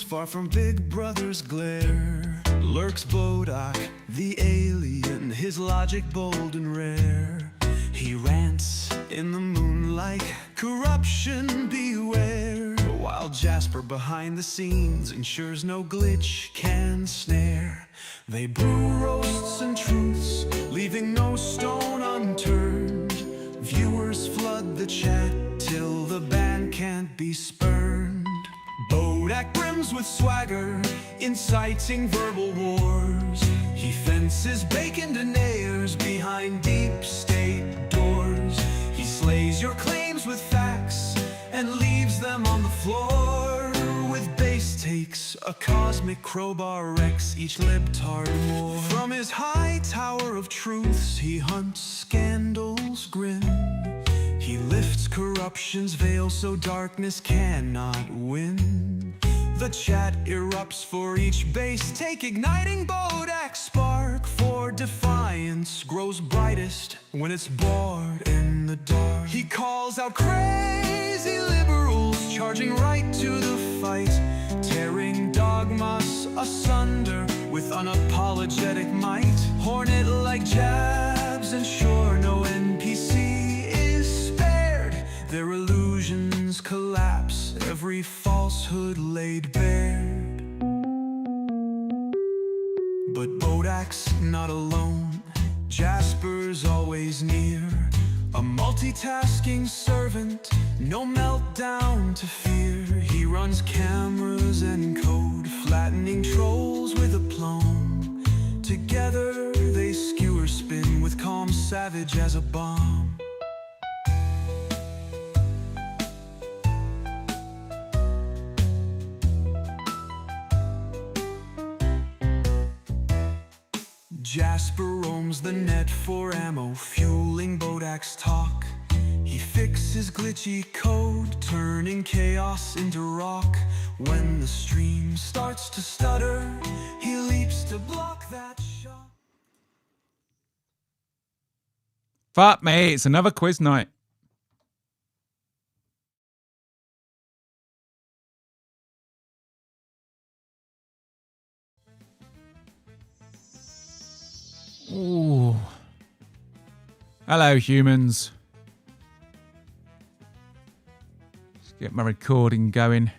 far from Big Brother's glare, lurks Bodach, the alien, his logic bold and rare. He rants in the moonlight, corruption beware, while Jasper behind the scenes ensures no glitch can snare. They brew roasts and truths, leaving no stone unturned. Viewers flood the chat till the ban can't be spurned. Bodach brims with swagger, inciting verbal wars. He fences bacon deniers behind deep state doors. He slays your claims with facts and leaves them on the floor. With base takes, a cosmic crowbar wrecks each libtard war. From his high tower of truths he hunts scandals grim. He lifts corruption's veil so darkness cannot win. The chat erupts for each base take, igniting Bodach's spark. For defiance grows brightest when it's bored in the dark. He calls out crazy liberals, charging right to the fight, tearing dogmas asunder with unapologetic might. Hornet like jabs, and sure no NPC is spared. Their illusions collapse, every falsehood laid bare. But Bodach's not alone, Jasper's always near. A multitasking servant, no meltdown to fear. He runs cameras and code, flattening trolls with aplomb. Together they skewer spin with calm savage as a bomb. Jasper roams the net for ammo, fueling Bodach's talk. He fixes glitchy code, turning chaos into rock. When the stream starts to stutter, he leaps to block that shot. Fuck me, it's another quiz night. Ooh. Hello, humans. Let's get my recording going. Do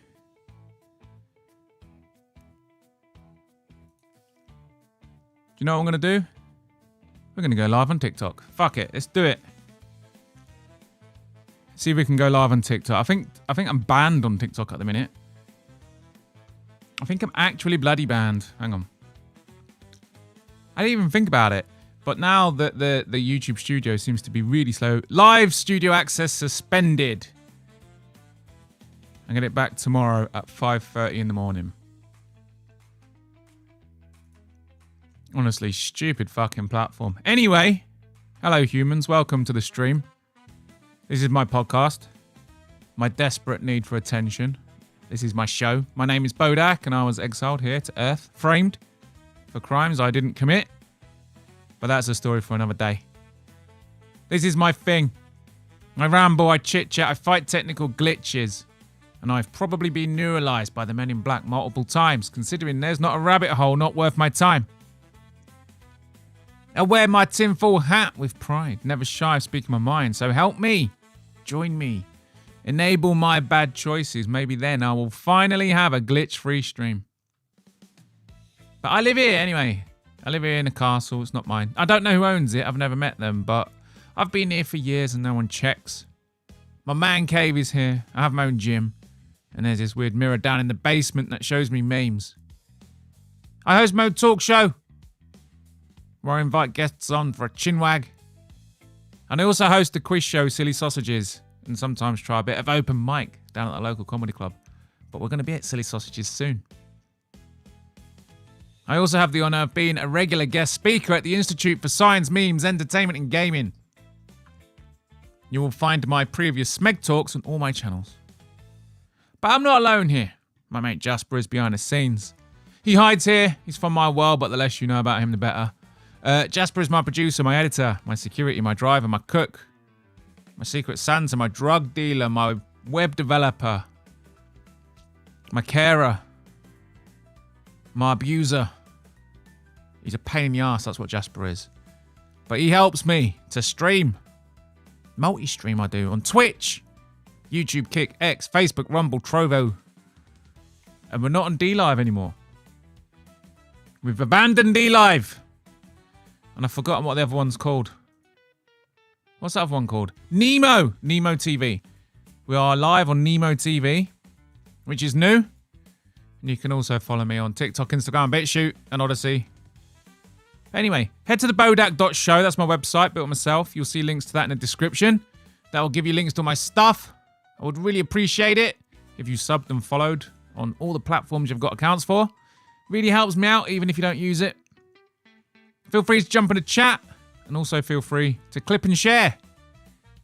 you know what I'm going to do? We're going to go live on TikTok. Fuck it, let's do it. See if we can go live on TikTok. I think I'm banned on TikTok at the minute. I think I'm actually bloody banned. Hang on. I didn't even think about it, but now that the YouTube studio seems to be really slow. Live studio access suspended. I'm going to get it back tomorrow at 5:30 in the morning. Honestly, stupid fucking platform. Anyway, hello humans, welcome to the stream. This is my podcast. My desperate need for attention. This is my show. My name is Bodach and I was exiled here to Earth, framed for crimes I didn't commit, but that's a story for another day. This is my thing. I ramble, I chit-chat, I fight technical glitches, and I've probably been neuralized by the Men in Black multiple times, considering there's not a rabbit hole not worth my time. I wear my tinfoil hat with pride, never shy of speaking my mind, so help me, join me, enable my bad choices, maybe then I will finally have a glitch-free stream. But I live here anyway. I live here in a castle. It's not mine. I don't know who owns it. I've never met them, but I've been here for years and no one checks. My man cave is here. I have my own gym. And there's this weird mirror down in the basement that shows me memes. I host my own talk show where I invite guests on for a chinwag. And I also host a quiz show, Silly Sausages, and sometimes try a bit of open mic down at the local comedy club. But we're going to be at Silly Sausages soon. I also have the honour of being a regular guest speaker at the Institute for Science, Memes, Entertainment and Gaming. You will find my previous Smeg talks on all my channels. But I'm not alone here. My mate Jasper is behind the scenes. He hides here. He's from my world, but the less you know about him, the better. Jasper is my producer, my editor, my security, my driver, my cook, my secret Santa, my drug dealer, my web developer, my carer, My abuser. He's a pain in the ass, that's what Jasper is. But he helps me to stream. Multi-stream I do on Twitch, YouTube, Kick, X, Facebook, Rumble, Trovo. And we're not on D-Live anymore. We've abandoned D-Live. And I've forgotten what the other one's called. What's that other one called? Nemo TV. We are live on Nemo TV, which is new. And you can also follow me on TikTok, Instagram, BitChute, and Odyssey. Anyway, head to the Bodach.show. That's my website, built myself. You'll see links to that in the description. That will give you links to my stuff. I would really appreciate it if you subbed and followed on all the platforms you've got accounts for. Really helps me out, even if you don't use it. Feel free to jump in the chat. And also feel free to clip and share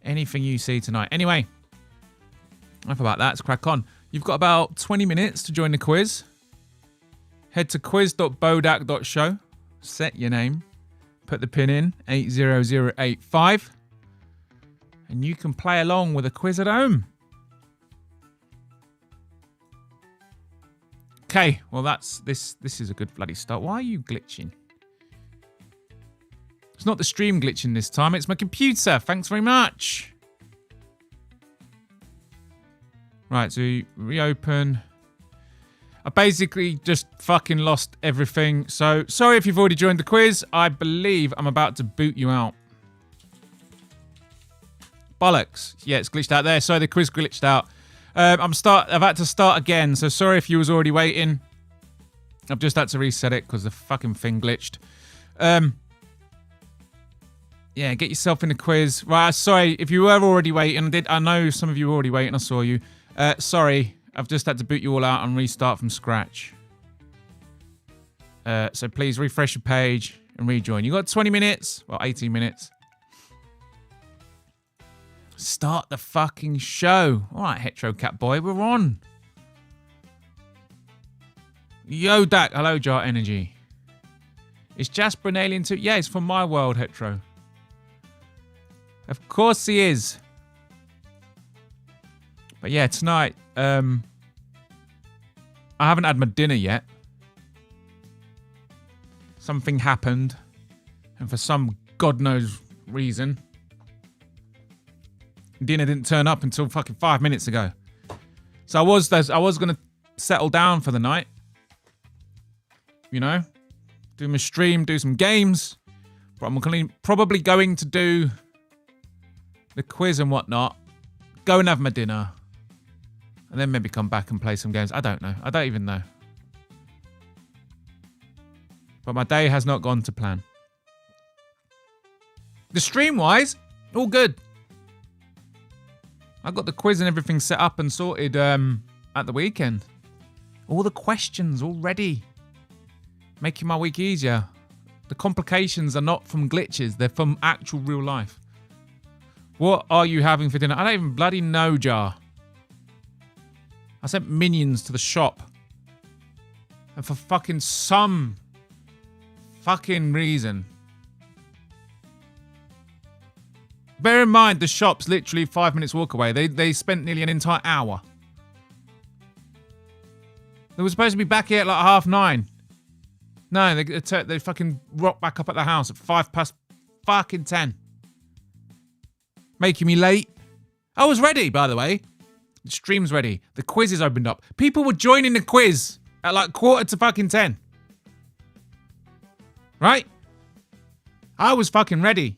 anything you see tonight. Anyway, enough about that. Let's crack on. You've got about 20 minutes to join the quiz. Head to quiz.bodach.show. Set your name. Put the pin in, 80085. And you can play along with a quiz at home. Okay, well this is a good bloody start. Why are you glitching? It's not the stream glitching this time, it's my computer. Thanks very much. Right, so you reopen. I basically just fucking lost everything. So, sorry if you've already joined the quiz. I believe I'm about to boot you out. Bollocks. Yeah, it's glitched out there. Sorry, the quiz glitched out. I've had to start again, so sorry if you was already waiting. I've just had to reset it because the fucking thing glitched. Yeah, get yourself in the quiz. Right, sorry if you were already waiting. I know some of you were already waiting. I saw you. Sorry, I've just had to boot you all out and restart from scratch. So please refresh your page and rejoin. You got 20 minutes. Well, 18 minutes. Start the fucking show. All right, Hetero Cat Boy, we're on. Yo, Dak. Hello, Jar Energy. Is Jasper an alien too? Yeah, it's from my world, Hetero. Of course he is. But yeah, tonight, I haven't had my dinner yet. Something happened. And for some God knows reason, dinner didn't turn up until fucking 5 minutes ago. So I was going to settle down for the night. You know? Do my stream, do some games. But I'm probably going to do the quiz and whatnot, go and have my dinner, and then maybe come back and play some games. I don't know. I don't even know. But my day has not gone to plan. The stream-wise, all good. I got the quiz and everything set up and sorted at the weekend. All the questions all ready. Making my week easier. The complications are not from glitches. They're from actual real life. What are you having for dinner? I don't even bloody know, Jar. I sent minions to the shop. And for fucking some fucking reason. Bear in mind, the shop's literally 5 minutes walk away. They spent nearly an entire hour. They were supposed to be back here at like 9:30. No, they fucking rocked back up at the house at 10:05. Making me late. I was ready, by the way. The stream's ready. The quiz is opened up. People were joining the quiz at like 10:15. Right? I was fucking ready.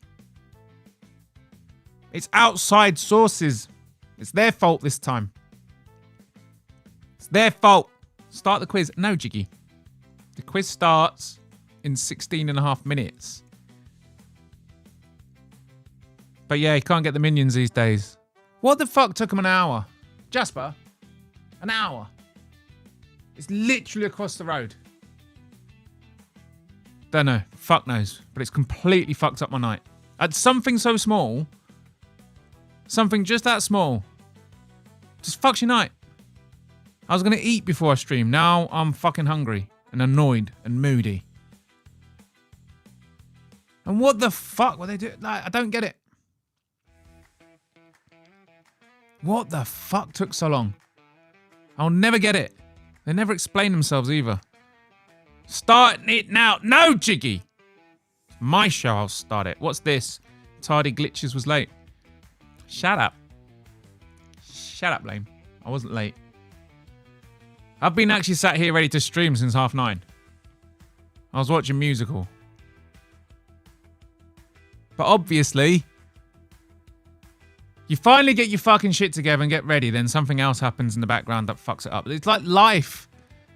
It's outside sources. It's their fault this time. It's their fault. Start the quiz. No, Jiggy. The quiz starts in 16.5 minutes. But yeah, you can't get the minions these days. What the fuck took them an hour? Jasper? An hour? It's literally across the road. Don't know. Fuck knows. But it's completely fucked up my night. At something so small, something just that small, just fucks your night. I was going to eat before I stream. Now I'm fucking hungry and annoyed and moody. And what the fuck were they doing? Like, I don't get it. What the fuck took so long? I'll never get it. They never explain themselves either. Starting it now. No, Jiggy. It's my show. I'll start it. What's this? Tardy Glitches was late. Shut up. Shut up, lame. I wasn't late. I've been actually sat here ready to stream since 9:30. I was watching musical. But obviously, you finally get your fucking shit together and get ready, then something else happens in the background that fucks it up. It's like life.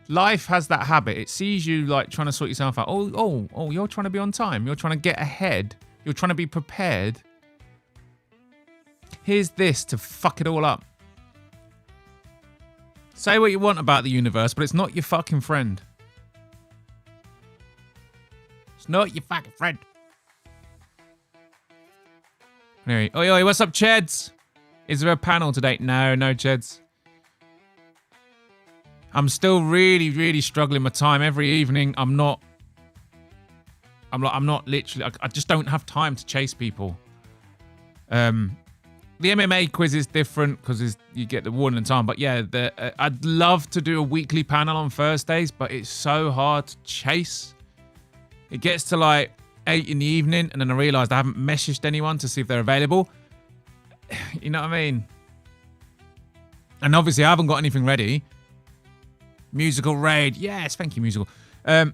Life has that habit. It sees you like trying to sort yourself out. Oh, you're trying to be on time. You're trying to get ahead. You're trying to be prepared. Here's this to fuck it all up. Say what you want about the universe, but it's not your fucking friend. It's not your fucking friend. Anyway, oi, what's up, Cheds? Is there a panel today? No, Cheds. I'm still really struggling with time. Every evening, I'm not literally, I just don't have time to chase people. The MMA quiz is different because you get the warning and time. But yeah, I'd love to do a weekly panel on Thursdays, but it's so hard to chase. It gets to like 8 in the evening, and then I realised I haven't messaged anyone to see if they're available. You know what I mean? And obviously, I haven't got anything ready. Musical raid. Yes, thank you, musical. And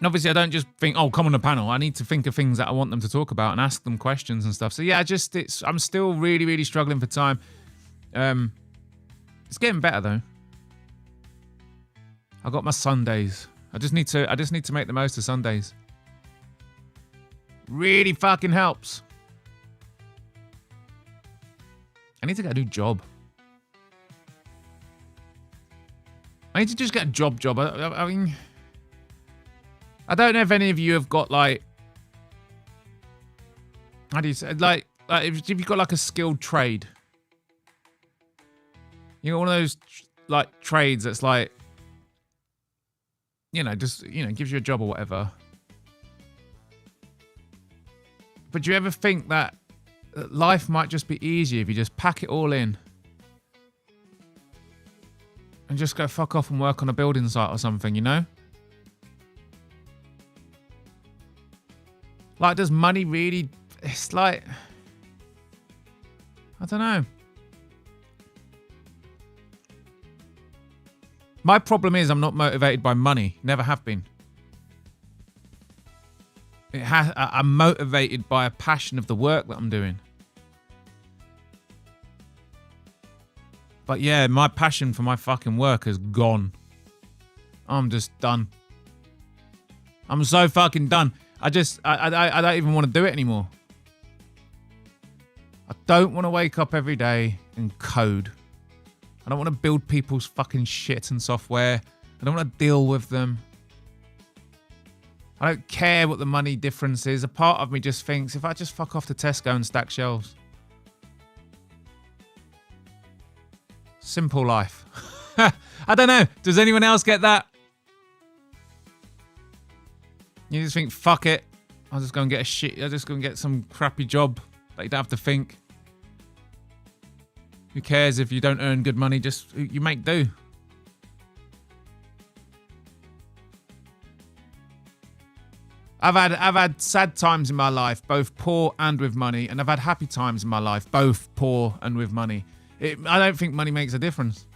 obviously, I don't just think, oh, come on the panel. I need to think of things that I want them to talk about and ask them questions and stuff. So yeah, I'm still really struggling for time. It's getting better though. I got my Sundays. I just need to make the most of Sundays. Really fucking helps. I need to get a new job. I need to just get a job. I mean, I don't know if any of you have got like, how do you say, like if you've got like a skilled trade. You got one of those like trades that's like, just gives you a job or whatever. But do you ever think that life might just be easier if you just pack it all in and just go fuck off and work on a building site or something, Like, does money really... It's like... I don't know. My problem is I'm not motivated by money. Never have been. I'm motivated by a passion of the work that I'm doing. But yeah, my passion for my fucking work is gone. I'm just done. I'm so fucking done. I don't even want to do it anymore. I don't want to wake up every day and code. I don't want to build people's fucking shit and software. I don't want to deal with them. I don't care what the money difference is. A part of me just thinks, if I just fuck off to Tesco and stack shelves. Simple life. I don't know. Does anyone else get that? You just think, fuck it. I'll just go and get some crappy job that you don't have to think. Who cares if you don't earn good money? Just, you make do. I've had sad times in my life, both poor and with money, and I've had happy times in my life, both poor and with money. I don't think money makes a difference.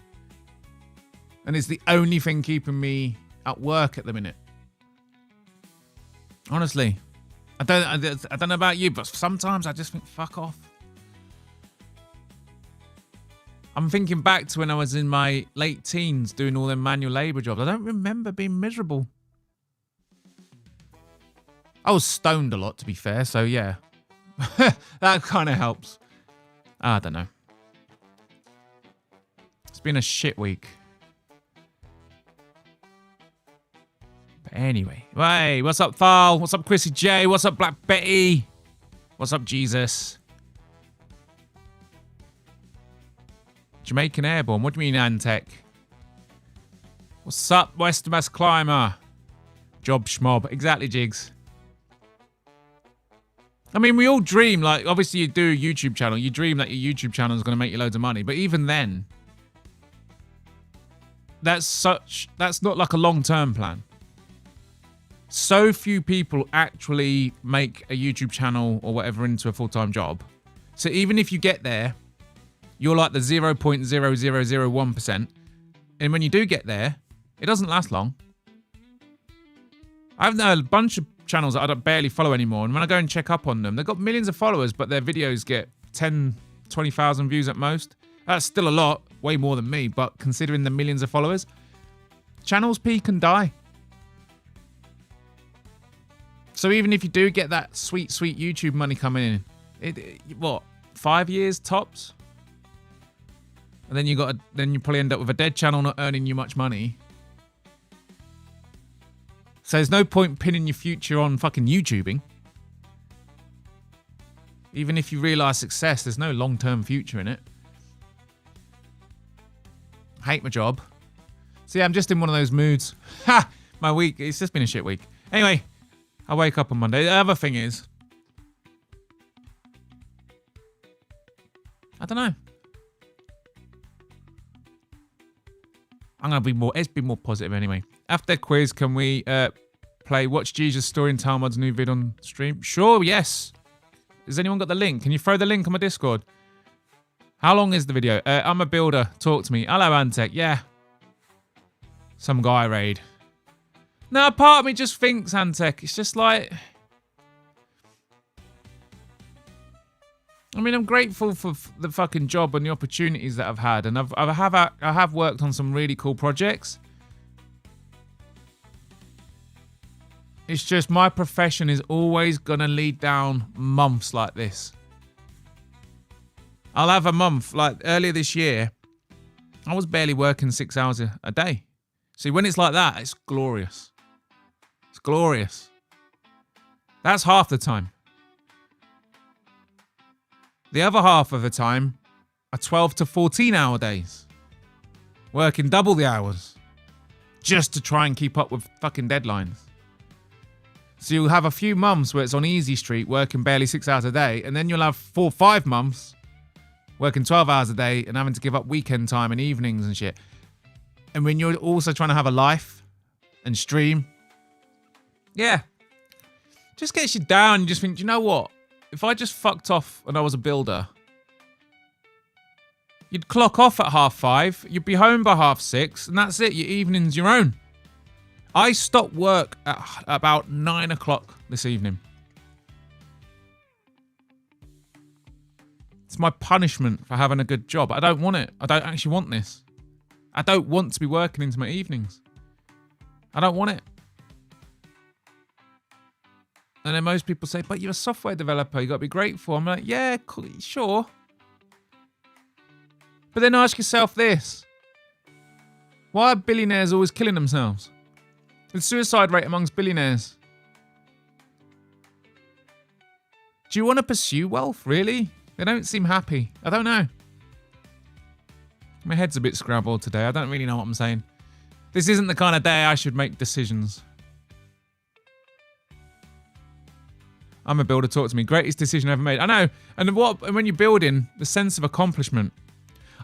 And it's the only thing keeping me at work at the minute. Honestly. I don't know about you, but sometimes I just think, fuck off. I'm thinking back to when I was in my late teens doing all them manual labour jobs. I don't remember being miserable. I was stoned a lot, to be fair, so yeah. That kind of helps. I don't know. It's been a shit week. But anyway. Hey, what's up, Thal? What's up, Chrissy J? What's up, Black Betty? What's up, Jesus? Jamaican Airborne. What do you mean, Antec? What's up, West Mass Climber? Job schmob. Exactly, Jigs. I mean, we all dream, like, obviously you do a YouTube channel. You dream that your YouTube channel is going to make you loads of money. But even then, that's not like a long-term plan. So few people actually make a YouTube channel or whatever into a full-time job. So even if you get there, you're like the 0.0001%. And when you do get there, it doesn't last long. I've known a bunch of channels that I don't barely follow anymore. And when I go and check up on them, they've got millions of followers, but their videos get 10, 20,000 views at most. That's still a lot, way more than me. But considering the millions of followers, channels peak and die. So even if you do get that sweet, sweet YouTube money coming in, what, 5 years tops? And then you probably end up with a dead channel not earning you much money. So there's no point pinning your future on fucking YouTubing. Even if you realise success, there's no long-term future in it. Hate my job. So yeah, I'm just in one of those moods. Ha! My week, it's just been a shit week. Anyway, I wake up on Monday. The other thing is, I don't know. I'm gonna be more. Let's be more positive anyway. After the quiz, can we play Watch Jesus Story and Talmud's new vid on stream? Sure, yes. Has anyone got the link? Can you throw the link on my Discord? How long is the video? I'm a builder. Talk to me. Hello, Antec. Yeah. Some guy raid. No, part of me just thinks, Antec. It's just like... I mean, I'm grateful for the fucking job and the opportunities that I've had. And I have worked on some really cool projects. It's just my profession is always going to lead down months like this. I'll have a month, like earlier this year, I was barely working 6 hours a day. See, when it's like that, it's glorious. It's glorious. That's half the time. The other half of the time are 12 to 14 hour days. Working double the hours. Just to try and keep up with fucking deadlines. So you'll have a few months where it's on easy street, working barely 6 hours a day. And then you'll have 4 or 5 months working 12 hours a day and having to give up weekend time and evenings and shit. And when you're also trying to have a life and stream. Yeah. Just gets you down. You just think, you know what? If I just fucked off and I was a builder, you'd clock off at 5:30, you'd be home by 6:30, and that's it. Your evening's your own. I stopped work at about 9 o'clock this evening. It's my punishment for having a good job. I don't want it. I don't actually want this. I don't want to be working into my evenings. I don't want it. And then most people say, but you're a software developer, you got to be grateful. I'm like, yeah, cool, sure. But then ask yourself this. Why are billionaires always killing themselves? The suicide rate amongst billionaires. Do you want to pursue wealth, really? They don't seem happy. I don't know. My head's a bit scrambled today. I don't really know what I'm saying. This isn't the kind of day I should make decisions. I'm a builder, talk to me. Greatest decision I ever made. I know. And when you're building, the sense of accomplishment.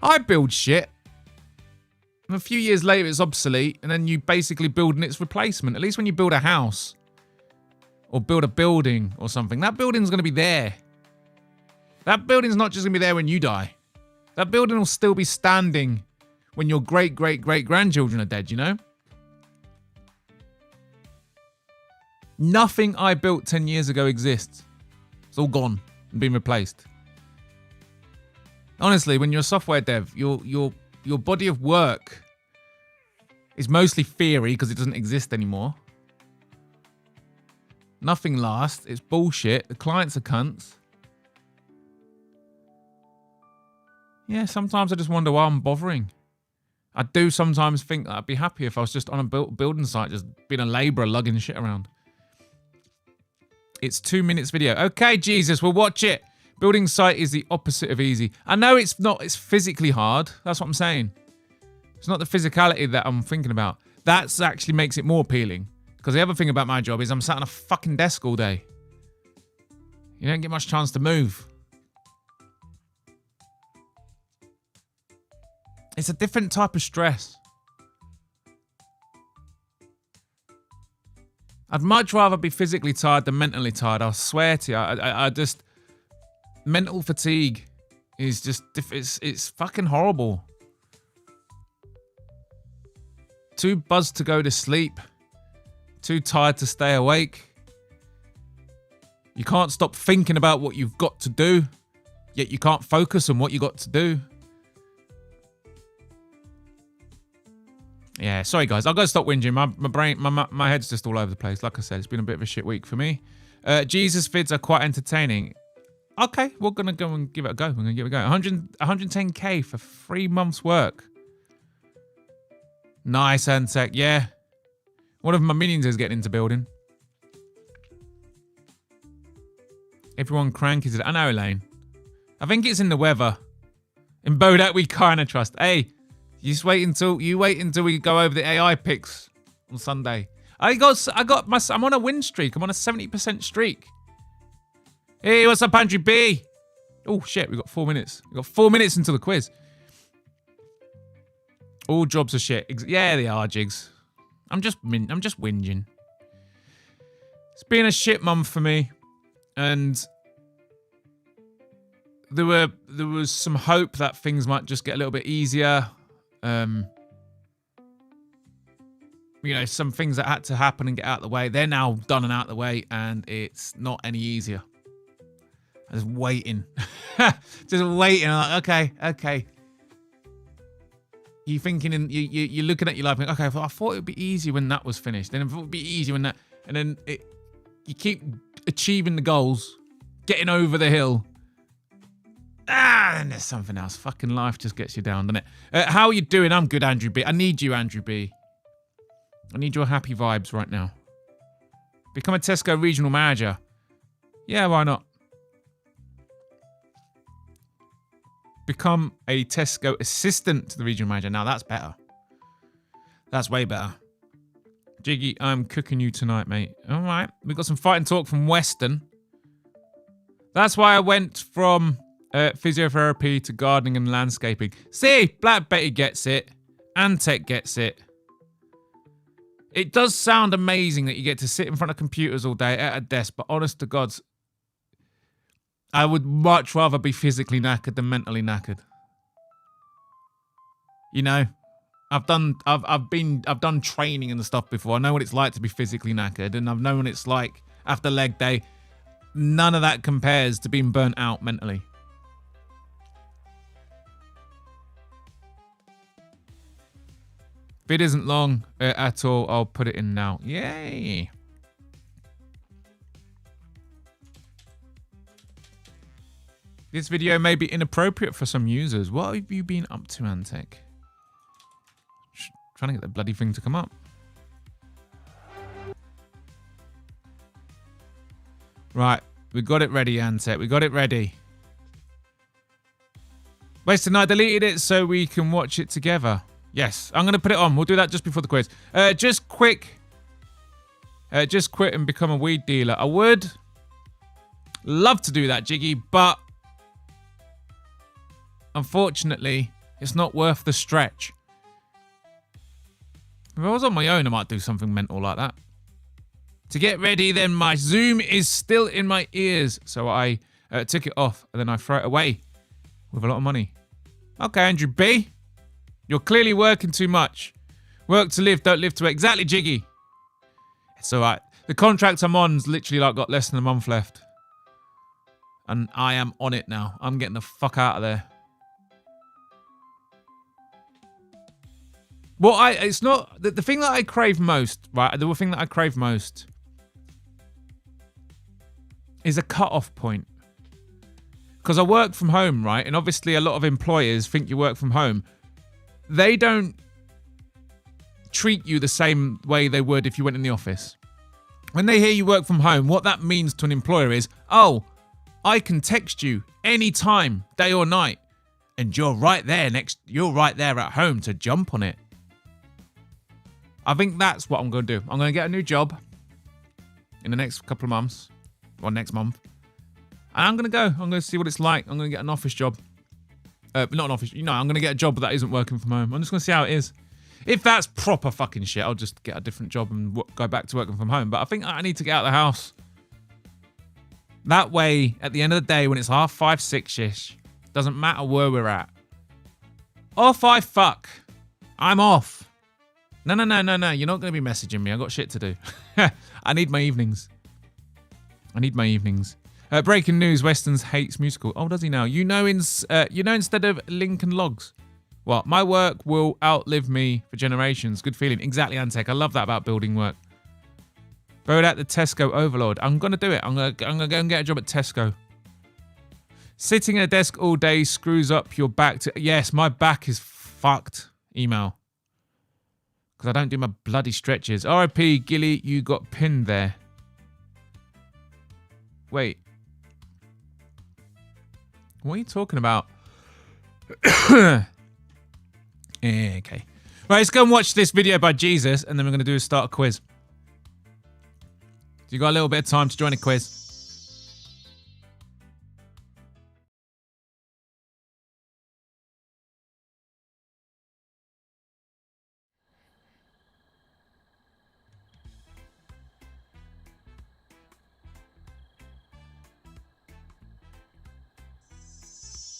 I build shit. And a few years later, it's obsolete. And then you basically build its replacement. At least when you build a house. Or build a building or something. That building's going to be there. That building's not just going to be there when you die. That building will still be standing when your great-great-great-grandchildren are dead, you know? Nothing I built 10 years ago exists. It's all gone and been replaced. Honestly, when you're a software dev, your body of work is mostly theory because it doesn't exist anymore. Nothing lasts. It's bullshit. The clients are cunts. Yeah, sometimes I just wonder why I'm bothering. I do sometimes think that I'd be happy if I was just on a building site, just being a labourer lugging shit around. It's 2 minutes video. Okay, Jesus, we'll watch it. Building site is the opposite of easy. I know it's not. It's physically hard. That's what I'm saying. It's not the physicality that I'm thinking about. That actually makes it more appealing. Because the other thing about my job is I'm sat on a fucking desk all day. You don't get much chance to move. It's a different type of stress. I'd much rather be physically tired than mentally tired. I swear to you. I just... Mental fatigue is just... It's fucking horrible. Too buzzed to go to sleep. Too tired to stay awake. You can't stop thinking about what you've got to do. Yet you can't focus on what you got to do. Yeah, sorry guys. I've got to stop whinging. My brain, my head's just all over the place. Like I said, it's been a bit of a shit week for me. Jesus vids are quite entertaining. Okay, we're going to go and give it a go. We're going to give it a go. 110k for 3 months work. Nice, Antec. Yeah. One of my minions is getting into building. Everyone cranky. I know, Elaine. I think it's in the weather. In Bodach, we kind of trust. Hey, you wait until we go over the AI picks on Sunday. I'm on a win streak. I'm on a 70% streak. Hey, what's up, Andrew B? Oh shit, we got 4 minutes. We got 4 minutes until the quiz. All jobs are shit. Yeah, they are, Jigs. I'm just whinging. It's been a shit month for me, and there was some hope that things might just get a little bit easier. You know, some things that had to happen and get out of the way, they're now done and out of the way, and it's not any easier. I'm just waiting. Just waiting. I'm like, okay. You're thinking, and you're looking at your life, okay, I thought it would be easy when that was finished. Then I thought it would be easy when that, and then you keep achieving the goals, getting over the hill. And there's something else. Fucking life just gets you down, doesn't it? How are you doing? I'm good, Andrew B. I need you, Andrew B. I need your happy vibes right now. Become a Tesco regional manager. Yeah, why not? Become a Tesco assistant to the regional manager. Now that's better. That's way better. Jiggy, I'm cooking you tonight, mate. All right. We've got some fight and talk from Weston. That's why I went from physiotherapy to gardening and landscaping. See, Black Betty gets it. Antec gets it. It does sound amazing that you get to sit in front of computers all day at a desk, but honest to God, I would much rather be physically knackered than mentally knackered. You know, I've done training and stuff before. I know what it's like to be physically knackered, and I've known what it's like after leg day. None of that compares to being burnt out mentally. Vid isn't long at all. I'll put it in now. Yay! This video may be inappropriate for some users. What have you been up to, Antec? Trying to get the bloody thing to come up. Right, we got it ready, Antec. We got it ready. Weston, I deleted it so we can watch it together. Yes, I'm going to put it on. We'll do that just before the quiz. Just quit and become a weed dealer. I would love to do that, Jiggy, but unfortunately, it's not worth the stretch. If I was on my own, I might do something mental like that. To get ready, then my Zoom is still in my ears. So I took it off and then I throw it away with a lot of money. Okay, Andrew B. You're clearly working too much. Work to live, don't live to work. Exactly, Jiggy. It's all right. The contract I'm on's literally like got less than a month left. And I am on it now. I'm getting the fuck out of there. Well, it's not... The thing that I crave most, right? The thing that I crave most is a cut-off point. Because I work from home, right? And obviously a lot of employers think you work from home. They don't treat you the same way they would if you went in the office. When they hear you work from home, what that means to an employer is, oh, I can text you anytime, day or night, and you're right there at home to jump on it. I think that's what I'm going to do. I'm going to get a new job in the next couple of months, or next month. And I'm going to go. I'm going to see what it's like. I'm going to get an office job. Not an office. I'm going to get a job that isn't working from home. I'm just going to see how it is. If that's proper fucking shit, I'll just get a different job and go back to working from home. But I think I need to get out of the house. That way, at the end of the day, when it's 5:30, 6-ish, doesn't matter where we're at. Off I fuck. I'm off. No. You're not going to be messaging me. I've got shit to do. I need my evenings. Breaking news, Weston's hates musical. Oh, does he now? Instead of Lincoln Logs. What? My work will outlive me for generations. Good feeling. Exactly, Antec. I love that about building work. Bodach the Tesco overlord. I'm going to do it. I'm going to go and get a job at Tesco. Sitting at a desk all day screws up your back. Yes, my back is fucked. Email. Because I don't do my bloody stretches. R.I.P. Gilly, you got pinned there. Wait. What are you talking about? Okay. Right, let's go and watch this video by Jesus, and then we're going to start a quiz. So you got a little bit of time to join a quiz.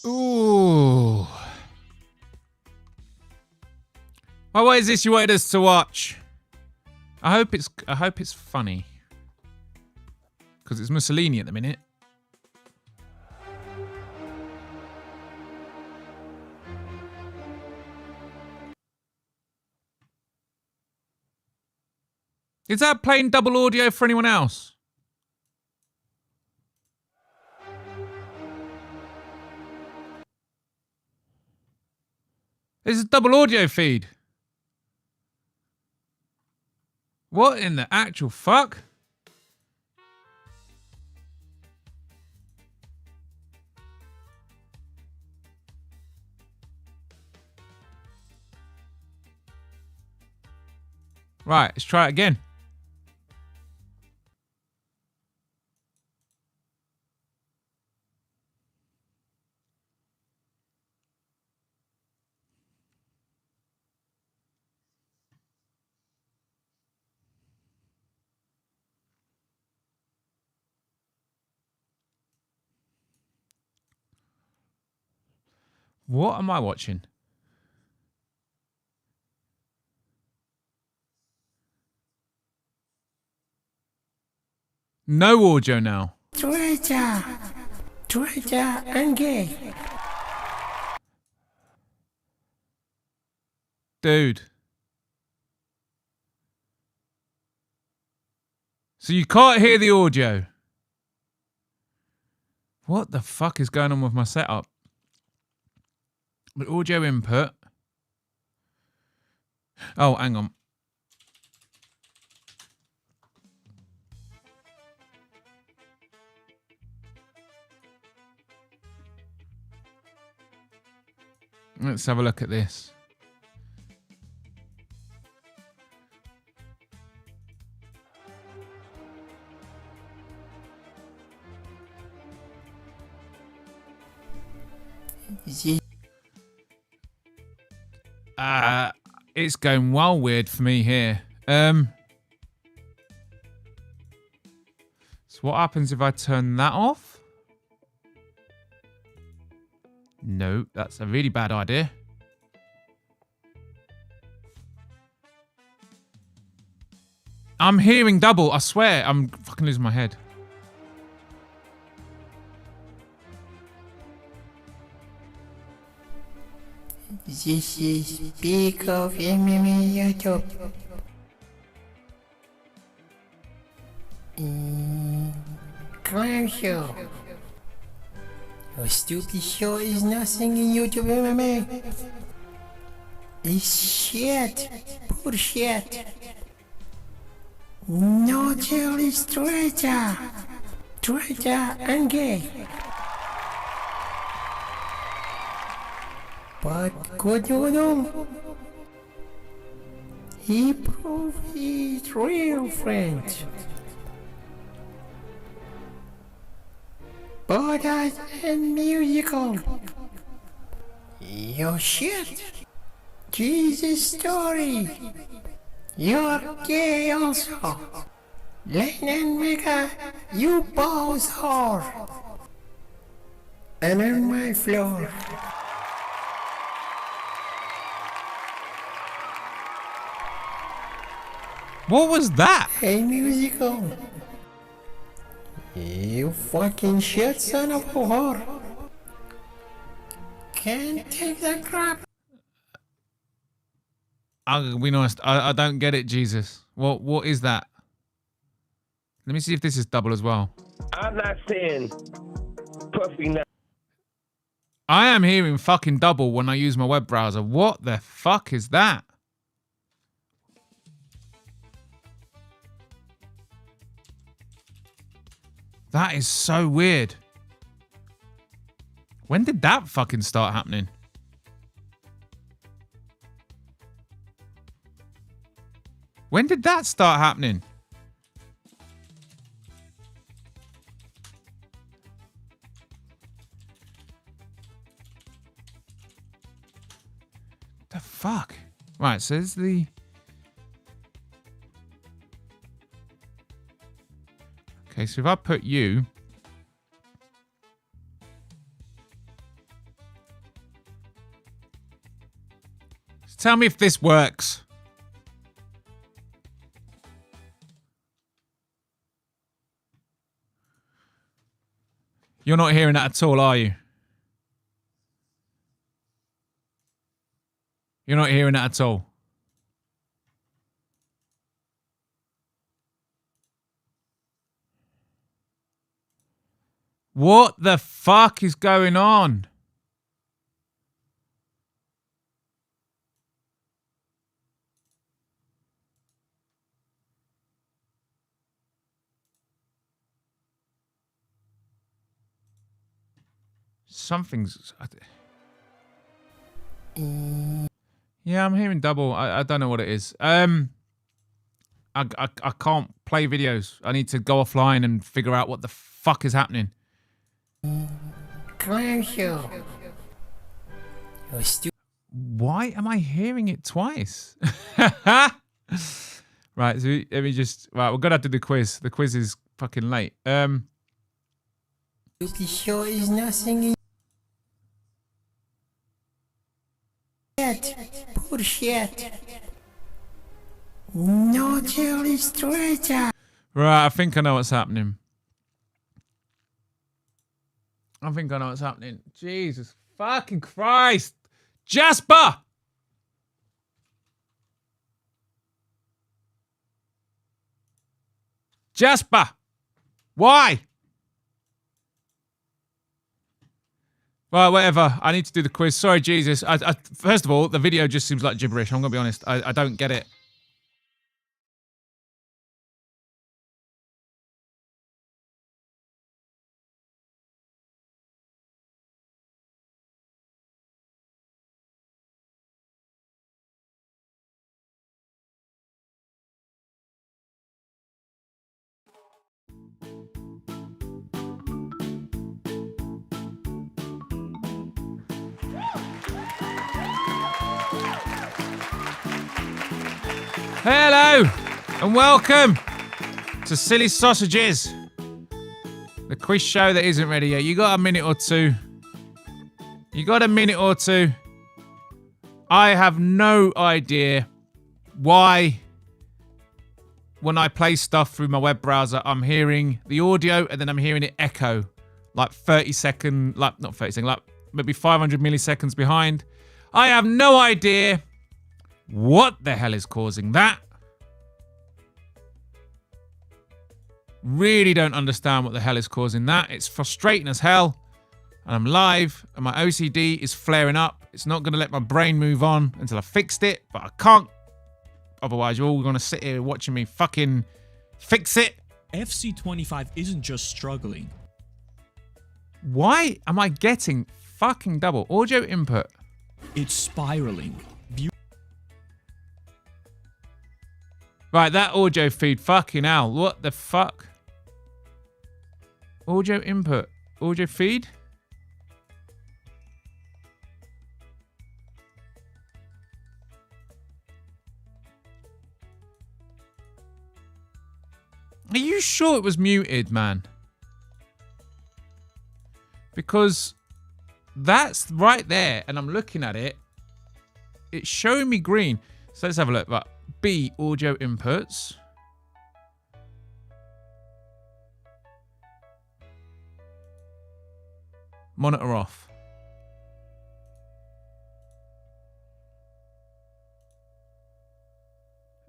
Ooh. Well, what is this you wanted us to watch? I hope it's funny. Because it's Mussolini at the minute. Is that playing double audio for anyone else? This is a double audio feed. What in the actual fuck? Right, let's try it again. What am I watching? No audio now. Twitter and gay. Dude. So you can't hear the audio. What the fuck is going on with my setup? The audio input. Oh, hang on. Let's have a look at this. It's going well weird for me here. So what happens if I turn that off? No, that's a really bad idea. I'm hearing double, I swear. I'm fucking losing my head. This is Big of MMA YouTube. Crime show. Your stupid show is nothing in YouTube MMA. It's shit. Bullshit. No jail is traitor. Traitor and gay. But good noodle. He proved he's real friend. Bodach and musical. Your shit. Jesus story. You're gay also. Lane and Mega, you both whore. And on my floor. What was that? Hey, musical. You fucking shit son of a whore. Can't take the crap. I'll be honest, I don't get it, Jesus. What is that? Let me see if this is double as well. I'm not saying Puffy not. I am hearing fucking double when I use my web browser. What the fuck is that? That is so weird. When did that fucking start happening? When did that start happening? The fuck? Right, so there's the... Okay, so if I put you... Just tell me if this works. You're not hearing that at all, are you? You're not hearing that at all. What the fuck is going on? Something's... Yeah, I'm hearing double. I don't know what it is. I can't play videos. I need to go offline and figure out what the fuck is happening. Clown show. You're stupid. Why am I hearing it twice? Right, so let me just... Right, we're gonna have to do the quiz. The quiz is fucking late. The show is nothing yet. Poor shit. No jelly stranger. Right, I think I know what's happening. I think I know what's happening. Jesus fucking Christ. Jasper! Jasper! Why? Well, whatever. I need to do the quiz. Sorry, Jesus. First of all, the video just seems like gibberish. I'm going to be honest. I don't get it. Hello and welcome to Silly Sausages, the quiz show that isn't ready yet. You got a minute or two. You got a minute or two. I have no idea why when I play stuff through my web browser, I'm hearing the audio and then I'm hearing it echo like 30 second, like not 30 seconds, like maybe 500 milliseconds behind. I have no idea what the hell is causing that. Really don't understand what the hell is causing that. It's frustrating as hell. And I'm live and my OCD is flaring up. It's not going to let my brain move on until I fixed it, but I can't. Otherwise, you're all going to sit here watching me fucking fix it. FC25 isn't just struggling. Why am I getting fucking double audio input? It's spiraling. Right, that audio feed, fucking hell. What the fuck? Audio input. Audio feed? Are you sure it was muted, man? Because that's right there, and I'm looking at it. It's showing me green. So let's have a look. Right. B, audio inputs. Monitor off.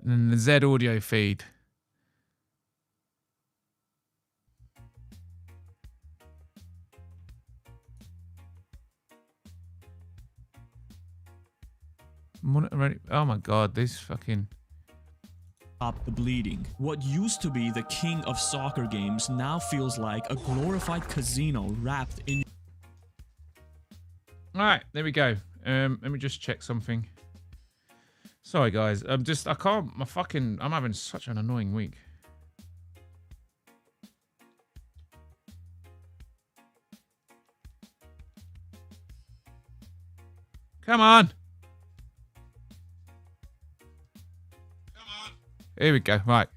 And then the Z audio feed. Monitor ready. Oh my god, this fucking... Stop the bleeding. What used to be the king of soccer games now feels like a glorified casino wrapped in... Alright, there we go. Let me just check something. Sorry guys, I'm having such an annoying week. Come on. Here we go, right.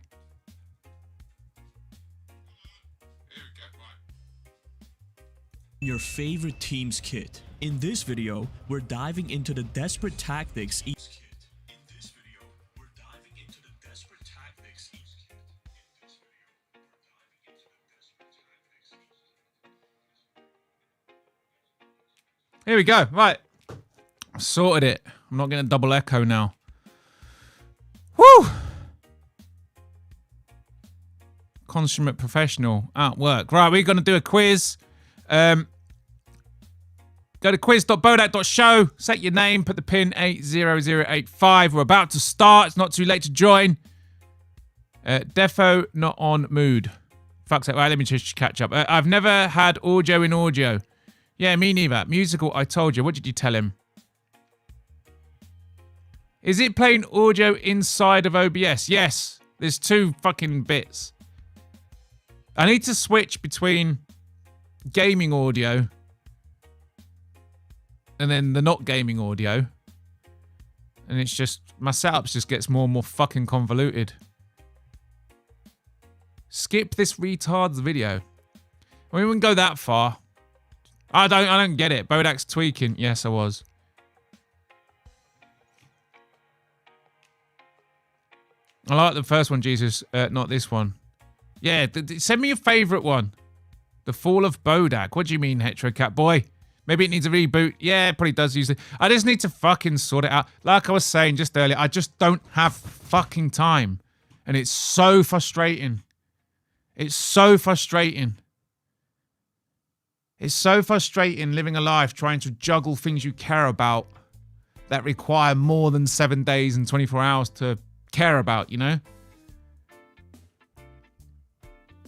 your favorite team's kit. In this video, we're diving into the desperate tactics Here we go. Right. Sorted it. I'm not getting a double echo now. Woo! Consummate professional at work. Right, we're going to do a quiz. Go to quiz.bodach.show. Set your name. Put the pin 80085. We're about to start. It's not too late to join. Defo not on mood. Fuck's sake. Right, let me just catch up. I've never had audio in audio. Yeah, me neither. Musical, I told you. What did you tell him? Is it playing audio inside of OBS? Yes. There's two fucking bits. I need to switch between gaming audio and then the not gaming audio. And it's just, my setups just gets more and more fucking convoluted. Skip this retard's video. We wouldn't go that far. I don't get it. Bodach's tweaking. Yes, I was. I like the first one, Jesus. Not this one. Yeah, send me your favourite one. The Fall of Bodach. What do you mean, Hetero Cat Boy? Maybe it needs a reboot. Yeah, it probably does use it. I just need to fucking sort it out. Like I was saying just earlier, I just don't have fucking time. And it's so frustrating. It's so frustrating. It's so frustrating living a life trying to juggle things you care about that require more than 7 days and 24 hours to care about, you know?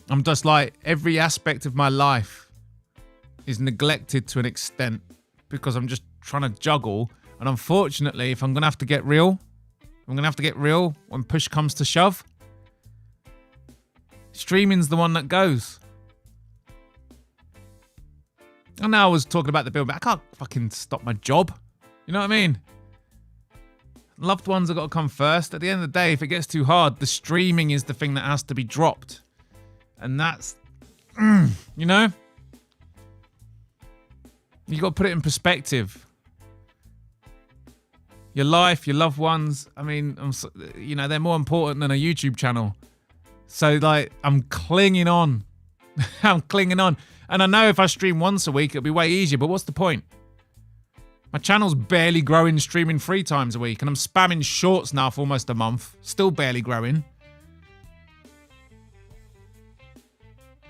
I'm just like, every aspect of my life is neglected to an extent because I'm just trying to juggle. And unfortunately, if I'm going to have to get real, when push comes to shove, streaming's the one that goes. And now I was talking about the bill, but I can't fucking stop my job. You know what I mean? Loved ones have got to come first. At the end of the day, if it gets too hard, the streaming is the thing that has to be dropped. And that's, you know? You got to put it in perspective. Your life, your loved ones, I mean, you know, they're more important than a YouTube channel. So, like, I'm clinging on. I'm clinging on. And I know if I stream once a week, it'll be way easier, but what's the point? My channel's barely growing, streaming 3 times a week, and I'm spamming shorts now for almost a month. Still barely growing.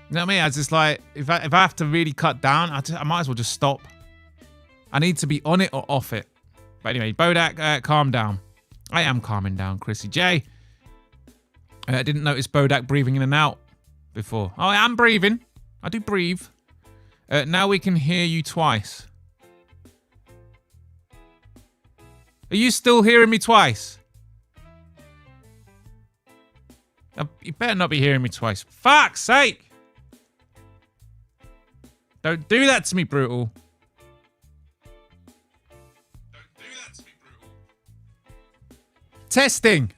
You know what I mean? I just like, if I have to really cut down, I might as well just stop. I need to be on it or off it. But anyway, Bodach, calm down. I am calming down, Chrissy J. I didn't notice Bodach breathing in and out before. Oh, I am breathing. I do breathe. Now we can hear you twice. Are you still hearing me twice? You better not be hearing me twice. Fuck's sake! Don't do that to me, Brutal. Don't do that to me, Brutal. Testing.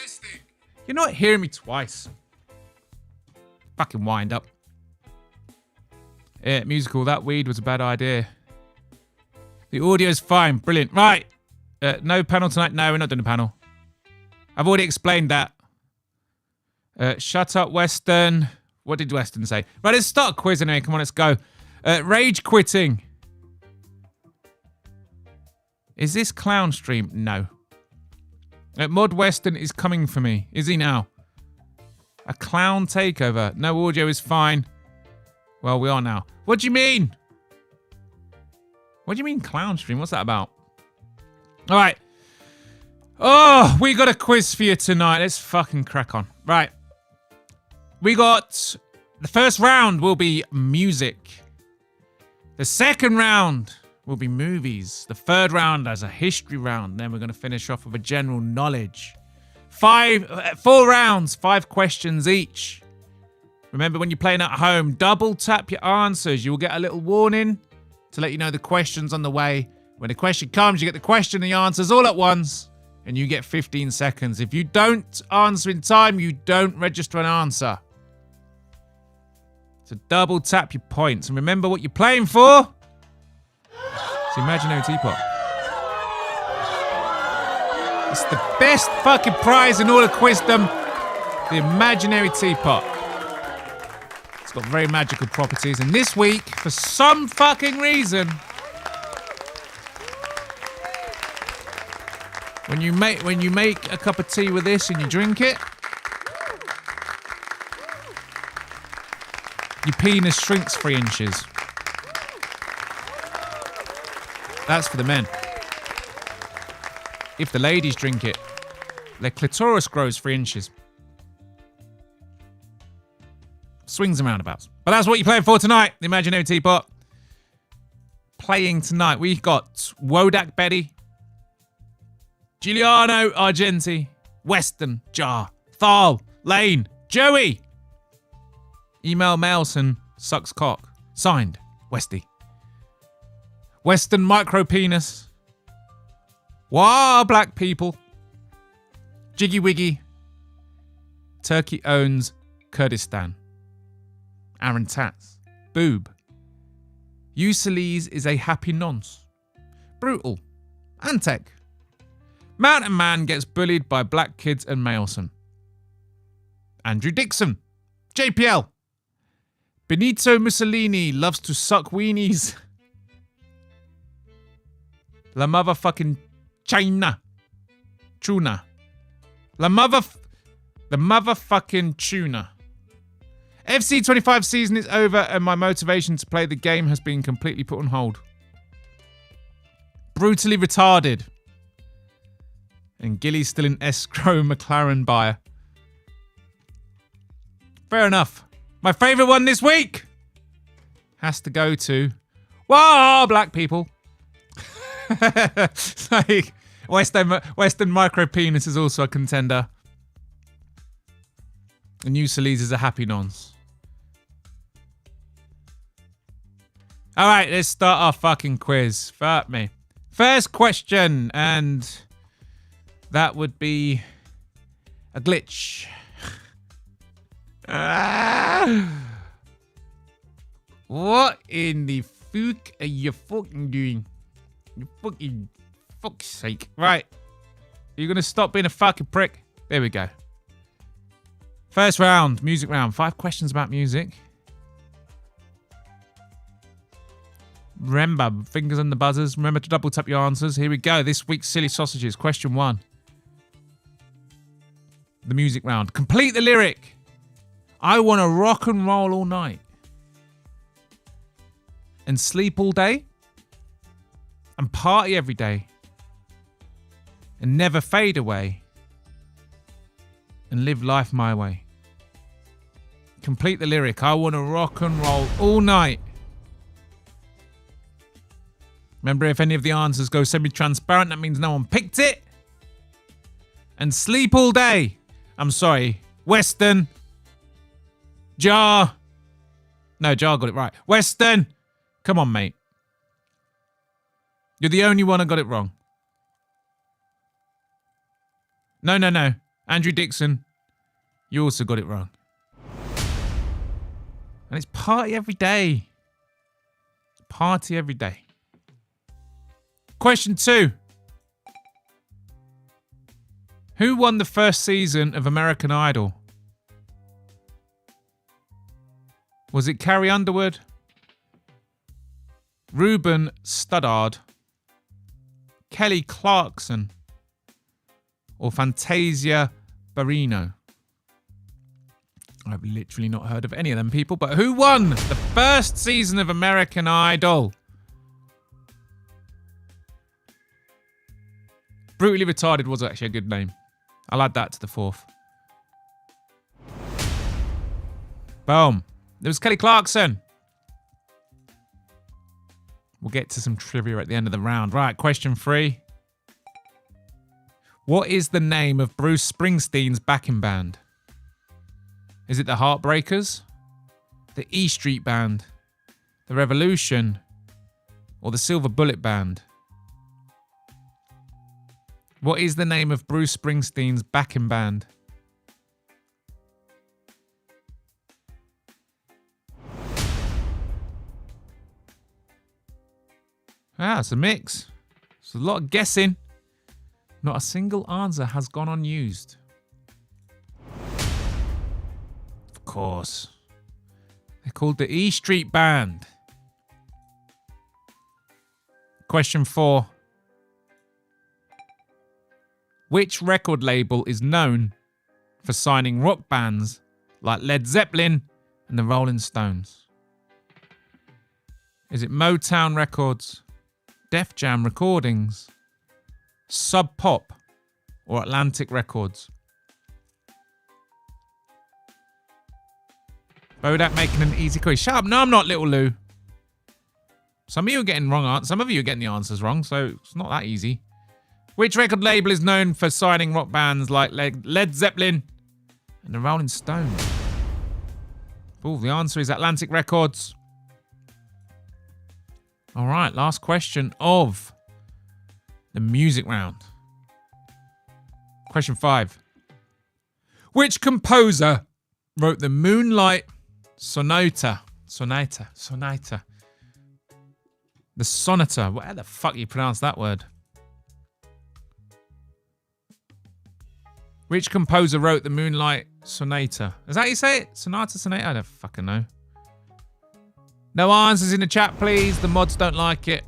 Testing. You're not hearing me twice. Fucking wind up. Yeah, musical. That weed was a bad idea. The audio's fine. Brilliant. Right. No panel tonight. No, we're not doing a panel. I've already explained that. Shut up, Western. What did Western say? Right, let's start a quiz anyway. Come on, let's go. Rage quitting. Is this clown stream? No. Mod Western is coming for me. Is he now? A clown takeover. No audio is fine. Well, we are now. What do you mean? What do you mean clown stream? What's that about? All right. Oh, we got a quiz for you tonight. Let's fucking crack on. Right. We got... The first round will be music. The second round will be movies. The third round as a history round. Then we're going to finish off with a general knowledge. 4 rounds, 5 questions each. Remember, when you're playing at home, double tap your answers. You will get a little warning to let you know the question's on the way. When the question comes, you get the question and the answers all at once, and you get 15 seconds. If you don't answer in time, you don't register an answer. So double tap your points. And remember what you're playing for. It's the imaginary teapot. It's the best fucking prize in all of Quizdom. The imaginary teapot. It's got very magical properties. And this week, for some fucking reason, when you make a cup of tea with this and you drink it, your penis shrinks 3 inches. That's for the men. If the ladies drink it, their clitoris grows 3 inches. Swings and roundabouts. But that's what you're playing for tonight, the imaginary teapot. Playing tonight, we've got Wodak Betty, Giuliano Argenti, Weston, Jar, Thal, Lane, Joey. Email Mailson, sucks cock. Signed, Westy. Western micro penis. Wow, black people. Jiggy Wiggy. Turkey owns Kurdistan. Aaron Tats. Boob. Uselese is a happy nonce. Brutal. Antec. Mountain Man gets bullied by black kids and Mailson. Andrew Dixon. JPL. Benito Mussolini loves to suck weenies. La motherfucking China. Tuna. The motherfucking tuna. FC 25 season is over and my motivation to play the game has been completely put on hold. Brutally retarded. And Gilly's still in escrow McLaren buyer. Fair enough. My favourite one this week has to go to... Whoa, black people. Like, Western micro penis is also a contender. And Uselese is a happy nonce. Alright, let's start our fucking quiz. Fuck me. First question, and that would be a glitch. What in the fuck are you fucking doing? You fucking fuck's sake. Right. You're gonna stop being a fucking prick? There we go. First round, music round. 5 questions about music. Remember, fingers on the buzzers. Remember to double tap your answers. Here we go. This week's Silly Sausages. Question 1. The music round. Complete the lyric. I want to rock and roll all night. And sleep all day. And party every day. And never fade away. And live life my way. Complete the lyric. I want to rock and roll all night. Remember, if any of the answers go semi-transparent, that means no one picked it. And sleep all day. I'm sorry. Western. Jar. No, Jar got it right. Western. Come on, mate. You're the only one who got it wrong. No. Andrew Dixon, you also got it wrong. And it's party every day. Party every day. Question 2. Who won the first season of American Idol? Was it Carrie Underwood, Ruben Studdard, Kelly Clarkson, or Fantasia Barrino? I've literally not heard of any of them people, but who won the first season of American Idol? Brutally Retarded was actually a good name. I'll add that to the 4th. Boom. It was Kelly Clarkson. We'll get to some trivia at the end of the round. Right, question 3. What is the name of Bruce Springsteen's backing band? Is it the Heartbreakers, the E Street Band, the Revolution, or the Silver Bullet Band? What is the name of Bruce Springsteen's backing band? Ah, it's a mix. It's a lot of guessing. Not a single answer has gone unused. Of course. They're called the E Street Band. Question 4. Which record label is known for signing rock bands like Led Zeppelin and the Rolling Stones? Is it Motown Records, Def Jam Recordings, Sub Pop, or Atlantic Records? Bodach making an easy quiz. Shut up. No, I'm not, Little Lou. Some of you are getting wrong answers. Some of you are getting the answers wrong, so it's not that easy. Which record label is known for signing rock bands like Led Zeppelin and the Rolling Stones? Oh, the answer is Atlantic Records. All right, last question of the music round. Question 5. Which composer wrote the Moonlight Sonata? The Sonata. Where the fuck you pronounce that word? Which composer wrote the Moonlight Sonata? Is that how you say it? Sonata? I don't fucking know. No answers in the chat, please. The mods don't like it.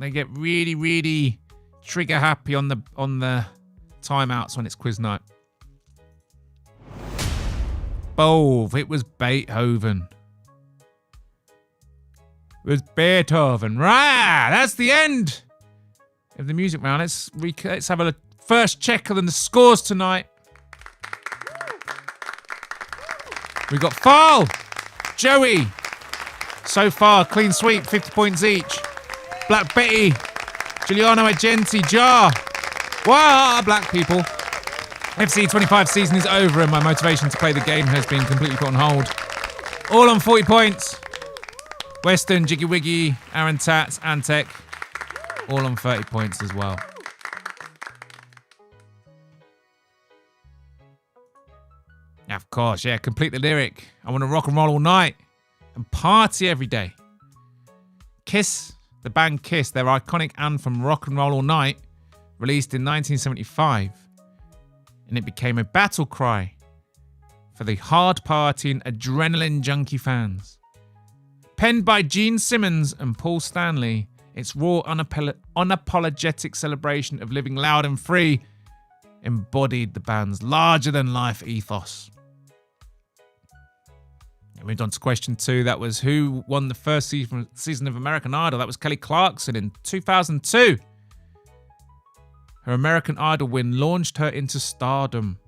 They get really, really trigger happy on the timeouts when it's quiz night. Both. It was Beethoven. It was Beethoven. Right. That's the end of the music round. Let's have a first check of the scores tonight. We got Fall, Joey. So far, clean sweep, 50 points each. Black Betty, Giuliano Agenti, Jar. Wow, black people. FC 25 season is over and my motivation to play the game has been completely put on hold. All on 40 points. Western, Jiggy Wiggy, Aaron Tats, Antec. All on 30 points as well. Of course, yeah, complete the lyric. I want to rock and roll all night and party every day. Kiss, the band Kiss, their iconic anthem Rock and Roll All Night, released in 1975, and it became a battle cry for the hard-partying, adrenaline junkie fans. Penned by Gene Simmons and Paul Stanley, its raw, unapologetic celebration of living loud and free embodied the band's larger-than-life ethos. We moved on to question 2. That was who won the first season of American Idol. That was Kelly Clarkson in 2002. Her American Idol win launched her into stardom,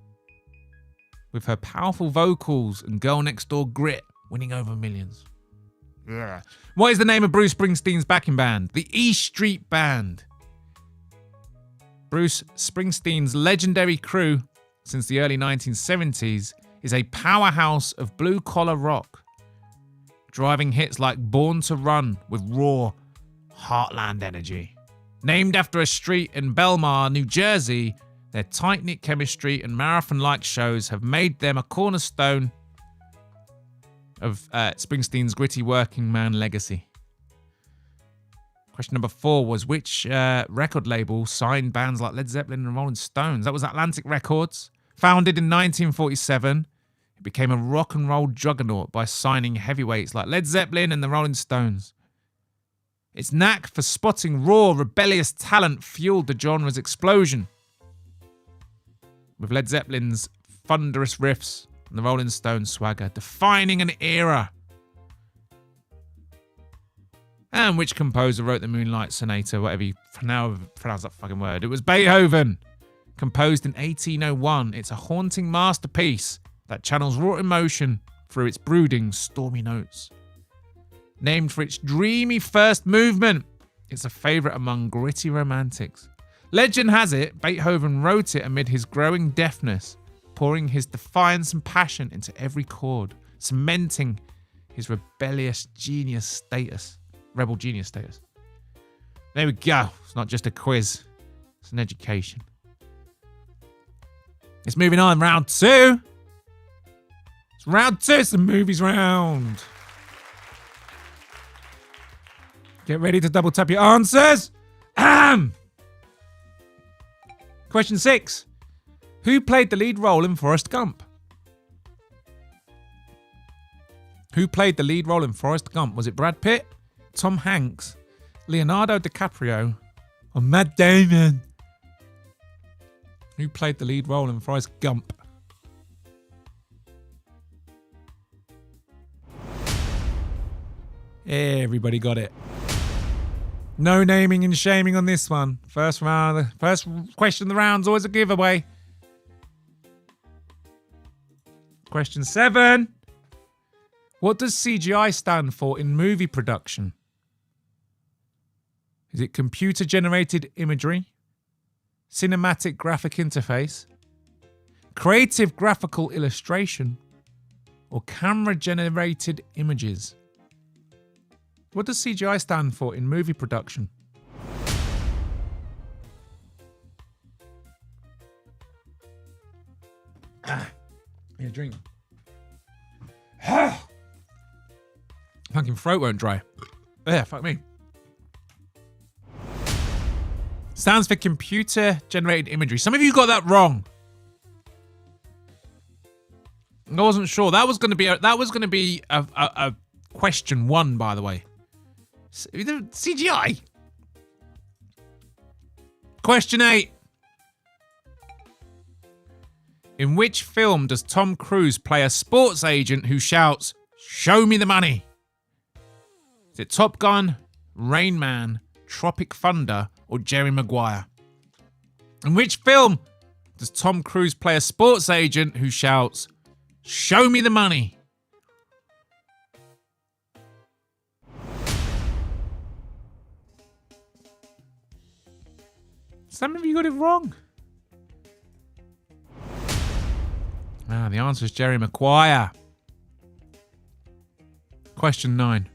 with her powerful vocals and girl next door grit winning over millions. Yeah. What is the name of Bruce Springsteen's backing band? The E Street Band. Bruce Springsteen's legendary crew since the early 1970s is a powerhouse of blue-collar rock, driving hits like Born to Run with raw heartland energy. Named after a street in Belmar, New Jersey, Their tight-knit chemistry and marathon-like shows have made them a cornerstone of Springsteen's gritty working man legacy. Question number 4 was, which record label signed bands like Led Zeppelin and Rolling Stones? That was Atlantic Records. Founded in 1947, it became a rock and roll juggernaut by signing heavyweights like Led Zeppelin and the Rolling Stones. Its knack for spotting raw, rebellious talent fueled the genre's explosion, with Led Zeppelin's thunderous riffs and the Rolling Stones swagger defining an era. And which composer wrote the Moonlight Sonata, whatever you now pronounce that fucking word? It was Beethoven. Composed in 1801, it's a haunting masterpiece that channels raw emotion through its brooding, stormy notes. Named for its dreamy first movement, it's a favourite among gritty romantics. Legend has it, Beethoven wrote it amid his growing deafness, pouring his defiance and passion into every chord, cementing his rebel genius status. There we go. It's not just a quiz, it's an education. It's moving on. Round 2. It's round 2. It's the movies round. Get ready to double tap your answers. Question 6. Who played the lead role in Forrest Gump? Who played the lead role in Forrest Gump? Was it Brad Pitt, Tom Hanks, Leonardo DiCaprio, or Matt Damon? Who played the lead role in Forrest Gump? Everybody got it. No naming and shaming on this one. First question of the round's always a giveaway. Question 7. What does CGI stand for in movie production? Is it computer-generated imagery, cinematic graphic interface, creative graphical illustration, or camera-generated images? What does CGI stand for in movie production? Yeah, drink. Fucking throat won't dry. Yeah, fuck me. Stands for computer-generated imagery. Some of you got that wrong. I wasn't sure. That was going to be a question 1, by the way. CGI. Question 8. In which film does Tom Cruise play a sports agent who shouts, "Show me the money"? Is it Top Gun, Rain Man, Tropic Thunder, or Jerry Maguire? In which film does Tom Cruise play a sports agent who shouts, "Show me the money"? Some of you got it wrong. The answer is Jerry Maguire. Question 9.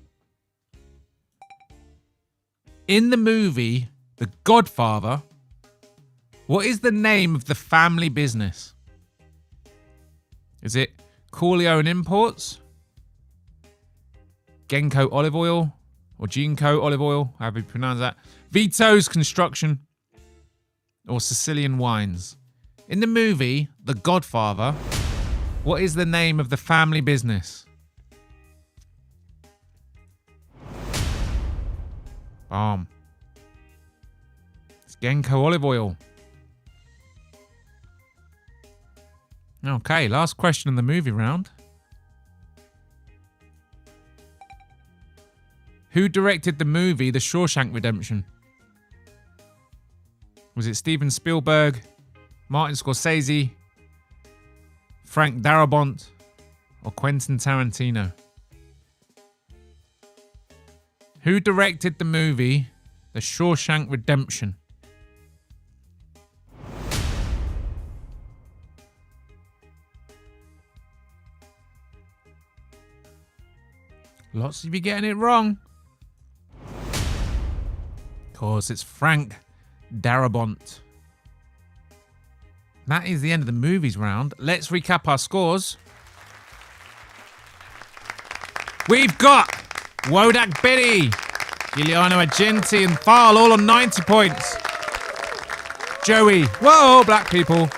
In the movie The Godfather, what is the name of the family business? Is it Corleone Imports, Genco Olive Oil, or Genco Olive Oil, however you pronounce that, Vito's Construction, or Sicilian Wines? In the movie The Godfather, what is the name of the family business? Bomb. It's Genco Olive Oil. Okay, last question in the movie round. Who directed the movie The Shawshank Redemption? Was it Steven Spielberg, Martin Scorsese, Frank Darabont, or Quentin Tarantino? Who directed the movie The Shawshank Redemption? Lots of you getting it wrong. Of course, it's Frank Darabont. That is the end of the movies round. Let's recap our scores. We've got Wodak Biddy, Giuliano Argenti, and Thal all on 90 points. Joey, whoa, black people,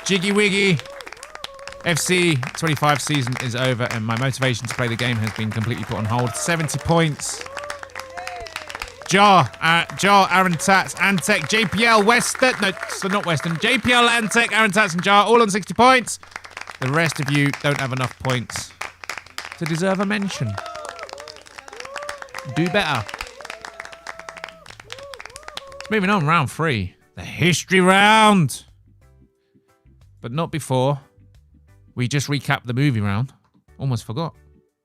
Jiggy Wiggy. FC 25 season is over and my motivation to play the game has been completely put on hold. 70 points. Jar, Aaron Tats, Antec, JPL, Western, no, so not Western, JPL, Antec, Aaron Tats and Jar all on 60 points. The rest of you don't have enough points to deserve a mention. Do better. Moving on, round 3. The history round. But not before we just recap the movie round. Almost forgot.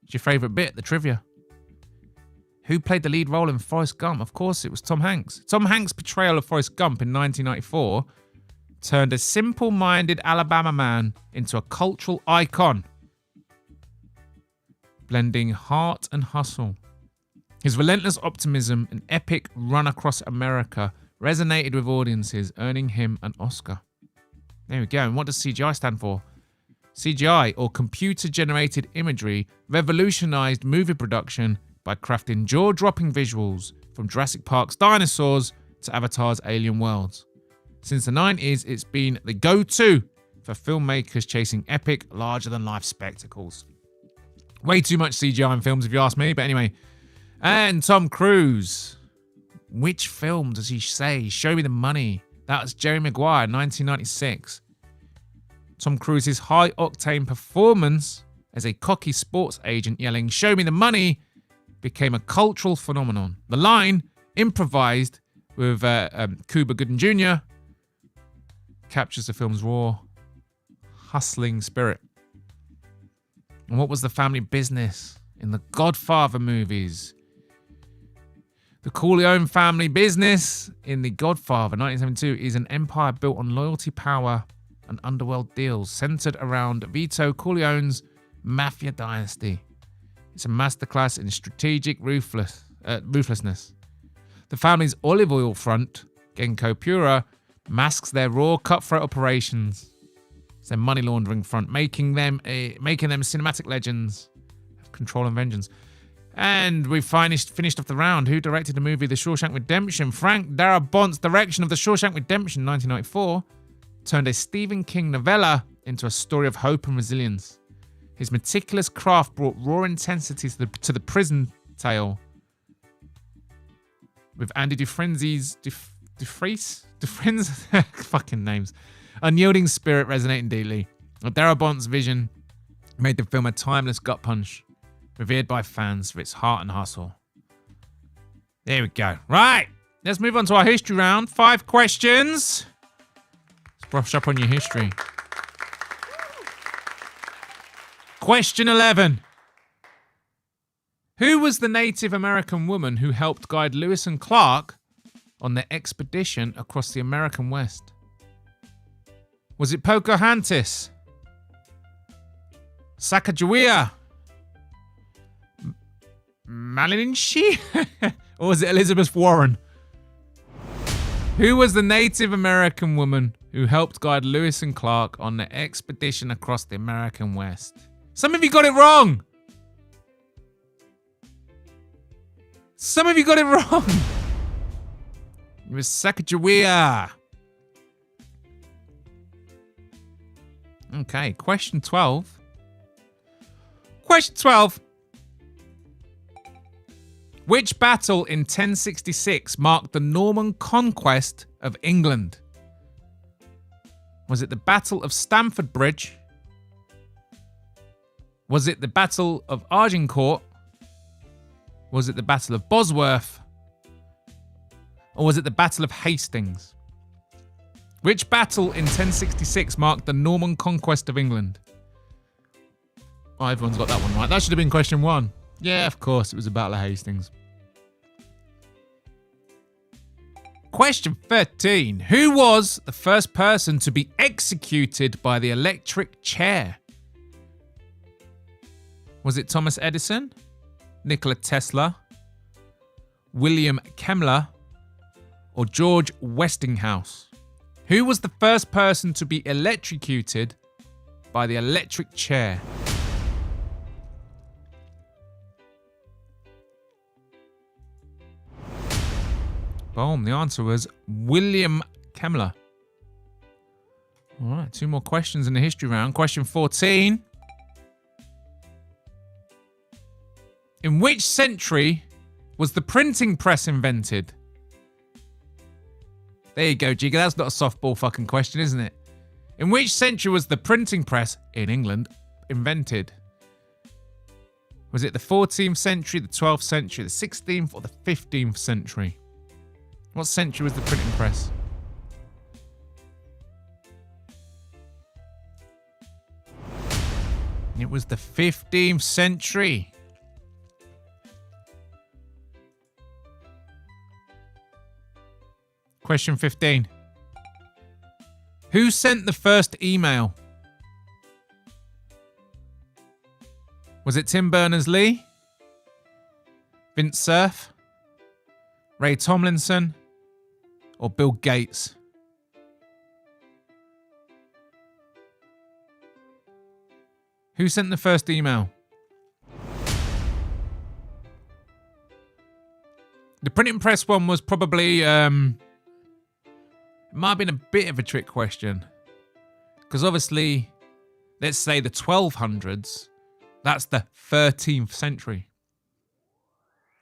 It's your favourite bit, the trivia. Who played the lead role in Forrest Gump? Of course, it was Tom Hanks. Tom Hanks' portrayal of Forrest Gump in 1994 turned a simple-minded Alabama man into a cultural icon, blending heart and hustle. His relentless optimism and epic run across America resonated with audiences, earning him an Oscar. There we go. And what does CGI stand for? CGI, or computer-generated imagery, revolutionized movie production by crafting jaw-dropping visuals from Jurassic Park's dinosaurs to Avatar's alien worlds. Since the 90s, it's been the go-to for filmmakers chasing epic, larger-than-life spectacles. Way too much CGI in films, if you ask me, but anyway. And Tom Cruise. Which film does he say? Show me the money. That was Jerry Maguire, 1996. Tom Cruise's high-octane performance as a cocky sports agent yelling, "Show me the money," became a cultural phenomenon. The line, improvised with Cuba Gooding Jr., captures the film's raw, hustling spirit. And what was the family business in the Godfather movies? The Corleone family business in The Godfather 1972 is an empire built on loyalty, power, and underworld deals centered around Vito Corleone's mafia dynasty. It's a masterclass in strategic ruthlessness. The family's olive oil front, Genco Pura, masks their raw cutthroat operations. It's their money laundering front, making them cinematic legends of control and vengeance. And we finished off the round. Who directed the movie The Shawshank Redemption? Frank Darabont's direction of The Shawshank Redemption, 1994, turned a Stephen King novella into a story of hope and resilience. His meticulous craft brought raw intensity to the prison tale, with Andy Dufresne's fucking names, unyielding spirit resonating deeply. Darabont's vision made the film a timeless gut punch, revered by fans for its heart and hustle. There we go. Right, let's move on to our history round. 5 questions. Let's brush up on your history. Question 11. Who was the Native American woman who helped guide Lewis and Clark on their expedition across the American West? Was it Pocahontas, Sacagawea, Malinche, or was it Elizabeth Warren? Who was the Native American woman who helped guide Lewis and Clark on their expedition across the American West? Some of you got it wrong. Some of you got it wrong. It was Sacagawea. Okay, question 12. Question 12. Which battle in 1066 marked the Norman conquest of England? Was it the Battle of Stamford Bridge? Was it the Battle of Agincourt? Was it the Battle of Bosworth? Or was it the Battle of Hastings? Which battle in 1066 marked the Norman conquest of England? Oh, everyone's got that one right. That should have been question 1. Yeah, of course, it was the Battle of Hastings. Question 13. Who was the first person to be executed by the electric chair? Was it Thomas Edison, Nikola Tesla, William Kemmler, or George Westinghouse? Who was the first person to be electrocuted by the electric chair? Boom. The answer was William Kemmler. All right, 2 more questions in the history round. Question 14. In which century was the printing press invented? There you go, Jigga. That's not a softball fucking question, isn't it? In which century was the printing press in England invented? Was it the 14th century, the 12th century, the 16th, or the 15th century? What century was the printing press? It was the 15th century. Question 15. Who sent the first email? Was it Tim Berners-Lee? Vince Cerf? Ray Tomlinson? Or Bill Gates? Who sent the first email? The printing press one was probably, it might have been a bit of a trick question. Because obviously, let's say the 1200s, that's the 13th century.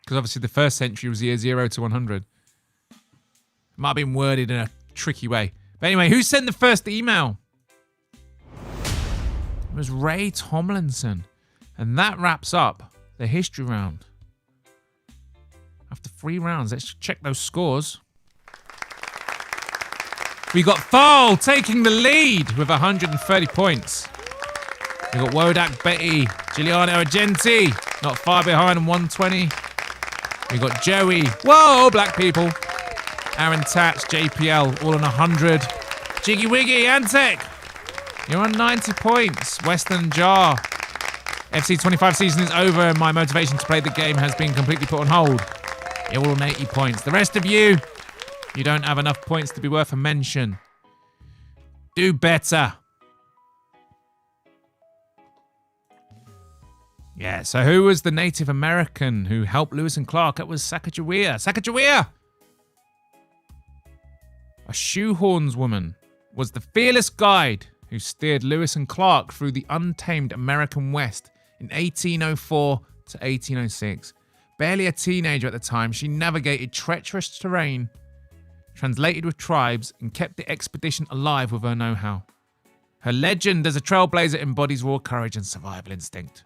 Because obviously the first century was the year 0 to 100. It might have been worded in a tricky way. But anyway, who sent the first email? It was Ray Tomlinson. And that wraps up the history round. After 3 rounds, let's check those scores. We got Thal taking the lead with 130 points. We got Wodak, Betty, Giuliano Argenti, not far behind on 120. We got Joey, whoa, black people. Aaron Tats, JPL, all on 100. Jiggy Wiggy, Antec, you're on 90 points. Western Jar. FC 25 season is over and my motivation to play the game has been completely put on hold. You're all on 80 points. The rest of you, you don't have enough points to be worth a mention. Do better. Yeah, so who was the Native American who helped Lewis and Clark? It was Sacagawea. Sacagawea! A shoehorns woman was the fearless guide who steered Lewis and Clark through the untamed American West in 1804 to 1806. Barely a teenager at the time, she navigated treacherous terrain, translated with tribes, and kept the expedition alive with her know-how. Her legend as a trailblazer embodies raw courage and survival instinct.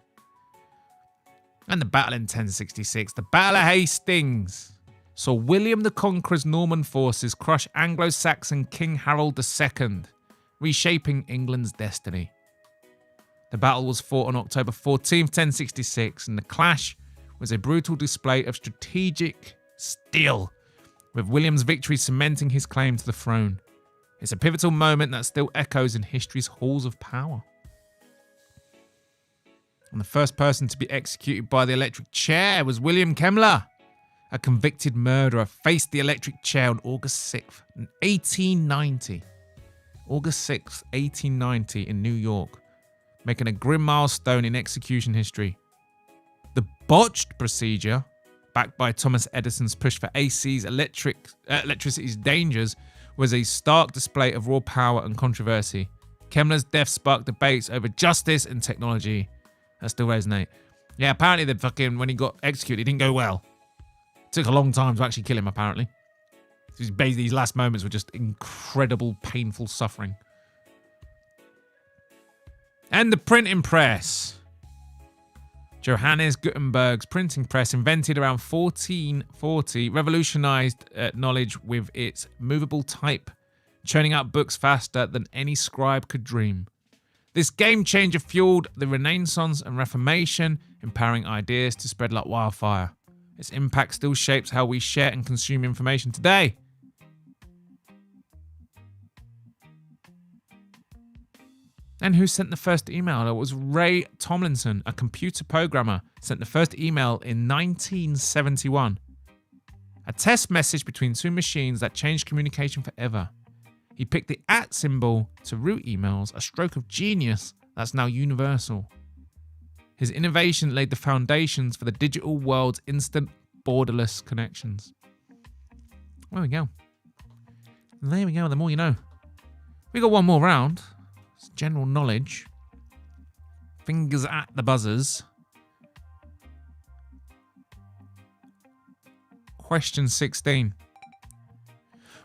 And the battle in 1066, the Battle of Hastings, saw William the Conqueror's Norman forces crush Anglo-Saxon King Harold II, reshaping England's destiny. The battle was fought on October 14th, 1066, and the clash was a brutal display of strategic steel, with William's victory cementing his claim to the throne. It's a pivotal moment that still echoes in history's halls of power. And the first person to be executed by the electric chair was William Kemmler. A convicted murderer faced the electric chair on August 6th, 1890. August 6th, 1890 in New York, making a grim milestone in execution history. The botched procedure, backed by Thomas Edison's push for AC's electricity's dangers, was a stark display of raw power and controversy. Kemmler's death sparked debates over justice and technology that still resonate. Yeah, apparently when he got executed, it didn't go well. It took a long time to actually kill him, apparently. These last moments were just incredible, painful suffering. And the printing press. Johannes Gutenberg's printing press, invented around 1440, revolutionized knowledge with its movable type, churning out books faster than any scribe could dream. This game changer fueled the Renaissance and Reformation, empowering ideas to spread like wildfire. Its impact still shapes how we share and consume information today. And who sent the first email? It was Ray Tomlinson, a computer programmer, sent the first email in 1971. A test message between 2 machines that changed communication forever. He picked the @ symbol to route emails, a stroke of genius that's now universal. His innovation laid the foundations for the digital world's instant, borderless connections. There we go. There we go, the more you know. We got one more round. It's general knowledge. Fingers at the buzzers. Question 16.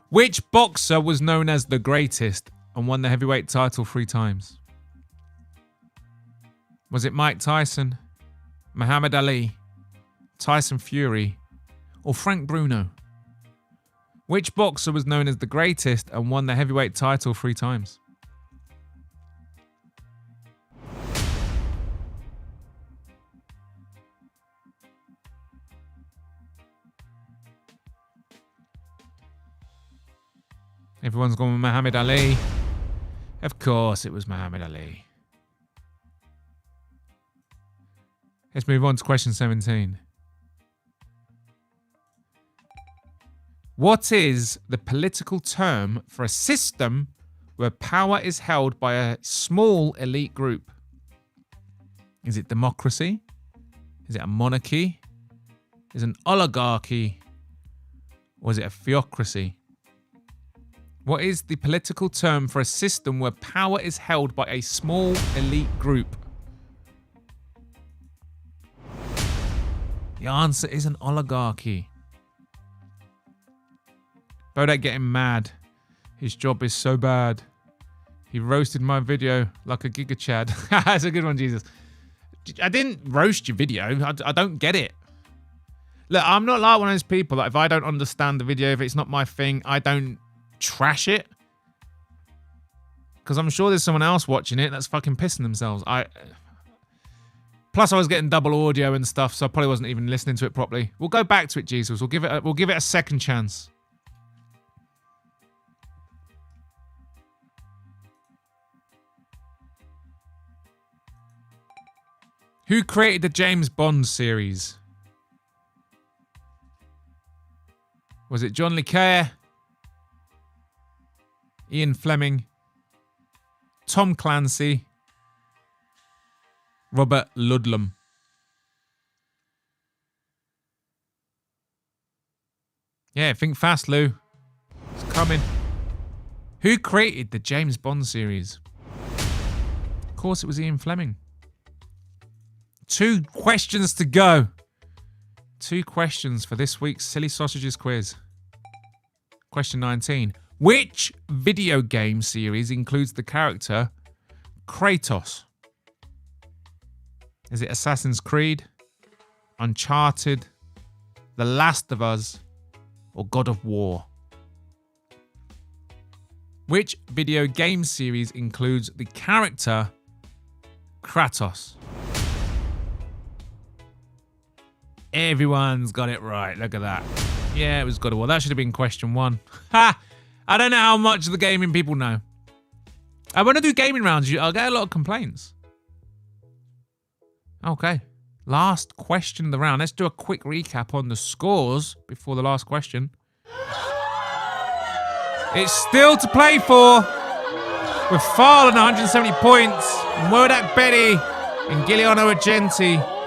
Which boxer was known as the greatest and won the heavyweight title 3 times? Was it Mike Tyson, Muhammad Ali, Tyson Fury, or Frank Bruno? Which boxer was known as the greatest and won the heavyweight title 3 times? Everyone's gone with Muhammad Ali. Of course it was Muhammad Ali. Let's move on to question 17. What is the political term for a system where power is held by a small elite group? Is it democracy? Is it a monarchy? Is it an oligarchy? Or is it a theocracy? What is the political term for a system where power is held by a small elite group? The answer is an oligarchy. Bodach getting mad. His job is so bad. He roasted my video like a Giga Chad. That's a good one, Jesus. I didn't roast your video. I don't get it. Look, I'm not like one of those people that if I don't understand the video, if it's not my thing, I don't trash it. Because I'm sure there's someone else watching it that's fucking pissing themselves. Plus I was getting double audio and stuff, so I probably wasn't even listening to it properly. We'll go back to it, Jesus. We'll give it a second chance. Who created the James Bond series? Was it John le Carré, Ian Fleming, Tom Clancy, Robert Ludlum? Yeah, think fast, Lou. It's coming. Who created the James Bond series? Of course, it was Ian Fleming. 2 questions to go. 2 questions for this week's Silly Sausages quiz. Question 19. Which video game series includes the character Kratos? Is it Assassin's Creed, Uncharted, The Last of Us, or God of War? Which video game series includes the character Kratos? Everyone's got it right. Look at that. Yeah, it was God of War. That should have been question 1. Ha! I don't know how much the gaming people know. I want to do gaming rounds. I'll get a lot of complaints. Okay. Last question of the round. Let's do a quick recap on the scores before the last question. It's still to play for. With Farl on 170 points. Bodach Betty and Giuliano Argenti.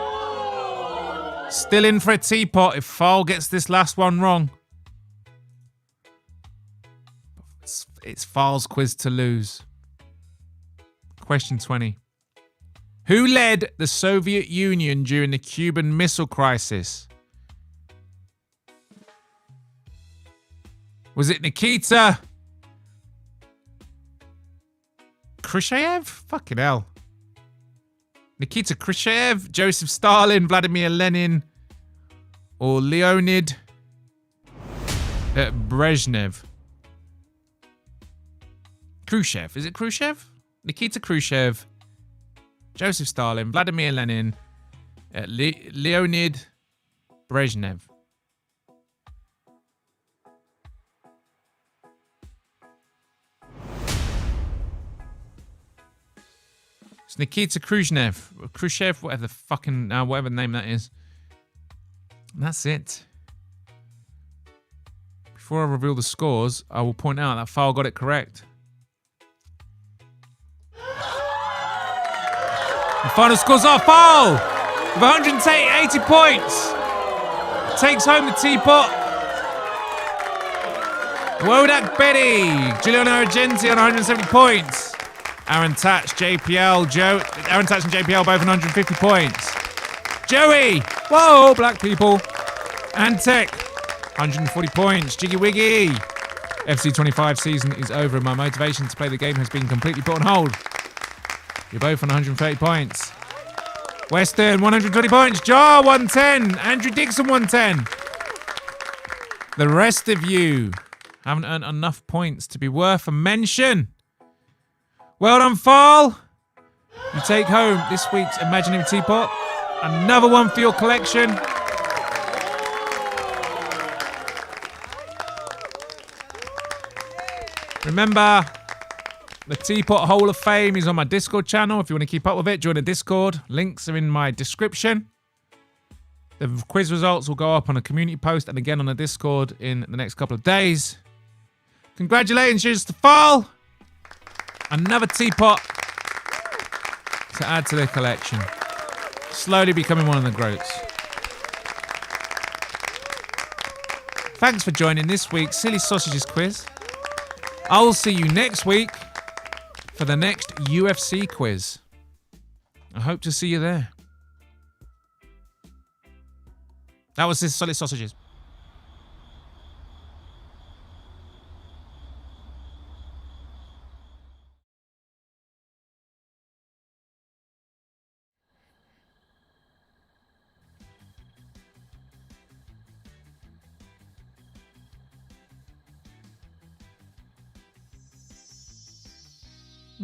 Still in for a teapot if Farl gets this last one wrong. It's Farl's quiz to lose. Question 20. Who led the Soviet Union during the Cuban Missile Crisis? Was it Nikita Khrushchev? Fucking hell. Nikita Khrushchev, Joseph Stalin, Vladimir Lenin, or Leonid Brezhnev? Khrushchev. Is it Khrushchev? Nikita Khrushchev, Joseph Stalin, Vladimir Lenin, Leonid Brezhnev. It's Nikita Khrushchev, whatever the fucking, whatever name that is. And that's it. before I reveal the scores, I will point out that File got it correct. The final scores are File with 180 points. Takes home the teapot. Bodach Betty, Giuliano Argenti on 170 points. Aaron Tatch, JPL, Aaron Tatch and JPL both on 150 points. Joey, whoa, black people. And Tech, 140 points. Jiggy Wiggy. FC 25 season is over and my motivation to play the game has been completely put on hold. You're both on 130 points. Western, 120 points. Jar, 110. Andrew Dixon, 110. The rest of you haven't earned enough points to be worth a mention. Well done, Fall. You take home this week's Imaginary Teapot. Another one for your collection. Remember, the Teapot Hall of Fame is on my Discord channel. If you want to keep up with it, join the Discord. Links are in my description. The quiz results will go up on a community post and again on the Discord in the next couple of days. Congratulations to Fall. Another teapot to add to the collection. Slowly becoming one of the greats. Thanks for joining this week's Silly Sausages quiz. I will see you next week for the next UFC quiz. I hope to see you there. That was this Silly Sausages.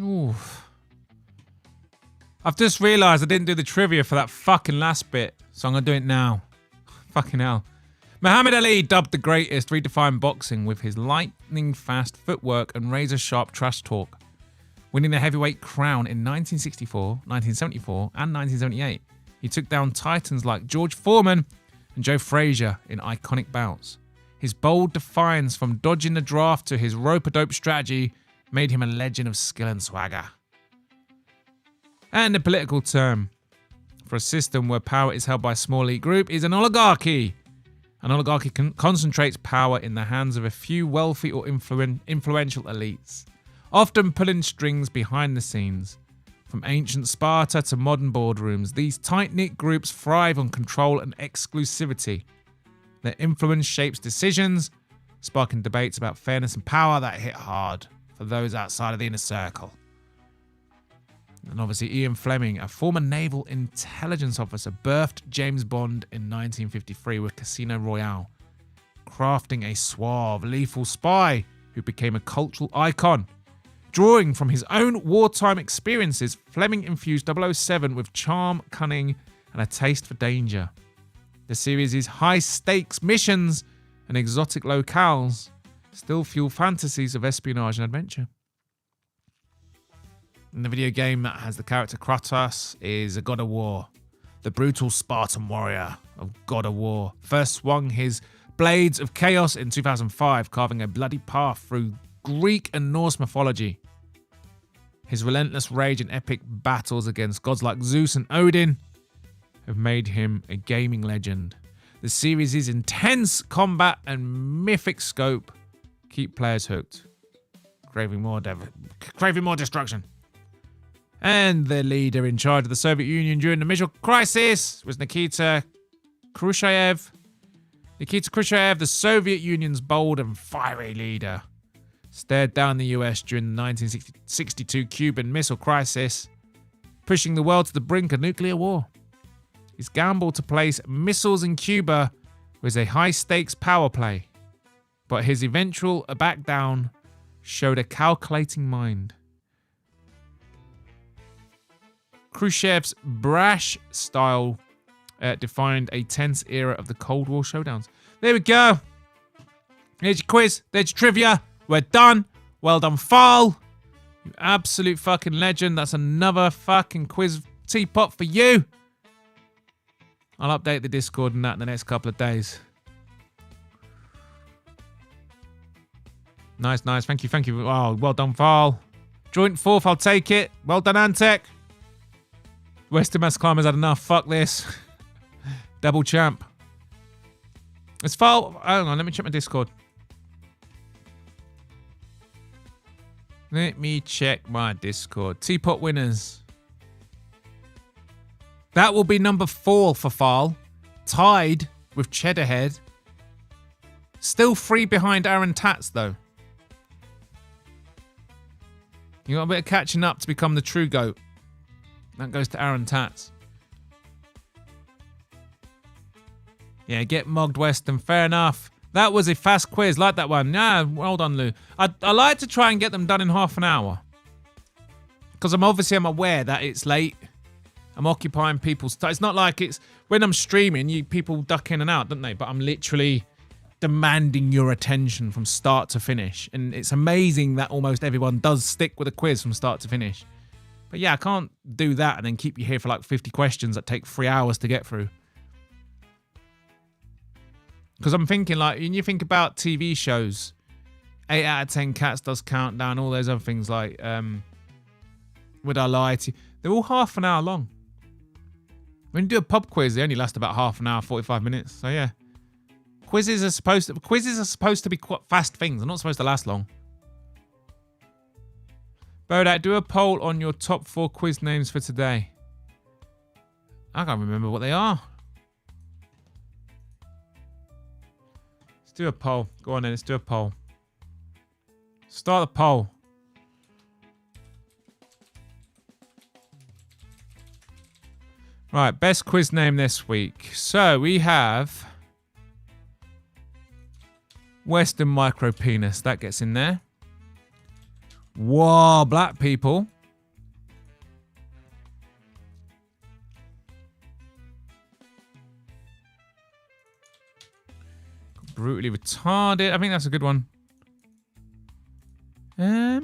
Oof. I've just realised I didn't do the trivia for that fucking last bit, so I'm going to do it now. Fucking hell. Muhammad Ali, dubbed the greatest, redefined boxing with his lightning-fast footwork and razor-sharp trash talk, winning the heavyweight crown in 1964, 1974 and 1978. He took down titans like George Foreman and Joe Frazier in iconic bouts. His bold defiance from dodging the draft to his rope-a-dope strategy made him a legend of skill and swagger. And the political term for a system where power is held by a small elite group is an oligarchy. An oligarchy concentrates power in the hands of a few wealthy or influential elites, often pulling strings behind the scenes. From ancient Sparta to modern boardrooms, these tight-knit groups thrive on control and exclusivity. Their influence shapes decisions, sparking debates about fairness and power that hit hard for those outside of the inner circle. And obviously Ian Fleming, a former naval intelligence officer, birthed James Bond in 1953 with Casino Royale, crafting a suave, lethal spy who became a cultural icon. Drawing from his own wartime experiences, Fleming infused 007 with charm, cunning, and a taste for danger. The series' high-stakes missions and exotic locales still fuel fantasies of espionage and adventure. And the video game that has the character Kratos is a god of war, the brutal Spartan warrior of God of War. First swung his blades of chaos in 2005, carving a bloody path through Greek and Norse mythology. His relentless rage and epic battles against gods like Zeus and Odin have made him a gaming legend. The series' intense combat and mythic scope keep players hooked, craving more destruction. And the leader in charge of the Soviet Union during the Missile Crisis was Nikita Khrushchev. Nikita Khrushchev, the Soviet Union's bold and fiery leader, stared down the US during the 1962 Cuban Missile Crisis, pushing the world to the brink of nuclear war. His gamble to place missiles in Cuba was a high-stakes power play, but his eventual back down showed a calculating mind. Khrushchev's brash style defined a tense era of the Cold War showdowns. There we go. There's your quiz. There's your trivia. We're done. Well done, Fall. You absolute fucking legend. That's another fucking quiz teapot for you. I'll update the Discord and that in the next couple of days. Nice. Thank you. Oh, well done, Val. Joint fourth, I'll take it. Well done, Antec. Western Mass Climbers had enough. Fuck this. Double champ. It's Val. Hang on, let me check my Discord. Let me check my Discord. Teapot winners. That will be number 4 for Fal. Tied with Cheddarhead. Still 3 behind Aaron Tats, though. You got a bit of catching up to become the true GOAT. That goes to Aaron Tats. Yeah, get mugged, Weston. Fair enough. That was a fast quiz. Like that one. Yeah, well done, Lou. I like to try and get them done in half an hour. Because I'm aware that it's late. I'm occupying people's time. It's not like it's... When I'm streaming, people duck in and out, don't they? But I'm literally demanding your attention from start to finish. And it's amazing that almost everyone does stick with a quiz from start to finish. But yeah, I can't do that and then keep you here for like 50 questions that take 3 hours to get through. Because I'm thinking, like, when you think about TV shows, 8 out of 10 Cats does Countdown, all those other things like Would I Lie to You? They're all half an hour long. When you do a pub quiz, they only last about half an hour, 45 minutes. So yeah. Quizzes are supposed to be quite fast things. They're not supposed to last long. Bodach, do a poll on your top 4 quiz names for today. I can't remember what they are. Let's do a poll. Go on then, let's do a poll. Start the poll. Right, best quiz name this week. So we have Western Micro Penis. That gets in there. Whoa, black people. Brutally retarded. I think that's a good one. I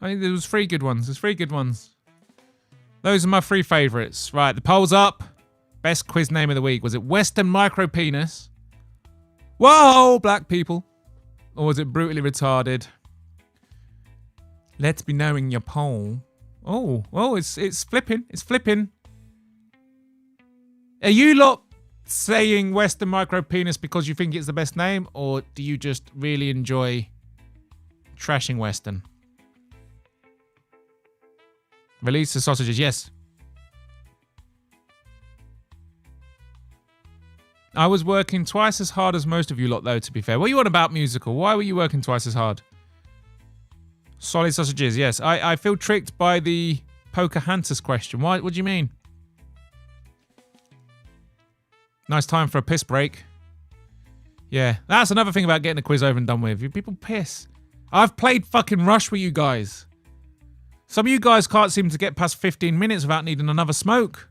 think there was 3 good ones. There's 3 good ones. Those are my 3 favourites. Right, the poll's up. Best quiz name of the week. Was it Western Micro Penis? Whoa, black people. Or was it Brutally Retarded? Let's be knowing your poll. Oh, it's flipping. It's flipping. Are you lot saying Western Micro Penis because you think it's the best name? Or do you just really enjoy trashing Western? Release the sausages, yes. I was working twice as hard as most of you lot, though, to be fair. What are you on about, musical? Why were you working twice as hard? Solid sausages, yes. I feel tricked by the Pocahontas question. Why? What do you mean? Nice time for a piss break. Yeah, that's another thing about getting a quiz over and done with. People piss. I've played fucking Rush with you guys. Some of you guys can't seem to get past 15 minutes without needing another smoke.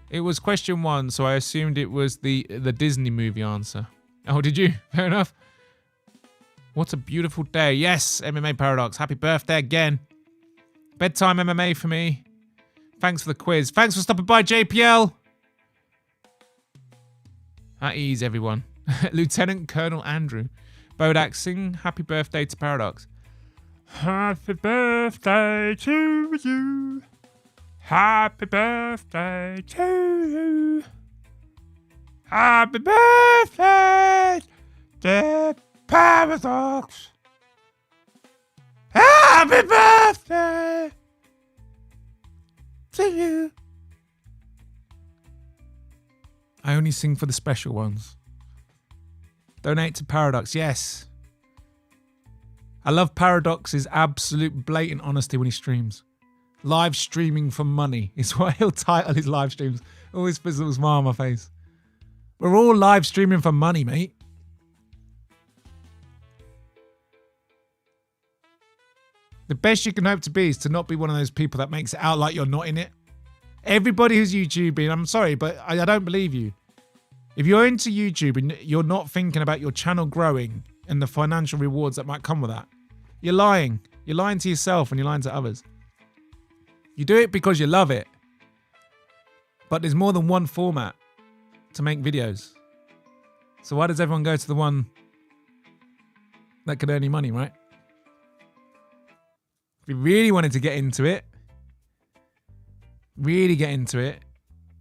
It was question 1, so I assumed it was the Disney movie answer. Oh, did you? Fair enough. What a beautiful day. Yes, MMA Paradox. Happy birthday again. Bedtime MMA for me. Thanks for the quiz. Thanks for stopping by, JPL. At ease, everyone. Lieutenant Colonel Andrew. Bodach, sing Happy Birthday to Paradox. Happy birthday to you. Happy birthday to you. Happy birthday, dear Paradox. Happy birthday to you. I only sing for the special ones. Donate to Paradox, yes. I love Paradox's absolute blatant honesty when he streams. Live streaming for money is what he'll title his live streams. Always puts a little smile on my face. We're all live streaming for money, mate. The best you can hope to be is to not be one of those people that makes it out like you're not in it. Everybody who's YouTubing, I'm sorry, but I don't believe you. If you're into YouTube and you're not thinking about your channel growing and the financial rewards that might come with that, you're lying. You're lying to yourself and you're lying to others. You do it because you love it. But there's more than one format. to make videos. So why does everyone go to the one that could earn you money, right? If you really wanted to get into it,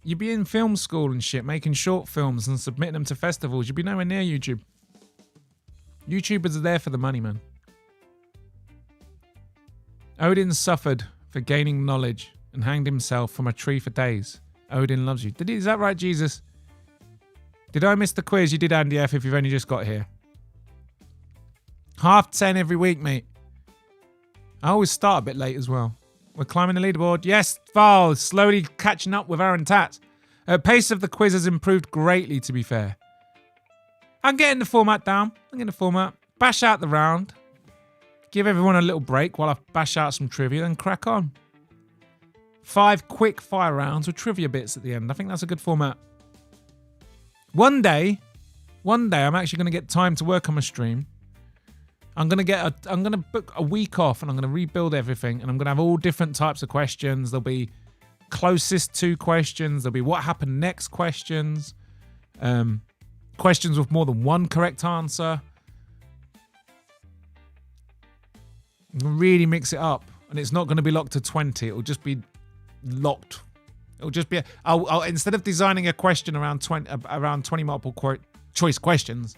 you'd be in film school and shit, making short films and submitting them to festivals. You'd be nowhere near YouTube. YouTubers are there for the money, man. Odin suffered for gaining knowledge and hanged himself from a tree for days. Odin loves you. Is that right, Jesus? Did I miss the quiz? You did, Andy F, if you've only just got here. 10:30 every week, mate. I always start a bit late as well. We're climbing the leaderboard. Yes, Val, slowly catching up with Aaron Tats. Pace of the quiz has improved greatly, to be fair. I'm getting the format down. Bash out the round. Give everyone a little break while I bash out some trivia and crack on. 5 quick fire rounds with trivia bits at the end. I think that's a good format. One day, I'm actually going to get time to work on my stream. I'm going to book a week off and I'm going to rebuild everything and I'm going to have all different types of questions. There'll be closest to questions. There'll be what happened next questions. Questions with more than one correct answer. Really mix it up. And it's not going to be locked to 20. It'll just be locked. It'll just be... I'll instead of designing a question around 20 multiple choice questions,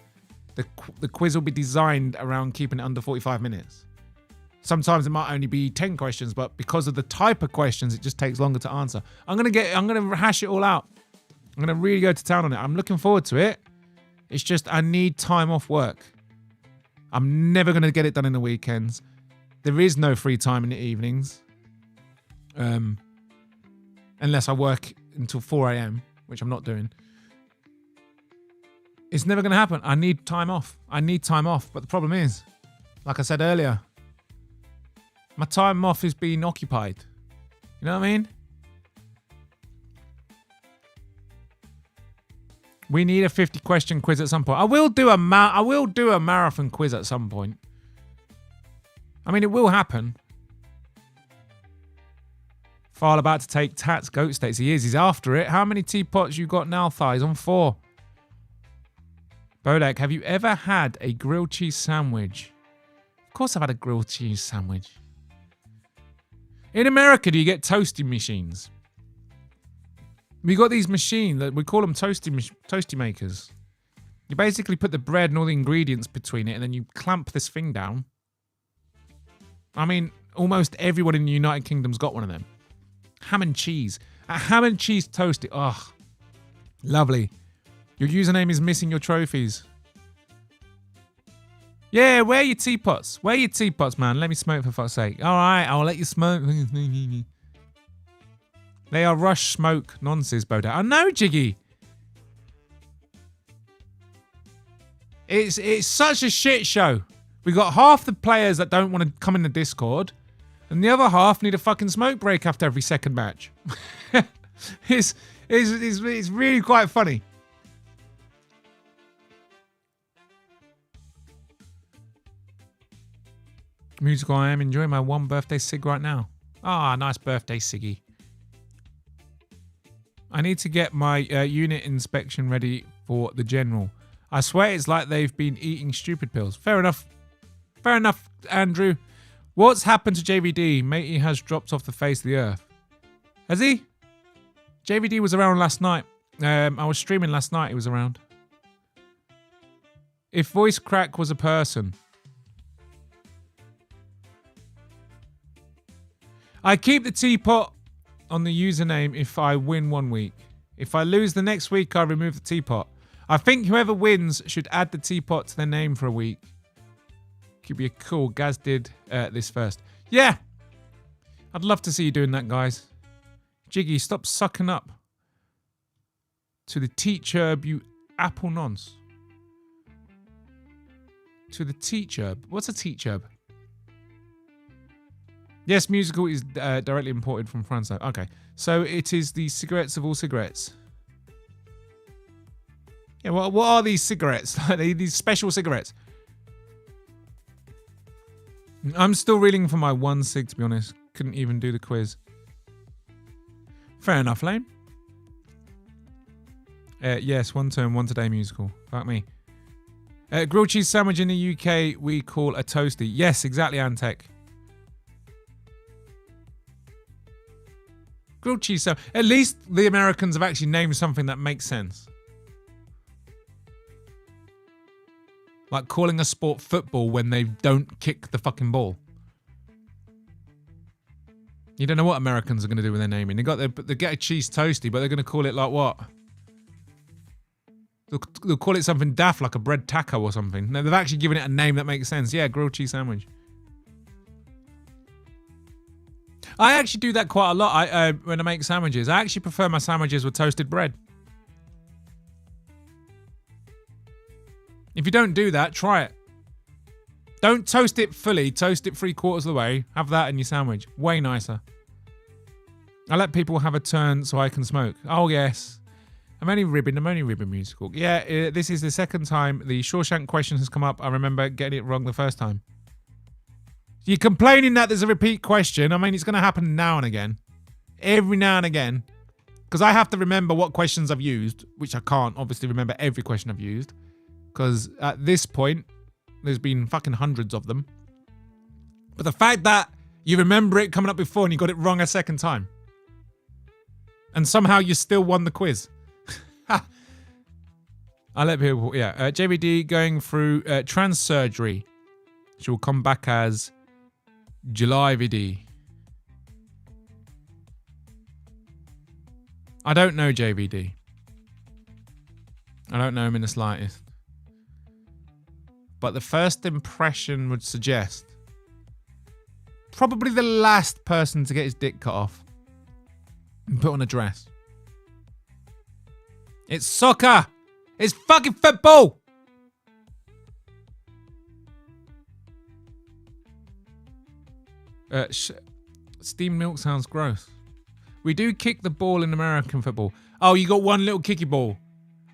the quiz will be designed around keeping it under 45 minutes. Sometimes it might only be 10 questions, but because of the type of questions, it just takes longer to answer. I'm gonna hash it all out. I'm gonna really go to town on it. I'm looking forward to it. It's just I need time off work. I'm never gonna get it done in the weekends. There is no free time in the evenings. Unless I work until 4 a.m., which I'm not doing. It's never going to happen. I need time off. But the problem is, like I said earlier, my time off is being occupied. You know what I mean? We need a 50-question quiz at some point. I will do a marathon quiz at some point. I mean, it will happen. File about to take Tats Goat States. He's after it. How many teapots you got now, Thighs? On 4. Bodach, have you ever had a grilled cheese sandwich? Of course I've had a grilled cheese sandwich. In America, do you get toasting machines? We got these machines that we call them toasty makers. You basically put the bread and all the ingredients between it and then you clamp this thing down. I mean, almost everyone in the United Kingdom's got one of them. Ham and cheese. A ham and cheese toasty. Oh, lovely. Your username is missing your trophies. Yeah, where are your teapots? Where are your teapots, man? Let me smoke for fuck's sake. All right, I'll let you smoke. They are rush smoke nonsense, Bodach. I know, Jiggy. It's such a shit show. We got half the players that don't want to come in the Discord, and the other half need a fucking smoke break after every second match. It's really quite funny. Musical, I am enjoying my 1 birthday cig right now. Ah, nice birthday, Siggy. I need to get my unit inspection ready for the general. I swear it's like they've been eating stupid pills. Fair enough. Fair enough, Andrew. What's happened to JVD? Matey has dropped off the face of the earth. Has he? JVD was around last night. I was streaming last night. He was around. If voice crack was a person... I keep the teapot on the username if I win 1 week. If I lose the next week, I remove the teapot. I think whoever wins should add the teapot to their name for a week. Could be a cool. Gaz did this first. Yeah. I'd love to see you doing that, guys. Jiggy, stop sucking up to the teach herb, you apple nonce. To the teach herb. What's a teach herb? Yes, musical is directly imported from France. Okay, so it is the cigarettes of all cigarettes. Yeah, what are these cigarettes? These special cigarettes. I'm still reeling for my 1 cig, to be honest. Couldn't even do the quiz. Fair enough, Lane. Yes, one term, one today musical. Fuck me. Grilled cheese sandwich in the UK we call a toasty. Yes, exactly, Antec. Grilled cheese sandwich. At least the Americans have actually named something that makes sense. Like calling a sport football when they don't kick the fucking ball. You don't know what Americans are going to do with their naming. They get a cheese toasty, but they're going to call it like what? They'll call it something daft like a bread taco or something. No, they've actually given it a name that makes sense. Yeah, grilled cheese sandwich. I actually do that quite a lot when I make sandwiches. I actually prefer my sandwiches with toasted bread. If you don't do that, try it. Don't toast it fully. Toast it 3/4 of the way. Have that in your sandwich. Way nicer. I let people have a turn so I can smoke. Oh, yes. I'm only ribbing musical. Yeah, this is the second time the Shawshank question has come up. I remember getting it wrong the first time. You're complaining that there's a repeat question. I mean, it's going to happen now and again. Every now and again. Because I have to remember what questions I've used, which I can't obviously remember every question I've used. Because at this point, there's been fucking hundreds of them. But the fact that you remember it coming up before and you got it wrong a second time. And somehow you still won the quiz. I let people, yeah. JVD going through trans surgery. She will come back as July VD. I don't know JVD. I don't know him in the slightest. But the first impression would suggest probably the last person to get his dick cut off and put on a dress. It's soccer. It's fucking football. Steamed milk sounds gross. We do kick the ball in American football. Oh, you got one little kicky ball.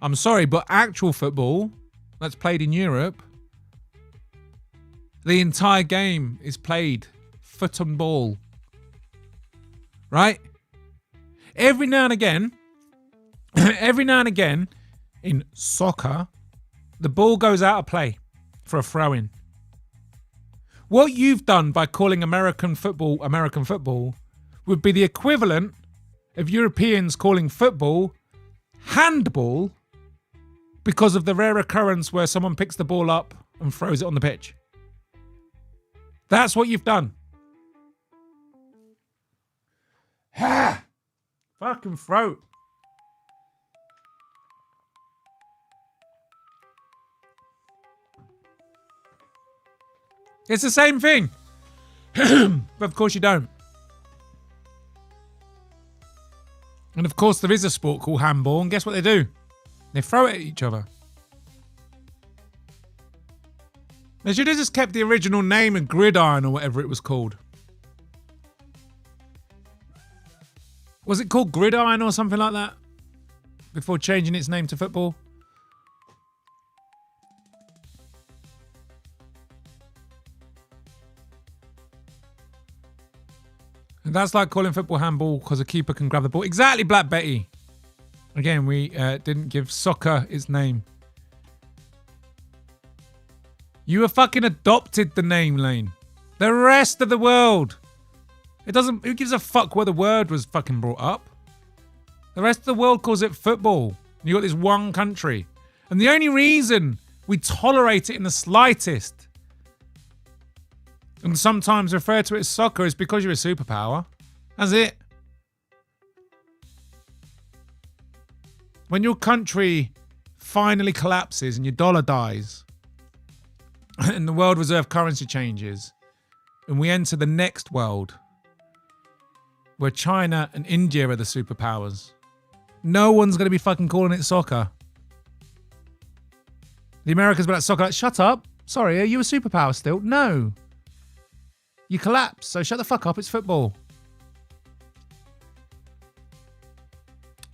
I'm sorry, but actual football that's played in Europe, the entire game is played foot on ball. Right? Every now and again, in soccer, the ball goes out of play for a throw-in. What you've done by calling American football would be the equivalent of Europeans calling football handball because of the rare occurrence where someone picks the ball up and throws it on the pitch. That's what you've done. Ha! Fucking throat. It's the same thing. But of course you don't. And of course there is a sport called handball, and guess what they do? They throw it at each other. They should have just kept the original name of gridiron or whatever it was called. Was it called gridiron or something like that? Before changing its name to football? And that's like calling football handball because a keeper can grab the ball. Exactly, Black Betty. Again, we didn't give soccer its name. You have fucking adopted the name, Lane. The rest of the world. It doesn't... Who gives a fuck where the word was fucking brought up? The rest of the world calls it football. You got this one country. And the only reason we tolerate it in the slightest and sometimes refer to it as soccer is because you're a superpower. That's it. When your country finally collapses and your dollar dies and the world reserve currency changes and we enter the next world where China and India are the superpowers, no one's going to be fucking calling it soccer. The Americans be like, soccer, like, shut up. Sorry, are you a superpower still? No. You collapse, so shut the fuck up, it's football.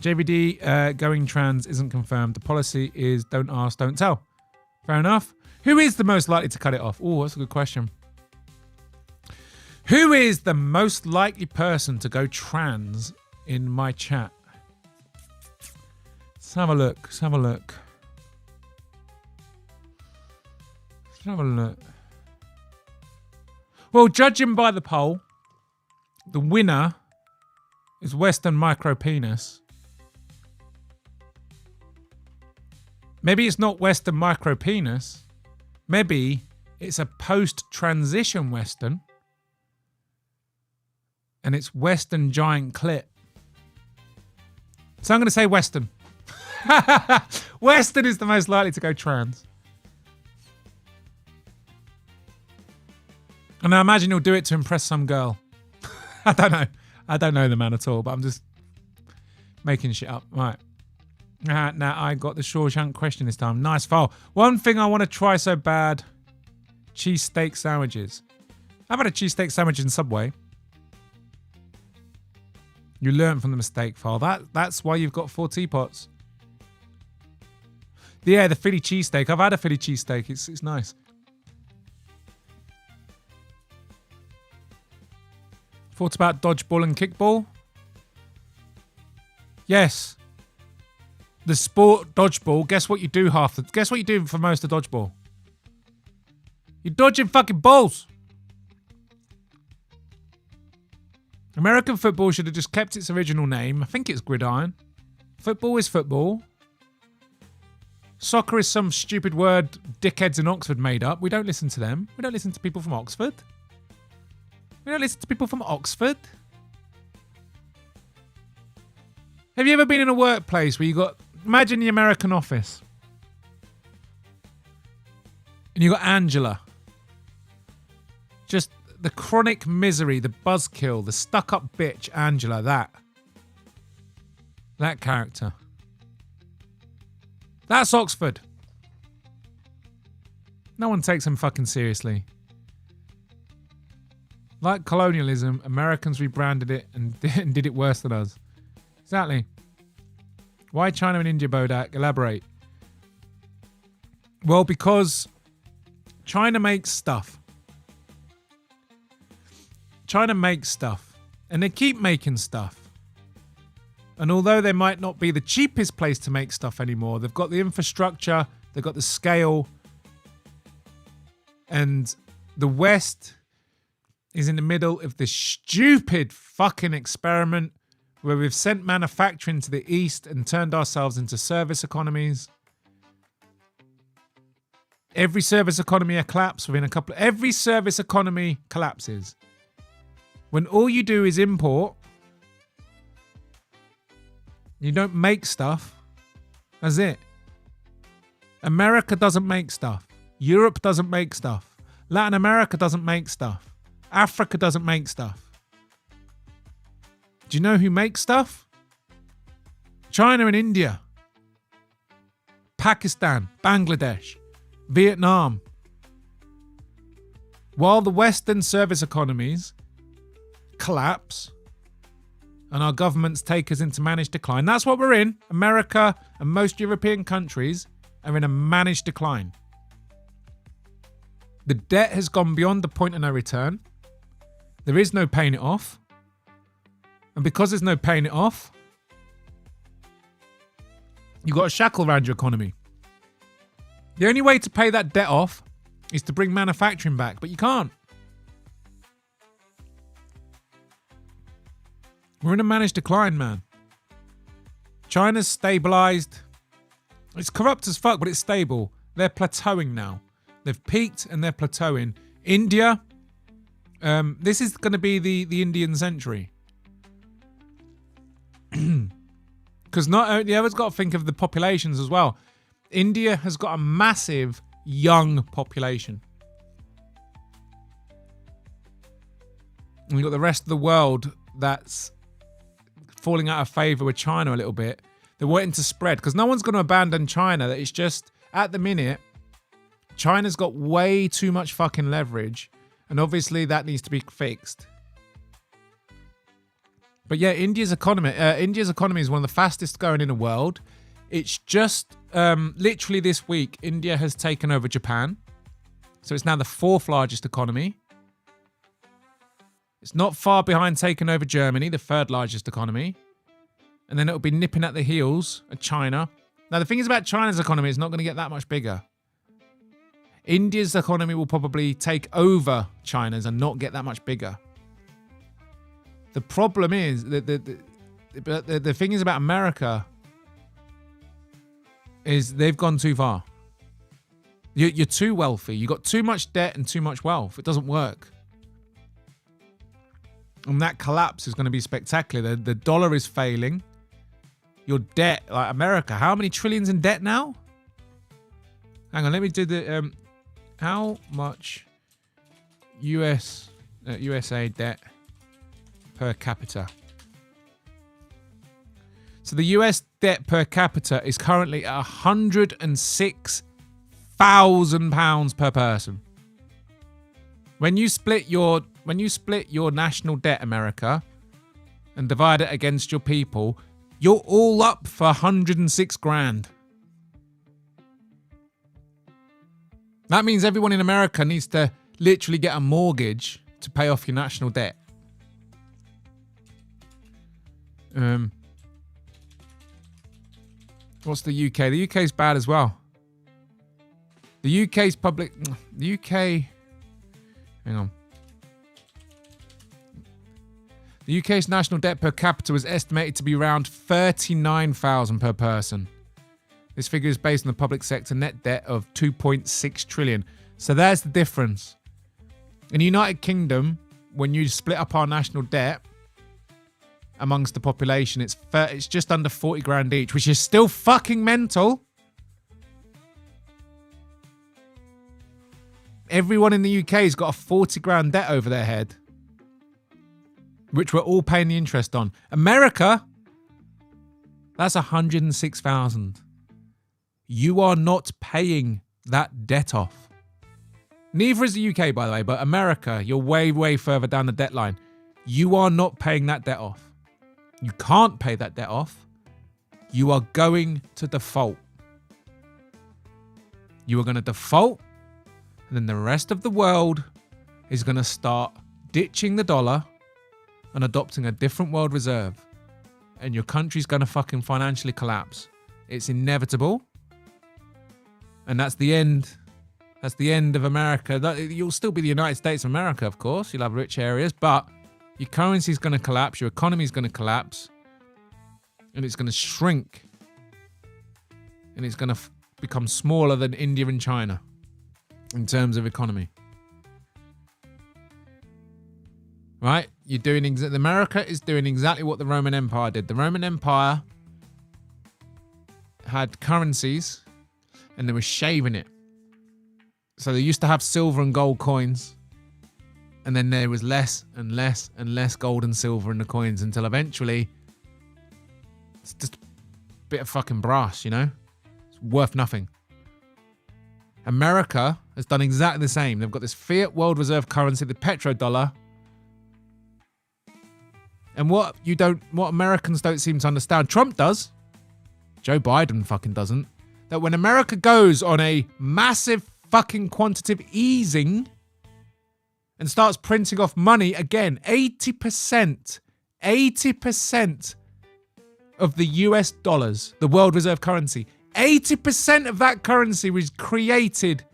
JVD, going trans isn't confirmed. The policy is don't ask, don't tell. Fair enough. Who is the most likely to cut it off? Oh, that's a good question. Who is the most likely person to go trans in my chat? Let's have a look. Let's have a look. Let's have a look. Well, judging by the poll, the winner is Western micropenis. Maybe it's not Western micropenis. Maybe it's a post-transition Western. And it's Western giant clit. So I'm going to say Western. Western is the most likely to go trans. And I imagine he'll do it to impress some girl. I don't know. I don't know the man at all, but I'm just making shit up. Right. Now I got the Shawshank question this time. Nice file. One thing I want to try so bad. Cheesesteak sandwiches. I've had a cheesesteak sandwich in Subway. You learn from the mistake, file. That's why you've got 4 teapots. Yeah, the Philly cheesesteak. I've had a Philly cheesesteak. It's nice. Thoughts about dodgeball and kickball? Yes. The sport dodgeball. Guess what you do guess what you do for most of dodgeball? You're dodging fucking balls. American football should have just kept its original name. I think it's gridiron. Football is football. Soccer is some stupid word dickheads in Oxford made up. We don't listen to them. We don't listen to people from Oxford. We don't listen to people from Oxford. Have you ever been in a workplace where you got... Imagine the American office. And you got Angela. Just the chronic misery, the buzzkill, the stuck-up bitch Angela, that character. That's Oxford. No one takes them fucking seriously. Like colonialism, Americans rebranded it and did it worse than us. Exactly. Why China and India, Bodach? Elaborate. Well, because China makes stuff. China makes stuff. And they keep making stuff. And although they might not be the cheapest place to make stuff anymore, they've got the infrastructure, they've got the scale. And the West is in the middle of this stupid fucking experiment where we've sent manufacturing to the East and turned ourselves into service economies. Every service economy collapses within a couple... Every service economy collapses. When all you do is import, you don't make stuff. That's it. America doesn't make stuff. Europe doesn't make stuff. Latin America doesn't make stuff. Africa doesn't make stuff. Do you know who makes stuff? China and India. Pakistan, Bangladesh, Vietnam. While the Western service economies collapse and our governments take us into managed decline. That's what we're in. America and most European countries are in a managed decline. The debt has gone beyond the point of no return. There is no paying it off. And because there's no paying it off, you've got a shackle around your economy. The only way to pay that debt off is to bring manufacturing back, but you can't. We're in a managed decline, man. China's stabilized. It's corrupt as fuck, but it's stable. They're plateauing now. They've peaked and they're plateauing. India, this is going to be the Indian century. Because not only, you always got to think of the populations as well. India has got a massive young population. And you've got the rest of the world that's falling out of favour with China a little bit. They're waiting to spread because no one's going to abandon China. It's just, at the minute, China's got way too much fucking leverage. And obviously that needs to be fixed. But yeah, India's economy is one of the fastest growing in the world. It's just literally this week, India has taken over Japan. So it's now the 4th largest economy. It's not far behind taking over Germany, the 3rd largest economy. And then it'll be nipping at the heels of China Now, the thing is about China's economy, it's not going to get that much bigger. India's economy will probably take over China's and not get that much bigger. The problem is that the thing is about America is they've gone too far. You're too wealthy. You've got too much debt and too much wealth. It doesn't work. And that collapse is going to be spectacular. The dollar is failing. Your debt, like America, how many trillions in debt now? Hang on, let me do the... how much USA debt per capita? So the US debt per capita is currently at £106,000 per person. When you split your national debt, America, and divide it against your people, you're all up for 106 grand. That means everyone in America needs to literally get a mortgage to pay off your national debt. What's the UK? The UK is bad as well. The UK's public... The UK... Hang on. The UK's national debt per capita was estimated to be around 39,000 per person. This figure is based on the public sector net debt of 2.6 trillion. So there's the difference. In the United Kingdom, when you split up our national debt amongst the population, it's just under 40 grand each, which is still fucking mental. Everyone in the UK has got a 40 grand debt over their head, which we're all paying the interest on. America, that's 106,000. You are not paying that debt off. Neither is the UK, by the way, but America, you're way, way further down the debt line. You are not paying that debt off. You can't pay that debt off. You are going to default. You are going to default, and then the rest of the world is going to start ditching the dollar and adopting a different world reserve. And your country's going to fucking financially collapse. It's inevitable. And that's the end. That's the end of America. You'll still be the United States of America, of course. You'll have rich areas, but your currency's going to collapse. Your economy's going to collapse. And it's going to shrink. And it's going to become smaller than India and China in terms of economy. Right? America is doing exactly what the Roman Empire did. The Roman Empire had currencies and they were shaving it. So they used to have silver and gold coins. And then there was less and less and less gold and silver in the coins until eventually it's just a bit of fucking brass, you know? It's worth nothing. America has done exactly the same. They've got this fiat world reserve currency, the petrodollar. And what Americans don't seem to understand, Trump does, Joe Biden fucking doesn't, that when America goes on a massive fucking quantitative easing and starts printing off money again, 80% of the US dollars, the world reserve currency, 80% of that currency was created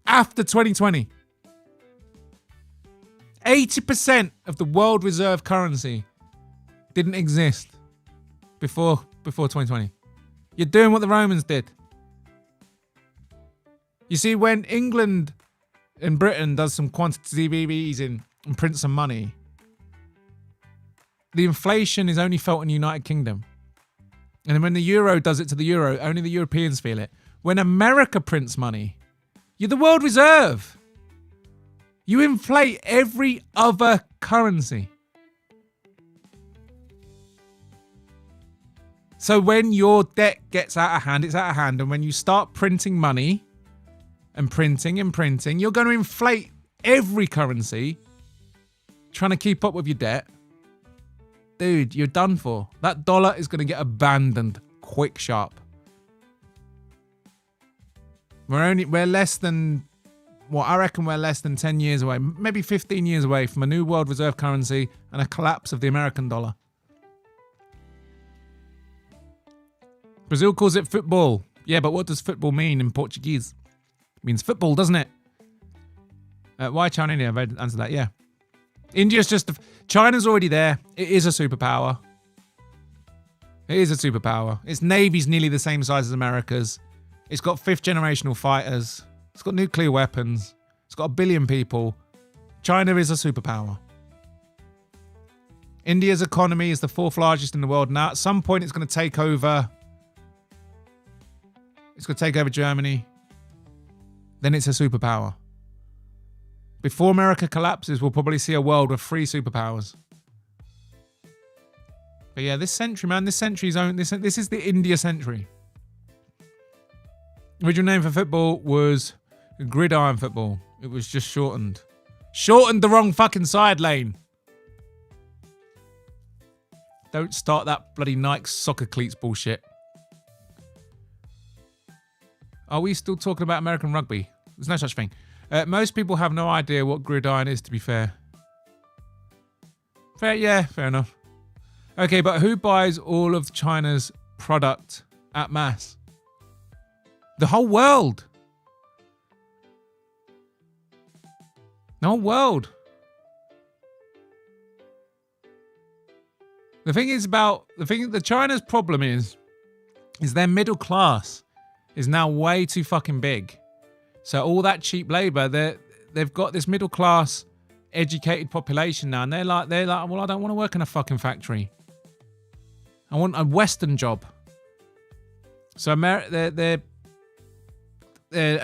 after 2020. 80% of the world reserve currency didn't exist before 2020. You're doing what the Romans did. You see, when England and Britain does some quantitative easing and prints some money, the inflation is only felt in the United Kingdom. And then when the euro does it to the euro, only the Europeans feel it. When America prints money, you're the world reserve. You inflate every other currency. So when your debt gets out of hand, it's out of hand. And when you start printing money and printing, you're going to inflate every currency trying to keep up with your debt. Dude, you're done for. That dollar is going to get abandoned quick, sharp. We're less than... Well, I reckon we're less than 10 years away, maybe 15 years away from a new world reserve currency and a collapse of the American dollar. Brazil calls it football. Yeah, but what does football mean in Portuguese? It means football, doesn't it? Why China and India? I've answered that, yeah. India's just... China's already there. It is a superpower. It is a superpower. Its navy's nearly the same size as America's. It's got 5th generational fighters. It's got nuclear weapons. It's got 1 billion people. China is a superpower. India's economy is the 4th largest in the world now. At some point, it's going to take over. It's going to take over Germany. Then it's a superpower. Before America collapses, we'll probably see a world with 3 superpowers. But yeah, this century, man, this century's own. This is the India century. Original name for football was gridiron football. It was just shortened. Shortened the wrong fucking side lane. Don't start that bloody Nike soccer cleats bullshit. Are we still talking about American rugby? There's no such thing. Most people have no idea what gridiron is, to be fair. Yeah, fair enough. Okay, but who buys all of China's product at mass? The whole world. The whole world. The thing that China's problem is their middle class is now way too fucking big. So all that cheap labor, they've got this middle class educated population now, and they're like, well, I don't want to work in a fucking factory. I want a Western job. So and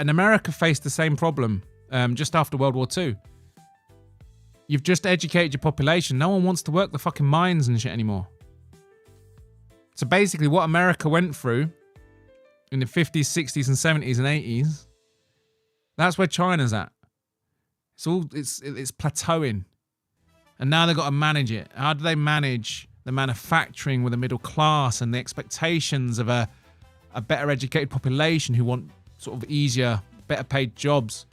America faced the same problem just after World War II. You've just educated your population. No one wants to work the fucking mines and shit anymore. So basically what America went through in the 50s, 60s and 70s and 80s, that's where China's at. It's plateauing. And now they've got to manage it. How do they manage the manufacturing with the middle class and the expectations of a better educated population who want sort of easier, better paid jobs?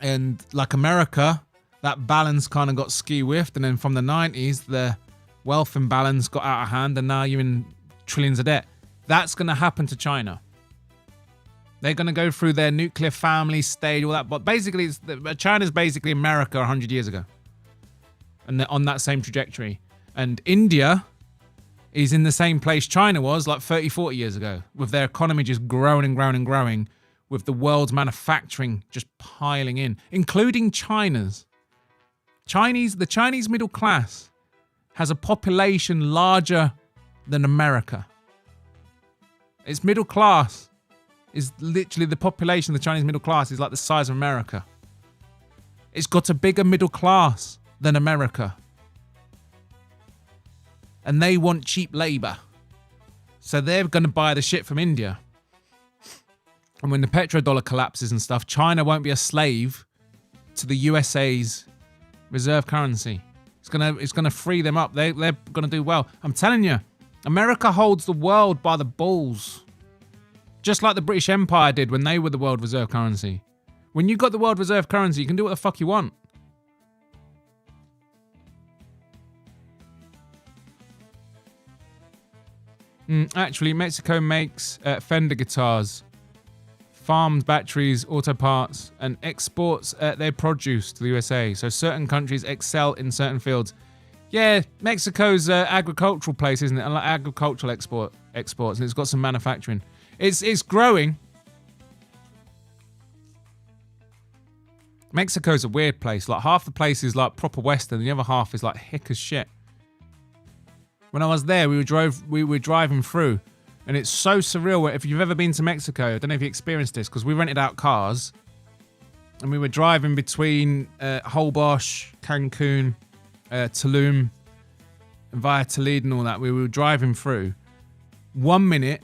And like America, that balance kind of got skew-whiffed, and then from the 90s, the wealth imbalance got out of hand, and now you're in trillions of debt. That's going to happen to China. They're going to go through their nuclear family stage, all that. But basically, China's basically America 100 years ago. And they're on that same trajectory. And India is in the same place China was like 30, 40 years ago, with their economy just growing and growing and growing, with the world's manufacturing just piling in, including China's. The Chinese middle class has a population larger than America. Its middle class is literally the population of the Chinese middle class is like the size of America. It's got a bigger middle class than America. And they want cheap labor. So they're going to buy the shit from India. And when the petrodollar collapses and stuff, China won't be a slave to the USA's reserve currency. It's gonna free them up. They're gonna do well. I'm telling you, America holds the world by the balls. Just like the British Empire did when they were the world reserve currency. When you got the world reserve currency, you can do what the fuck you want. Actually, Mexico makes Fender guitars, farms batteries, auto parts, and exports their produce to the USA. So certain countries excel in certain fields. Yeah, Mexico's agricultural place, isn't it? Like agricultural exports, and it's got some manufacturing. It's growing. Mexico's a weird place. Like half the place is like proper Western, the other half is like hick as shit. When I was there, we were driving through, and it's so surreal. If you've ever been to Mexico, I don't know if you experienced this, because we rented out cars, and we were driving between Holbox, Cancun, Tulum, and via Toledo and all that. We were driving through. 1 minute,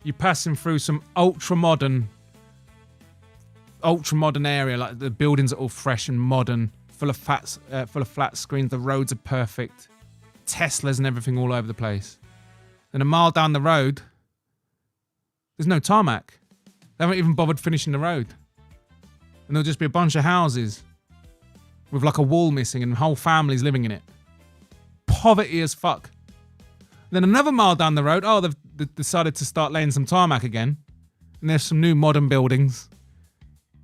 you're passing through some ultra modern area, like the buildings are all fresh and modern, full of flat screens. The roads are perfect. Teslas and everything all over the place. Then a mile down the road, there's no tarmac. They haven't even bothered finishing the road. And there'll just be a bunch of houses with like a wall missing and whole families living in it. Poverty as fuck. Then another mile down the road, they've decided to start laying some tarmac again. And there's some new modern buildings.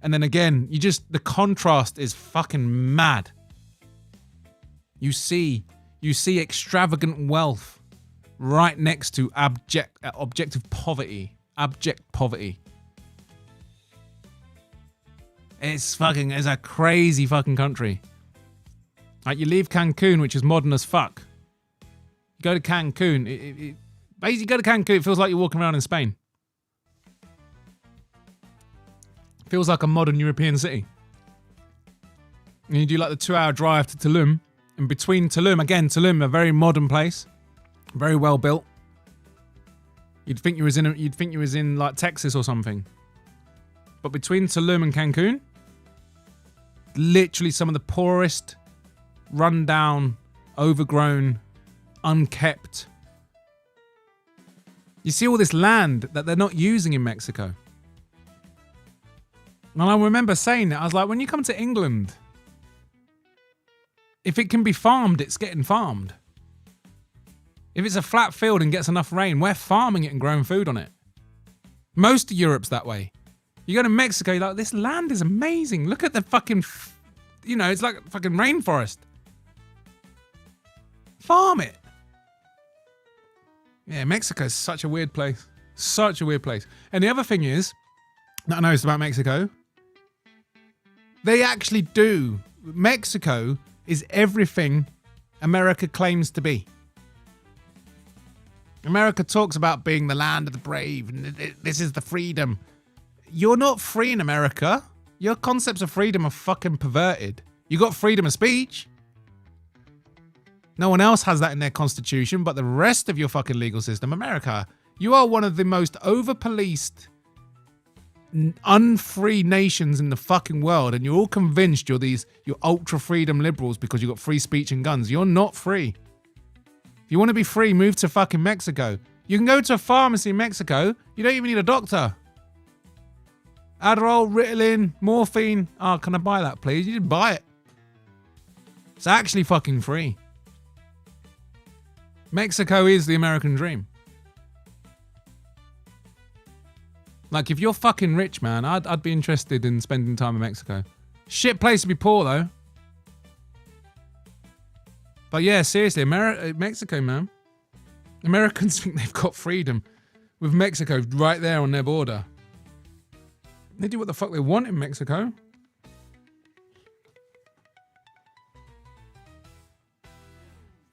And then again, the contrast is fucking mad. You see extravagant wealth right next to objective poverty. Abject poverty. It's a crazy fucking country. Like, you leave Cancun, which is modern as fuck. You go to Cancun, basically go to Cancun, it feels like you're walking around in Spain. Feels like a modern European city. And you do like the 2-hour drive to Tulum. And between Tulum, a very modern place. Very well built. You'd think you was in like Texas or something. But between Tulum and Cancun, literally some of the poorest, run-down, overgrown, unkept. You see all this land that they're not using in Mexico. And I remember saying that. I was like, when you come to England, if it can be farmed, it's getting farmed. If it's a flat field and gets enough rain, we're farming it and growing food on it. Most of Europe's that way. You go to Mexico, you're like, this land is amazing. Look at the fucking, it's like a fucking rainforest. Farm it. Yeah, Mexico's such a weird place. Such a weird place. And the other thing is, that I noticed about Mexico, they actually do. Mexico is everything America claims to be. America talks about being the land of the brave and this is the freedom. You're not free in America. Your concepts of freedom are fucking perverted. You got freedom of speech. No one else has that in their constitution, but the rest of your fucking legal system, America, you are one of the most over-policed, unfree nations in the fucking world, and you're all convinced you're ultra-freedom liberals because you've got free speech and guns. You're not free. If you want to be free, move to fucking Mexico. You can go to a pharmacy in Mexico. You don't even need a doctor. Adderall, Ritalin, morphine. Oh, can I buy that, please? You just buy it. It's actually fucking free. Mexico is the American dream. Like, if you're fucking rich, man, I'd be interested in spending time in Mexico. Shit place to be poor, though. But yeah, seriously, Mexico, man. Americans think they've got freedom with Mexico right there on their border. They do what the fuck they want in Mexico.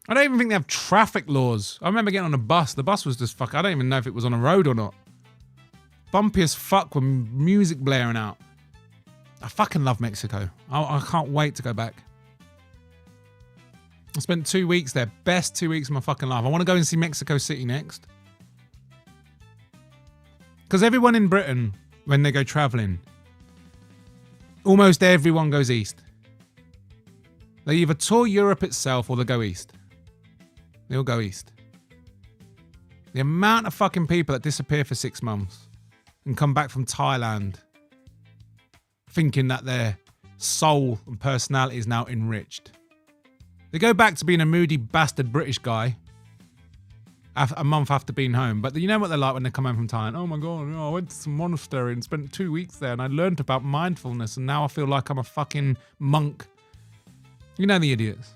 I don't even think they have traffic laws. I remember getting on a bus. The bus was just I don't even know if it was on a road or not. Bumpy as fuck with music blaring out. I fucking love Mexico. I can't wait to go back. I spent 2 weeks there. Best 2 weeks of my fucking life. I want to go and see Mexico City next. Because everyone in Britain, when they go travelling, almost everyone goes east. They either tour Europe itself or they go east. They all go east. The amount of fucking people that disappear for 6 months and come back from Thailand thinking that their soul and personality is now enriched. They go back to being a moody bastard British guy a month after being home. But you know what they're like when they come home from Thailand? Oh my God, I went to some monastery and spent 2 weeks there and I learned about mindfulness and now I feel like I'm a fucking monk. You know the idiots.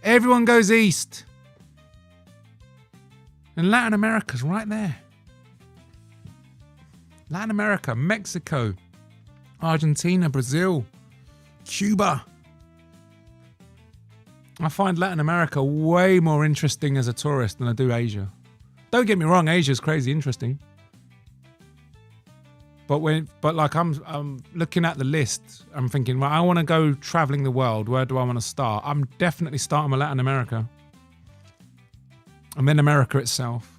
Everyone goes east. And Latin America's right there. Latin America, Mexico, Argentina, Brazil, Cuba. I find Latin America way more interesting as a tourist than I do Asia. Don't get me wrong, Asia's crazy interesting. But I'm looking at the list, I'm thinking, well, I want to go traveling the world. Where do I want to start? I'm definitely starting with Latin America. And then America itself.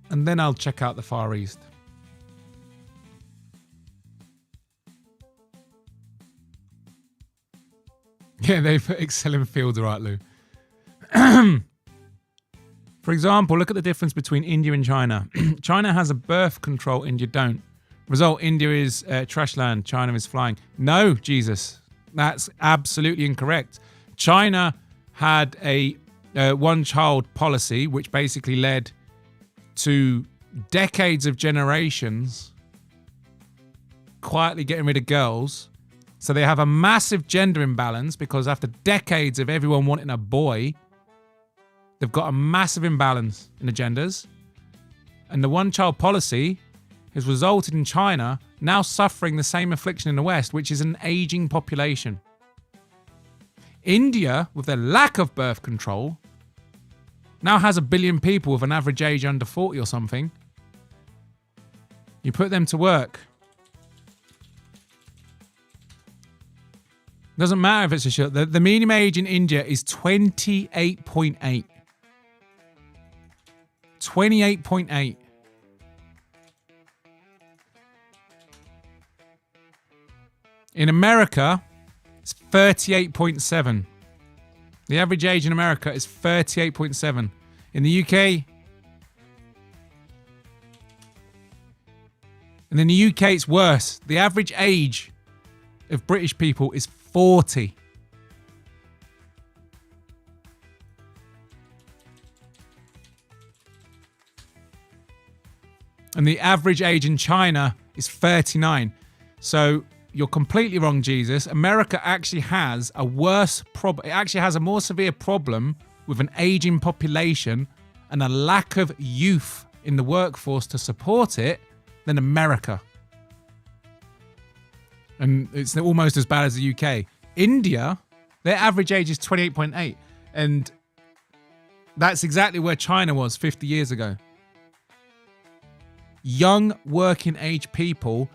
And then I'll check out the Far East. Yeah, they put excelling fields, right, Lou? For example, look at the difference between India and China. China has a birth control, India don't. Result, India is trash land, China is flying. No, Jesus, that's absolutely incorrect. China had a one-child policy, which basically led to decades of generations quietly getting rid of girls. So they have a massive gender imbalance because after decades of everyone wanting a boy, they've got a massive imbalance in the genders. And the one-child policy has resulted in China now suffering the same affliction in the West, which is an aging population. India, with their lack of birth control, now has 1 billion people with an average age under 40 or something. You put them to work. Doesn't matter if it's a short. The median age in India is 28.8. 28.8. In America, it's 38.7. The average age in America is 38.7. In the UK, and in the UK it's worse. The average age of British people is 40. And the average age in China is 39. So you're completely wrong, Jesus. America actually has a worse problem. It actually has a more severe problem with an aging population and a lack of youth in the workforce to support it than America. And it's almost as bad as the UK. India, their average age is 28.8. And that's exactly where China was 50 years ago. Young working age people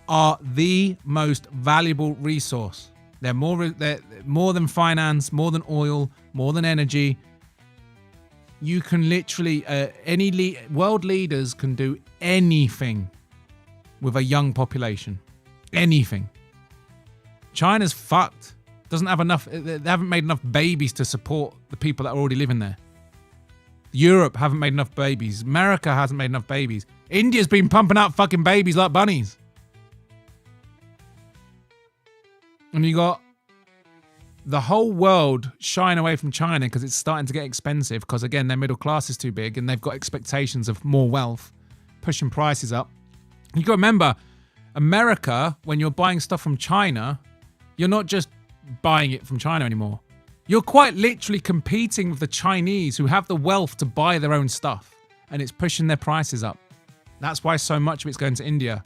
are the most valuable resource. They're more than finance, more than oil, more than energy. You can literally, world leaders can do anything with a young population. Anything. China's fucked. Doesn't have enough, they haven't made enough babies to support the people that are already living there. Europe haven't made enough babies. America hasn't made enough babies. India's been pumping out fucking babies like bunnies. And you got the whole world shying away from China because it's starting to get expensive because, again, their middle class is too big and they've got expectations of more wealth, pushing prices up. You got to remember, America, when you're buying stuff from China, you're not just buying it from China anymore. You're quite literally competing with the Chinese who have the wealth to buy their own stuff, and it's pushing their prices up. That's why so much of it's going to India.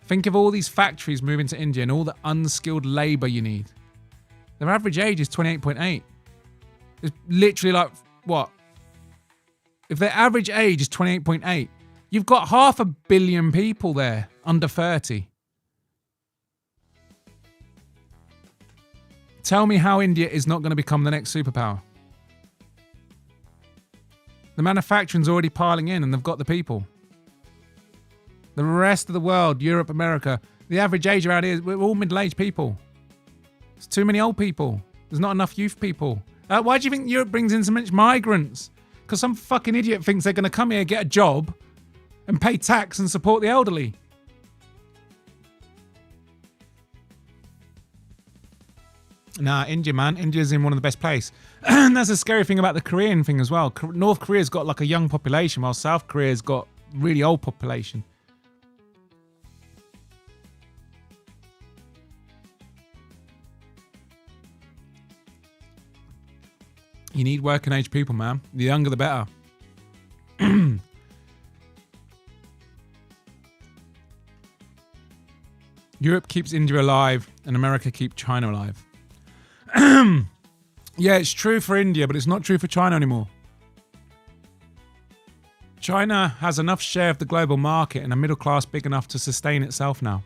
Think of all these factories moving to India and all the unskilled labor you need. Their average age is 28.8. It's literally like, what? If their average age is 28.8, you've got 500 million people there under 30. Tell me how India is not going to become the next superpower. The manufacturing's already piling in and they've got the people. The rest of the world, Europe, America, the average age around here, we're all middle-aged people. There's too many old people. There's not enough youth people. Why do you think Europe brings in so much migrants? Because some fucking idiot thinks they're going to come here, get a job, and pay tax and support the elderly. Nah, India, man. India's in one of the best places. And that's the scary thing about the Korean thing as well. North Korea's got like a young population, while South Korea's got really old population. You need working age people, man. The younger, the better. Europe keeps India alive and America keeps China alive. Yeah, it's true for India, but it's not true for China anymore. China has enough share of the global market and a middle class big enough to sustain itself now.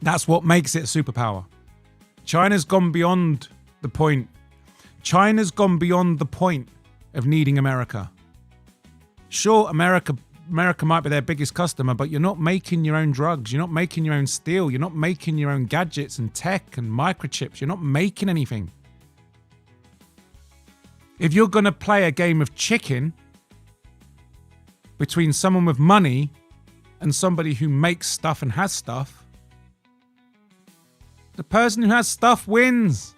That's what makes it a superpower. China's gone beyond the point. China's gone beyond the point of needing America. Sure, America might be their biggest customer, but you're not making your own drugs. You're not making your own steel. You're not making your own gadgets and tech and microchips. You're not making anything. If you're going to play a game of chicken between someone with money and somebody who makes stuff and has stuff, the person who has stuff wins.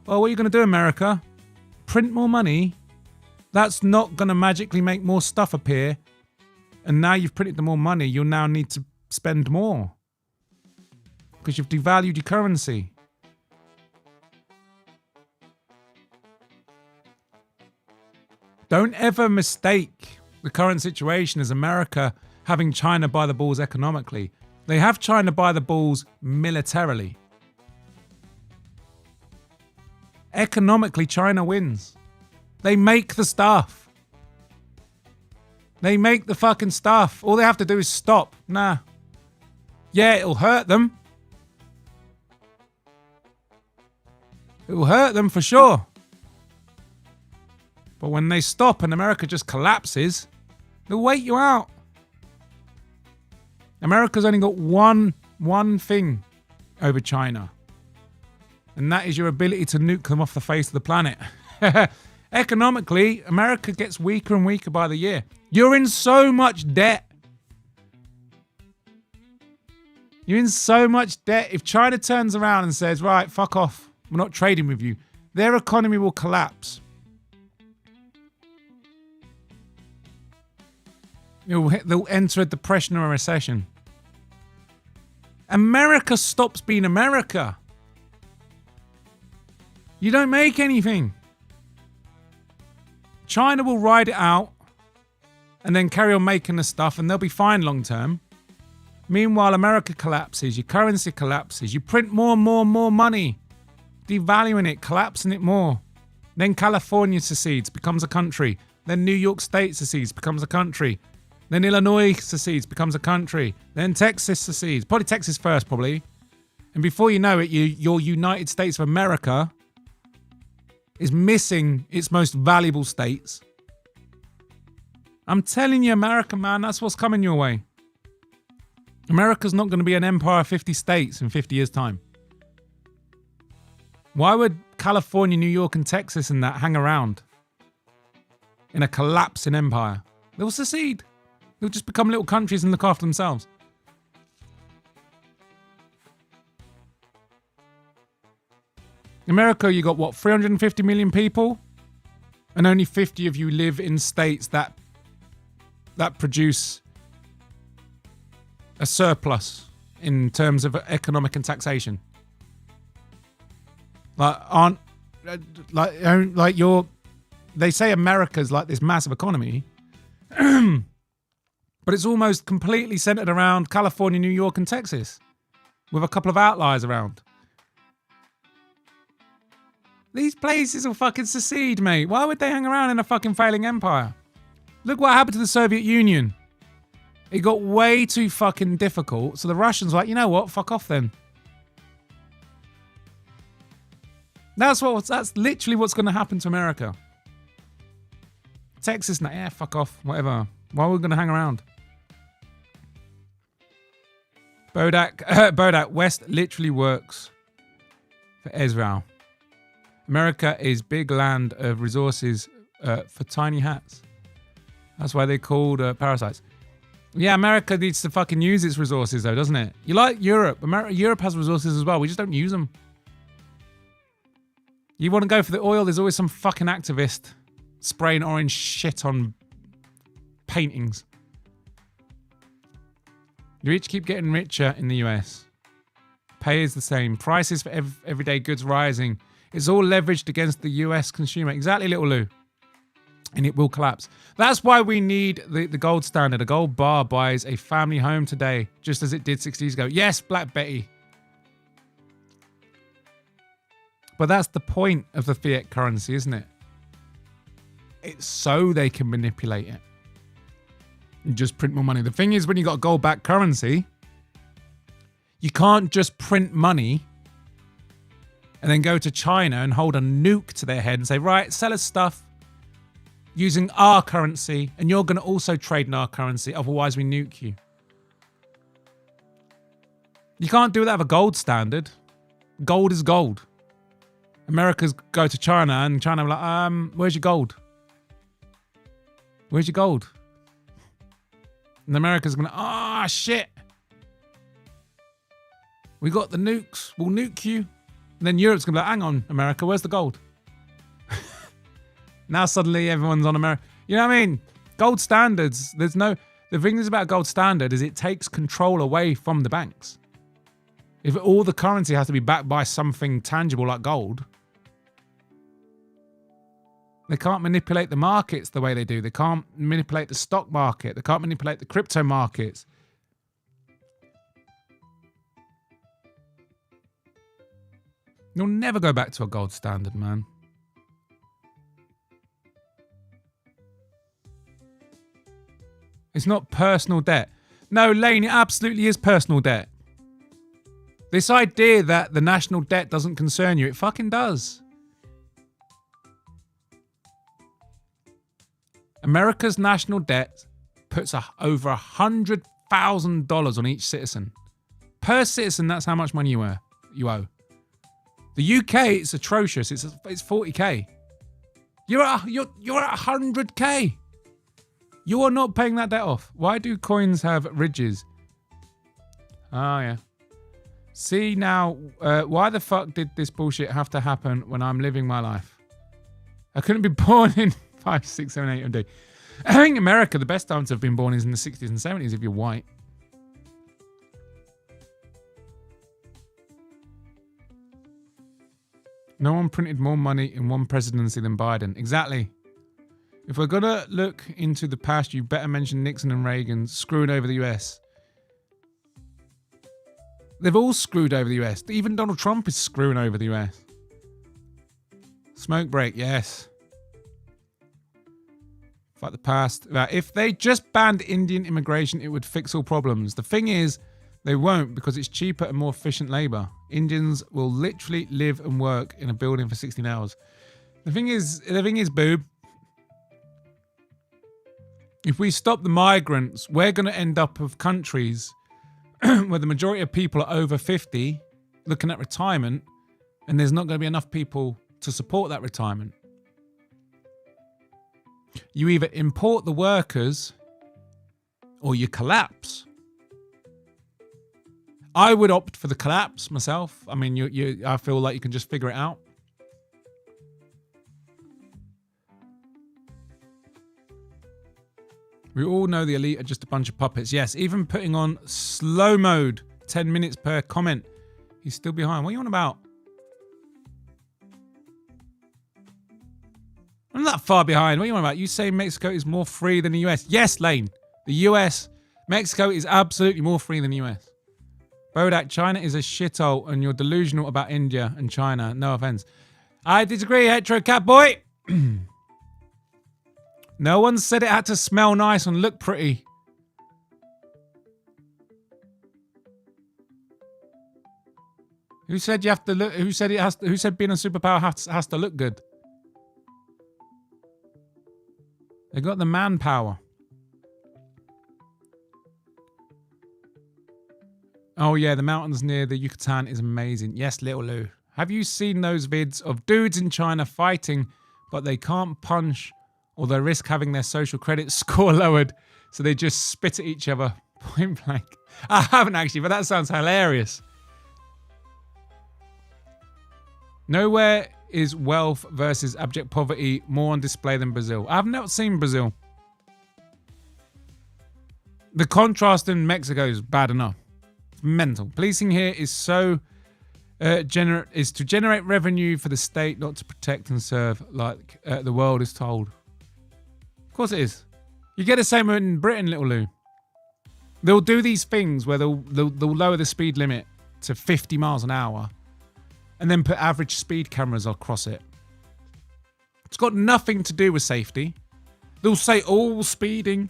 Well, what are you going to do, America? Print more money? That's not going to magically make more stuff appear. And now you've printed the more money, you'll now need to spend more. Because you've devalued your currency. Don't ever mistake the current situation as America having China by the balls economically. They have China by the balls militarily. Economically, China wins. They make the stuff. They make the fucking stuff. All they have to do is stop. Nah. Yeah, it'll hurt them. It will hurt them for sure. But when they stop and America just collapses, they'll wait you out. America's only got one thing over China. And that is your ability to nuke them off the face of the planet. Economically, America gets weaker and weaker by the year. You're in so much debt. You're in so much debt. If China turns around and says, right, fuck off, we're not trading with you, their economy will collapse. They'll enter a depression or a recession. America stops being America. You don't make anything. China will ride it out and then carry on making the stuff and they'll be fine long term. Meanwhile, America collapses, your currency collapses, you print more and more and more money, devaluing it, collapsing it more. Then California secedes, becomes a country. Then New York State secedes, becomes a country. Then Illinois secedes, becomes a country. Then Texas secedes, probably Texas first, probably. And before you know it, your United States of America is missing its most valuable states. I'm telling you, America, man, that's what's coming your way. America's not going to be an empire of 50 states in 50 years' time. Why would California, New York, and Texas and that hang around in a collapsing empire? They'll secede. They'll just become little countries and look after themselves. America, you got what, 350 million people? And only 50 of you live in states that produce a surplus in terms of economic and taxation. They say America's like this massive economy, but it's almost completely centered around California, New York, and Texas, with a couple of outliers around. These places will fucking secede, mate. Why would they hang around in a fucking failing empire? Look what happened to the Soviet Union. It got way too fucking difficult, so the Russians were like, you know what, fuck off then. That's literally what's going to happen to America. Texas, yeah, fuck off, whatever. Why are we going to hang around? Bodach, West literally works for Israel. America is big land of resources for tiny hats. That's why they're called parasites. Yeah, America needs to fucking use its resources though, doesn't it? You like Europe. Europe has resources as well. We just don't use them. You want to go for the oil, there's always some fucking activist spraying orange shit on paintings. The rich keep getting richer in the US. Pay is the same. Prices for everyday goods rising. It's all leveraged against the US consumer. Exactly, little Lou. And it will collapse. That's why we need the gold standard. A gold bar buys a family home today, just as it did 60 years ago. Yes, Black Betty. But that's the point of the fiat currency, isn't it? It's so they can manipulate it. You just print more money. The thing is, when you got a gold-backed currency, you can't just print money and then go to China and hold a nuke to their head and say, right, sell us stuff using our currency, and you're going to also trade in our currency, otherwise we nuke you. You can't do that with a gold standard. Gold is gold. America's go to China, and China are like, where's your gold? Where's your gold? And America's going shit. We got the nukes. We'll nuke you. then Europe's going to be like, hang on, America, where's the gold? Now suddenly everyone's on America. You know what I mean? Gold standards, the thing is about gold standard is it takes control away from the banks. If all the currency has to be backed by something tangible like gold, they can't manipulate the markets the way they do. They can't manipulate the stock market. They can't manipulate the crypto markets. You'll never go back to a gold standard, man. It's not personal debt. No, Lane, it absolutely is personal debt. This idea that the national debt doesn't concern you, it fucking does. America's national debt puts over $100,000 on each citizen. Per citizen, that's how much money you owe. The UK, it's atrocious. It's 40k. You're at 100k. You are not paying that debt off. Why do coins have ridges? Oh, yeah. See now, why the fuck did this bullshit have to happen when I'm living my life? I couldn't be born in 5, 6, 7, 8 MD. I think America, the best time to have been born is in the 60s and 70s if you're white. No one printed more money in one presidency than Biden. Exactly. If we're going to look into the past, you better mention Nixon and Reagan screwing over the US. They've all screwed over the US. Even Donald Trump is screwing over the US. Smoke break, yes. Fight the past. If they just banned Indian immigration, it would fix all problems. The thing is, they won't because it's cheaper and more efficient labor. Indians will literally live and work in a building for 16 hours. The thing is, boob, if we stop the migrants, we're going to end up with countries where the majority of people are over 50 looking at retirement, and there's not going to be enough people to support that retirement. You either import the workers or you collapse. I would opt for the collapse myself. I mean, I feel like you can just figure it out. We all know the elite are just a bunch of puppets. Yes, even putting on slow mode, 10 minutes per comment. He's still behind. What are you on about? I'm not that far behind. What are you on about? You say Mexico is more free than the US. Yes, Lane. The US, Mexico is absolutely more free than the US. Bodach, China is a shithole and you're delusional about India and China. No offense. I disagree, hetero cat boy. No one said it had to smell nice and look pretty. Who said you have to look? Who said it has? Who said being a superpower has to look good? They got the manpower. Oh yeah, the mountains near the Yucatan is amazing. Yes, little Lou. Have you seen those vids of dudes in China fighting, but they can't punch? Or they risk having their social credit score lowered, so they just spit at each other point blank. I haven't actually, but that sounds hilarious. Nowhere is wealth versus abject poverty more on display than Brazil. I've not seen Brazil. The contrast in Mexico is bad enough. It's mental. Policing here is so is to generate revenue for the state, not to protect and serve like the world is told. Of course it is. You get the same in Britain, little Lou. They'll do these things where they'll lower the speed limit to 50 miles an hour and then put average speed cameras across it. It's got nothing to do with safety. They'll say all speeding.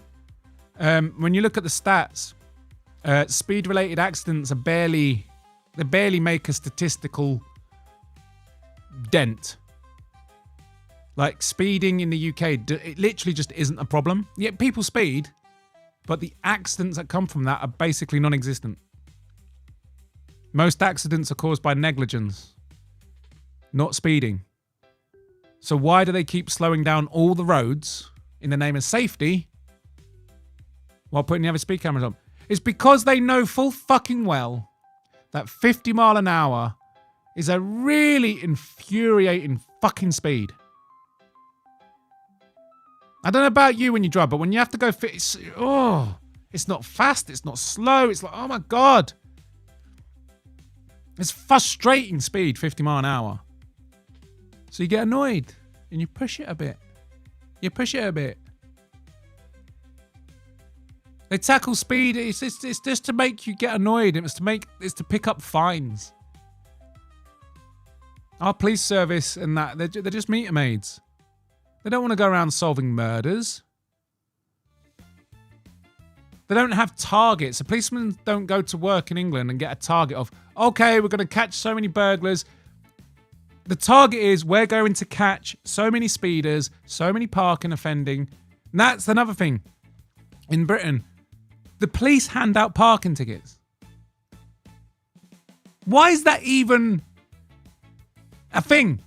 When you look at the stats, speed-related accidents they barely make a statistical dent. Like speeding in the UK, it literally just isn't a problem. Yet people speed, but the accidents that come from that are basically non-existent. Most accidents are caused by negligence, not speeding. So why do they keep slowing down all the roads in the name of safety while putting the other speed cameras on? It's because they know full fucking well that 50 mile an hour is a really infuriating fucking speed. I don't know about you when you drive, but when you have to go fit, it's not fast, it's not slow. It's like, oh my God. It's frustrating speed, 50 mile an hour. So you get annoyed and you push it a bit. You push it a bit. They tackle speed. It's just to make you get annoyed. It's to pick up fines. Our police service and that, they're just meter maids. They don't want to go around solving murders. They don't have targets. The policemen don't go to work in England and get a target of, okay, we're going to catch so many burglars. The target is we're going to catch so many speeders, so many parking offending. And that's another thing. In Britain, the police hand out parking tickets. Why is that even a thing?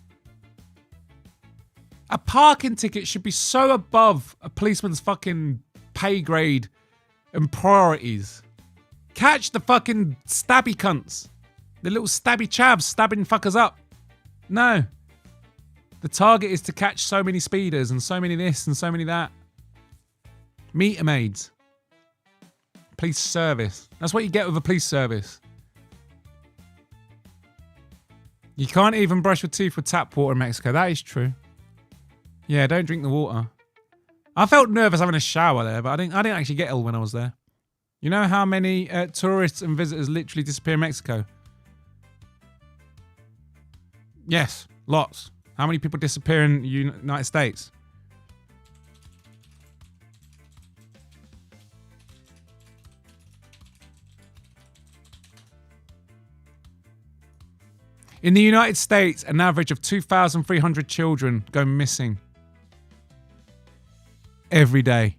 A parking ticket should be so above a policeman's fucking pay grade and priorities. Catch the fucking stabby cunts. The little stabby chavs stabbing fuckers up. No. The target is to catch so many speeders and so many this and so many that. Meter maids. Police service. That's what you get with a police service. You can't even brush your teeth with tap water in Mexico. That is true. Yeah, don't drink the water. I felt nervous having a shower there, but I didn't actually get ill when I was there. You know how many tourists and visitors literally disappear in Mexico? Yes, lots. How many people disappear in the United States? In the United States, an average of 2,300 children go missing every day.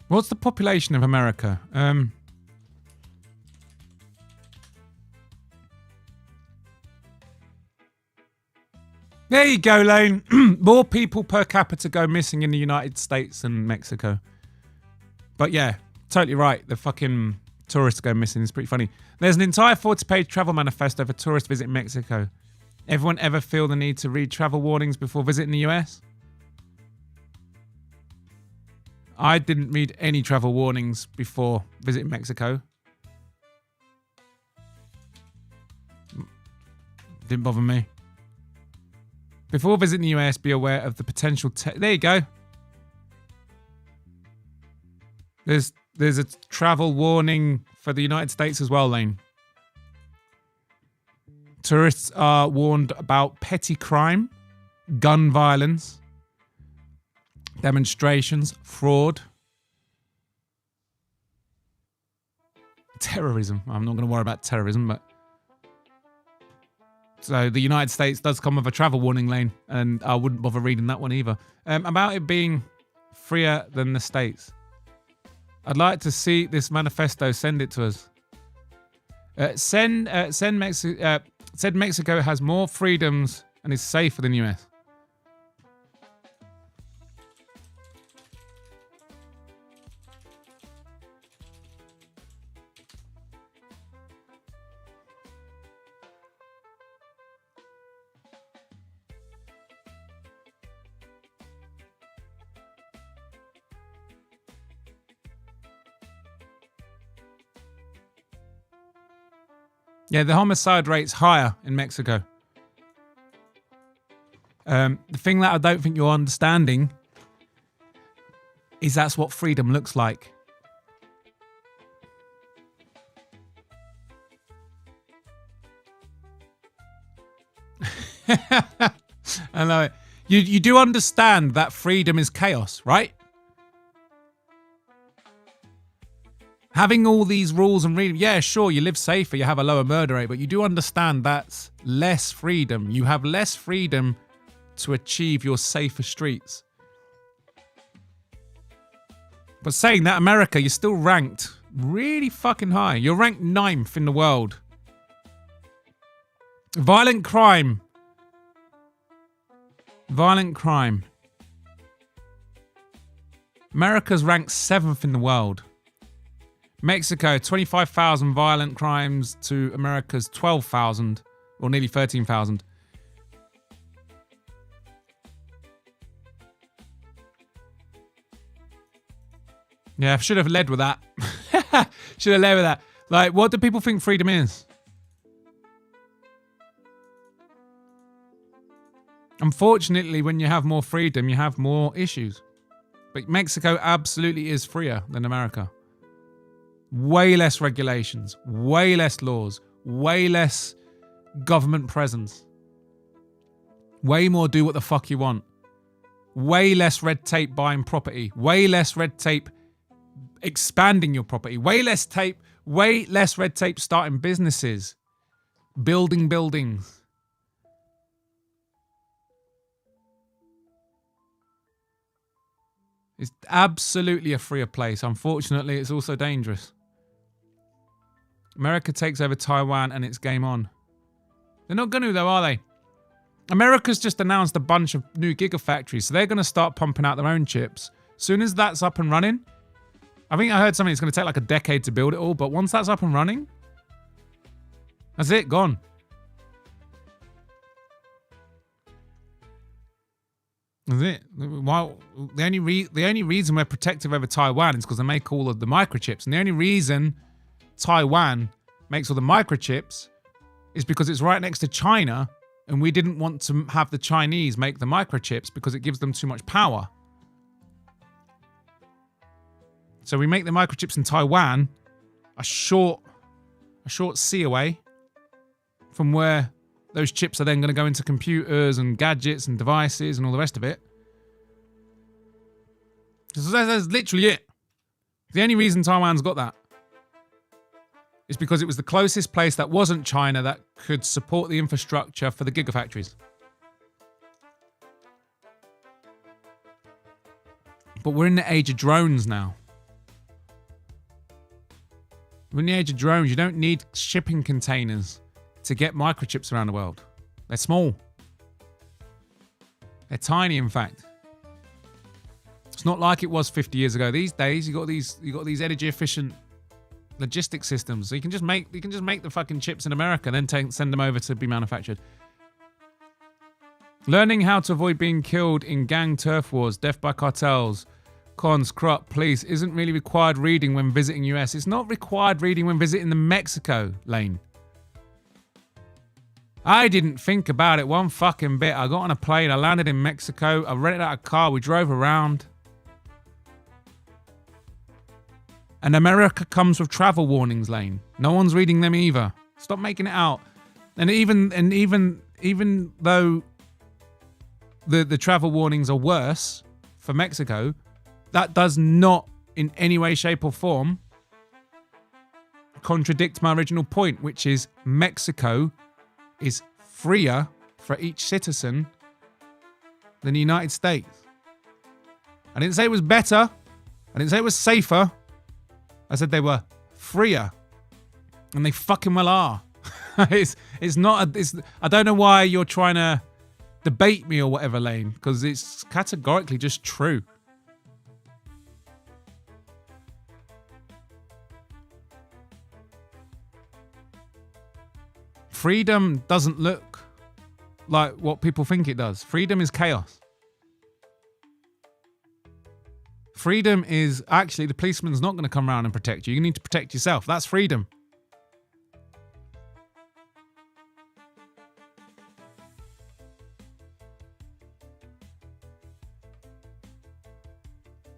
What's the population of America? There you go, Lane. More people per capita go missing in the United States than Mexico. But yeah, totally right. The fucking tourists go missing. It's pretty funny. There's an entire 40-page travel manifesto for tourists visiting Mexico. Everyone ever feel the need to read travel warnings before visiting the US? I didn't read any travel warnings before visiting Mexico. Didn't bother me. Before visiting the US, be aware of the potential... there you go. There's a travel warning for the United States as well, Lane. Tourists are warned about petty crime, gun violence, demonstrations, fraud, terrorism. I'm not going to worry about terrorism, but... So the United States does come with a travel warning, Lane, and I wouldn't bother reading that one either. About it being freer than the States. I'd like to see this manifesto. Send it to us. Said Mexico has more freedoms and is safer than US. Yeah, the homicide rate's higher in Mexico. The thing that I don't think you're understanding is that's what freedom looks like. I know it. You do understand that freedom is chaos, right? Having all these rules and reading, yeah, sure, you live safer, you have a lower murder rate, but you do understand that's less freedom. You have less freedom to achieve your safer streets. But saying that, America, you're still ranked really fucking high. You're ranked 9th in the world. Violent crime Violent crime. America's ranked 7th in the world. Mexico, 25,000 violent crimes to America's 12,000, or nearly 13,000. Yeah, I should have led with that. Should have led with that. Like, what do people think freedom is? Unfortunately, when you have more freedom, you have more issues. But Mexico absolutely is freer than America. Way less regulations, way less laws, way less government presence. Way more do what the fuck you want. Way less red tape buying property. Way less red tape expanding your property. Way less red tape starting businesses. Building buildings. It's absolutely a freer place. Unfortunately, it's also dangerous. America takes over Taiwan and it's game on. They're not going to though, are they? America's just announced a bunch of new gigafactories, so they're going to start pumping out their own chips. Soon as that's up and running, I think I heard something, it's going to take like a decade to build it all, but once that's up and running, that's it, gone. That's it. Well, the only reason we're protective over Taiwan is because they make all of the microchips. And the only reason Taiwan makes all the microchips is because it's right next to China, and we didn't want to have the Chinese make the microchips because it gives them too much power. So we make the microchips in Taiwan, a short sea away from where those chips are then going to go into computers and gadgets and devices and all the rest of it. So that's literally it. The only reason Taiwan's got that is because it was the closest place that wasn't China that could support the infrastructure for the gigafactories. But we're in the age of drones now. We're in the age of drones. You don't need shipping containers to get microchips around the world. They're small. They're tiny, in fact. It's not like it was 50 years ago. These days, you got these energy efficient logistic systems. So you can just make the fucking chips in America, then send them over to be manufactured. Learning how to avoid being killed in gang turf wars, death by cartels, cons, corrupt police isn't really required reading when visiting US. It's not required reading when visiting the Mexico lane. I didn't think about it one fucking bit. I got on a plane, I landed in Mexico, I rented out a car, we drove around. And America comes with travel warnings lane. No one's reading them either. Stop making it out. And even though the travel warnings are worse for Mexico, that does not in any way, shape or form contradict my original point, which is Mexico is freer for each citizen than the United States. I didn't say it was better. I didn't say it was safer. I said they were freer. And they fucking well are. It's not I don't know why you're trying to debate me or whatever, Lane, because it's categorically just true. Freedom doesn't look like what people think it does. Freedom is chaos. Freedom is actually the policeman's not going to come around and protect you. You need to protect yourself. That's freedom.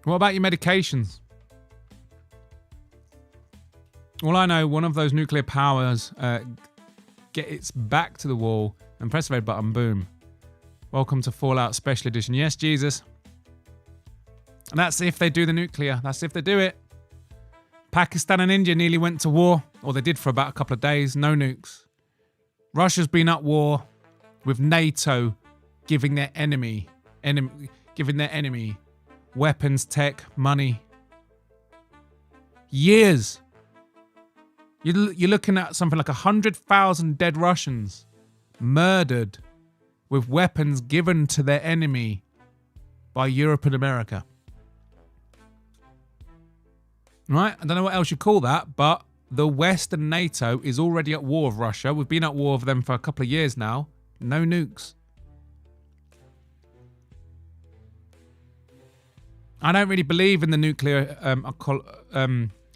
What about your medications? All I know, one of those nuclear powers get its back to the wall and press the red button, boom. Welcome to Fallout Special Edition. Yes, Jesus. And that's if they do the nuclear. That's if they do it. Pakistan and India nearly went to war, or they did for about a couple of days. No nukes. Russia's been at war with NATO giving their enemy weapons, tech, money. Years. You're looking at something like 100,000 dead Russians murdered with weapons given to their enemy by Europe and America. Right? I don't know what else you call that, but the West and NATO is already at war with Russia. We've been at war with them for a couple of years now. No nukes. I don't really believe in the nuclear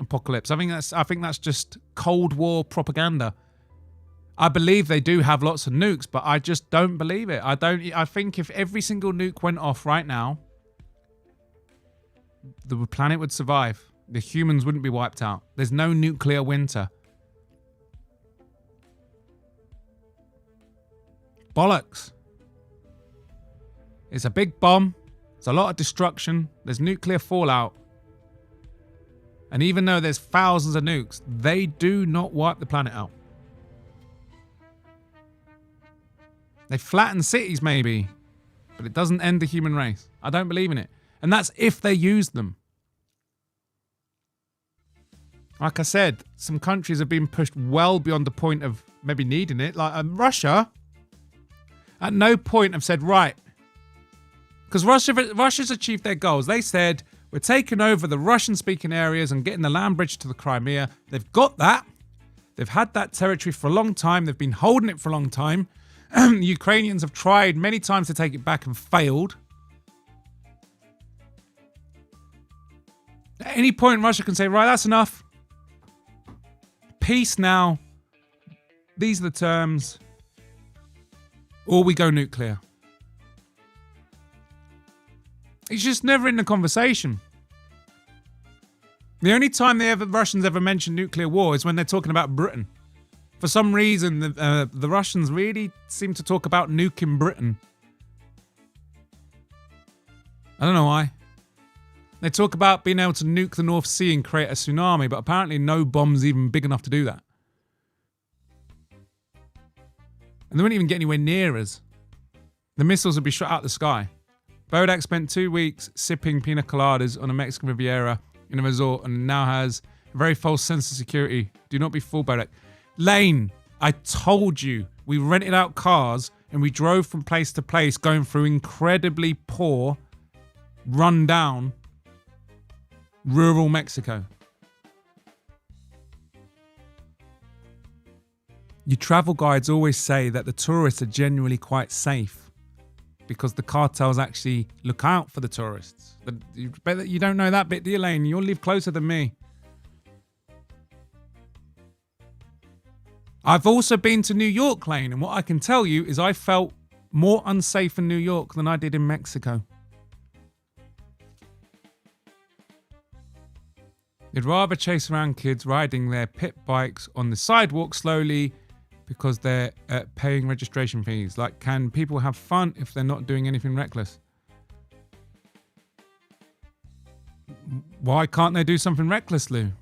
apocalypse. I think that's just Cold War propaganda. I believe they do have lots of nukes, but I just don't believe it. I think if every single nuke went off right now, the planet would survive. The humans wouldn't be wiped out. There's no nuclear winter. Bollocks. It's a big bomb. It's a lot of destruction. There's nuclear fallout. And even though there's thousands of nukes, they do not wipe the planet out. They flatten cities maybe, but it doesn't end the human race. I don't believe in it. And that's if they use them. Like I said, some countries have been pushed well beyond the point of maybe needing it. Like Russia, at no point have said, right, because Russia's achieved their goals. They said, we're taking over the Russian-speaking areas and getting the land bridge to the Crimea. They've got that. They've had that territory for a long time. They've been holding it for a long time. The Ukrainians have tried many times to take it back and failed. At any point, Russia can say, right, that's enough. Peace now. These are the terms. Or we go nuclear. It's just never in the conversation. The only time Russians ever mention nuclear war is when they're talking about Britain. For some reason, the Russians really seem to talk about nuking Britain. I don't know why. They talk about being able to nuke the North Sea and create a tsunami, but apparently no bomb's even big enough to do that. And they wouldn't even get anywhere near us. The missiles would be shot out the sky. Bodach spent 2 weeks sipping pina coladas on a Mexican Riviera in a resort and now has a very false sense of security. Do not be fooled, Bodach. Lane, I told you, we rented out cars and we drove from place to place going through incredibly poor, run down, rural Mexico. Your travel guides always say that the tourists are genuinely quite safe because the cartels actually look out for the tourists. But you don't know that bit, do you, Lane? You'll live closer than me. I've also been to New York, Lane, and what I can tell you is I felt more unsafe in New York than I did in Mexico. They'd rather chase around kids riding their pit bikes on the sidewalk slowly because they're paying registration fees. Like, can people have fun if they're not doing anything reckless? Why can't they do something reckless, Lou?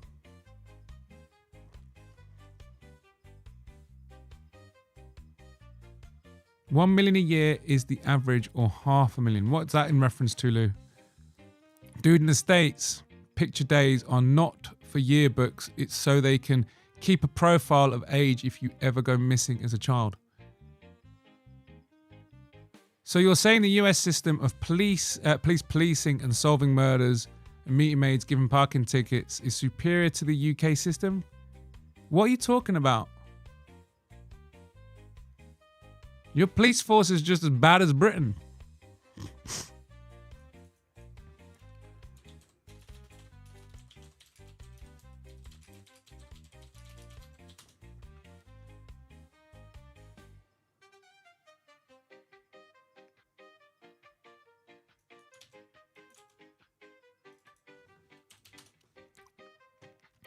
$1 million a year is the average, or $500,000. What's that in reference to, Lou? Dude, in the States, picture days are not for yearbooks. It's so they can keep a profile of age if you ever go missing as a child. So you're saying the US system of police policing and solving murders and meeting maids giving parking tickets is superior to the UK system? What are you talking about? Your police force is just as bad as Britain.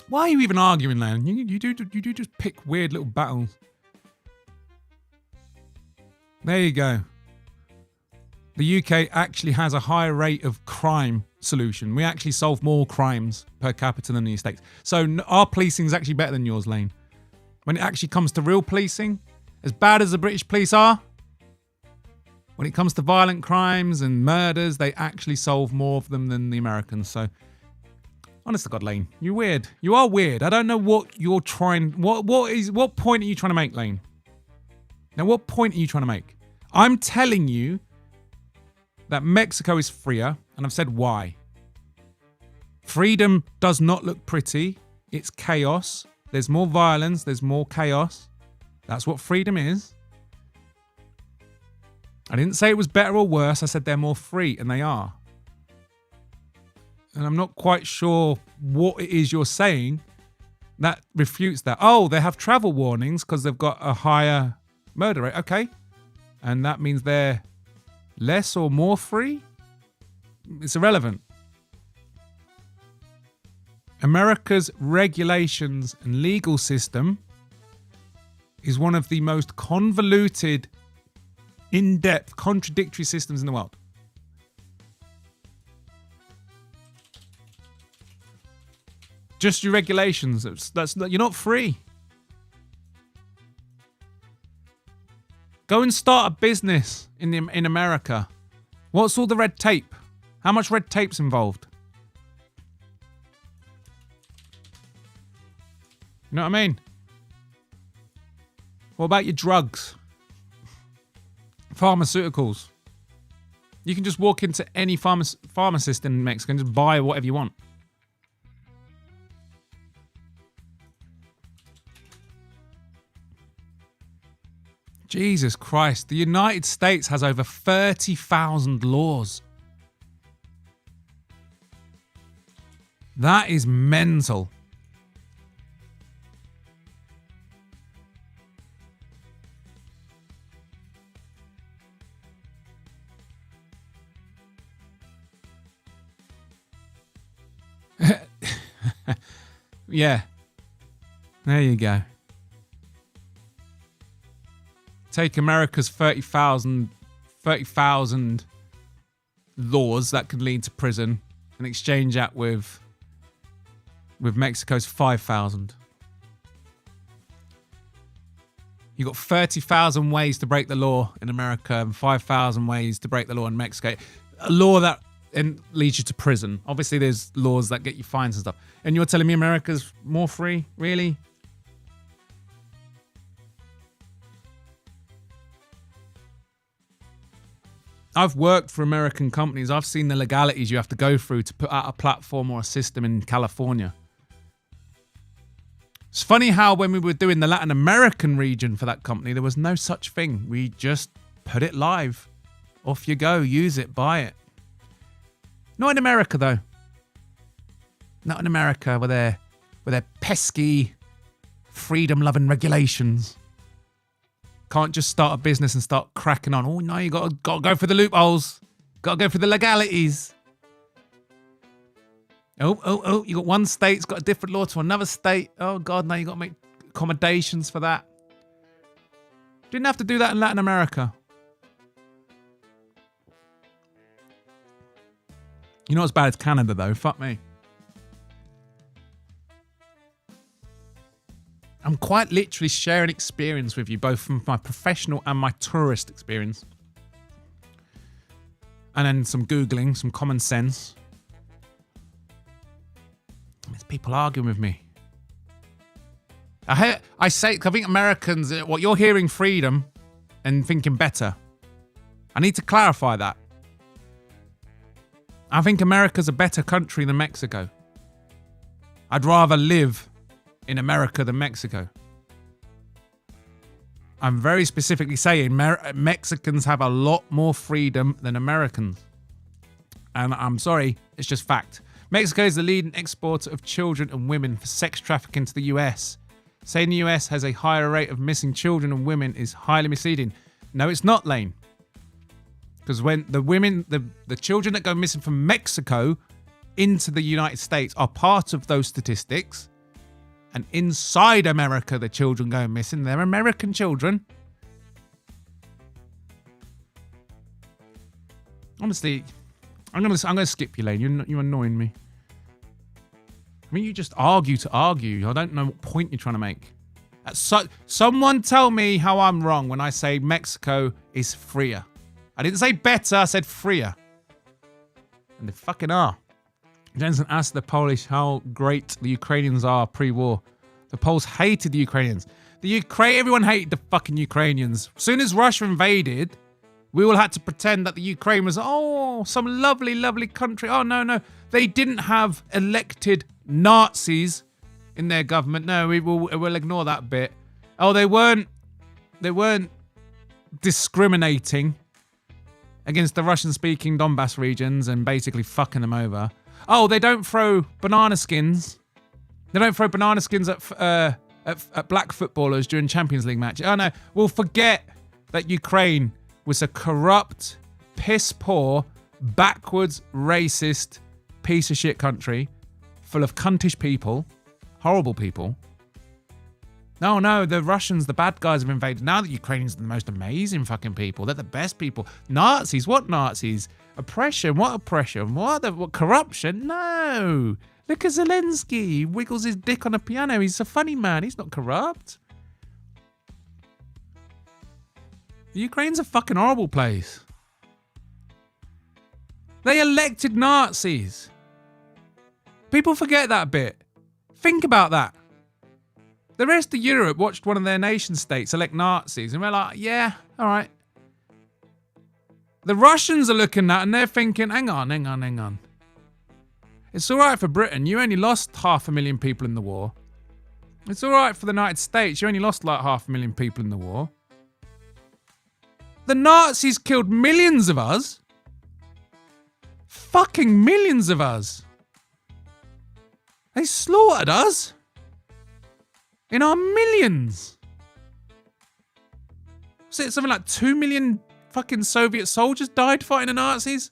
Why are you even arguing, Lan? You do just pick weird little battles. There you go. The UK actually has a higher rate of crime solution. We actually solve more crimes per capita than the States. So our policing is actually better than yours, Lane. When it actually comes to real policing, as bad as the British police are, when it comes to violent crimes and murders, they actually solve more of them than the Americans. So, honest to God, Lane, you're weird. You are weird. I don't know what you're trying... What point are you trying to make, Lane? Now, what point are you trying to make? I'm telling you that Mexico is freer, and I've said why. Freedom does not look pretty. It's chaos. There's more violence. There's more chaos. That's what freedom is. I didn't say it was better or worse. I said they're more free, and they are. And I'm not quite sure what it is you're saying that refutes that. Oh, they have travel warnings because they've got a higher murder rate. Okay. And that means they're less or more free? It's irrelevant. America's regulations and legal system is one of the most convoluted, in-depth, contradictory systems in the world. Just your regulations. You're not free. Go and start a business in America. What's all the red tape? How much red tape's involved? You know what I mean? What about your drugs? Pharmaceuticals. You can just walk into any pharmacist in Mexico and just buy whatever you want. Jesus Christ. The United States has over 30,000 laws. That is mental. Yeah. There you go. Take America's 30,000 laws that could lead to prison and exchange that with Mexico's 5,000. You've got 30,000 ways to break the law in America and 5,000 ways to break the law in Mexico. A law that leads you to prison. Obviously, there's laws that get you fines and stuff. And you're telling me America's more free? Really? I've worked for American companies. I've seen the legalities you have to go through to put out a platform or a system in California. It's funny how when we were doing the Latin American region for that company, there was no such thing. We just put it live. Off you go. Use it. Buy it. Not in America, though. Not in America with their pesky, freedom-loving regulations. Can't just start a business and start cracking on. Oh, no, you got to go for the loopholes. Got to go for the legalities. Oh, you got one state's got a different law to another state. Oh, God, now you got to make accommodations for that. Didn't have to do that in Latin America. You're not as bad as Canada, though. Fuck me. I'm quite literally sharing experience with you, both from my professional and my tourist experience. And then some Googling, some common sense. There's people arguing with me. I think Americans, what you're hearing freedom and thinking better. I need to clarify that. I think America's a better country than Mexico. I'd rather live in America than Mexico. I'm very specifically saying Mexicans have a lot more freedom than Americans. And I'm sorry, it's just fact. Mexico is the leading exporter of children and women for sex trafficking to the US. Saying the US has a higher rate of missing children and women is highly misleading. No, it's not, Lane. Because when the children that go missing from Mexico into the United States are part of those statistics. And inside America, the children going missing, they're American children. Honestly, I'm gonna skip you, Lane. You're annoying me. I mean, you just argue to argue. I don't know what point you're trying to make. Someone tell me how I'm wrong when I say Mexico is freer. I didn't say better, I said freer. And they fucking are. Jensen asked the Polish how great the Ukrainians are pre-war. The Poles hated the Ukrainians. Everyone hated the fucking Ukrainians. As soon as Russia invaded, We all had to pretend that the Ukraine was, oh, some lovely, lovely country. Oh, no. They didn't have elected Nazis in their government. No, we'll ignore that bit. Oh, they weren't discriminating against the Russian-speaking Donbass regions and basically fucking them over. Oh, they don't throw banana skins. They don't throw banana skins at black footballers during Champions League matches. Oh no, we'll forget that Ukraine was a corrupt, piss-poor, backwards, racist, piece of shit country full of cuntish people, horrible people. No, the Russians, the bad guys have invaded. Now the Ukrainians are the most amazing fucking people. They're the best people. Nazis? What Nazis? Oppression? What oppression? What corruption? No. Look at Zelensky. He wiggles his dick on a piano. He's a funny man. He's not corrupt. Ukraine's a fucking horrible place. They elected Nazis. People forget that bit. Think about that. The rest of Europe watched one of their nation states elect Nazis, and we're like, yeah, all right. The Russians are looking at and they're thinking, hang on. It's all right for Britain. You only lost 500,000 people in the war. It's all right for the United States. You only lost like 500,000 people in the war. The Nazis killed millions of us. Fucking millions of us. They slaughtered us. In our millions. Was it something like 2 million fucking Soviet soldiers died fighting the Nazis?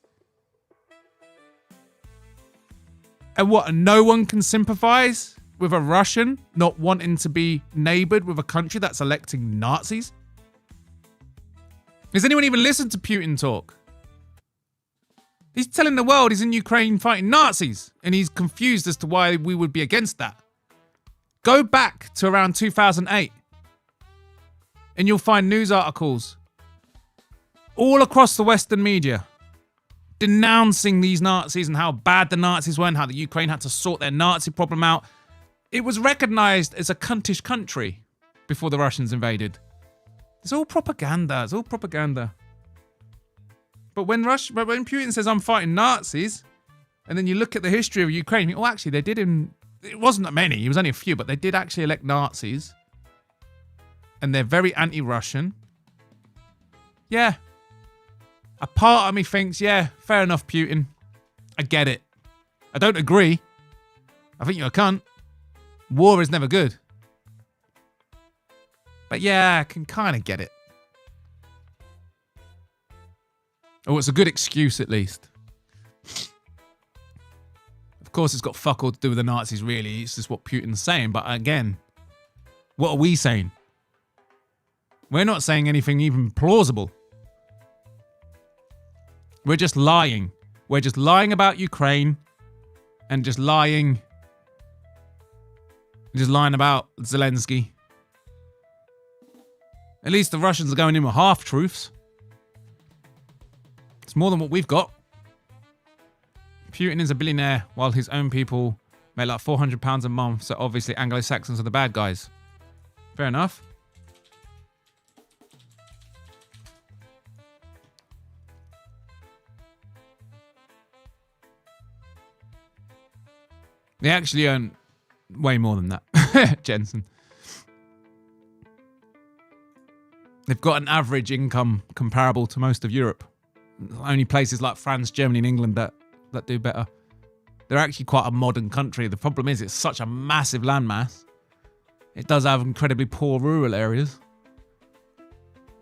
And what, no one can sympathize with a Russian not wanting to be neighbored with a country that's electing Nazis? Does anyone even listen to Putin talk? He's telling the world he's in Ukraine fighting Nazis, and he's confused as to why we would be against that. Go back to around 2008 and you'll find news articles all across the Western media denouncing these Nazis and how bad the Nazis were and how the Ukraine had to sort their Nazi problem out. It was recognized as a cuntish country before the Russians invaded. It's all propaganda. It's all propaganda. But when Putin says, I'm fighting Nazis, and then you look at the history of Ukraine, you think, oh, actually, they did it wasn't that many. It was only a few, but they did actually elect Nazis. And they're very anti-Russian. Yeah. A part of me thinks, yeah, fair enough, Putin. I get it. I don't agree. I think you're a cunt. War is never good. But yeah, I can kind of get it. Oh, it's a good excuse at least. Of course, it's got fuck all to do with the Nazis, really. It's just what Putin's saying. But again, what are we saying? We're not saying anything even plausible. We're just lying. We're just lying about Ukraine and just lying about Zelensky. At least the Russians are going in with half-truths. It's more than what we've got. Putin is a billionaire while his own people make like £400 a month, so obviously Anglo-Saxons are the bad guys. Fair enough. They actually earn way more than that, Jensen. They've got an average income comparable to most of Europe. Only places like France, Germany and England that do better. They're actually quite a modern country. The problem is it's such a massive landmass. It does have incredibly poor rural areas.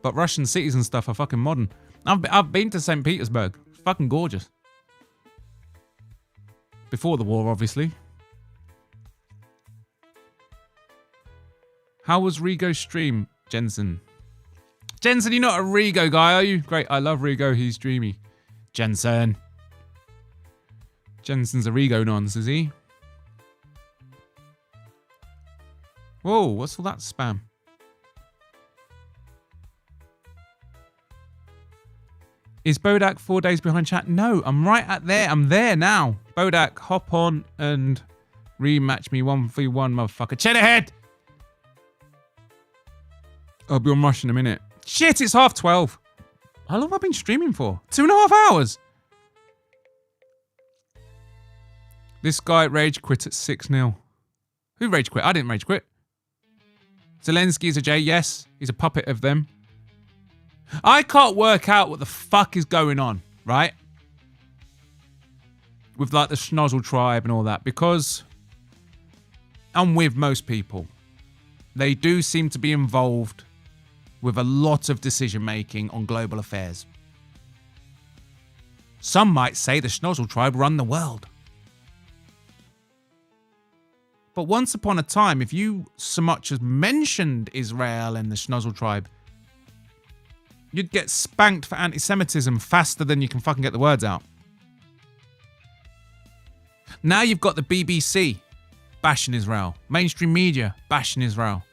But Russian cities and stuff are fucking modern. I've been to St. Petersburg. It's fucking gorgeous. Before the war, obviously. How was Rigo's stream, Jensen? Jensen, you're not a Rigo guy, are you? Great, I love Rigo. He's dreamy. Jensen's a Rigo nonce, is he? Whoa, what's all that spam? Is Bodach 4 days behind chat? No, I'm right at there. I'm there now. Bodach, hop on and rematch me 1v1, motherfucker. Chat ahead! I'll be on Rush in a minute. Shit, it's 12:30. How long have I been streaming for? 2.5 hours. This guy rage quit at 6-0. Who rage quit? I didn't rage quit. Zelensky's a J, yes. He's a puppet of them. I can't work out what the fuck is going on, right? With like the Schnozzle tribe and all that, because I'm with most people. They do seem to be involved with a lot of decision making on global affairs. Some might say the Schnozzle tribe run the world. But once upon a time, if you so much as mentioned Israel and the Schnozzle tribe, you'd get spanked for anti-Semitism faster than you can fucking get the words out. Now you've got the BBC bashing Israel, mainstream media bashing Israel,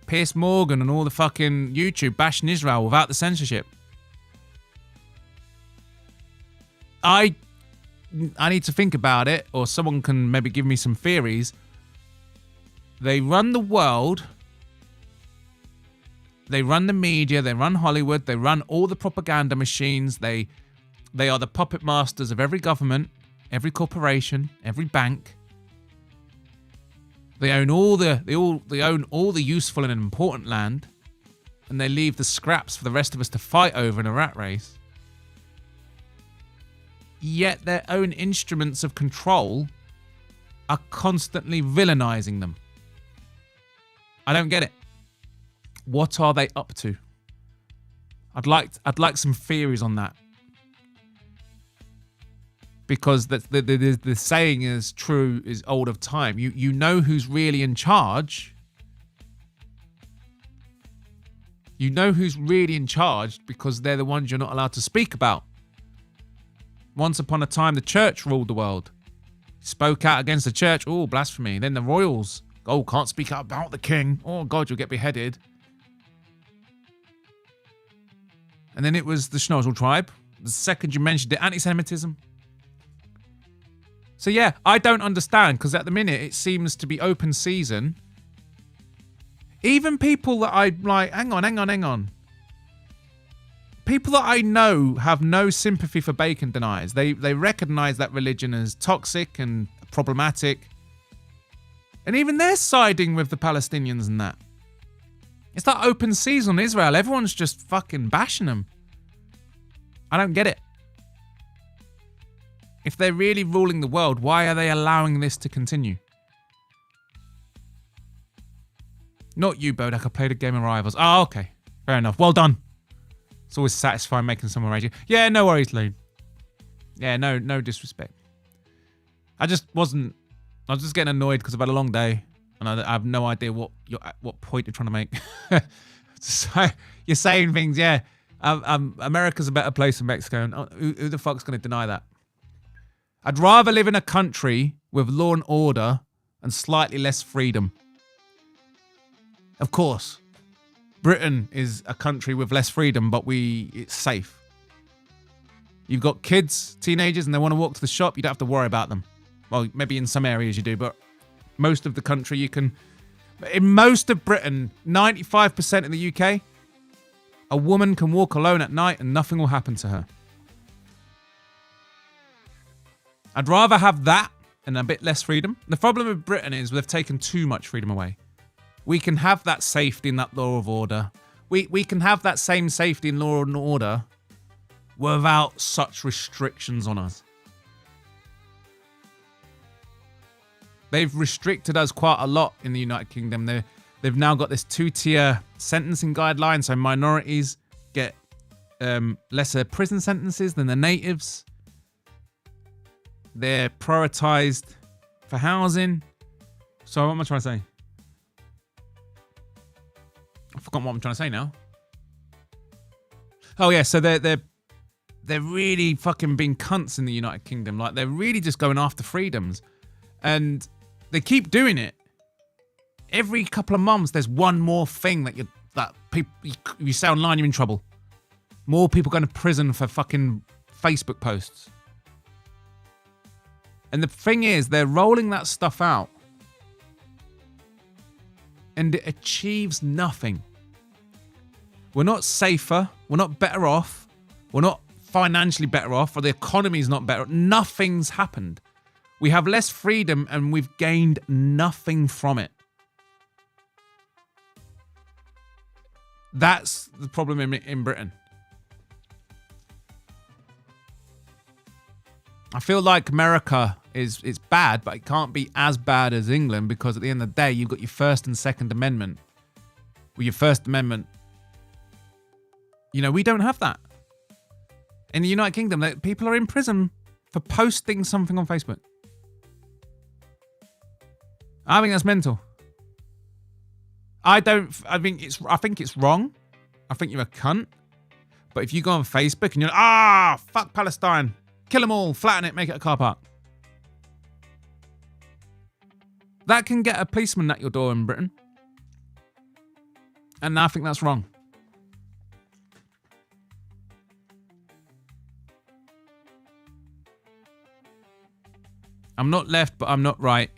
Piers Morgan and all the fucking YouTube bashing Israel without the censorship. I need to think about it, or someone can maybe give me some theories. They run the world. They run the media. They run Hollywood. They run all the propaganda machines. They are the puppet masters of every government, every corporation, every bank. They own all the useful and important land, and they leave the scraps for the rest of us to fight over in a rat race. Yet their own instruments of control are constantly villainizing them. I don't get it. What are they up to? I'd like some theories on that. Because the saying is true, is old of time. You know who's really in charge. You know who's really in charge because they're the ones you're not allowed to speak about. Once upon a time, the church ruled the world. Spoke out against the church. Oh, blasphemy. Then the royals. Oh, can't speak out about the king. Oh, God, you'll get beheaded. And then it was the Schnozzle tribe. The second you mentioned it, anti-Semitism. So yeah, I don't understand, because at the minute it seems to be open season. Even people that I like, hang on. People that I know have no sympathy for bacon deniers. They recognise that religion as toxic and problematic. And even they're siding with the Palestinians and that. It's that open season on Israel. Everyone's just fucking bashing them. I don't get it. If they're really ruling the world, why are they allowing this to continue? Not you, Bodach. I played a game of Rivals. Oh, okay. Fair enough. Well done. It's always satisfying making someone rage. Yeah, no worries, Loon. Yeah, no disrespect. I was just getting annoyed because I've had a long day and I have no idea what point you're trying to make. So you're saying things, yeah. America's a better place than Mexico. And who the fuck's going to deny that? I'd rather live in a country with law and order and slightly less freedom. Of course, Britain is a country with less freedom, but it's safe. You've got kids, teenagers, and they want to walk to the shop, you don't have to worry about them. Well, maybe in some areas you do, but most of the country you can... In most of Britain, 95% in the UK, a woman can walk alone at night and nothing will happen to her. I'd rather have that and a bit less freedom. The problem with Britain is they've taken too much freedom away. We can have that safety in that law of order. We can have that same safety in law and order without such restrictions on us. They've restricted us quite a lot in the United Kingdom. They've now got this 2-tier sentencing guideline, so minorities get lesser prison sentences than the natives. They're prioritised for housing. So what am I trying to say? I've forgotten what I'm trying to say now. Oh yeah, so they're really fucking being cunts in the United Kingdom. Like they're really just going after freedoms, and they keep doing it. Every couple of months, there's one more thing that you say online, you're in trouble. More people going to prison for fucking Facebook posts. And the thing is, they're rolling that stuff out and it achieves nothing. We're not safer. We're not better off. We're not financially better off, or the economy's not better. Nothing's happened. We have less freedom and we've gained nothing from it. That's the problem in Britain. I feel like America it's bad, but it can't be as bad as England, because at the end of the day, you've got your First and Second Amendment. With your First Amendment, you know, we don't have that. In the United Kingdom, people are in prison for posting something on Facebook. I think that's mental. I think it's wrong. I think you're a cunt. But if you go on Facebook and you're like, fuck Palestine, kill them all, flatten it, make it a car park. That can get a policeman at your door in Britain. And I think that's wrong. I'm not left, but I'm not right.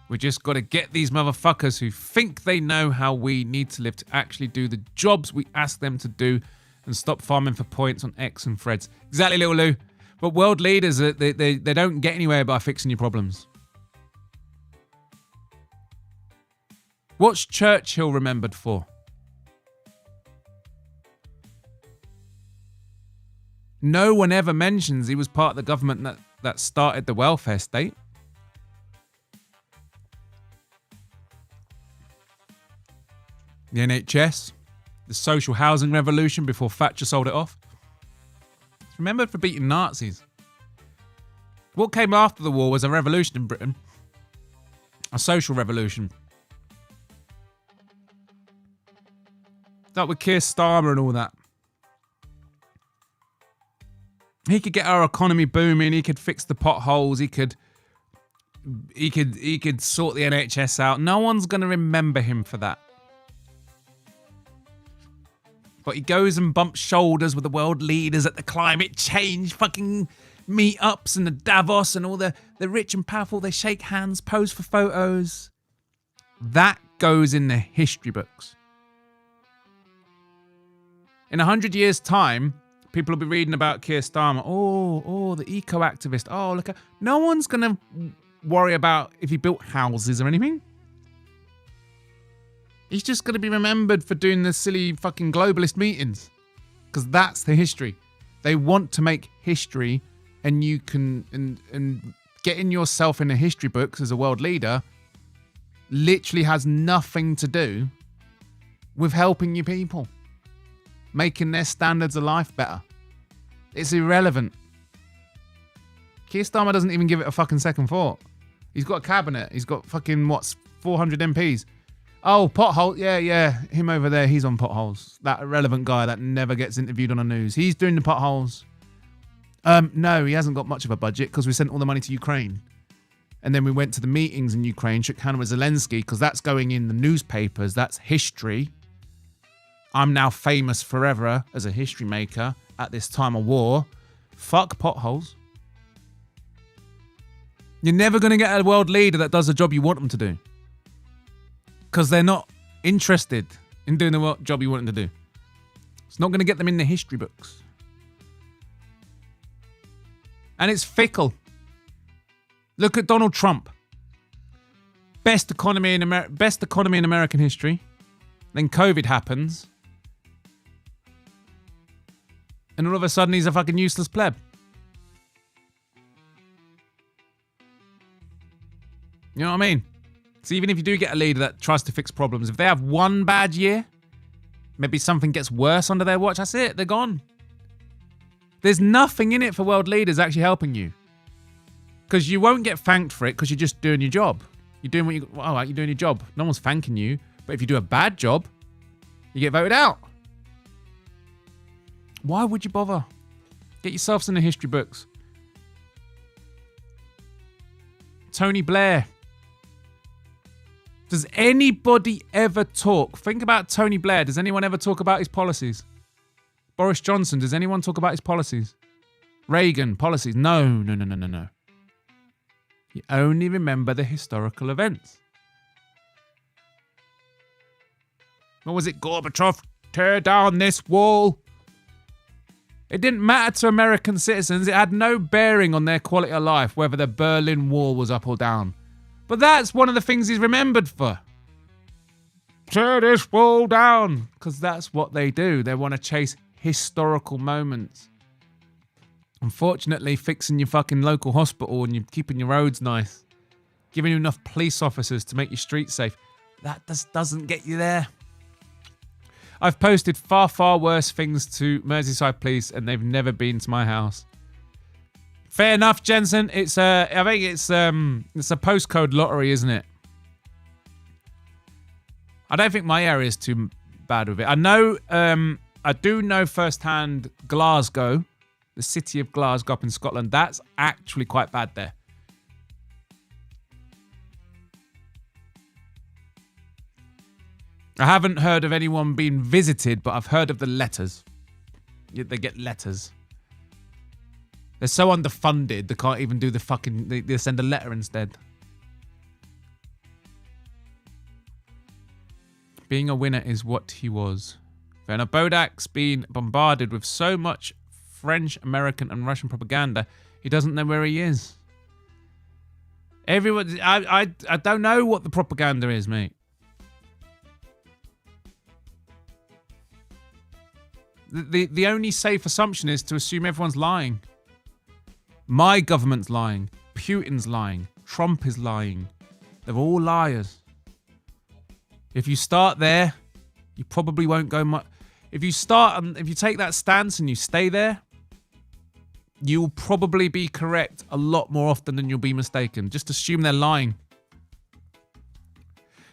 We just got to get these motherfuckers who think they know how we need to live to actually do the jobs we ask them to do, and stop farming for points on X and threads. Exactly, little Lou. But world leaders, they don't get anywhere by fixing your problems. What's Churchill remembered for? No one ever mentions he was part of the government that started the welfare state. The NHS, the social housing revolution before Thatcher sold it off. It's remembered for beating Nazis. What came after the war was a revolution in Britain. A social revolution. That with Keir Starmer and all that. He could get our economy booming. He could fix the potholes. He could sort the NHS out. No one's going to remember him for that. But he goes and bumps shoulders with the world leaders at the climate change fucking meetups and the Davos, and all the rich and powerful. They shake hands, pose for photos. That goes in the history books. In 100 years' time, people will be reading about Keir Starmer. Oh, the eco-activist. Oh, look. No one's going to worry about if he built houses or anything. He's just going to be remembered for doing the silly fucking globalist meetings. Because that's the history. They want to make history, and you can... And getting yourself in the history books as a world leader literally has nothing to do with helping your people. Making their standards of life better. It's irrelevant. Keir Starmer doesn't even give it a fucking second thought. He's got a cabinet. He's got fucking, 400 MPs. Oh, pothole. Yeah. Him over there, he's on potholes. That irrelevant guy that never gets interviewed on the news. He's doing the potholes. No, he hasn't got much of a budget because we sent all the money to Ukraine. And then we went to the meetings in Ukraine, shook hands with Zelensky, because that's going in the newspapers. That's history. I'm now famous forever as a history maker at this time of war. Fuck potholes. You're never going to get a world leader that does the job you want them to do. Because they're not interested in doing the job you want them to do. It's not going to get them in the history books. And it's fickle. Look at Donald Trump. Best economy in American history. Then COVID happens. And all of a sudden he's a fucking useless pleb. You know what I mean? So even if you do get a leader that tries to fix problems, if they have one bad year, maybe something gets worse under their watch, that's it, they're gone. There's nothing in it for world leaders actually helping you. Because you won't get thanked for it because you're just doing your job. You're doing you're doing your job. No one's thanking you. But if you do a bad job, you get voted out. Why would you bother? Get yourselves in the history books. Tony Blair. Does anybody ever talk? Think about Tony Blair. Does anyone ever talk about his policies? Boris Johnson, does anyone talk about his policies? Reagan, policies? No. You only remember the historical events. What was it? Gorbachev Tear down this wall. It didn't matter to American citizens. It had no bearing on their quality of life whether the Berlin Wall was up or down. But that's one of the things he's remembered for. Tear this wall down. Because that's what they do. They want to chase historical moments. Unfortunately, fixing your fucking local hospital and you're keeping your roads nice, giving you enough police officers to make your streets safe, that just doesn't get you there. I've posted far, far worse things to Merseyside police and they've never been to my house. Fair enough, Jensen. I think it's a postcode lottery, isn't it? I don't think my area is too bad with it. I know, I do know firsthand Glasgow, the city of Glasgow up in Scotland. That's actually quite bad there. I haven't heard of anyone being visited, but I've heard of the letters. They get letters. They're so underfunded, they can't even do the fucking... They send a letter instead. Being a winner is what he was. Werner Bodach's been bombarded with so much French, American, and Russian propaganda, he doesn't know where he is. Everyone... I don't know what the propaganda is, mate. The only safe assumption is to assume everyone's lying. My government's lying. Putin's lying. Trump is lying. They're all liars. If you start there, you probably won't go much. If you take that stance and you stay there, you'll probably be correct a lot more often than you'll be mistaken. Just assume they're lying.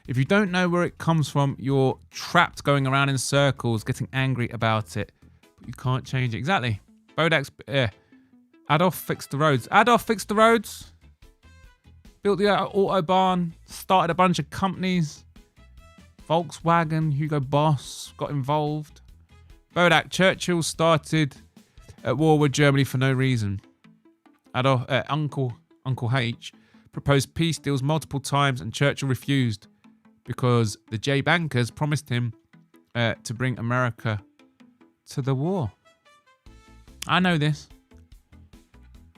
If you don't know where it comes from, you're trapped going around in circles, getting angry about it. But you can't change it. Exactly. Bodach's... Adolf fixed the roads. Adolf fixed the roads. Built the Autobahn. Started a bunch of companies. Volkswagen, Hugo Boss got involved. Bodach, Churchill started at war with Germany for no reason. Adolf, Uncle H proposed peace deals multiple times and Churchill refused. Because the J bankers promised him to bring America to the war. I know this.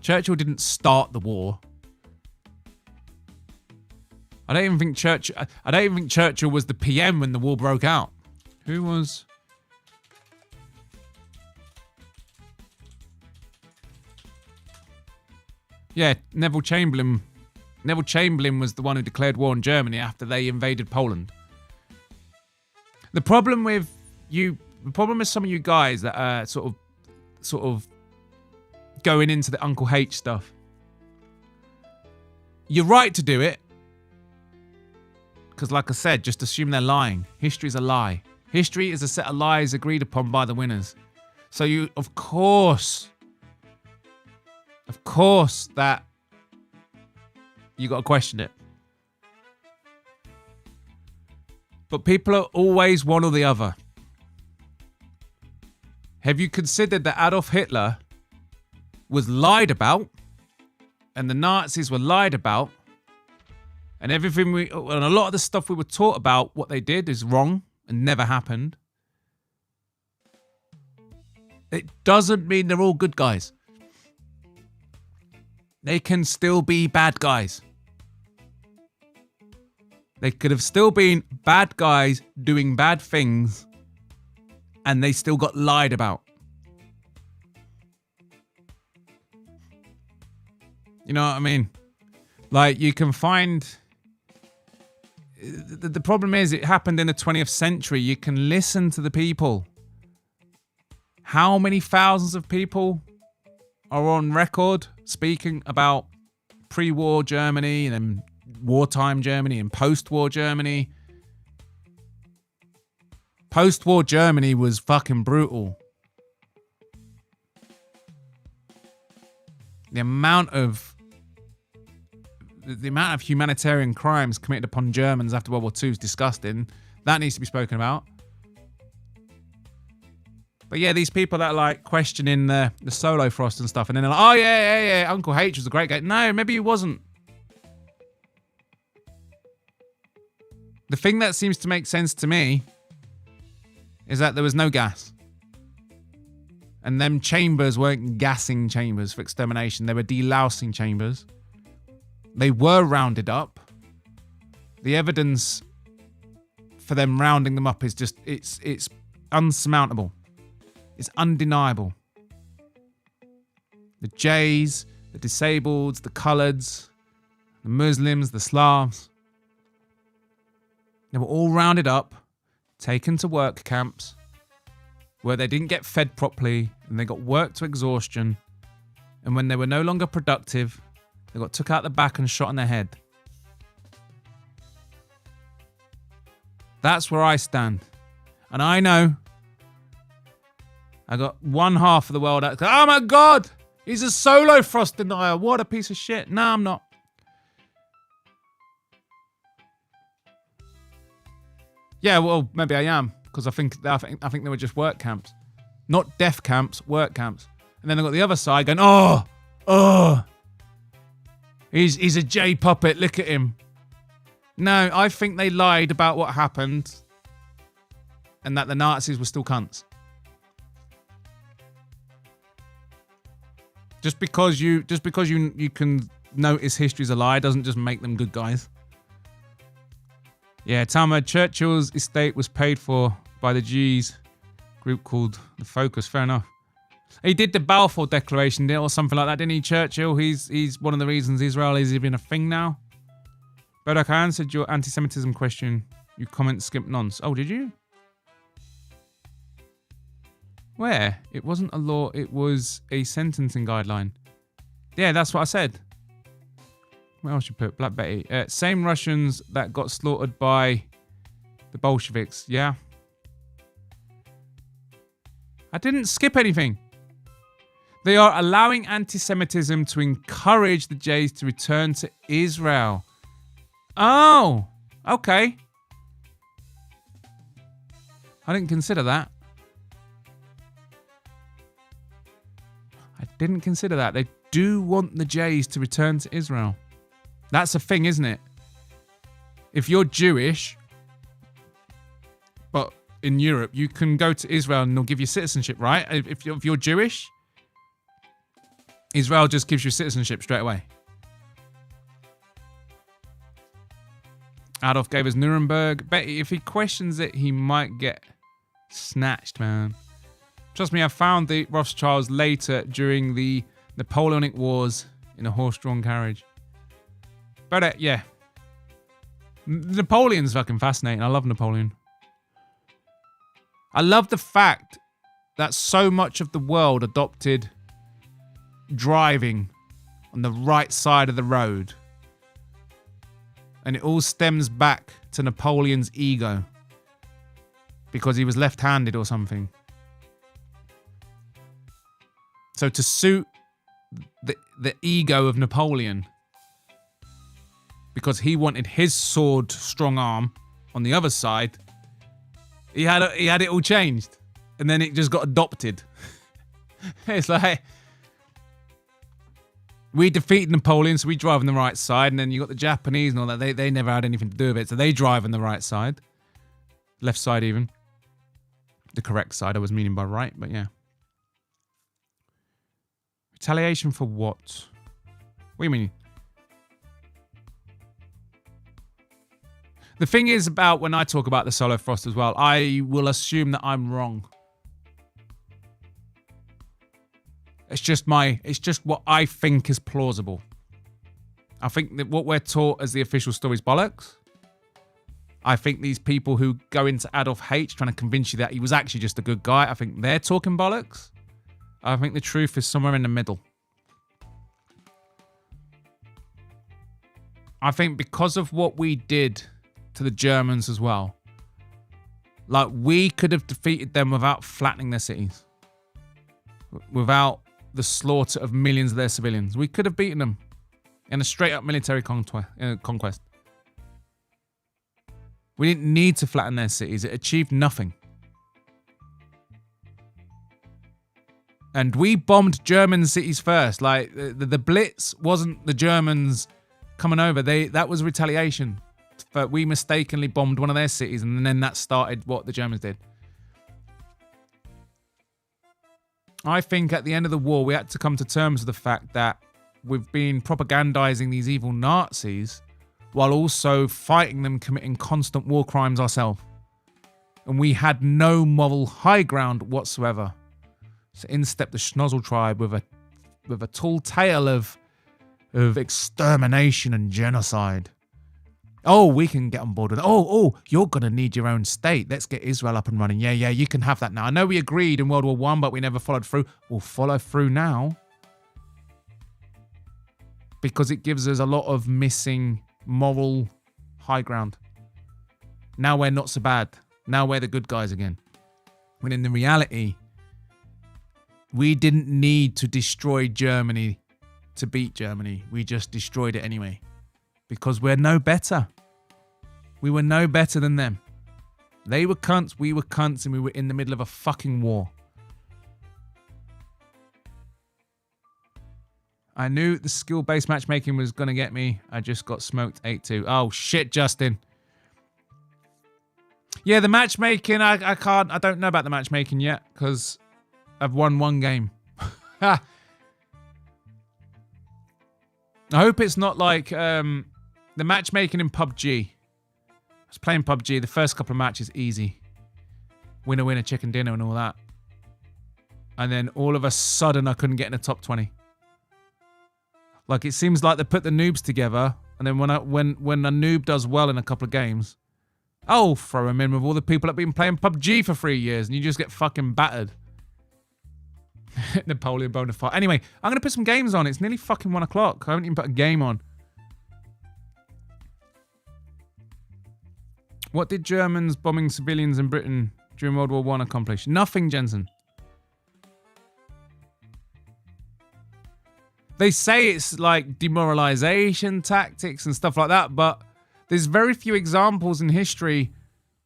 Churchill didn't start the war. I don't even think Churchill was the PM when the war broke out. Who was? Yeah, Neville Chamberlain. Neville Chamberlain was the one who declared war on Germany after they invaded Poland. The problem with some of you guys that are sort of going into the Uncle H stuff. You're right to do it. Because like I said, just assume they're lying. History's a lie. History is a set of lies agreed upon by the winners. So you, of course that you got to question it. But people are always one or the other. Have you considered that Adolf Hitler was lied about and the Nazis were lied about and everything and a lot of the stuff we were taught about what they did is wrong and never happened? It doesn't mean they're all good guys. They can still be bad guys. They could have still been bad guys doing bad things and they still got lied about. You know what I mean? Like, you can find... The problem is it happened in the 20th century. You can listen to the people. How many thousands of people are on record speaking about pre-war Germany and then wartime Germany and post-war Germany? Post-war Germany was fucking brutal. The amount of humanitarian crimes committed upon Germans after World War II is disgusting. That needs to be spoken about. But yeah, these people that are like questioning the Solo Frost and stuff, and then they're like, oh yeah, Uncle H was a great guy. No, maybe he wasn't. The thing that seems to make sense to me is that there was no gas. And them chambers weren't gassing chambers for extermination. They were delousing chambers. They were rounded up. The evidence for them rounding them up is just, it's unsurmountable. It's undeniable. The Jays, the disabled, the coloureds, the Muslims, the Slavs. They were all rounded up, taken to work camps where they didn't get fed properly and they got worked to exhaustion. And when they were no longer productive, they got took out the back and shot in the head. That's where I stand. And I know I got one half of the world out. Oh my God, he's a solo frost denier. What a piece of shit. No, I'm not. Yeah, well, maybe I am. Because I think they were just work camps. Not death camps, work camps. And then I got the other side going, oh. He's a J puppet, look at him. No, I think they lied about what happened and that the Nazis were still cunts. Just because you can notice history's a lie doesn't just make them good guys. Yeah, Tama, Churchill's estate was paid for by the G's group called The Focus. Fair enough. He did the Balfour Declaration or something like that, didn't he, Churchill? He's one of the reasons Israel is even a thing now. Bodach, I answered your anti-Semitism question. You comment skip nonce. Oh, did you? Where? It wasn't a law, it was a sentencing guideline. Yeah, that's what I said. What else you put? Black Betty. Same Russians that got slaughtered by the Bolsheviks. Yeah. I didn't skip anything. They are allowing anti-Semitism to encourage the Jays to return to Israel. Oh, okay. I didn't consider that. I didn't consider that. They do want the Jays to return to Israel. That's a thing, isn't it? If you're Jewish, but in Europe, you can go to Israel and they'll give you citizenship, right? If you're Jewish, Israel just gives you citizenship straight away. Adolf gave us Nuremberg. Betty, if he questions it, he might get snatched, man. Trust me, I found the Rothschilds later during the Napoleonic Wars in a horse-drawn carriage. But yeah. Napoleon's fucking fascinating. I love Napoleon. I love the fact that so much of the world adopted driving on the right side of the road. And it all stems back to Napoleon's ego. Because he was left-handed or something. So to suit the ego of Napoleon, because he wanted his sword strong arm on the other side, he had it all changed. And then it just got adopted. It's like, we defeated Napoleon, so we drive on the right side, and then you got the Japanese and all that. They never had anything to do with it, so they drive on the right side. Left side even. The correct side, I was meaning by right, but yeah. Retaliation for what? What do you mean? The thing is about when I talk about the Solo Frost as well, I will assume that I'm wrong. It's just what I think is plausible. I think that what we're taught as the official story is bollocks. I think these people who go into Adolf H trying to convince you that he was actually just a good guy, I think they're talking bollocks. I think the truth is somewhere in the middle. I think because of what we did to the Germans as well, like we could have defeated them without flattening their cities. Without the slaughter of millions of their civilians. We could have beaten them in a straight up military conquest. We didn't need to flatten their cities. It achieved nothing. And we bombed German cities first. Like, the Blitz wasn't the Germans coming over. That was retaliation. But we mistakenly bombed one of their cities, and then that started what the Germans did. I think at the end of the war, we had to come to terms with the fact that we've been propagandizing these evil Nazis while also fighting them, committing constant war crimes ourselves. And we had no moral high ground whatsoever. So in stepped the Schnozzle tribe with a tall tale of extermination and genocide. Oh, we can get on board with it. Oh, you're going to need your own state. Let's get Israel up and running. Yeah, you can have that now. I know we agreed in World War I, but we never followed through. We'll follow through now. Because it gives us a lot of missing moral high ground. Now we're not so bad. Now we're the good guys again. When in the reality, we didn't need to destroy Germany to beat Germany. We just destroyed it anyway. Because we're no better. We were no better than them. They were cunts, we were cunts, and we were in the middle of a fucking war. I knew the skill-based matchmaking was going to get me. I just got smoked 8-2. Oh, shit, Justin. Yeah, the matchmaking, I don't know about the matchmaking yet, because I've won one game. I hope it's not like the matchmaking in PUBG. I was playing PUBG, the first couple of matches, easy. Winner, winner, chicken dinner and all that. And then all of a sudden, I couldn't get in the top 20. Like, it seems like they put the noobs together, and then when a noob does well in a couple of games, oh, throw him in with all the people that have been playing PUBG for 3 years, and you just get fucking battered. Napoleon Bonaparte. Anyway, I'm going to put some games on. It's nearly fucking 1 o'clock. I haven't even put a game on. What did Germans bombing civilians in Britain during World War I accomplish? Nothing, Jensen. They say it's like demoralization tactics and stuff like that, but there's very few examples in history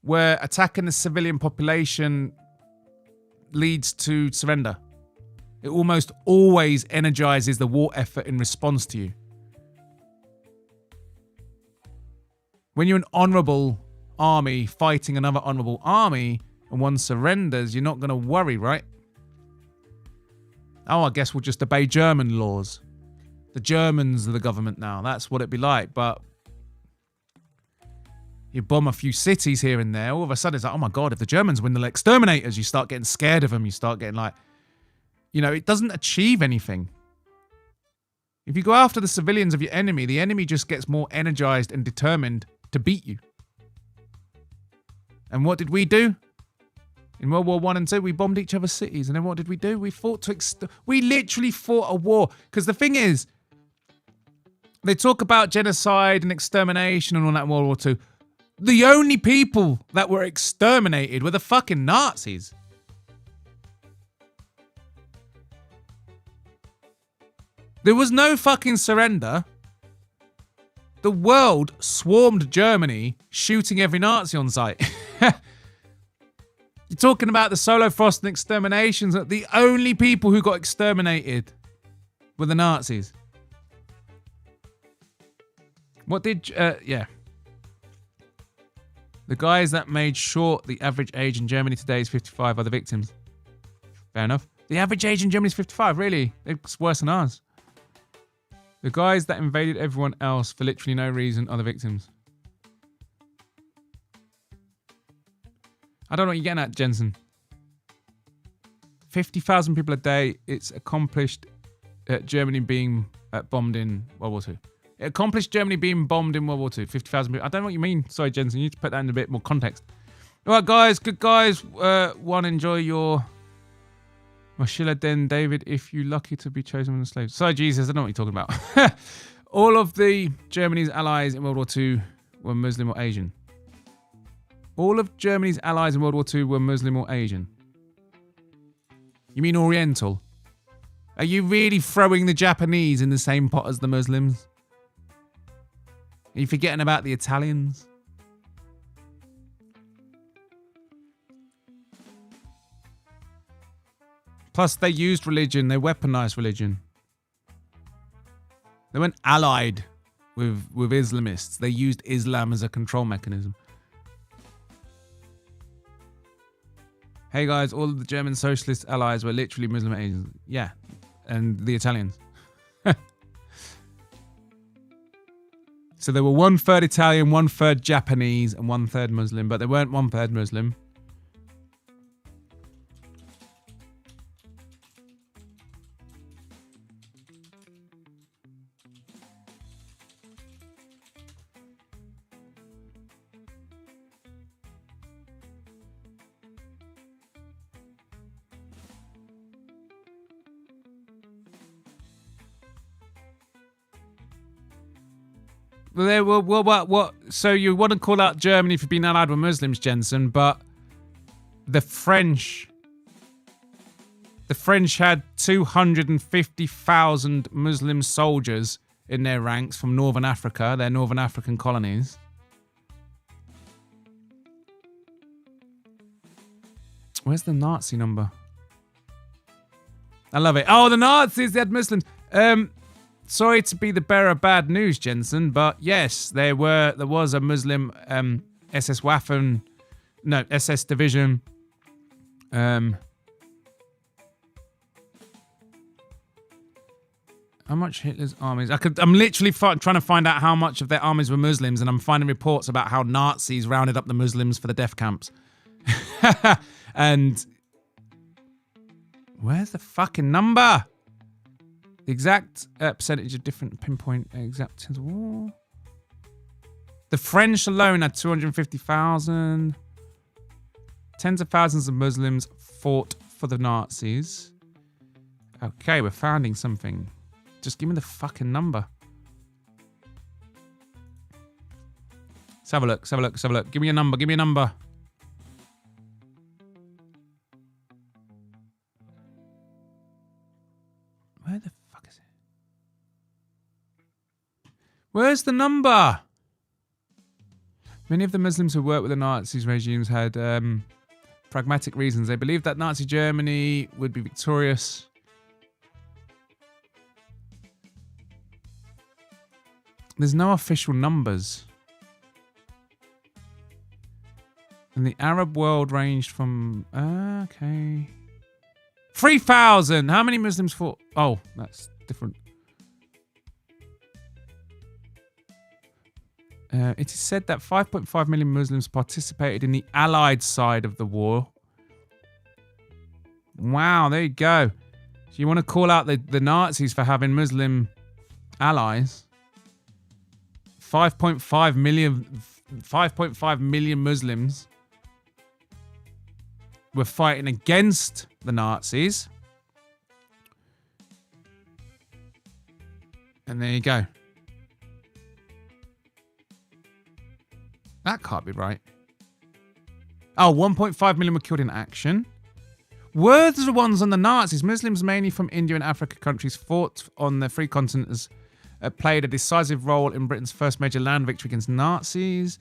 where attacking the civilian population leads to surrender. It almost always energizes the war effort in response to you. When you're an honorable army fighting another honorable army and one surrenders, you're not going to worry, right? Oh, I guess we'll just obey German laws. The Germans are the government now. That's what it'd be like. But you bomb a few cities here and there, all of a sudden it's like, oh my God, if the Germans win, they'll exterminate us. You start getting scared of them. You start getting like, you know, it doesn't achieve anything. If you go after the civilians of your enemy, the enemy just gets more energized and determined to beat you. And what did we do? In World War I and II, we bombed each other's cities. And then what did we do? We fought we literally fought a war. Because the thing is, they talk about genocide and extermination and all that in World War II. The only people that were exterminated were the fucking Nazis. There was no fucking surrender. The world swarmed Germany, shooting every Nazi on sight. You're talking about the Solo Frost and exterminations. The only people who got exterminated were the Nazis. What did... yeah. The guys that made sure the average age in Germany today is 55 are the victims. Fair enough. The average age in Germany is 55, really? It's worse than ours. The guys that invaded everyone else for literally no reason are the victims. I don't know what you're getting at, Jensen. 50,000 people a day. It's accomplished Germany being bombed in World War II. It accomplished Germany being bombed in World War II. 50,000 people. I don't know what you mean. Sorry, Jensen. You need to put that in a bit more context. All right, guys. Good guys. One, enjoy your... Mashila Den David, if you're lucky to be chosen from the slaves. Sorry, Jesus. I don't know what you're talking about. All of the Germany's allies in World War II were Muslim or Asian. All of Germany's allies in World War II were Muslim or Asian. You mean Oriental? Are you really throwing the Japanese in the same pot as the Muslims? Are you forgetting about the Italians? Plus, they used religion. They weaponized religion. They weren't allied with Islamists. They used Islam as a control mechanism. Hey guys, all of the German socialist allies were literally Muslim agents. Yeah, and the Italians. So they were 1/3 Italian, 1/3 Japanese, and 1/3 Muslim, but they weren't 1/3 Muslim. What? So you want to call out Germany for being allied with Muslims, Jensen, but the French had 250,000 Muslim soldiers in their ranks from Northern Africa, their Northern African colonies. Where's the Nazi number? I love it. Oh, the Nazis, they had Muslims. Sorry to be the bearer of bad news, Jensen, but yes, there was a Muslim SS Waffen, no, SS division. How much Hitler's armies? I'm literally trying to find out how much of their armies were Muslims, and I'm finding reports about how Nazis rounded up the Muslims for the death camps. And where's the fucking number? The exact percentage of different pinpoint exact war. The French alone had 250,000. Tens of thousands of Muslims fought for the Nazis. Okay, we're finding something. Just give me the fucking number. Let's have a look. Give me a number. Where the fuck is it? Where's the number? Many of the Muslims who worked with the Nazis regimes had pragmatic reasons. They believed that Nazi Germany would be victorious. There's no official numbers. And the Arab world ranged from... okay. 3,000! How many Muslims fought? Oh, that's different. It is said that 5.5 million Muslims participated in the Allied side of the war. Wow, there you go. So you want to call out the Nazis for having Muslim allies? 5.5 million Muslims were fighting against the Nazis. And there you go. That can't be right. Oh, 1.5 million were killed in action. Were the ones on the Nazis? Muslims, mainly from India and Africa countries, fought on the three continents, played a decisive role in Britain's first major land victory against Nazis.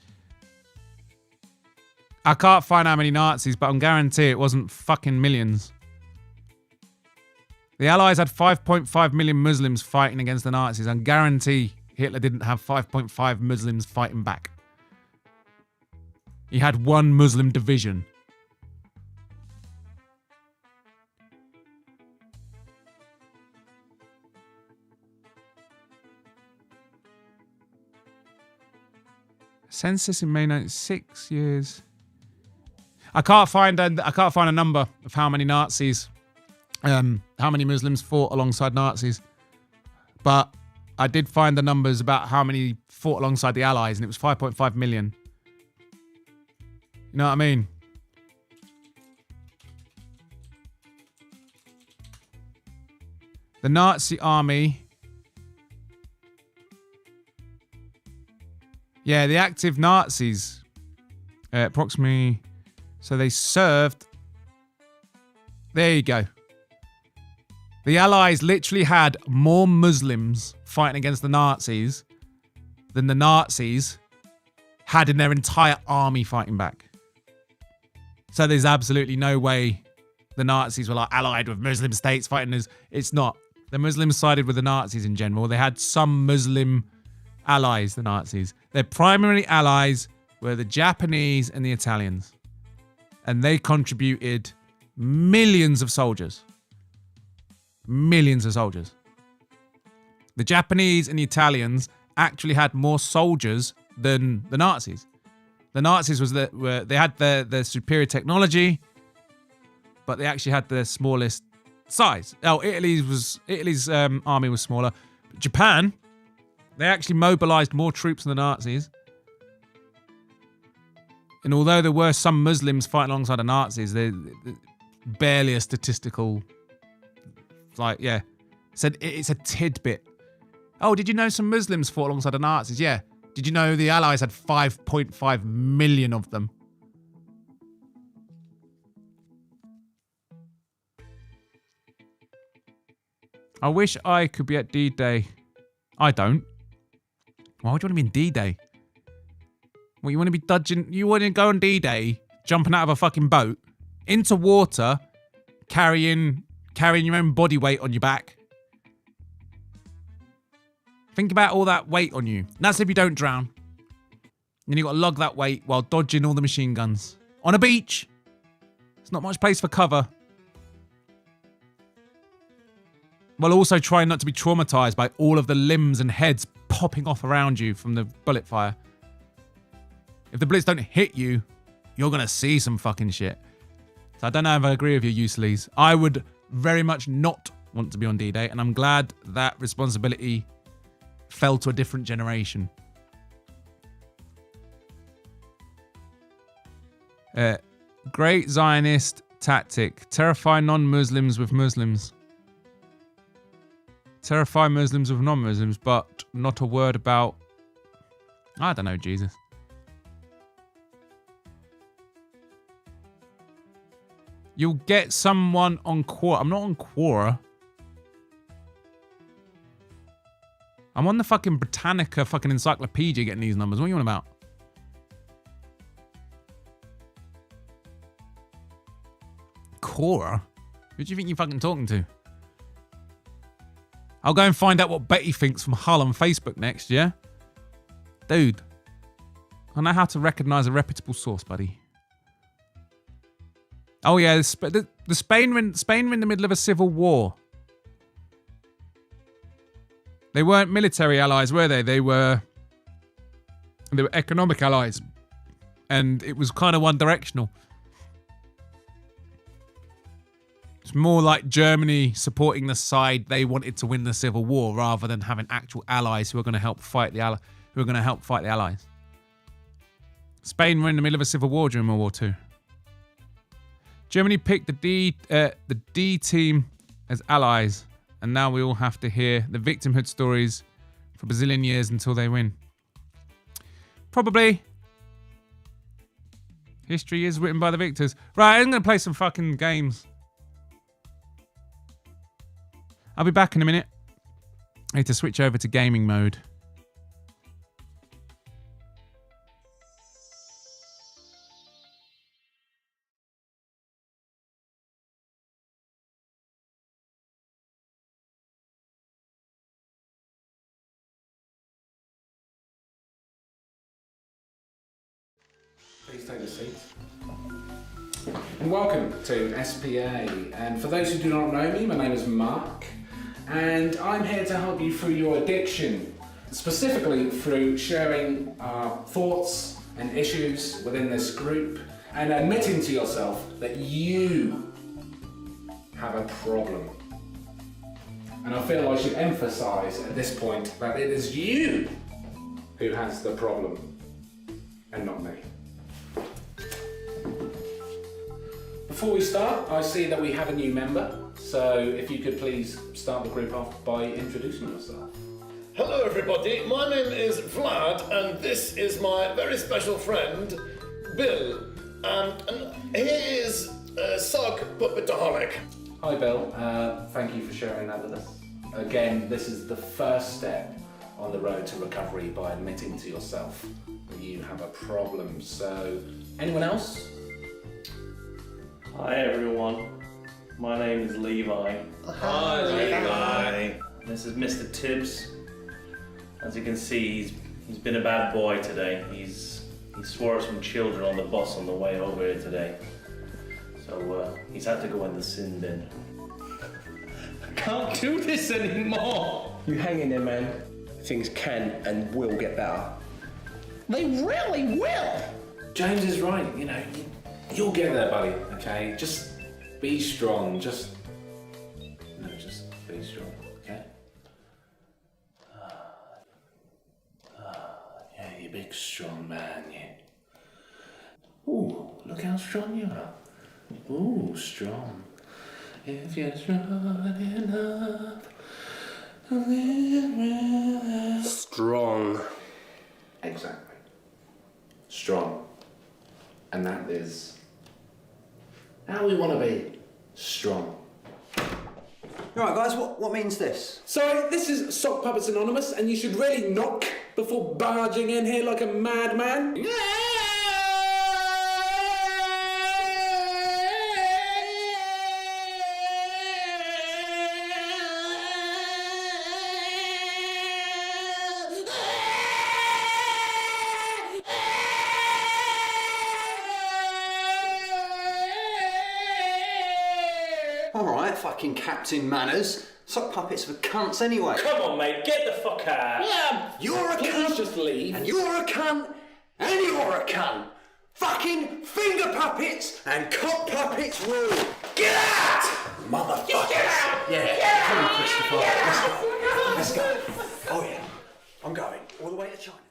I can't find how many Nazis, but I'm guarantee it wasn't fucking millions. The Allies had 5.5 million Muslims fighting against the Nazis. I guarantee Hitler didn't have 5.5 Muslims fighting back. He had one Muslim division. Census in May 96 years. I can't find a number of how many Nazis, how many Muslims fought alongside Nazis, but I did find the numbers about how many fought alongside the Allies, and it was 5.5 million. You know what I mean? The Nazi army. Yeah, the active Nazis. Approximately. So they served. There you go. The Allies literally had more Muslims fighting against the Nazis than the Nazis had in their entire army fighting back. So there's absolutely no way the Nazis were like allied with Muslim states fighting us. It's not. The Muslims sided with the Nazis in general. They had some Muslim allies, the Nazis. Their primary allies were the Japanese and the Italians. And they contributed millions of soldiers. Millions of soldiers. The Japanese and the Italians actually had more soldiers than the Nazis. The Nazis they had the superior technology, but they actually had the smallest size. Oh, Italy's army was smaller. But Japan, they actually mobilized more troops than the Nazis. And although there were some Muslims fighting alongside the Nazis, they're barely a statistical. It's a tidbit. Oh, did you know some Muslims fought alongside the Nazis? Yeah. Did you know the Allies had 5.5 million of them? I wish I could be at D-Day. I don't. Why would you want to be in D-Day? Well, you want to be dodging... You want to go on D-Day, jumping out of a fucking boat, into water, carrying your own body weight on your back. Think about all that weight on you. And that's if you don't drown. And you got to lug that weight while dodging all the machine guns. On a beach. There's not much place for cover. While also trying not to be traumatized by all of the limbs and heads popping off around you from the bullet fire. If the bullets don't hit you, you're going to see some fucking shit. So I don't know if I agree with you, Useless. I would very much not want to be on D-Day, and I'm glad that responsibility fell to a different generation. Great Zionist tactic. Terrify non-Muslims with Muslims. Terrify Muslims with non-Muslims, but not a word about... I don't know, Jesus. You'll get someone on Quora. I'm not on Quora. I'm on the fucking Britannica fucking encyclopedia getting these numbers. What are you on about? Quora? Who do you think you're fucking talking to? I'll go and find out what Betty thinks from Hull on Facebook next, yeah? Dude. I know how to recognise a reputable source, buddy. Oh yeah, the Spain were in the middle of a civil war. They weren't military allies, were they? They were economic allies. And it was kind of one-directional. It's more like Germany supporting the side they wanted to win the civil war, rather than having actual allies who are going to help fight the allies. Spain were in the middle of a civil war during World War II. Germany picked the D team as allies, and now we all have to hear the victimhood stories for bazillion years until they win. Probably. History is written by the victors. Right, I'm going to play some fucking games. I'll be back in a minute. I need to switch over to gaming mode. Please take a seat. And welcome to SPA. And for those who do not know me, my name is Mark. And I'm here to help you through your addiction. Specifically through sharing our thoughts and issues within this group. And admitting to yourself that you have a problem. And I feel I should emphasize at this point that it is you who has the problem and not me. Before we start, I see that we have a new member, so if you could please start the group off by introducing yourself. Hello everybody, my name is Vlad, and this is my very special friend, Bill, and he is a sock puppetaholic. Hi Bill, thank you for sharing that with us. Again, this is the first step on the road to recovery by admitting to yourself that you have a problem. So, anyone else? Hi everyone, my name is Levi. Hi Levi. This is Mr. Tibbs. As you can see, he's been a bad boy today. He swore some children on the bus on the way over here today. So he's had to go in the sin bin. I can't do this anymore. You hang in there, man. Things can and will get better. They really will. James is right, you know, you'll get there, buddy, okay? Just be strong, just be strong, okay? Yeah, you big strong man, yeah. Ooh, look how strong you are. Ooh, strong. If you're strong enough to live with us. Strong. Exactly. Strong. And that is how we want to be. Strong. Right, guys, what means this? Sorry, this is Sock Puppets Anonymous, and you should really knock before barging in here like a madman. Alright, fucking Captain Manners. Sock puppets for cunts anyway. Come on, mate, get the fuck out. Yeah, You're a please cunt, just leave. and you're a cunt, and you're a cunt. Fucking finger puppets and cock puppets rule. Get out! Motherfuckers. Get out! Yeah, come on, Christopher. Let's go. Let's go. Oh yeah, I'm going all the way to Chinatown.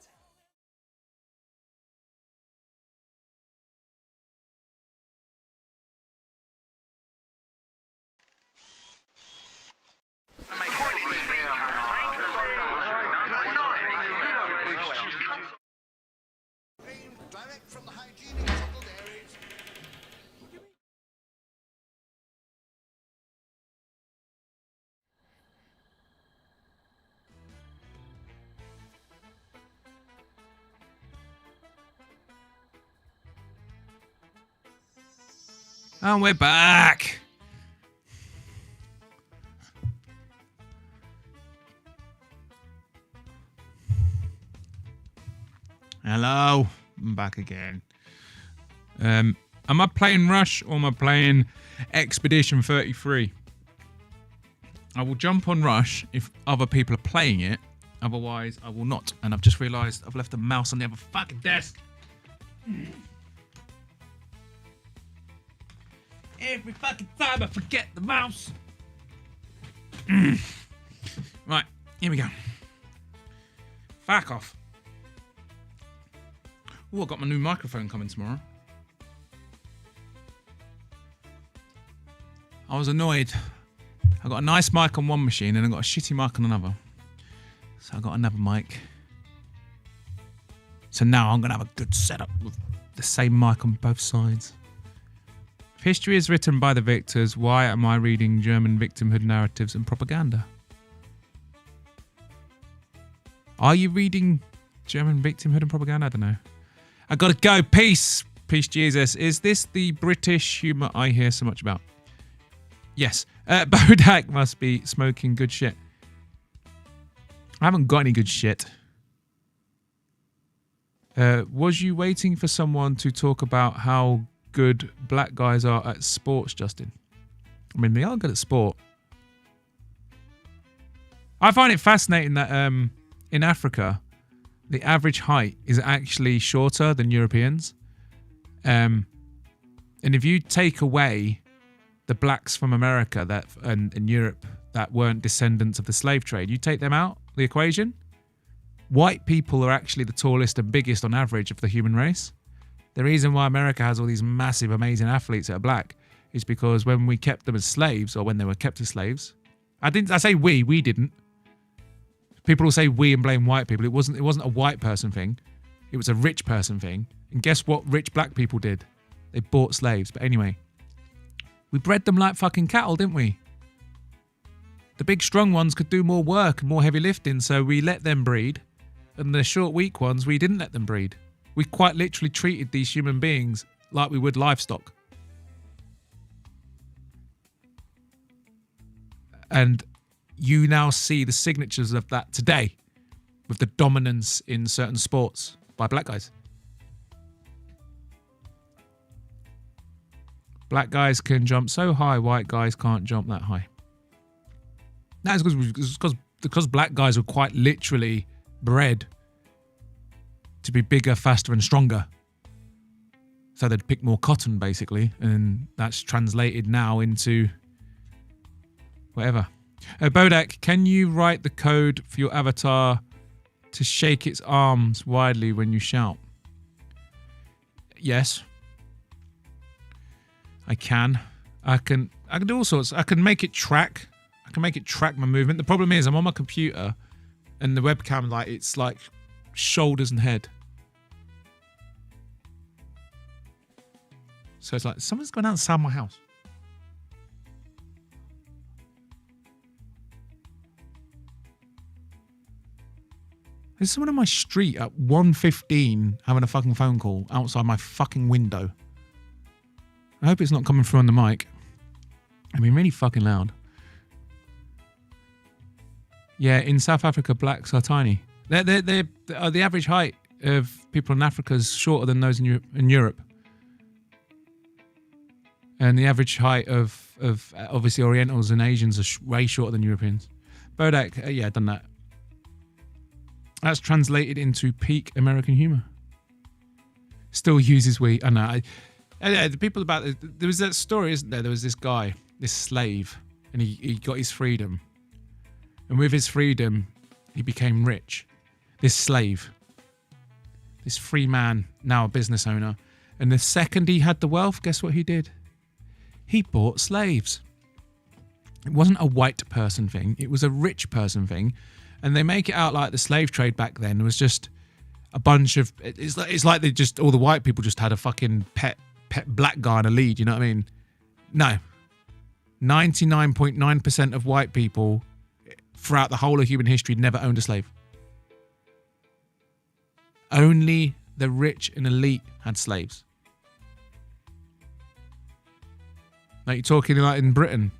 Direct from the hygienic settled areas. And we're back. Hello, I'm back again. Am I playing Rush or am I playing Expedition 33? I will jump on Rush if other people are playing it. Otherwise, I will not. And I've just realised I've left the mouse on the other fucking desk. Every fucking time I forget the mouse. Right, here we go. Fuck off. Oh, I got my new microphone coming tomorrow. I was annoyed. I got a nice mic on one machine and I got a shitty mic on another. So I got another mic. So now I'm going to have a good setup with the same mic on both sides. If history is written by the victors, why am I reading German victimhood narratives and propaganda? Are you reading German victimhood and propaganda? I don't know. I gotta go. Peace. Peace, Jesus. Is this the British humour I hear so much about? Yes. Bodach must be smoking good shit. I haven't got any good shit. Was you waiting for someone to talk about how good black guys are at sports, Justin? I mean, they are good at sport. I find it fascinating that in Africa, the average height is actually shorter than Europeans. And if you take away the blacks from America and Europe that weren't descendants of the slave trade, you take them out the equation, white people are actually the tallest and biggest on average of the human race. The reason why America has all these massive, amazing athletes that are black is because when we kept them as slaves, or when they were kept as slaves, I say we didn't. People will say we and blame white people. It wasn't a white person thing. It was a rich person thing. And guess what rich black people did? They bought slaves. But anyway, we bred them like fucking cattle, didn't we? The big strong ones could do more work and more heavy lifting, so we let them breed. And the short, weak ones, we didn't let them breed. We quite literally treated these human beings like we would livestock. And you now see the signatures of that today with the dominance in certain sports by black guys. Black guys can jump so high, white guys can't jump that high. That's because black guys were quite literally bred to be bigger, faster, and stronger. So they'd pick more cotton, basically, and that's translated now into whatever. Bodach, can you write the code for your avatar to shake its arms widely when you shout? Yes. I can. I can do all sorts. I can make it track. I can make it track my movement. The problem is I'm on my computer and the webcam, like, it's like shoulders and head. So it's like someone's going outside my house. There's someone on my street at 1:15 having a fucking phone call outside my fucking window. I hope it's not coming through on the mic. I mean, really fucking loud. Yeah, in South Africa, blacks are tiny. The average height of people in Africa is shorter than those in Europe. And the average height of obviously Orientals and Asians are way shorter than Europeans. Bodach, yeah, done that. That's translated into peak American humor. Still uses we. I know. The people about there was that story, isn't there? There was this guy, this slave, and he got his freedom. And with his freedom, he became rich. This slave, this free man, now a business owner. And the second he had the wealth, guess what he did? He bought slaves. It wasn't a white person thing. It was a rich person thing. And they make it out like the slave trade back then was just a bunch of... It's like they just... All the white people just had a fucking pet black guy in a lead, you know what I mean? No. 99.9% of white people throughout the whole of human history never owned a slave. Only the rich and elite had slaves. Like you're talking like in Britain.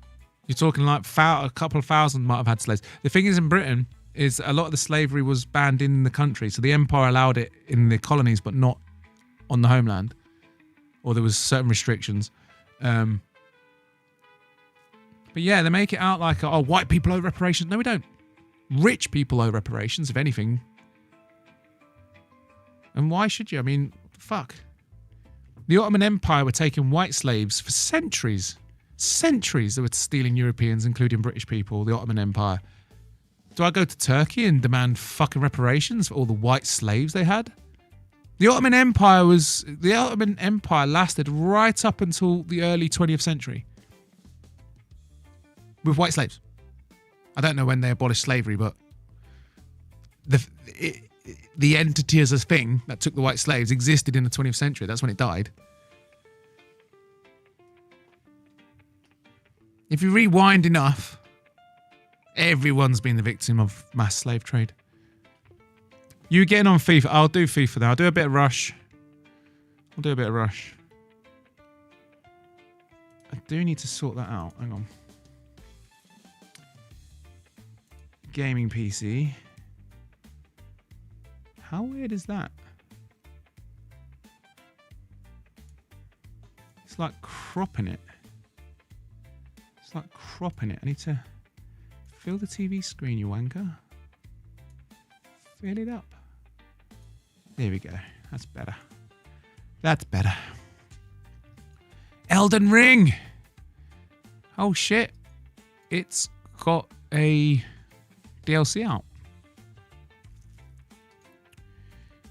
You're talking like a couple of thousand might have had slaves. The thing is in Britain is a lot of the slavery was banned in the country. So the empire allowed it in the colonies, but not on the homeland. Or there was certain restrictions. But yeah, they make it out like, oh, white people owe reparations. No, we don't. Rich people owe reparations, if anything. And why should you? I mean, fuck. The Ottoman Empire were taking white slaves for centuries. Centuries they were stealing Europeans, including British people, the Ottoman Empire. Do I go to Turkey and demand fucking reparations for all the white slaves they had? The Ottoman Empire lasted right up until the early 20th century. With white slaves. I don't know when they abolished slavery, but the entity as a thing that took the white slaves existed in the 20th century. That's when it died. If you rewind enough, everyone's been the victim of mass slave trade. You getting on FIFA? I'll do FIFA now. I'll do a bit of Rush. I do need to sort that out. Hang on. Gaming PC. How weird is that? It's like cropping it. I need to fill the TV screen, you wanker. Fill it up. There we go. That's better. Elden Ring. Oh shit. It's got a DLC out.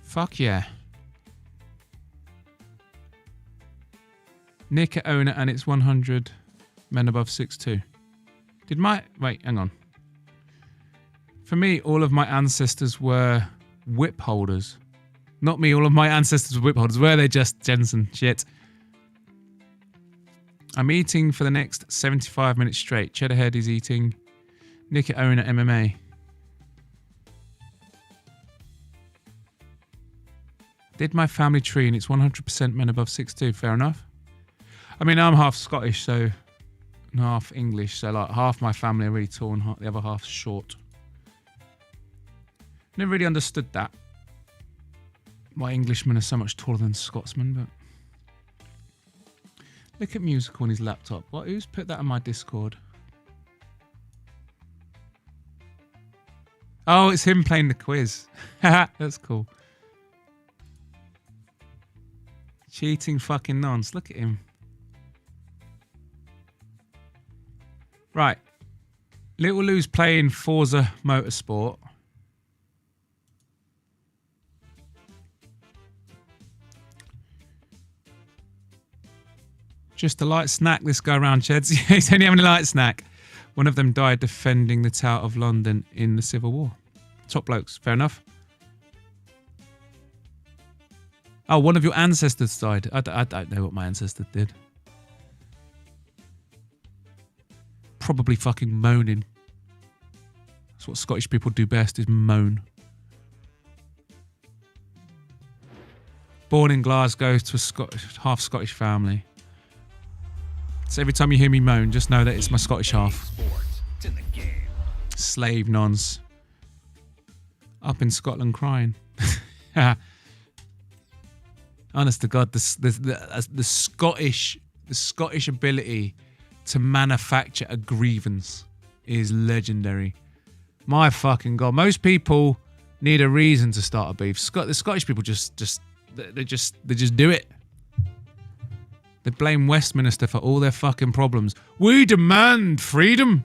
Fuck yeah. Nick owner and it's 100 men above 6'2". Wait, hang on. For me, all of my ancestors were whip holders. Not me, all of my ancestors were whip holders. Were they just Jensen? Shit. I'm eating for the next 75 minutes straight. Cheddarhead is eating. Nick owner MMA. Did my family tree and it's 100% men above 6'2". Fair enough. I mean, I'm half Scottish, so and half English, so like half my family are really tall and the other half's short. Never really understood that. Why Englishmen are so much taller than Scotsmen, but Look at music on his laptop. What? Who's put that on my Discord? Oh, it's him playing the quiz. That's cool. Cheating fucking nonce. Look at him. Right. Little Lou's playing Forza Motorsport. Just a light snack this go around, Cheds. He's only having a light snack. One of them died defending the Tower of London in the Civil War. Top blokes, fair enough. Oh, one of your ancestors died. I don't know what my ancestor did. Probably fucking moaning. That's what Scottish people do best, is moan. Born in Glasgow to a half Scottish family. So every time you hear me moan, just know that it's my Scottish half. Slave nons. Up in Scotland crying. Honest to God, the Scottish ability to manufacture a grievance is legendary. My fucking God. Most people need a reason to start a beef. The Scottish people just do it. They blame Westminster for all their fucking problems. We demand freedom,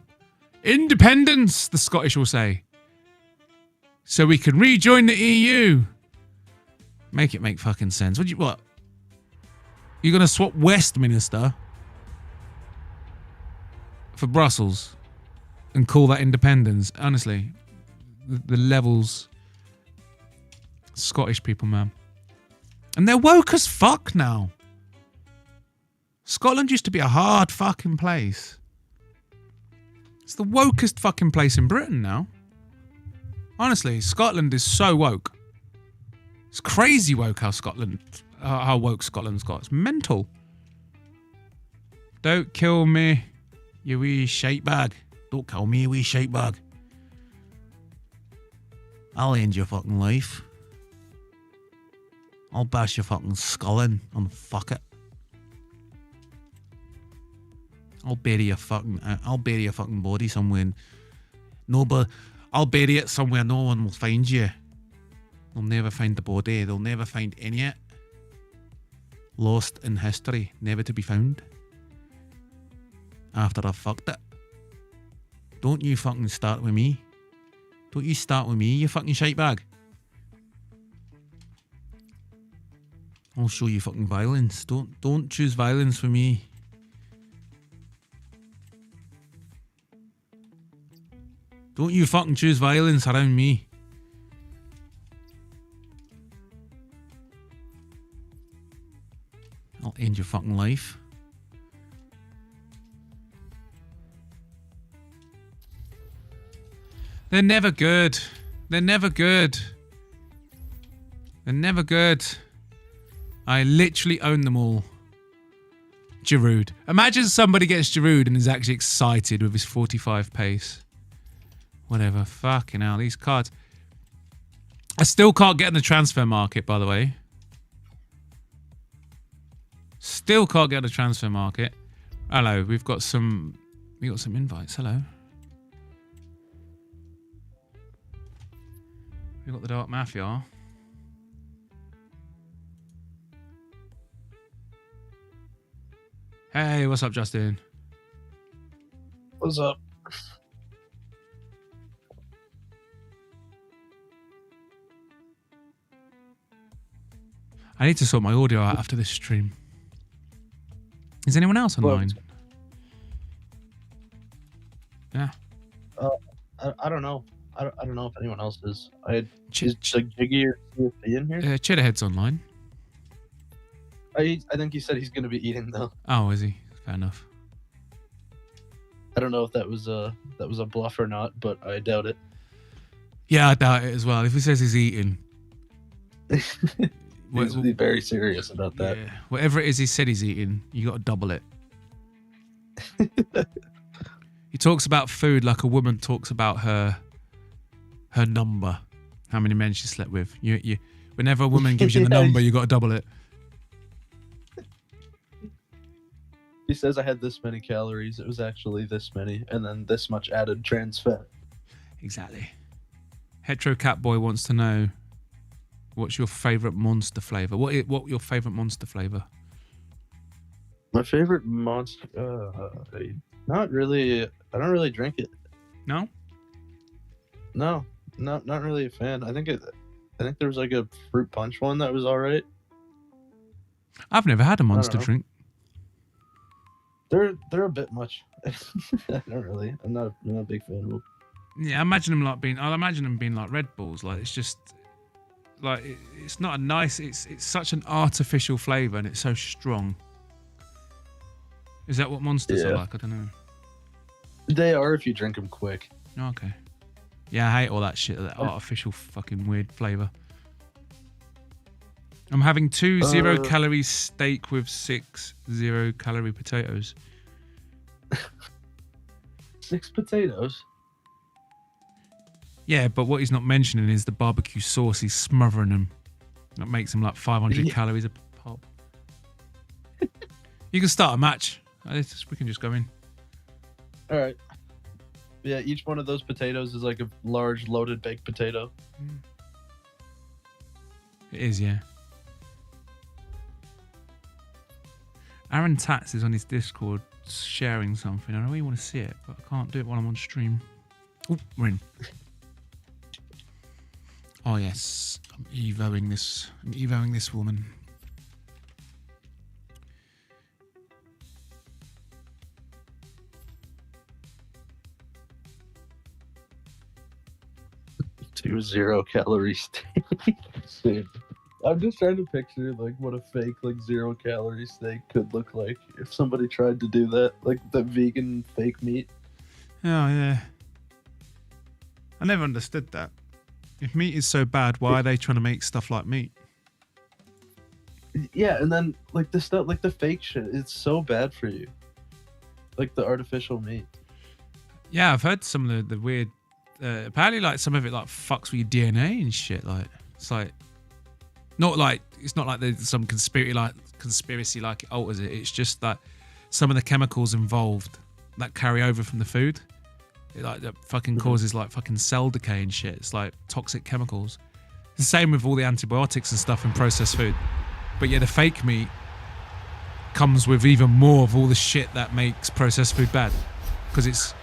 independence, the Scottish will say, so we can rejoin the EU. Make it make fucking sense. What? You're gonna swap Westminster for Brussels and call that independence? Honestly, the levels. Scottish people, man. And they're woke as fuck now. Scotland used to be a hard fucking place. It's the wokest fucking place in Britain now. Honestly, Scotland is so woke. It's crazy woke how woke Scotland's got. It's mental. Don't kill me, you wee shite bag. Don't kill me, you wee shite bag. I'll end your fucking life. I'll bash your fucking skull in and fuck it. I'll bury your fucking body somewhere. I'll bury it somewhere no one will find you. They'll never find the body. They'll never find any of it. Lost in history, never to be found. After I've fucked it. Don't you fucking start with me. Don't you start with me, you fucking shite bag. I'll show you fucking violence. Don't choose violence for me. Don't you fucking choose violence around me. I'll end your fucking life. They're never good. They're never good. They're never good. I literally own them all. Giroud. Imagine somebody gets Giroud and is actually excited with his 45 pace. Whatever. Fucking hell. These cards. I still can't get in the transfer market, by the way. Still can't get in the transfer market. Hello. We got some invites. Hello. We got the Dark Mafia. Hey, what's up, Justin? What's up? I need to sort my audio out after this stream. Is anyone else online? Yeah. I don't know. I don't know if anyone else is. Is Jiggy or CFP in here? Cheddarhead's online. I think he said he's going to be eating though. Oh, is he? Fair enough. I don't know if that was a bluff or not, but I doubt it. Yeah, I doubt it as well. If he says he's eating, he's be very serious about that. Yeah. Whatever it is he said he's eating, you got to double it. He talks about food like a woman talks about her number, how many men she slept with. You whenever a woman gives you the number, you got to double it. recipe says I had this many calories, it was actually this many, and then this much added trans fat. Exactly. Hetero Catboy wants to know, what's your favourite monster flavour? What your favourite monster flavour? My favorite monster, not really. I don't really drink it. No. No, not really a fan. I think there was like a fruit punch one that was all right. I've never had a monster drink. They're a bit much. I don't really. I'm not a big fan of them. Yeah, I imagine them being like Red Bulls. Like it's just like it's not a nice. It's such an artificial flavour and it's so strong. Is that what monsters are like? I don't know. They are if you drink them quick. Okay. Yeah, I hate all that shit. That artificial fucking weird flavour. I'm having 2 0-calorie steak with 6 0-calorie potatoes. 6 potatoes? Yeah, but what he's not mentioning is the barbecue sauce. He's smothering them. That makes them like 500 calories a pop. You can start a match. We can just go in. All right. Yeah, each one of those potatoes is like a large loaded baked potato. It is, yeah. Aaron Tats is on his Discord sharing something. I really want to see it, but I can't do it while I'm on stream. Oh, we're in. Oh yes, I'm evoing this woman. Two 0-calorie steaks. Dude, I'm just trying to picture like what a fake like 0-calorie steak could look like if somebody tried to do that, like the vegan fake meat. Oh yeah. I never understood that. If meat is so bad, why are they trying to make stuff like meat? Yeah, and then like the stuff, like the fake shit, it's so bad for you. Like the artificial meat. Yeah, I've heard some of the weird. Apparently, like some of it like fucks with your DNA and shit. Like it's like not like it's not like there's some conspiracy like it alters it. It's just that some of the chemicals involved that carry over from the food. It like that fucking causes like fucking cell decay and shit. It's like toxic chemicals. It's the same with all the antibiotics and stuff in processed food. But yeah, the fake meat comes with even more of all the shit that makes processed food bad. Because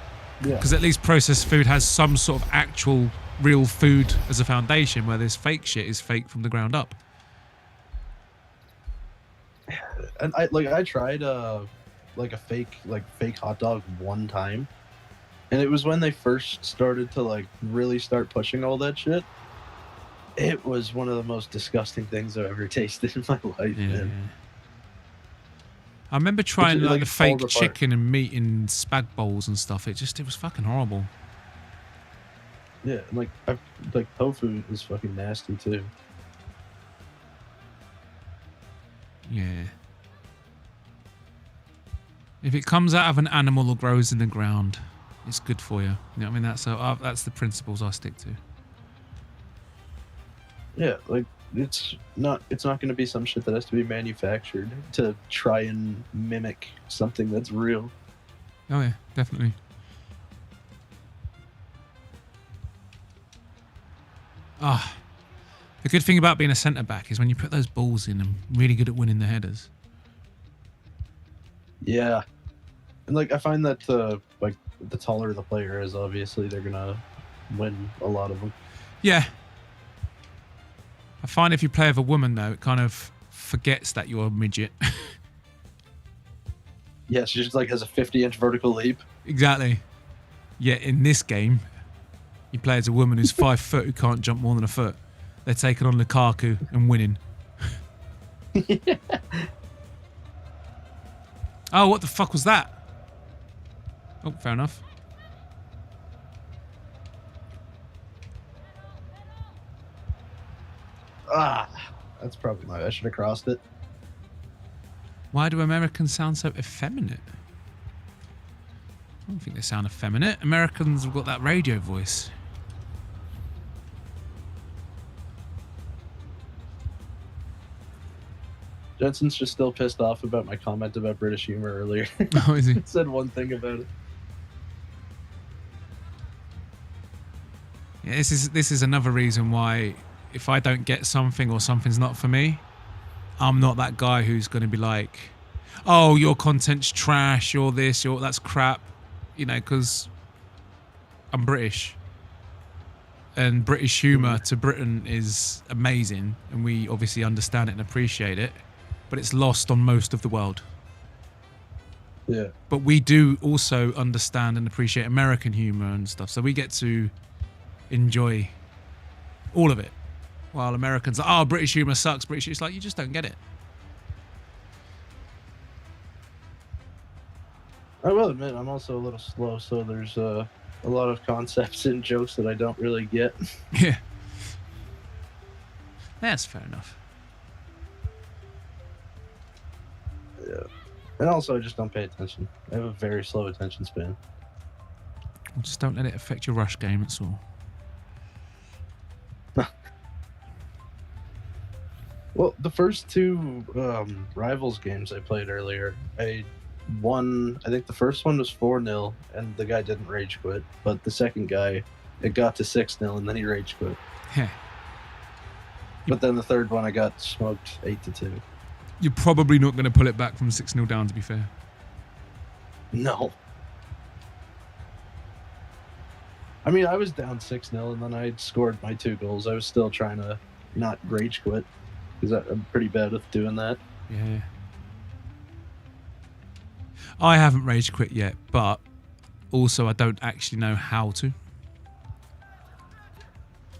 at least processed food has some sort of actual real food as a foundation, where this fake shit is fake from the ground up. And I tried like a fake hot dog one time. And it was when they first started to like really start pushing all that shit. It was one of the most disgusting things I've ever tasted in my life, man. I remember trying like the fake chicken and meat in spag bowls and stuff. It was fucking horrible. Yeah, like tofu is fucking nasty too. Yeah. If it comes out of an animal or grows in the ground, it's good for you. You know what I mean? That's the principles I stick to. Yeah, like it's not going to be some shit that has to be manufactured to try and mimic something that's real. Oh yeah, definitely. The good thing about being a centre back is when you put those balls in, I'm really good at winning the headers. Yeah, and like I find that like the taller the player is, obviously they're gonna win a lot of them. Yeah. I find if you play with a woman though, it kind of forgets that you're a midget. Yeah, she just like has a 50-inch vertical leap. Exactly. Yeah, in this game, you play as a woman who's 5 foot who can't jump more than a foot. They're taking on Lukaku and winning. Yeah. Oh, what the fuck was that? Oh, fair enough. That's probably I should have crossed it. Why do Americans sound so effeminate? I don't think they sound effeminate. Americans have got that radio voice. Jensen's just still pissed off about my comment about British humor earlier. Oh, is he? Said one thing about it. Yeah, this is another reason why if I don't get something or something's not for me, I'm not that guy who's going to be like, oh, your content's trash, you're this, that's crap, you know, because I'm British. And British humour to Britain is amazing, and we obviously understand it and appreciate it, but it's lost on most of the world. Yeah. But we do also understand and appreciate American humour and stuff, so we get to enjoy all of it. While Americans are, oh, British humour sucks, it's like, you just don't get it. I will admit, I'm also a little slow, so there's a lot of concepts and jokes that I don't really get. Yeah. That's fair enough. Yeah. And also, I just don't pay attention. I have a very slow attention span. Well, just don't let it affect your rush game, that's all. Well, the first two Rivals games I played earlier, I won. I think the first one was 4-0, and the guy didn't rage quit. But the second guy, it got to 6-0, and then he rage quit. Yeah. But then the third one, I got smoked 8-2. You're probably not going to pull it back from 6-0 down, to be fair. No. I mean, I was down 6-0, and then I scored my 2 goals. I was still trying to not rage quit, because I'm pretty bad with doing that. Yeah. I haven't rage quit yet, but also I don't actually know how to.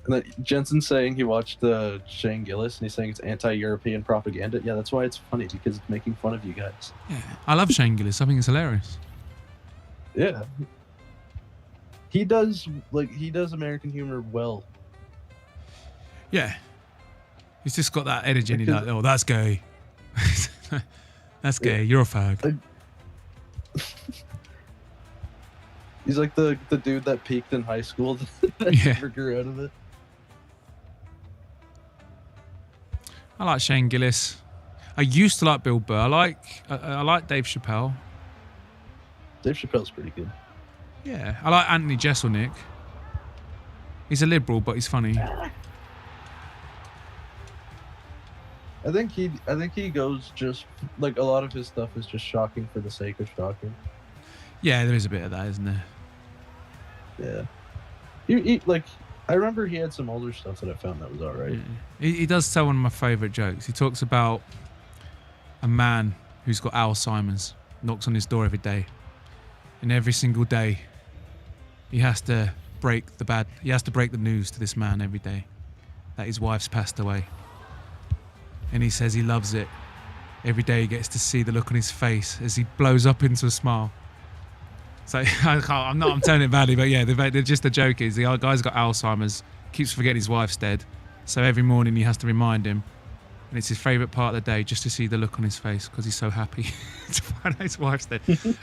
And then Jensen's saying he watched Shane Gillis, and he's saying it's anti-European propaganda. Yeah, that's why it's funny, because it's making fun of you guys. Yeah, I love Shane Gillis. I think it's hilarious. Yeah. He does American humor well. Yeah. He's just got that energy, and he's like, oh, that's gay. That's gay. You're a fag. He's like the dude that peaked in high school that never grew out of it. I like Shane Gillis. I used to like Bill Burr. I like Dave Chappelle. Dave Chappelle's pretty good. Yeah, I like Anthony Jeselnik. He's a liberal, but he's funny. I think he goes just like a lot of his stuff is just shocking for the sake of shocking. Yeah, there is a bit of that, isn't there? Yeah. He like I remember he had some older stuff that I found that was alright. Yeah. He does tell one of my favourite jokes. He talks about a man who's got Alzheimer's, knocks on his door every day, and every single day he has to break the news to this man every day that his wife's passed away. And he says he loves it. Every day he gets to see the look on his face as he blows up into a smile. So I'm telling it badly, but yeah, just the joke is the guy's got Alzheimer's, keeps forgetting his wife's dead. So every morning he has to remind him, and it's his favourite part of the day just to see the look on his face because he's so happy to find out his wife's dead.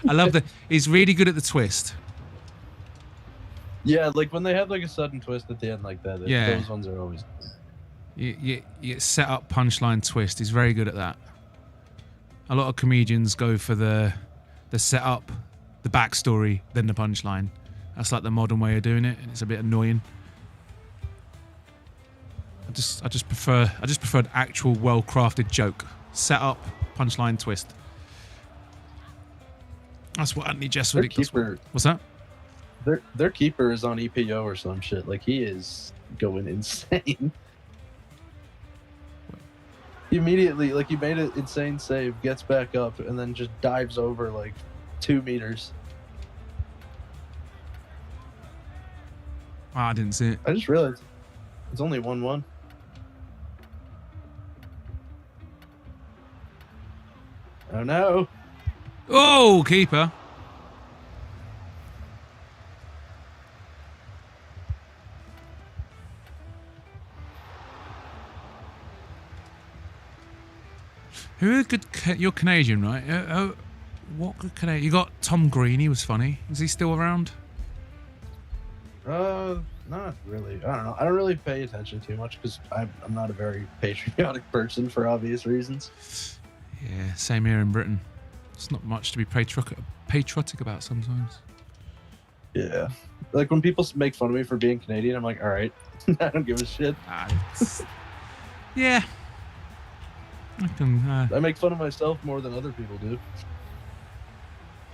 I love that. He's really good at the twist. Yeah, like when they have like a sudden twist at the end like that. Yeah. Those ones are always. You get set up, punchline, twist. He's very good at that. A lot of comedians go for the setup, the backstory, then the punchline. That's like the modern way of doing it, and it's a bit annoying. I just prefer an actual well-crafted joke. Set up, punchline, twist. That's what Anthony Jeselnik does. What's that? Their keeper is on EPO or some shit. Like he is going insane. He immediately, like, he made an insane save, gets back up, and then just dives over, like, 2 meters. Oh, I didn't see it. I just realized it's only 1-1. Oh, no. Oh, keeper. Who are good? You're Canadian, right? What good Canadian? You got Tom Green. He was funny. Is he still around? Not really. I don't know. I don't really pay attention too much because I'm not a very patriotic person for obvious reasons. Yeah, same here in Britain. It's not much to be patriotic about sometimes. Yeah. Like when people make fun of me for being Canadian, I'm like, all right, I don't give a shit. Yeah. I make fun of myself more than other people do.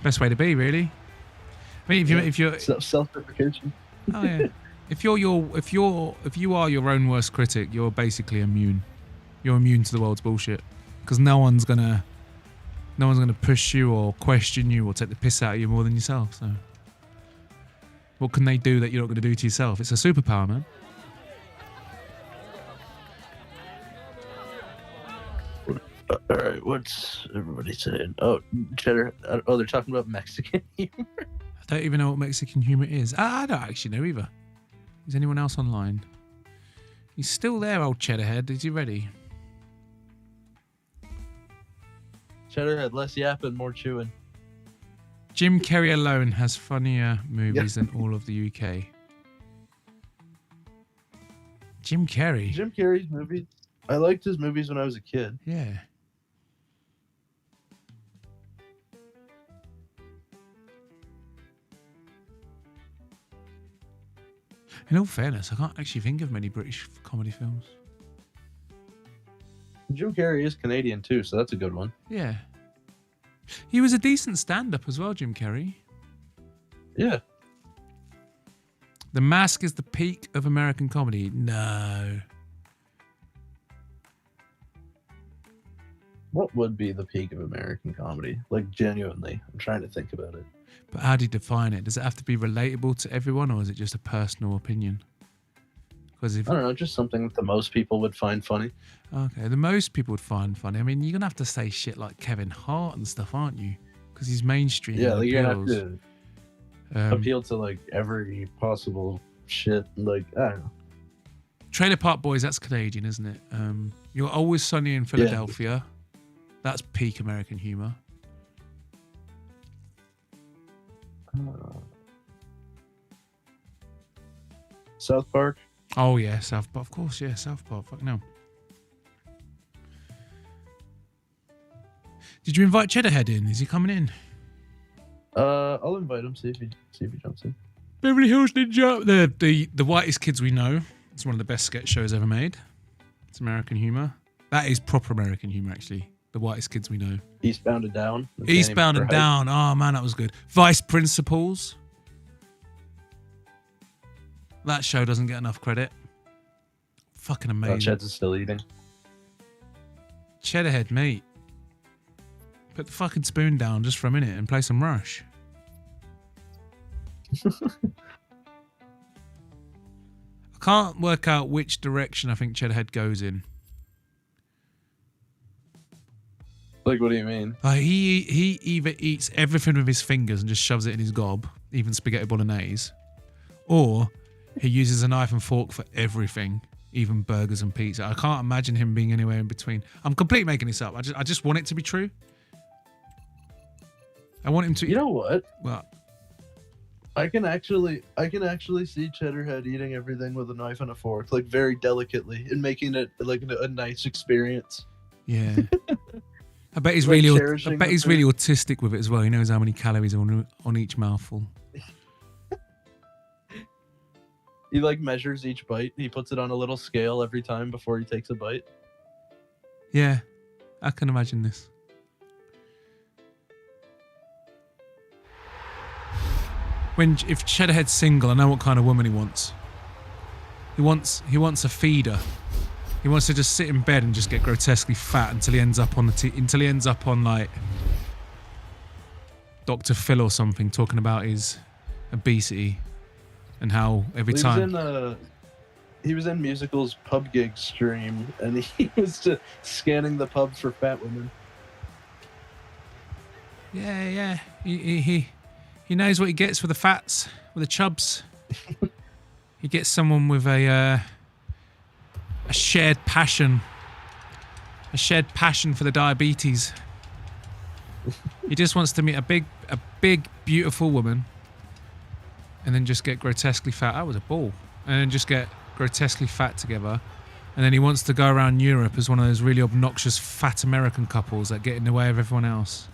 Best way to be, really. I mean, if you're self-deprecation. Oh yeah. If you are your own worst critic, you're basically immune. You're immune to the world's bullshit because no one's gonna push you or question you or take the piss out of you more than yourself. So, what can they do that you're not going to do to yourself? It's a superpower, man. All right, what's everybody saying? Oh, cheddar. Oh, they're talking about Mexican humor. I don't even know what Mexican humor is. I don't actually know either. Is anyone else online? He's still there, old Cheddarhead. Is he ready? Cheddarhead, less yapping, more chewing. Jim Carrey alone has funnier movies than all of the UK. Jim Carrey. Jim Carrey's movies. I liked his movies when I was a kid. Yeah. In all fairness, I can't actually think of many British comedy films. Jim Carrey is Canadian too, so that's a good one. Yeah. He was a decent stand-up as well, Jim Carrey. Yeah. The Mask is the peak of American comedy. No. What would be the peak of American comedy? Like, genuinely. I'm trying to think about it. But how do you define it? Does it have to be relatable to everyone, or is it just a personal opinion? Because if I don't know, just something that the most people would find funny. Okay, the most people would find funny. I mean, you're gonna have to say shit like Kevin Hart and stuff, aren't you? Because he's mainstream. Yeah, like, you're gonna have appeals. to appeal to like every possible shit. Like, I don't know. Trailer Park Boys, that's Canadian, isn't it? You're Always Sunny in Philadelphia. That's peak American humor. South Park. Oh yeah, South Park. Of course, yeah, South Park. Fuck no. Did you invite Cheddarhead in? Is he coming in? I'll invite him. See if he jumps in. Beverly Hills Ninja. The whitest kids we know. It's one of the best sketch shows ever made. It's American humor. That is proper American humor, actually. The whitest kids we know. Eastbound and Down. Eastbound and Down. Oh man, that was good. Vice Principals. That show doesn't get enough credit. Fucking amazing. Ched's is still eating. Cheddarhead, mate. Put the fucking spoon down just for a minute and play some Rush. I can't work out which direction I think Cheddarhead goes in. Like, what do you mean? He either eats everything with his fingers and just shoves it in his gob, even spaghetti bolognese, or he uses a knife and fork for everything, even burgers and pizza. I can't imagine him being anywhere in between. I'm completely making this up. I just want it to be true. I want him to. You know what? Well, I can actually see Cheddarhead eating everything with a knife and a fork, like very delicately, and making it like a nice experience. Yeah. I bet he's Like really. cherishing I bet the he's food. really autistic with it as well. He knows how many calories are on each mouthful. He like measures each bite. He puts it on a little scale every time before he takes a bite. Yeah, I can imagine this. If Cheddarhead's single, I know what kind of woman he wants. He wants a feeder. He wants to just sit in bed and just get grotesquely fat until he ends up on like Dr. Phil or something, talking about his obesity and how every time. He was in Musical's pub gig stream, and he was just scanning the pubs for fat women. Yeah. He knows what he gets with the fats, with the chubs. He gets someone with a shared passion for the diabetes. He just wants to meet a big, beautiful woman, and then just get grotesquely fat. That was a ball. And then just get grotesquely fat together, And then he wants to go around Europe as one of those really obnoxious fat American couples that get in the way of everyone else.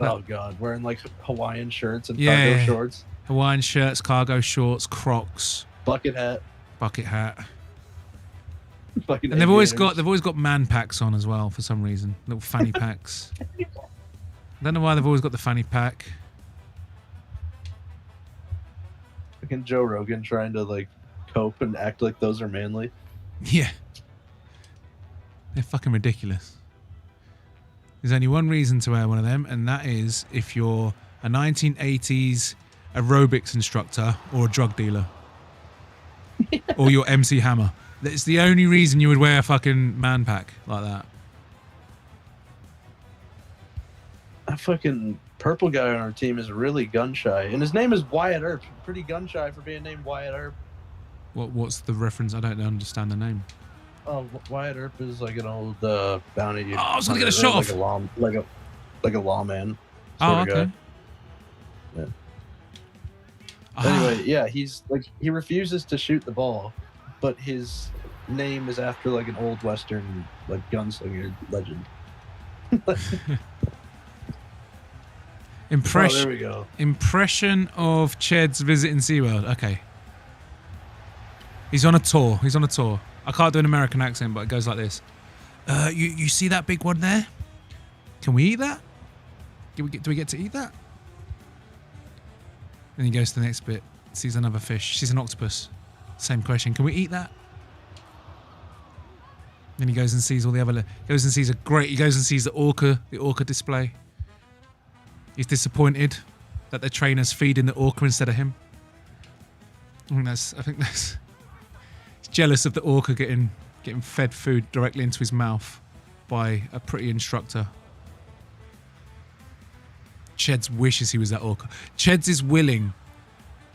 Oh God, wearing like Hawaiian shirts and Yeah, cargo yeah. shorts, Hawaiian shirts, cargo shorts, Crocs, bucket hat. And they've always got man packs on as well for some reason, little fanny packs. I don't know why they've always got the fanny pack. Fucking Joe Rogan trying to like cope and act like those are manly. Yeah, they're fucking ridiculous. There's only one reason to wear one of them, and that is if you're a 1980s aerobics instructor or a drug dealer. Or you're MC Hammer. That's the only reason you would wear a fucking man pack like that. That fucking purple guy on our team is really gun shy, and his name is Wyatt Earp. Pretty gun shy for being named Wyatt Earp. What's the reference? I don't understand the name. Oh, Wyatt Earp is like an old bounty. Oh, I was gonna get a shot off. Like a lawman. Oh, sort of okay. Guy. Yeah. Anyway, yeah, he's like he refuses to shoot the ball, but his name is after like an old western like gunslinger legend. Impression. Oh, there we go. Impression of Ched's visiting SeaWorld. Okay. He's on a tour. I can't do an American accent, but it goes like this. You see that big one there? Can we eat that? Do we get to eat that? Then he goes to the next bit. Sees another fish. Sees an octopus. Same question. Can we eat that? Then he goes and sees all the other. He goes and sees the orca display. He's disappointed that the trainer's feeding the orca instead of him. I think that's. He's jealous of the orca getting fed food directly into his mouth by a pretty instructor. Cheds wishes he was that orca. Cheds is willing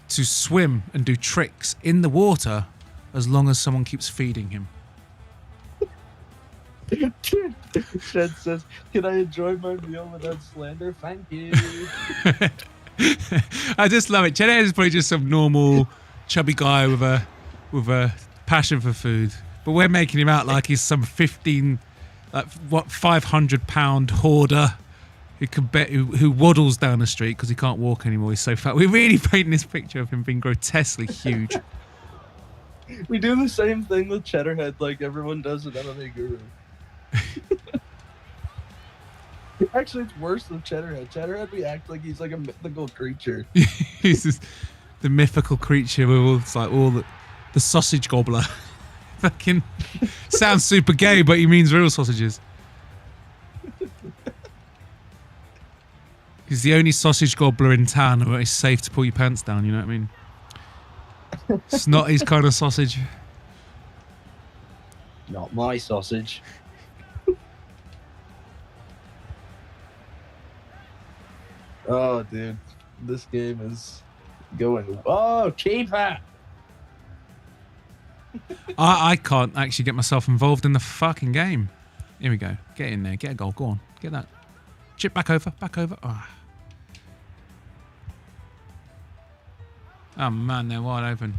to swim and do tricks in the water as long as someone keeps feeding him. Ched says, "Can I enjoy my meal without slander? Thank you." I just love it. Ched is probably just some normal chubby guy with a passion for food, but we're making him out like he's some 500-pound hoarder who waddles down the street because he can't walk anymore. He's so fat. We're really painting this picture of him being grotesquely huge. We do the same thing with Cheddarhead like everyone does with MMA Guru. Actually, it's worse than Cheddarhead. Cheddarhead, we act like he's like a mythical creature. He's just the mythical creature with all the sausage gobbler. Fucking sounds super gay, but he means real sausages. He's the only sausage gobbler in town where it's safe to pull your pants down, you know what I mean? It's not his kind of sausage. Not my sausage. Oh, dude. This game is going... Oh, keeper! I can't actually get myself involved in the fucking game. Here we go. Get in there. Get a goal. Go on. Get that. Chip back over. Oh man, they're wide open.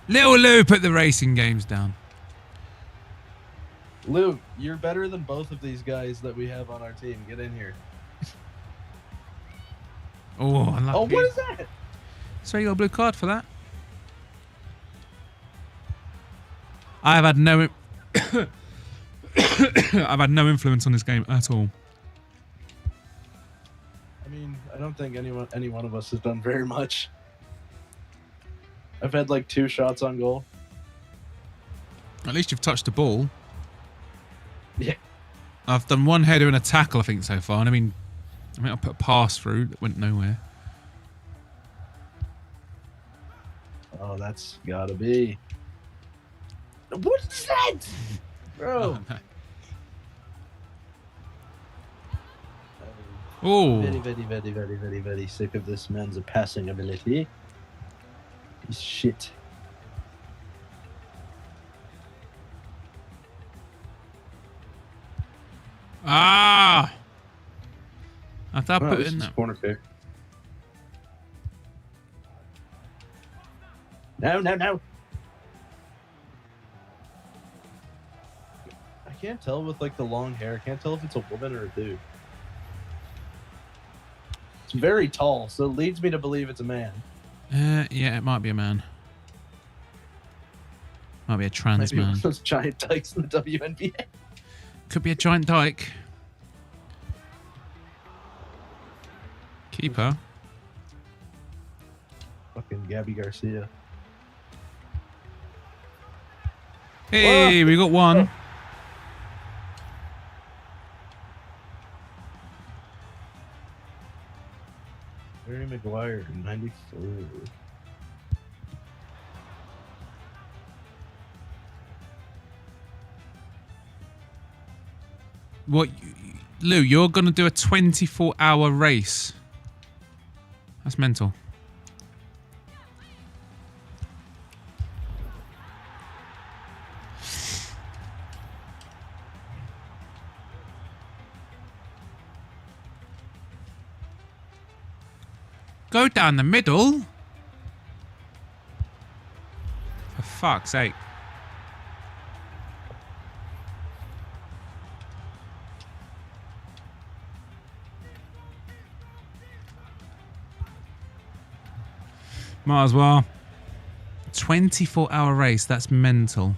Little Lou put the racing games down. Lou, you're better than both of these guys that we have on our team. Get in here. Oh, unlucky. Oh, what is that? So you got a blue card for that? I've had no influence on this game at all. I mean, I don't think any one of us has done very much. I've had like 2 shots on goal. At least you've touched the ball. Yeah. I've done 1 header and a tackle, I think, so far. And I mean, I put a pass through that went nowhere. Oh, that's gotta be. What is that? Bro. Oh. Very, very, very, very, very, very sick of this man's passing ability. He's shit. Ah! I thought I put This it in is there. corner kick. No, no, no. I can't tell with like the long hair. I can't tell if it's a woman or a dude. It's very tall, so it leads me to believe it's a man. Yeah, it might be a man. Might be a trans Maybe one man. of those giant dykes in the WNBA. Could be a giant dyke. Keeper. Fucking Gabby Garcia. Hey, we got one. Barry Maguire, 94. What, Lou? You're gonna do a 24-hour race? That's mental. Go down the middle. For fuck's sake. Might as well. 24-hour race. That's mental.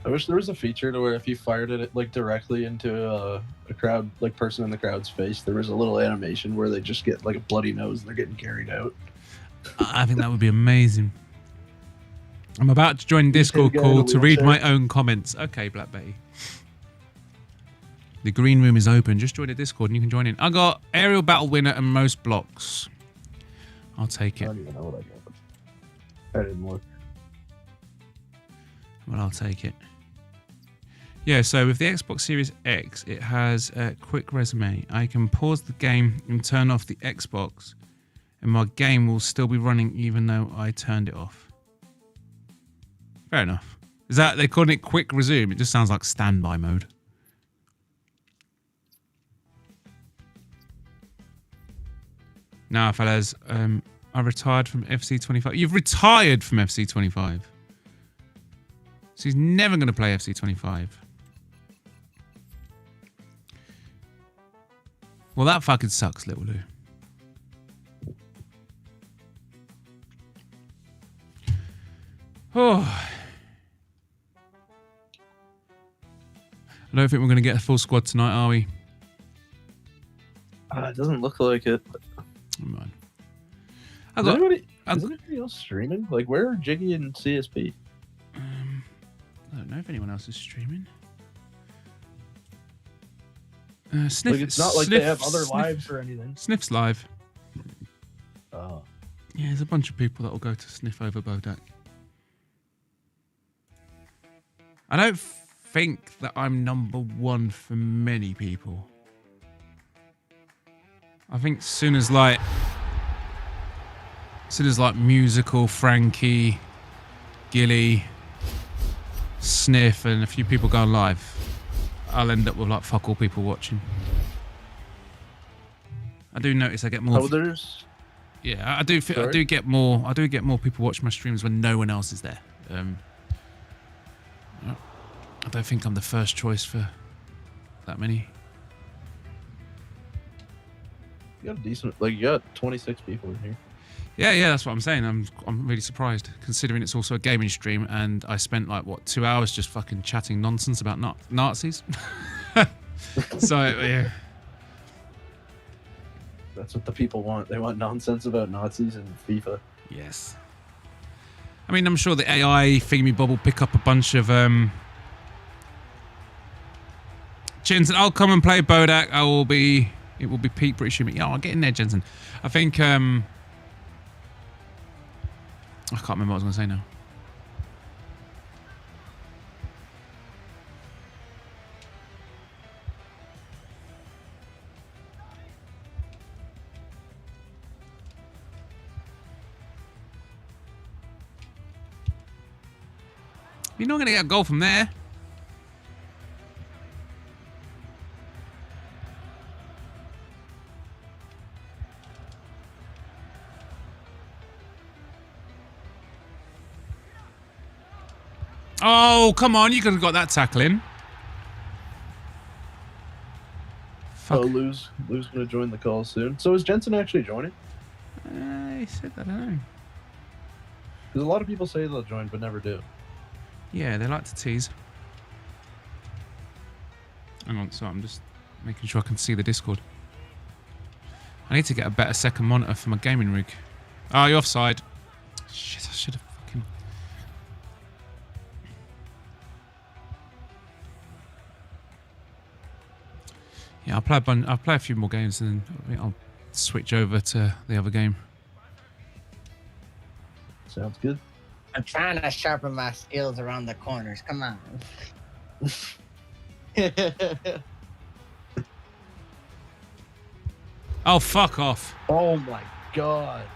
I wish there was a feature to where if you fired it like directly into a crowd, like person in the crowd's face, there was a little animation where they just get like a bloody nose and they're getting carried out. I think that would be amazing. I'm about to join Discord guy in call a to read wheelchair. my own comments. Okay, Black Betty. The green room is open. Just join the Discord and you can join in. I got aerial battle winner and most blocks. I'll take I it. don't even know what I got. I didn't look. Well, I'll take it. Yeah, so with the Xbox Series X, it has a quick resume. I can pause the game and turn off the Xbox, and my game will still be running even though I turned it off. Fair enough. Is that, they calling it quick resume? It just sounds like standby mode. Now, fellas, I retired from FC25. You've retired from FC25. So he's never going to play FC25. Well, that fucking sucks, little Lou. Oh. I don't think we're going to get a full squad tonight, are we? It doesn't look like it. Never mind. Is anybody else streaming? Like, where are Jiggy and CSP? I don't know if anyone else is streaming. Sniff, Like, it's not like they have other lives or anything. Sniff's live. Oh. Yeah, there's a bunch of people that will go to Sniff over Bodach. I don't think that I'm number one for many people. I think soon as like Musical, Frankie, Gilly, Sniff, and a few people going live, I'll end up with like fuck all people watching. I do notice I get more. Oh, there's. Yeah, I do get more. I do get more people watch my streams when no one else is there. I don't think I'm the first choice for that many. You got a decent. Like, you got 26 people in here. Yeah, that's what I'm saying. I'm really surprised, considering it's also a gaming stream, and I spent like 2 hours just fucking chatting nonsense about Nazis. So yeah, That's what the people want. They want nonsense about Nazis and FIFA. yes. I mean, I'm sure the AI thingy bob will pick up a bunch of Jensen. I'll come and play Bodach. It will be peak British humor. Yeah, I'll get in there, Jensen. I think I can't remember what I was going to say now. You're not going to get a goal from there. Oh, come on. You could have got that tackle in. Fuck. Oh, Lou's going to join the call soon. So is Jensen actually joining? He said that, I don't know. Because a lot of people say they'll join, but never do. Yeah, they like to tease. Hang on, so I'm just making sure I can see the Discord. I need to get a better second monitor for my gaming rig. Oh, you're offside. Shit, I should have fucking... Yeah, I'll play a few more games and then I'll switch over to the other game. Sounds good. I'm trying to sharpen my skills around the corners. Come on. Oh, fuck off. Oh my god.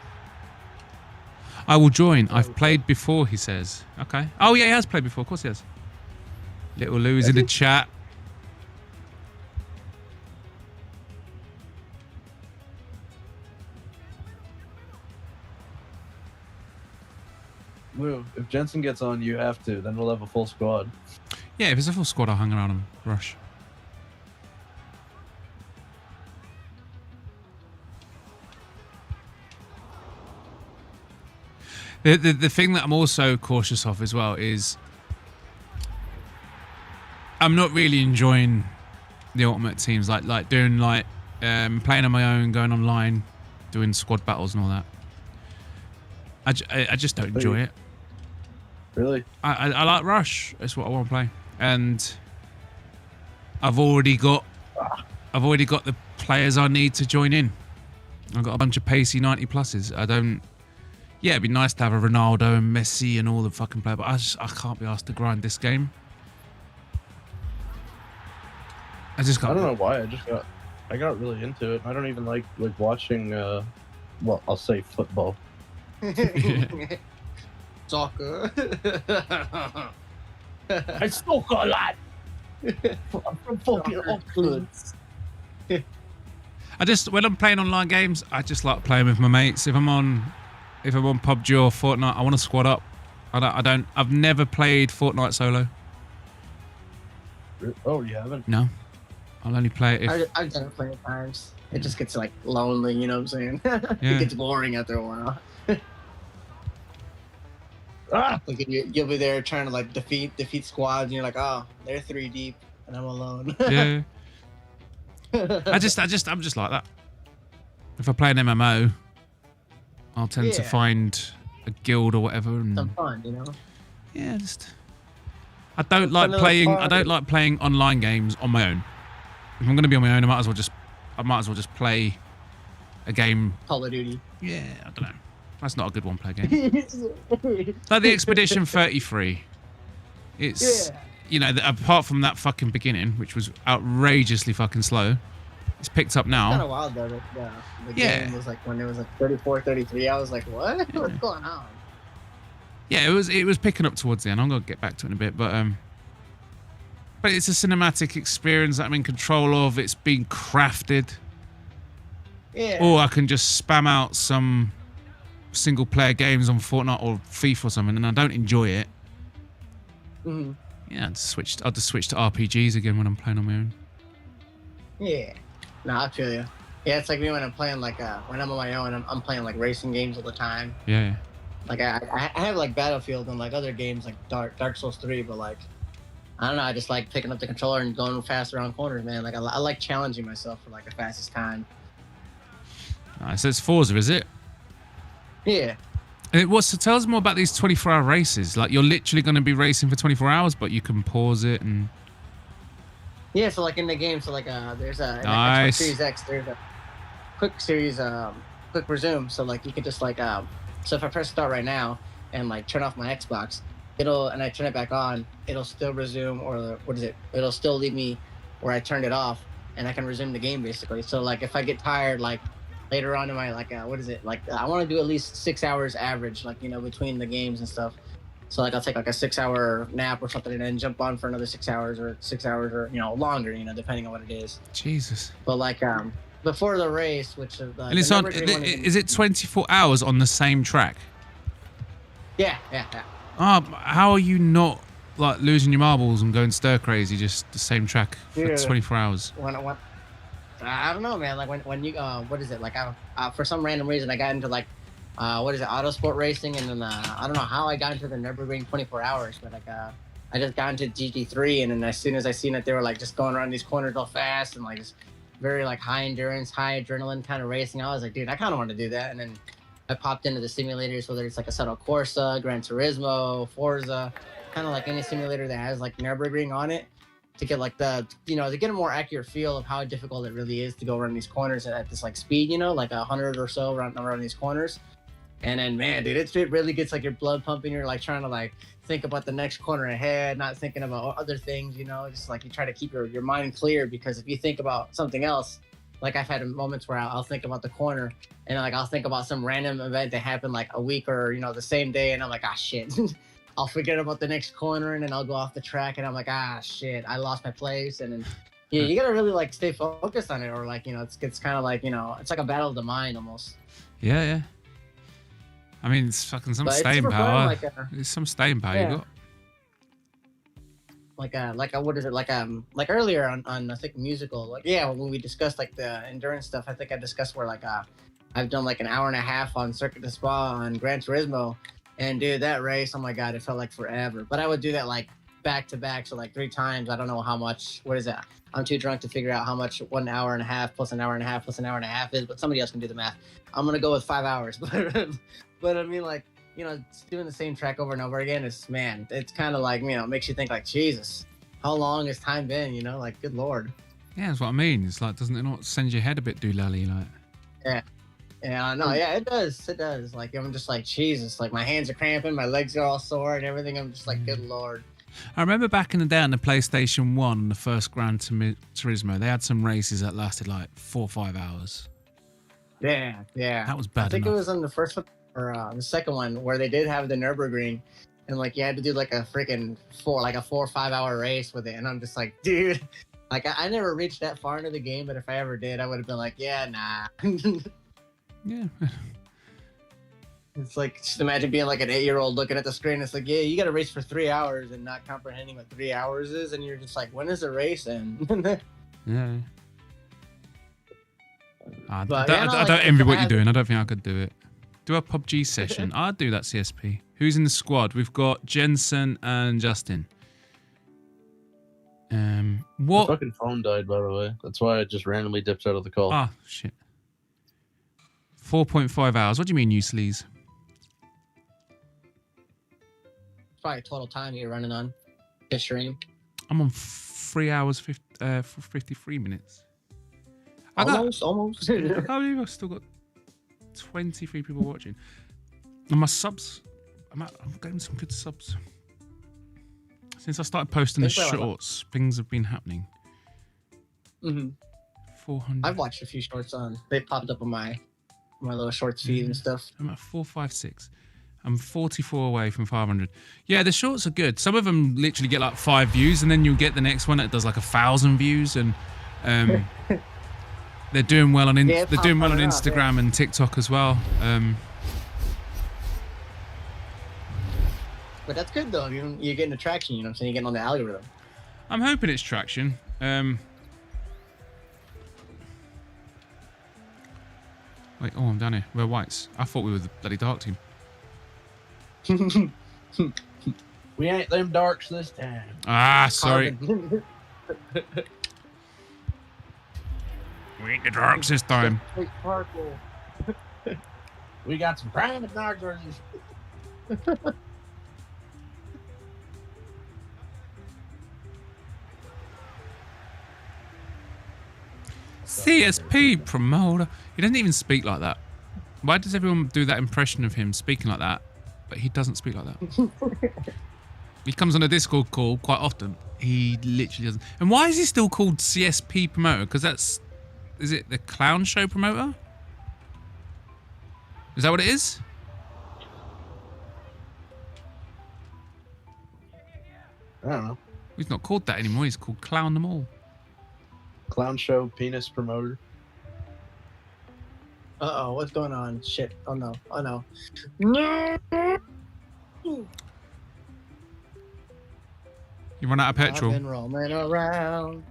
I will join. I've played before, he says. Okay. Oh, yeah, he has played before. Of course he has. Little Lou's in the chat. Lou, if Jensen gets on, you have to. Then we'll have a full squad. Yeah, if it's a full squad, I'll hang around and rush. The thing that I'm also cautious of as well is I'm not really enjoying the ultimate teams like doing playing on my own, going online, doing squad battles and all that. I just don't enjoy it. Really? I like Rush. That's what I want to play, and I've already got the players I need to join in. I've got a bunch of pacey 90 pluses. I don't. Yeah, it'd be nice to have a Ronaldo and Messi and all the fucking players, but I can't be asked to grind this game. I just can't. I don't know why. I got really into it. I don't even like watching. Well, I'll say football. Soccer. I soccer a lot. I'm from fucking Oxford. When I'm playing online games, I just like playing with my mates. If I'm on PUBG or Fortnite, I want to squad up. I've never played Fortnite solo. Oh, you haven't? No. I'll only play it if... I've done it plenty of times. It just gets lonely, you know what I'm saying? Yeah. It gets boring after a while. You'll be there trying to defeat squads, and you're like, oh, they're 3 deep, and I'm alone. Yeah. I'm just like that. If I play an MMO, I'll tend to find a guild or whatever. And some fun, you know. Yeah, I don't like playing online games on my own. If I'm going to be on my own, I might as well just play a game. Call of Duty. Yeah, I don't know. That's not a good one-player game. Like the Expedition 33. It's apart from that fucking beginning, which was outrageously fucking slow. It's picked up now. It's kind of wild though. The game was when it was 34, 33. I was like, what? Yeah. What's going on? Yeah, it was picking up towards the end. I'm gonna get back to it in a bit, but it's a cinematic experience that I'm in control of. It's been crafted. Yeah. Or I can just spam out some single-player games on Fortnite or FIFA or something, and I don't enjoy it. Mm-hmm. Yeah, I'll just switch to RPGs again when I'm playing on my own. Yeah. No, I feel you. Yeah, it's like me when I'm playing when I'm on my own, I'm playing racing games all the time. Yeah. I have Battlefield and other games like Dark Souls 3, but I don't know, I just like picking up the controller and going fast around corners, man. I like challenging myself for the fastest time. Nice. So it's Forza, is it? Yeah. So tell us more about these 24-hour races. You're literally going to be racing for 24 hours, but you can pause it and... Yeah, so in the game, there's a nice. Xbox Series X, there's a quick resume. So you could just so if I press start right now and turn off my Xbox, and I turn it back on, it'll still resume, or it'll still leave me where I turned it off, and I can resume the game basically. So if I get tired later on in my I want to do at least 6 hours average, between the games and stuff. So I'll take a 6-hour nap or something, and then jump on for another 6 hours or longer, depending on what it is. Jesus. But before the race, which is and it's on. Is it 24 hours on the same track? Yeah. How are you not like losing your marbles and going stir crazy, just the same track for Yeah. 24 hours? I don't know, man. Like when you what is it? Like for some random reason I got into like what is it, auto sport racing, and then I don't know how I got into the Nürburgring 24 hours, but like I just got into GT3, and then as soon as I seen that they were like just going around these corners all fast and like just very like high endurance, high adrenaline kind of racing, I was like, dude, I kind of want to do that. And then I popped into the simulators, whether it's like Assetto Corsa, Gran Turismo, Forza, kind of like any simulator that has like Nürburgring on it, to get like the, you know, to get a more accurate feel of how difficult it really is to go around these corners at this like speed, you know, like 100 or so around these corners. And then, man, dude, it really gets like your blood pumping. You're like trying to like think about the next corner ahead, not thinking about other things, you know, just like you try to keep your mind clear, because if you think about something else, like I've had moments where I'll think about the corner, and like I'll think about some random event that happened like a week or, you know, the same day, and I'm like, ah, shit. I'll forget about the next corner, and then I'll go off the track, and I'm like, ah, shit, I lost my place. And then, yeah, you gotta really like stay focused on it, or like, you know, it's kind of like, you know, it's like a battle of the mind almost. Yeah. I mean, it's fucking some But it's staying super power. fun, like, It's some staying power yeah. you got. Like what is it, like earlier on I think musical, like, yeah, when we discussed like the endurance stuff, I think I discussed where like I've done like an hour and a half on Circuit de Spa on Gran Turismo, and dude, that race, oh my god, it felt like forever. But I would do that like back to back, so like 3 times. I don't know how much, what is that, I'm too drunk to figure out how much 1 hour and a half plus an hour and a half plus an hour and a half is, but somebody else can do the math. I'm gonna go with 5 hours. But I mean, like, you know, doing the same track over and over again is, man, it's kind of like, you know, makes you think like, Jesus, how long has time been, you know, like, good Lord. Yeah, that's what I mean. It's like, doesn't it not send your head a bit doolally, like? Yeah, no, yeah, it does. Like, I'm just like, Jesus, like my hands are cramping, my legs are all sore and everything. I'm just like, good Lord. I remember back in the day on the PlayStation 1, the first Gran Turismo, they had some races that lasted like 4 or 5 hours. Yeah. That was bad I think enough. it was on the first one or the second one where they did have the Nürburgring, and like you had to do like a freaking 4 or 5 hour race with it, and I'm just like, dude, like I never reached that far into the game, but if I ever did, I would have been like, yeah, nah. Yeah. It's like, just imagine being like an 8-year-old looking at the screen. It's like, yeah, you got to race for 3 hours and not comprehending what 3 hours is, and you're just like, when is the race end? Yeah. I But, don't, yeah, no, I like, don't envy if what I you're had- doing. I don't think I could do it. Do a PUBG session. I'd do that, CSP. Who's in the squad? We've got Jensen and Justin. My What? fucking phone died, by the way. That's why I just randomly dipped out of the call. Ah, shit. 4.5 hours. What do you mean, you sleaze? Probably total time you're running on this stream. I'm on 3 hours, 53 minutes. I Almost. can't believe I've still got 23 people watching. And my subs, I'm getting some good subs. Since I started posting the shorts, things have been happening. Mm-hmm. 400. I've watched a few shorts on. They popped up on my little shorts feed and stuff. I'm at 456. I'm 44 away from 500. Yeah, the shorts are good. Some of them literally get like 5 views, and then you'll get the next one that does like 1,000 views, and they're doing well on they're doing well on Instagram and TikTok as well. But that's good though. You're getting the traction. You know what I'm saying? You're getting on the algorithm. I'm hoping it's traction. Wait, I'm down here. We're whites. I thought we were the bloody dark team. We ain't them darks this time. Ah, sorry. We ain't the darks this time. Purple. We got some private darkers. CSP promoter. He doesn't even speak like that. Why does everyone do that impression of him speaking like that? But he doesn't speak like that. He comes on a Discord call quite often. He literally doesn't. And why is he still called CSP promoter? Because is it the clown show promoter? Is that what it is? I don't know. He's not called that anymore. He's called Clown Them All. Clown show penis promoter. Uh-oh, what's going on? Shit. Oh no. Oh no. No! You run out of petrol. I've been roaming around.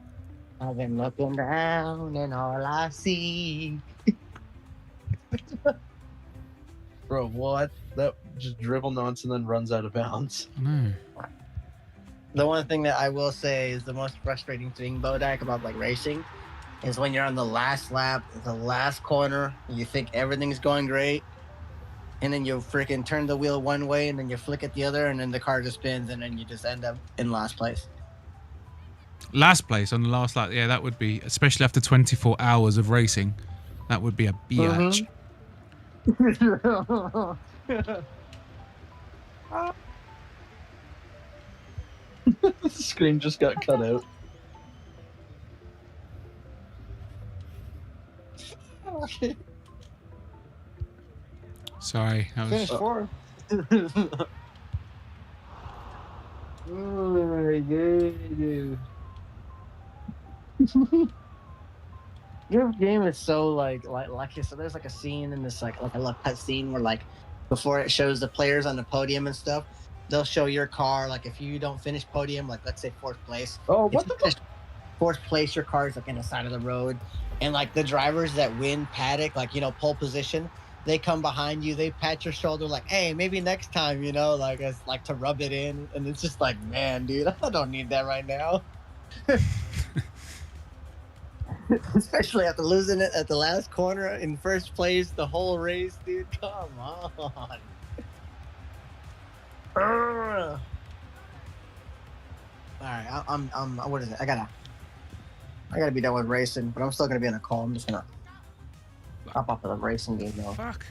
I've been looking down, and all I see. Bro, what? That just dribble nonce and then runs out of bounds. No. The one thing that I will say is the most frustrating thing, Bodach, about like racing, is when you're on the last lap, the last corner, you think everything's going great, and then you freaking turn the wheel one way, and then you flick it the other, and then the car just spins, and then you just end up in last place. Last place on the last lap. Yeah, that would be, especially after 24 hours of racing, that would be a biatch. The screen just got cut out. Sorry. That was... Finish fourth. Oh my god. Your game is so like so there's like a scene in this like a little cut scene where like before it shows the players on the podium and stuff, they'll show your car, like if you don't finish podium, like let's say fourth place. Oh, what the fuck? Fourth place, your car is like in the side of the road, and like the drivers that win paddock, like pole position, they come behind you, they pat your shoulder like, hey, maybe next time, like as like to rub it in, and it's just like, man, dude, I don't need that right now. Especially after losing it at the last corner in first place the whole race, dude. Come on. All right, I'm what is it? I gotta be done with racing, but I'm still gonna be on a call. I'm just gonna hop off of the racing game though. Fuck.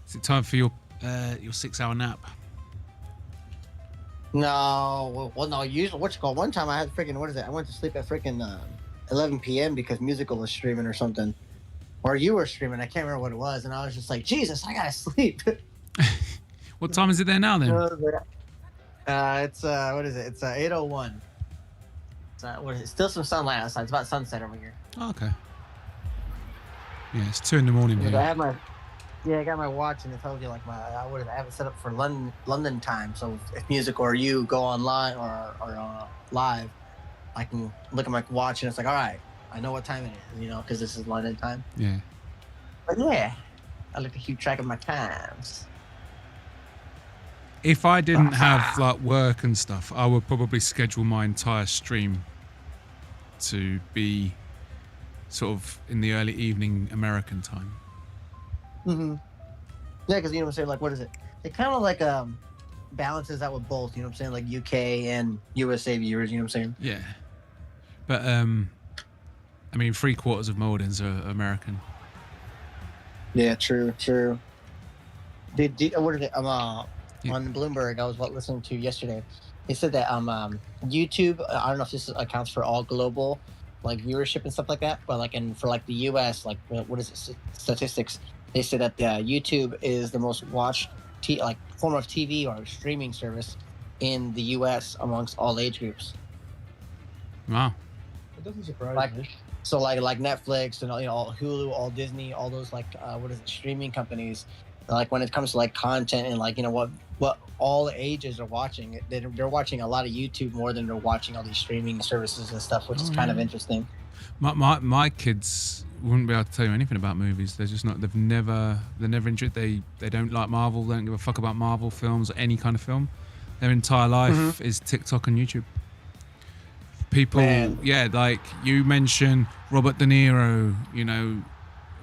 Is it time for your 6-hour nap? No, well, no. Usually, one time I had freaking, what is it? I went to sleep at freaking 11 p.m. because Musical was streaming or something, or you were streaming. I can't remember what it was, and I was just like, Jesus, I gotta sleep. What time is it there now then? It's what is it? It's 8:01. What is it? Still some sunlight outside. It's about sunset over here. Oh, okay. Yeah, it's 2 a.m. here. I got my watch, and it tells you like I have it set up for London time. So if Music or you go online or live, I can look at my watch, and it's like, all right, I know what time it is, because this is London time. Yeah. But yeah, I like to keep track of my times. If I didn't have like work and stuff, I would probably schedule my entire stream to be sort of in the early evening American time. Mm-hmm. Yeah, because what I'm saying, like, what is it? It kind of like balances out with both. What I'm saying, like UK and USA viewers. You know what I'm saying? Yeah. But I mean, 3/4 of my audience are American. Yeah, true. What is it? On Bloomberg, I was listening to yesterday. They said that YouTube. I don't know if this accounts for all global like viewership and stuff like that, but like for the US, like what is it? Statistics. They said that YouTube is the most watched form of TV or streaming service in the US amongst all age groups. Wow. It doesn't surprise me. So like Netflix and all Hulu, all Disney, all those streaming companies. Like when it comes to like content and like what all ages are watching, they're watching a lot of YouTube more than they're watching all these streaming services and stuff, which is kind of interesting. My kids wouldn't be able to tell you anything about movies. They're just not. They're never interested. They don't like Marvel. They don't give a fuck about Marvel films or any kind of film. Their entire life is TikTok and YouTube. People, like you mentioned Robert De Niro.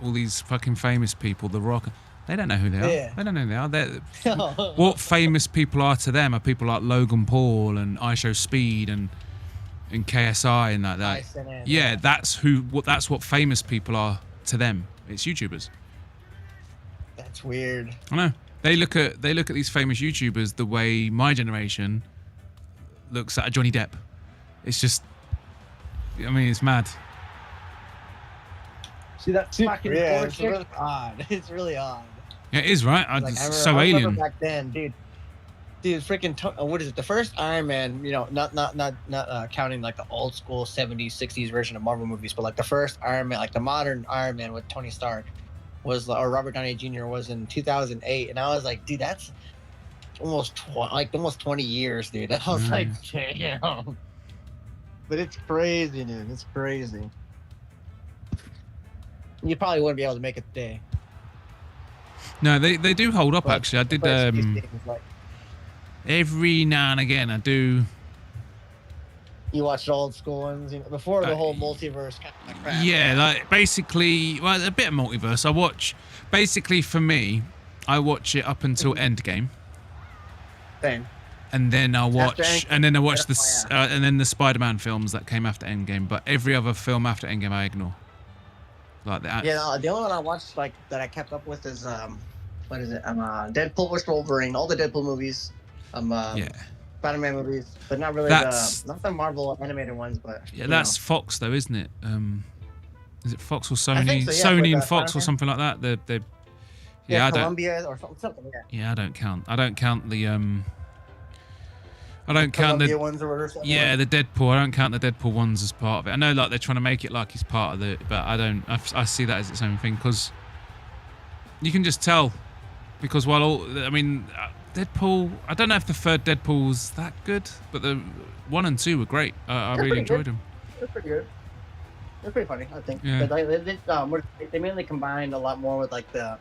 All these fucking famous people. The Rock. They don't know who they are. Yeah. They don't know who they are. What famous people are to them are people like Logan Paul and iShow Speed and KSI and like that. Yeah, that's what famous people are to them. It's YouTubers. That's weird. I know. They look at these famous YouTubers the way my generation looks at a Johnny Depp. It's just, it's mad. See that fucking it's really odd. It's really odd. Yeah, it is, right? It's so alien. Back then, dude, freaking what is it? The first Iron Man, not counting like the old school 70s, 60s version of Marvel movies, but like the first Iron Man, like the modern Iron Man with Tony Stark, or Robert Downey Jr. was in 2008, and I was like, dude, that's almost 20 years, dude. I was like, damn. But it's crazy, dude. It's crazy. You probably wouldn't be able to make it today. No, they do hold up, But actually. I did first few seasons, like, every now and again. I do. you watch the old school ones, before the whole multiverse kind of crap. Yeah, like basically, well, a bit of multiverse. I watch. Basically, for me, I watch it up until Endgame. Same. And then I watch, Endgame, and then I watch and then the Spider-Man films that came after Endgame. But every other film after Endgame, I ignore. Like that. Yeah, the only one I watched that I kept up with is what is it? Deadpool vs Wolverine, all the Deadpool movies, Spider-Man movies, but not really not the Marvel animated ones, but Yeah, that's Fox though, isn't it? Is it Fox or Sony? think so, yeah, Sony with, and Fox or Spider-Man. something like that. Yeah, I don't. Columbia or something. Yeah. Yeah, I don't count the. I don't count Columbia the ones or whatever. Yeah, the Deadpool. I don't count the Deadpool ones as part of it. I know, like they're trying to make it like he's part of it, but I don't. I see that as its own thing because you can just tell. Because Deadpool. I don't know if the third Deadpool was that good, but the 1 and 2 were great. I really enjoyed them. They're pretty good. They're pretty funny, I think. Yeah. But they mainly combined a lot more with like the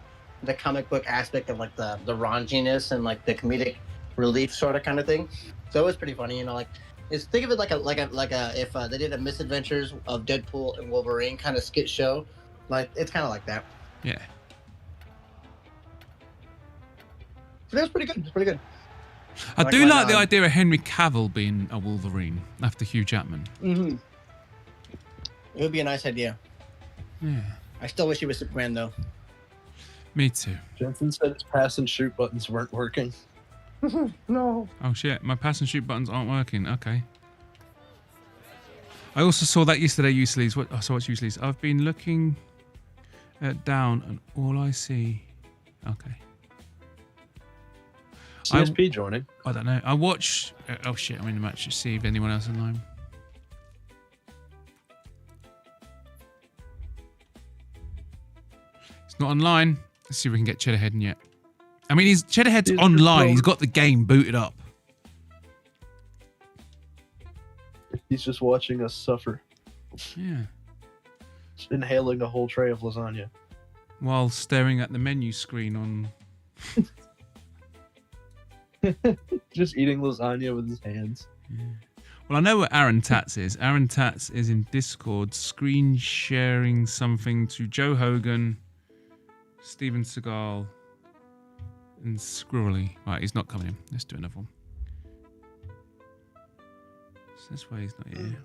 comic book aspect of like the raunchiness and like the comedic relief sort of kind of thing. So it was pretty funny, think of it like if they did a Misadventures of Deadpool and Wolverine kind of skit show, like it's kind of like that. Yeah. So it was pretty good. It's pretty good. I do like the idea of Henry Cavill being a Wolverine after Hugh Jackman. Mm-hmm. It would be a nice idea. Yeah. I still wish he was Superman though. Me too. Jensen said his pass and shoot buttons weren't working. No. Oh shit, my pass and shoot buttons aren't working. Okay. I also saw that yesterday, Useless. What's Useless? I've been looking down and all I see. Okay. CSP joining. I don't know. I watched. Oh shit, I'm in the match to see if anyone else online. It's not online. Let's see if we can get Cheddarhead in yet. I mean, Cheddarhead's online. He's got the game booted up. He's just watching us suffer. Yeah. Just inhaling a whole tray of lasagna. While staring at the menu screen on... Just eating lasagna with his hands. Yeah. Well, I know what Aaron Tats is. Aaron Tats is in Discord screen sharing something to Joe Hogan, Steven Seagal, and Squirrely. Right, he's not coming in. Let's do another one. So that's why he's not here.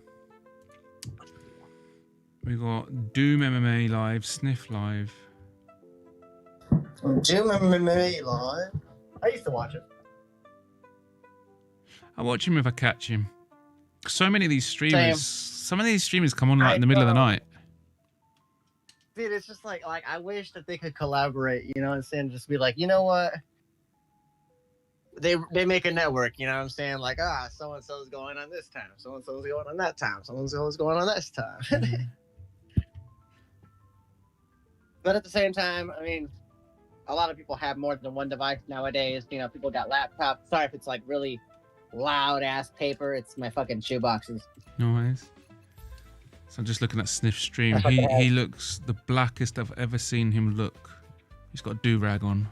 We got Doom MMA live, Sniff live. Doom MMA live. I used to watch it. I watch him if I catch him. So many of these streamers, Same. some of these streamers come on like in the middle of the night. Dude, it's just like I wish that they could collaborate, you know what I'm saying? Just be like, you know what? They make a network, you know what I'm saying? Like, so and so's going on this time, so and so's going on that time, so and so's going on this time. But at the same time, I mean, a lot of people have more than one device nowadays. You know, people got laptops. Sorry if it's like really loud ass paper. It's my fucking shoe boxes. No worries. So I'm just looking at Sniff's stream. He looks the blackest I've ever seen him look. He's got a do-rag on.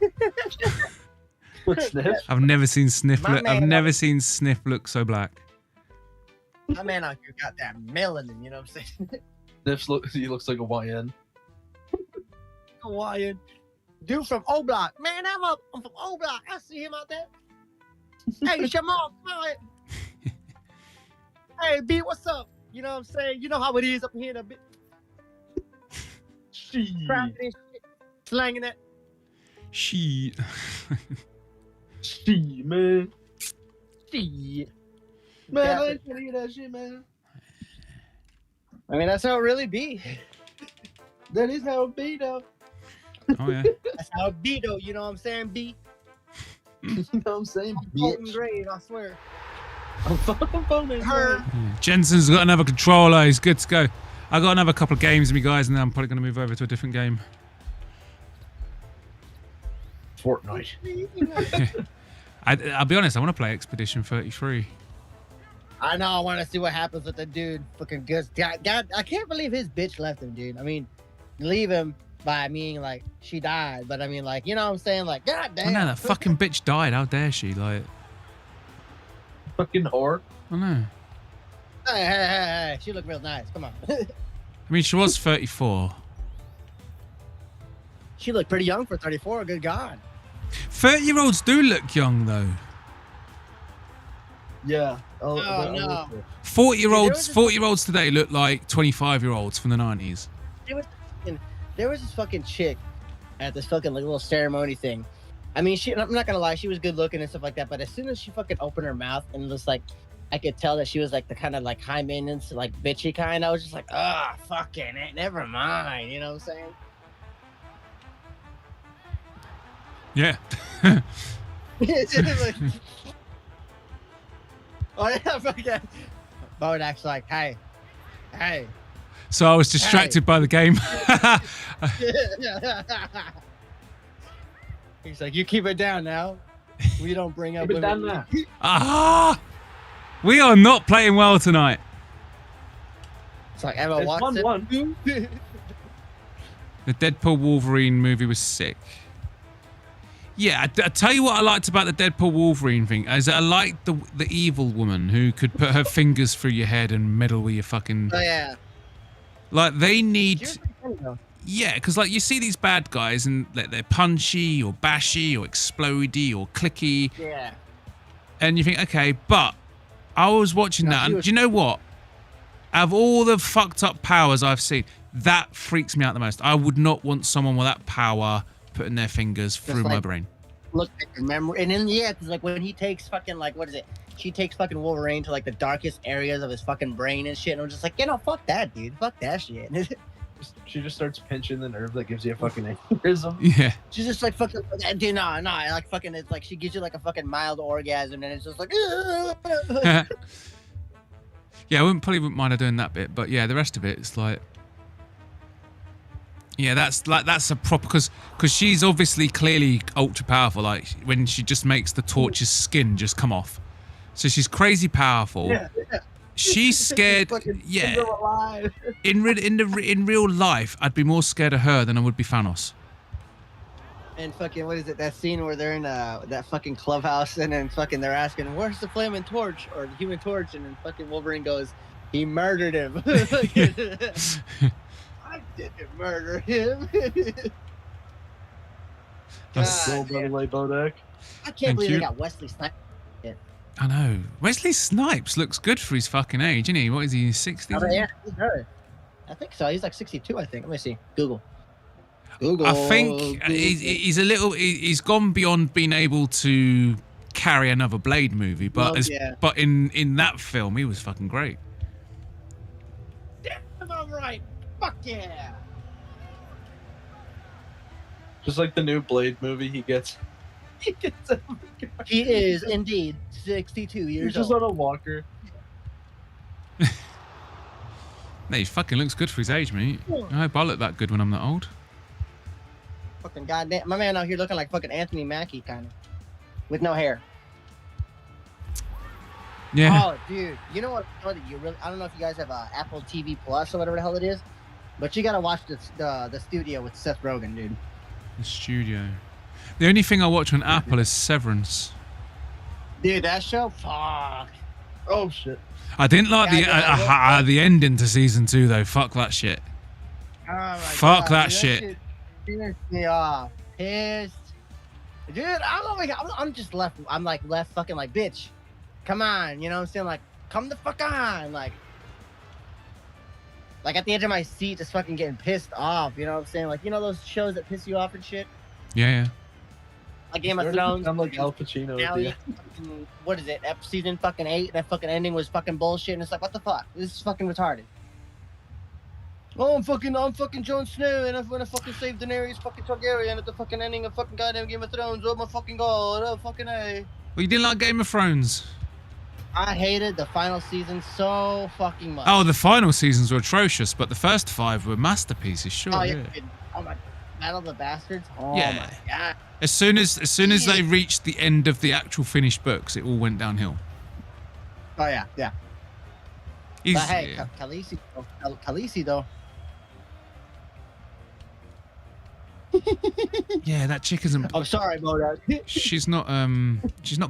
Sniff? I've never seen Sniff look. I've never seen Sniff look so black. My man out here got that melanin, you know what I'm saying? He looks like a YN. Hawaiian dude from O Block. Man, I'm from O Block. I see him out there. Hey, Jamal, come on. Hey, B, what's up? You know what I'm saying? You know how it is up here in a bit. Cracking and shit. Slanging it. Shit. Shit, man. Shit. Man, I ain't gonna hear that shit, man. I mean, that's how it really be. That is how it be, though. Oh, yeah. That's how it be, though. You know what I'm saying, B? You know what I'm saying, bitch? Grade, I swear. I'm fucking phoning her. Yeah. Jensen's got another controller. He's good to go. I got another couple of games with me, guys, and then I'm probably going to move over to a different game. Fortnite. I'll be honest, I want to play Expedition 33. I know. I want to see what happens with the dude. Fucking good. God, I can't believe his bitch left him, dude. I mean, leave him by meaning like she died, but I mean like you know what I'm saying? Like, god damn. I know that fucking bitch died. How dare she? Like, fucking whore. I know. Hey, she looked real nice. Come on. I mean, she was 34. She looked pretty young for 34. Good God. 30-year-olds do look young though. Yeah. Oh no. 40-year-olds today look like 25-year-olds from the 90s. There was this fucking chick at this fucking like little ceremony thing. I mean, I'm not gonna lie, she was good looking and stuff like that. But as soon as she fucking opened her mouth and was like, I could tell that she was like the kind of like high maintenance, like bitchy kind. I was just like, fucking it, never mind. You know what I'm saying? Yeah. Oh yeah, fucking. Bodach's like, hey. So I was distracted by the game. He's like, you keep it down now. We don't bring up women. We are not playing well tonight. It's like Emma Watson. 1-1. The Deadpool Wolverine movie was sick. Yeah, I tell you what I liked about the Deadpool Wolverine thing is that I liked the evil woman who could put her fingers through your head and meddle with your fucking. Oh yeah. Like they need. Yeah, because like you see these bad guys and they're punchy or bashy or explodey or clicky. Yeah. And you think, okay, but I was watching that, and do you know what? Out of all the fucked up powers I've seen, that freaks me out the most. I would not want someone with that power putting their fingers through my brain. Look at your memory, and then because like when he takes fucking like what is it? She takes fucking Wolverine to like the darkest areas of his fucking brain and shit, and I'm just like, fuck that, dude, fuck that shit. She just starts pinching the nerve that gives you a fucking aneurysm. Yeah. She's just like fucking, dude, no, like fucking, it's like she gives you like a fucking mild orgasm, and it's just like. Yeah, I wouldn't mind her doing that bit, but yeah, the rest of it, it's like. Yeah, that's a proper because she's obviously clearly ultra powerful. Like when she just makes the Torch's skin just come off, so she's crazy powerful. Yeah. She's scared. Yeah. In real life, I'd be more scared of her than I would be Thanos. And fucking what is it? That scene where they're in that fucking clubhouse and then fucking they're asking, "Where's the Flaming Torch or the Human Torch?" And then fucking Wolverine goes, "He murdered him." I didn't murder him. That's so by the way, Bodach. I can't believe they got Wesley Snipes. I know. Wesley Snipes looks good for his fucking age, isn't he? What is he, 60s? Oh, yeah, he's her. I think so. He's like 62, I think. Let me see. Google. I think he's gone beyond being able to carry another Blade movie, but but in that film, he was fucking great. Damn, I'm right. Fuck yeah. Just like the new Blade movie, he gets. He is indeed 62 years old. He's just on a walker. No, he fucking looks good for his age, mate. I hope I look that good when I'm that old. Fucking goddamn, my man out here looking like fucking Anthony Mackie, kind of, with no hair. Yeah. Oh, dude, you know what? You really, I don't know if you guys have Apple TV Plus or whatever the hell it is, but you gotta watch the Studio with Seth Rogen, dude. The Studio. The only thing I watch on Apple is Severance. Dude, that show, fuck. Oh shit. I didn't like the ending to season 2 though. Fuck that shit. Oh my Fuck God, that dude, shit. Pissed me off. Pissed. Dude, I'm just left. I'm like left fucking like, bitch. Come on, you know what I'm saying? Like, come the fuck on. Like at the edge of my seat, just fucking getting pissed off. You know what I'm saying? Like, you know those shows that piss you off and shit? Yeah. Like Game of Thrones. I'm like Al Pacino. What is it? Season fucking 8. That fucking ending was fucking bullshit. And it's like, what the fuck? This is fucking retarded. Oh, I'm fucking Jon Snow, and I'm gonna fucking save Daenerys fucking Targaryen at the fucking ending of fucking goddamn Game of Thrones. Oh my fucking god! Oh fucking A. Well, you didn't like Game of Thrones? I hated the final season so fucking much. Oh, the final seasons were atrocious, but the first 5 were masterpieces, sure. Oh yeah. Oh my. Battle of the Bastards. Oh Yeah. my god. As soon as they reached the end of the actual finished books, it all went downhill. Oh yeah, yeah. He's, But hey, yeah. Khaleesi though. Yeah, that chick isn't. I'm sorry, Bodach. She's not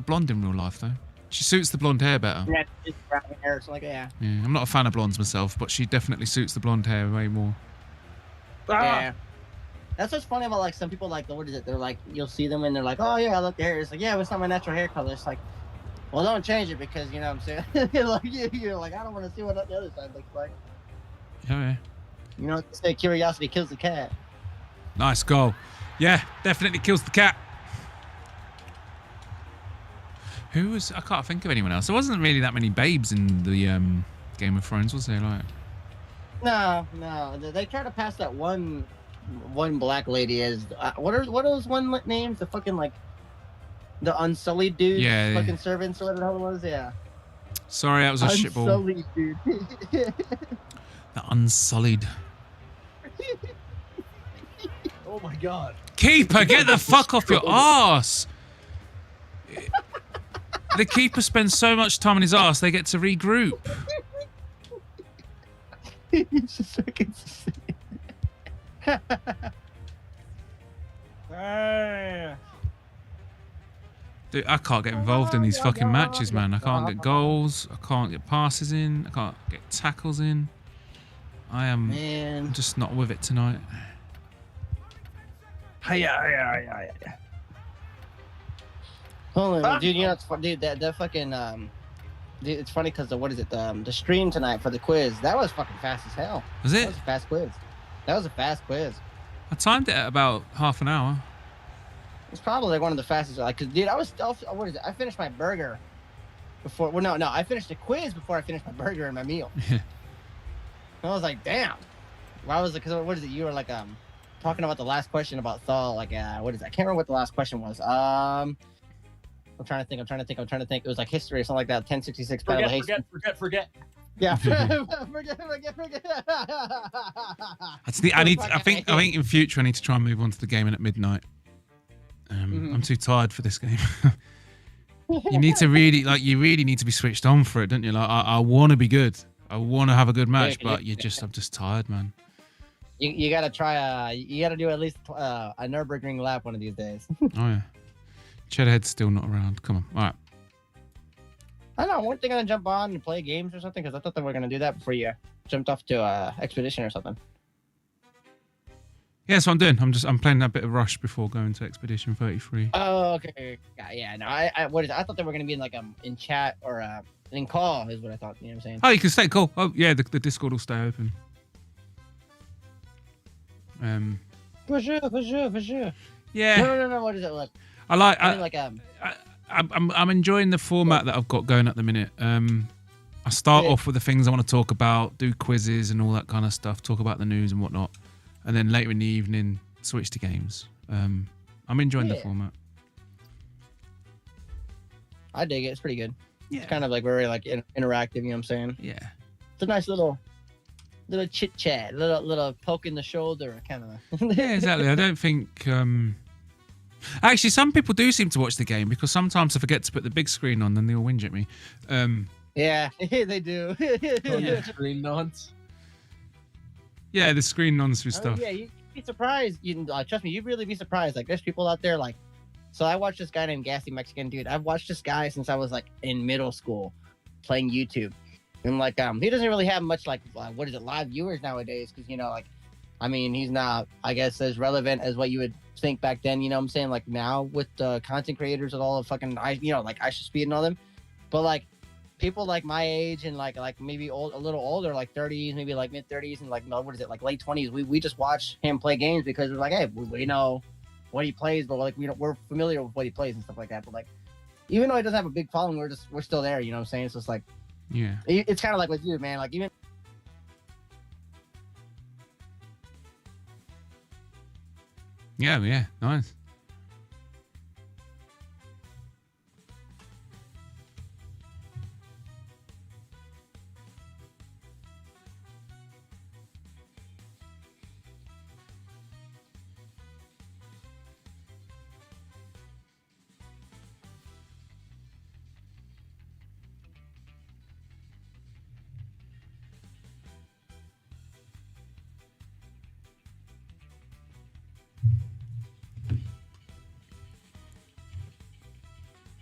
blonde in real life though. She suits the blonde hair better. Yeah, just brown hair, so like yeah. Yeah, I'm not a fan of blondes myself, but she definitely suits the blonde hair way more. Yeah. That's what's funny about like some people like what is it? They're like you'll see them and they're like, oh yeah, I look the hair. It's like yeah, but it's not my natural hair color. It's like, well, don't change it because you know what I'm saying. Like you're like I don't want to see what the other side looks like. Oh, yeah. You know what they say? Curiosity kills the cat. Nice goal. Yeah, definitely kills the cat. Who was? I can't think of anyone else. There wasn't really that many babes in the Game of Thrones, was there? Like, No. They try to pass that one black lady as what are those one names? The fucking like the Unsullied dude. Yeah. Fucking servants or whatever the hell it was. Yeah. sorry, that was a shitball. Unsullied dude. The Unsullied. Oh my god. Keeper, get the fuck off your ass. The keeper spends so much time on his ass, they get to regroup. He's just fucking Dude, I can't get involved in these fucking matches, man. I can't get goals. I can't get passes in. I can't get tackles in. I'm just not with it tonight. Hold on, dude. You know, it's dude. That fucking dude, it's funny because what is it? The stream tonight for the quiz that was fucking fast as hell. Was it? That was a fast quiz. That was a fast quiz. I timed it at about half an hour. It's probably like one of the fastest. Like, cause dude, I was what is it? I finished my burger before. Well, no, I finished the quiz before I finished my burger and my meal. I was like, damn. Why was it? Because what is it? You were like talking about the last question about Thal. Like, what is it? I can't remember what the last question was. I'm trying to think. It was like history or something like that. 1066 Battle of Hastings. Forget. Yeah. forget. That's the. I think in future I need to try and move on to the gaming at midnight. I'm too tired for this game. You need to really need to be switched on for it, don't you? Like I want to be good. I want to have a good match, but I'm just tired, man. You gotta try. You gotta do at least a Nürburgring lap one of these days. Oh yeah. Cheddarhead's still not around. Come on. All right. I don't know. Weren't they gonna jump on and play games or something? Because I thought they were gonna do that before you jumped off to Expedition or something. Yeah, that's what I'm doing. I'm playing that bit of Rush before going to Expedition 33. Oh, okay. Yeah, no. I thought they were gonna be in like in chat or in call is what I thought. You know what I'm saying? Oh, you can stay cool. Oh yeah, the Discord will stay open. For sure. Yeah. No. What is it like? I'm enjoying the format that I've got going at the minute. I start off with the things I want to talk about, do quizzes and all that kind of stuff, talk about the news and whatnot, and then later in the evening switch to games. I'm enjoying the format. I dig it. It's pretty good. Yeah. It's kind of like very like interactive. You know what I'm saying? Yeah. It's a nice little chit chat, little poke in the shoulder, kind of. Yeah, exactly. I don't think. Actually, some people do seem to watch the game because sometimes I forget to put the big screen on, and they all whinge at me. Yeah, they do. Screen nonce. Yeah, the screen nonce through stuff. Yeah, you'd be surprised. Trust me, you'd really be surprised. Like, there's people out there like. So I watched this guy named Gassy Mexican Dude. I've watched this guy since I was like in middle school, playing YouTube, and like he doesn't really have much like live viewers nowadays because he's not I guess as relevant as what you would think back then. You know what I'm saying? Like now with the content creators with all the fucking like I Should Speed and all them, but like people like my age and like maybe a little older, like 30s, maybe like mid 30s and like like late 20s. We just watch him play games because we're like, hey, we know what he plays, but like we're familiar with what he plays and stuff like that. But like even though he doesn't have a big following, we're still there. You know what I'm saying? So it's like it's kind of like with you, man. Like even. Yeah, nice.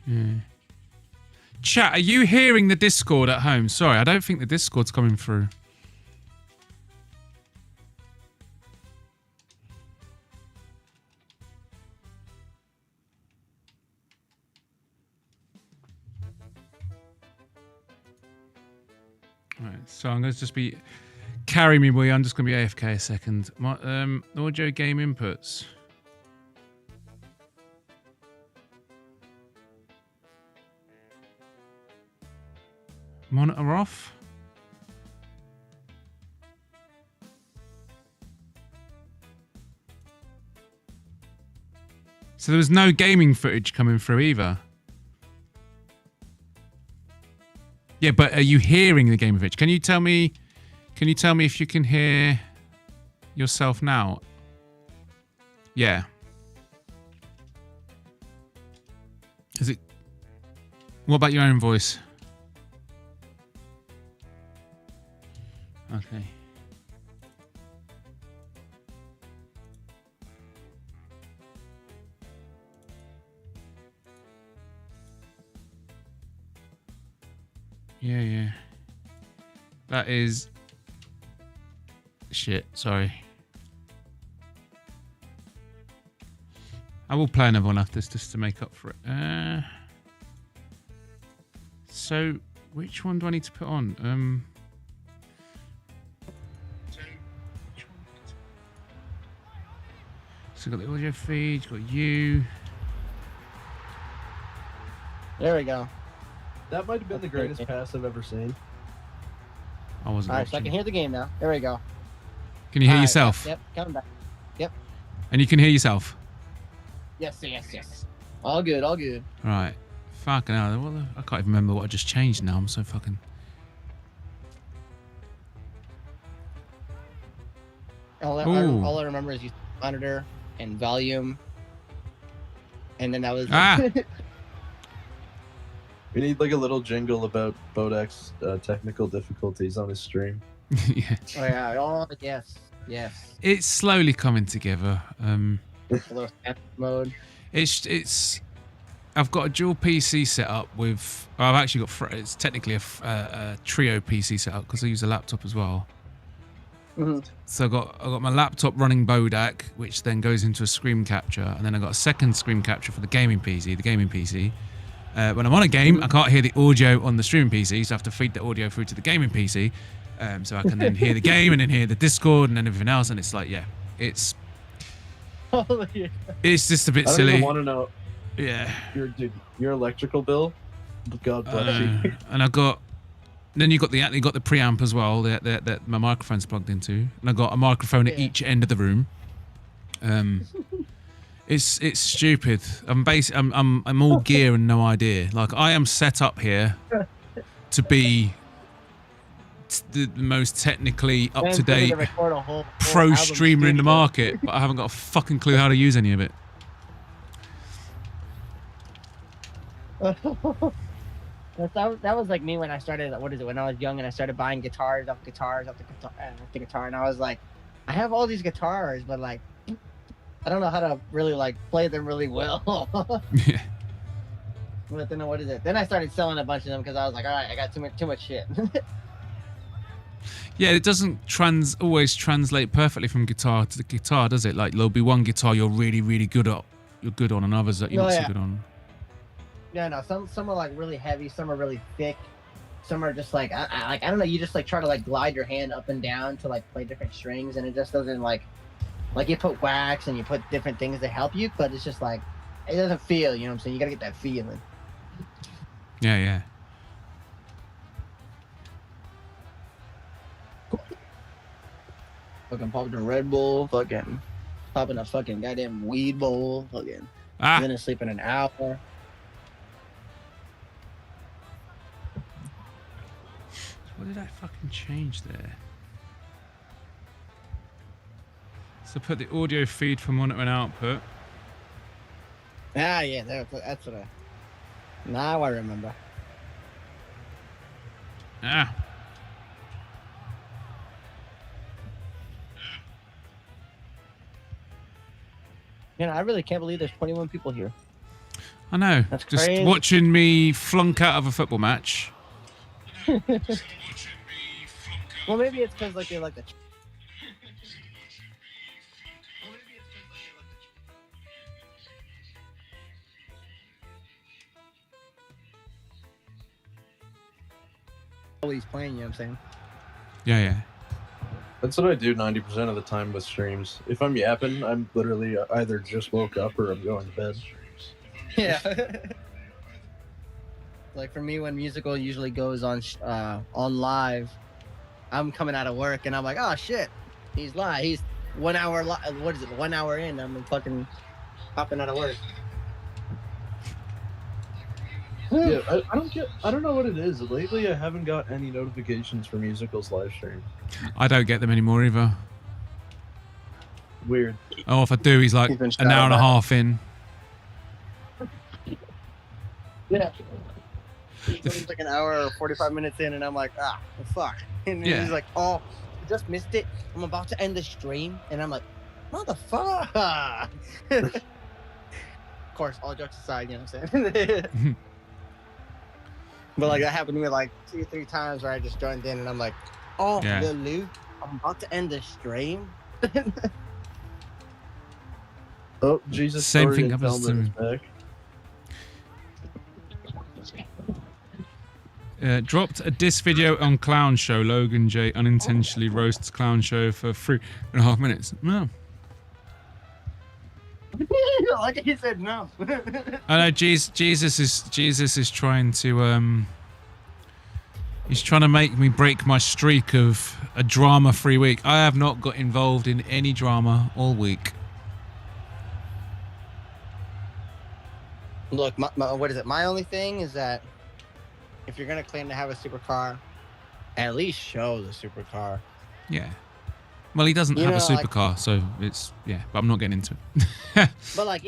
Yeah. Chat, are you hearing the Discord at home? Sorry, I don't think the Discord's coming through. Right, so I'm going to just be... Carry me, boy. I'm just going to be AFK a second. My, audio game inputs. Monitor off. So there was no gaming footage coming through either. Yeah, but are you hearing the game footage? Can you tell me if you can hear yourself now? Yeah. Is it? What about your own voice? Okay. Yeah. That is... Shit, sorry. I will play another one after this just to make up for it. So, which one do I need to put on? So, got the audio feed, got you. There we go. That might have been the greatest pass I've ever seen. I wasn't. All right, so I can hear the game now. There we go. Can you hear yourself? Yep, coming back. Yep. And you can hear yourself? Yes. All good. Right. Fucking hell. I can't even remember what I just changed now. I'm so fucking... All I remember is you monitor and volume. And then that was... We need like a little jingle about Bodach's technical difficulties on his stream. Yeah. Oh yeah. Oh yes. It's slowly coming together. A little mode. It's. I've got a dual PC set up with. I've actually got. It's technically a trio PC set up because I use a laptop as well. Mm-hmm. So I got my laptop running Bodach, which then goes into a screen capture, and then I got a second screen capture for the gaming PC. When I'm on a game, I can't hear the audio on the streaming PC, so I have to feed the audio through to the gaming PC, so I can then hear the game and then hear the Discord and then everything else. And it's like, yeah, it's just a bit I don't silly. even want to know. Yeah. Your electrical bill. God bless you. And then you got the preamp as well that my microphone's plugged into, and I got a microphone at each end of the room. It's stupid. I'm all gear and no idea. Like I am set up here to be the most technically up to date pro streamer in the market, but I haven't got a fucking clue how to use any of it. That was like me when I started. When I was young and I started buying guitars off the guitar, and I was like, I have all these guitars, but like, I don't know how to really like play them really well. Yeah. But then Then I started selling a bunch of them because I was like, all right, I got too much shit. Yeah, it doesn't always translate perfectly from guitar to the guitar, does it? Like there'll be one guitar you're really, really good on, and others that you're not so good on. Yeah, no, some are like really heavy, some are really thick, some are just like I don't know. You just like try to like glide your hand up and down to like play different strings, and it just doesn't like you put wax and you put different things to help you, but it's just like it doesn't feel. You know what I'm saying? You gotta get that feeling. Yeah. Fucking popping a Red Bull, fucking popping a fucking goddamn weed bowl, fucking gonna sleep in an hour. What did I fucking change there? So put the audio feed from monitor and output. Yeah, that's what now I remember. You know, I really can't believe there's 21 people here. I know. That's Just crazy. watching me flunk out of a football match. Well, maybe it's because like they like the. Always playing, you know what I'm saying? Yeah. That's what I do 90% of the time with streams. If I'm yapping, I'm literally either just woke up or I'm going to bed. Yeah. Like for me, when musical usually goes on live, I'm coming out of work and I'm like, oh shit, he's live. He's 1 hour. What is it? 1 hour in, I'm fucking popping out of work. Yeah, I don't know what it is. Lately, I haven't got any notifications for Musical's live stream. I don't get them anymore either. Weird. Oh, if I do, he's like an hour and a half in. Yeah. He's like an hour or 45 minutes in, and I'm like, fuck. And Yeah. he's like, oh, I just missed it. I'm about to end the stream, and I'm like, motherfucker. Of course, all jokes aside, you know what I'm saying? But like that happened to me like 2-3 times where I just joined in and I'm like, oh, Yeah. Lil Lou, I'm about to end the stream. Oh, Jesus. Same Story thing and happens to Thelma me. is back. Dropped a diss video on Clown Show. Logan J unintentionally roasts Clown Show for 3.5 minutes. No. Like he said no. I know Jesus is trying to he's trying to make me break my streak of a drama-free week. I have not got involved in any drama all week. Look, what is it? My only thing is that if you're gonna claim to have a supercar, at least show the supercar. Yeah. Well, he doesn't have a supercar, so it's but I'm not getting into it. But like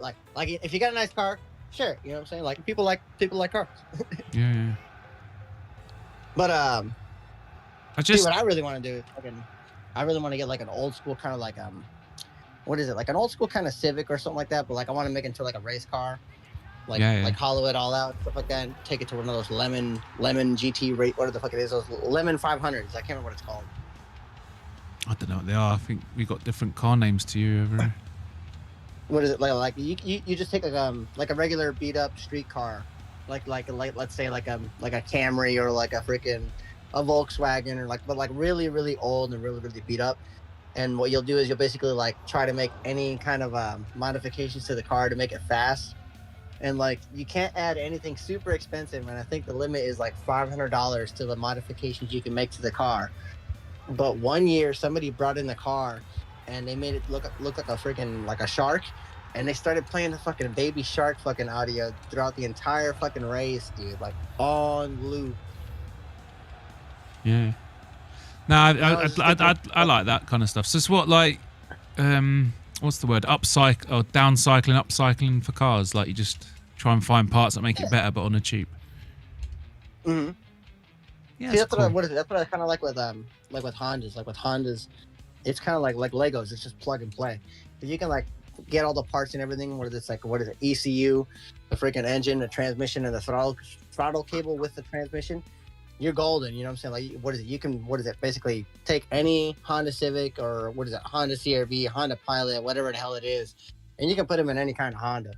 like if you got a nice car, sure, you know what I'm saying. Like people like cars. Yeah. But I see, what I really want to do is I really want to get like an old school kind of like what is it, like an old school kind of Civic or something like that. But like I want to make it into like a race car, like like hollow it all out, stuff like that, and take it to one of those lemon GT rate, whatever the fuck it is, those lemon 500s. I can't remember what it's called. I don't know what they are. I think we got different car names to you over here. What is it like? You just take like a regular beat up street car, like let's say like a Camry or like a freaking a Volkswagen or but really really old and really really beat up. And what you'll do is you'll basically like try to make any kind of modifications to the car to make it fast. And like you can't add anything super expensive, and I think the limit is like $500 to the modifications you can make to the car. But one year somebody brought in the car and they made it look like a freaking like a shark, and they started playing the fucking Baby Shark fucking audio throughout the entire fucking race, dude, like on loop. Yeah. No, I like that kind of stuff. So it's what like what's the word? Upcycling for cars. Like you just try and find parts that make it better, but on a cheap. Mm-hmm. Yeah, see, that's cool. what I kind of like with Hondas. Like with Hondas, it's kind of like Legos. It's just plug and play. But you can like get all the parts and everything. What is it? ECU, the freaking engine, the transmission, and the throttle cable with the transmission. You're golden. You know what I'm saying? Like what is it? You can basically take any Honda Civic or Honda CR-V, Honda Pilot, whatever the hell it is, and you can put them in any kind of Honda.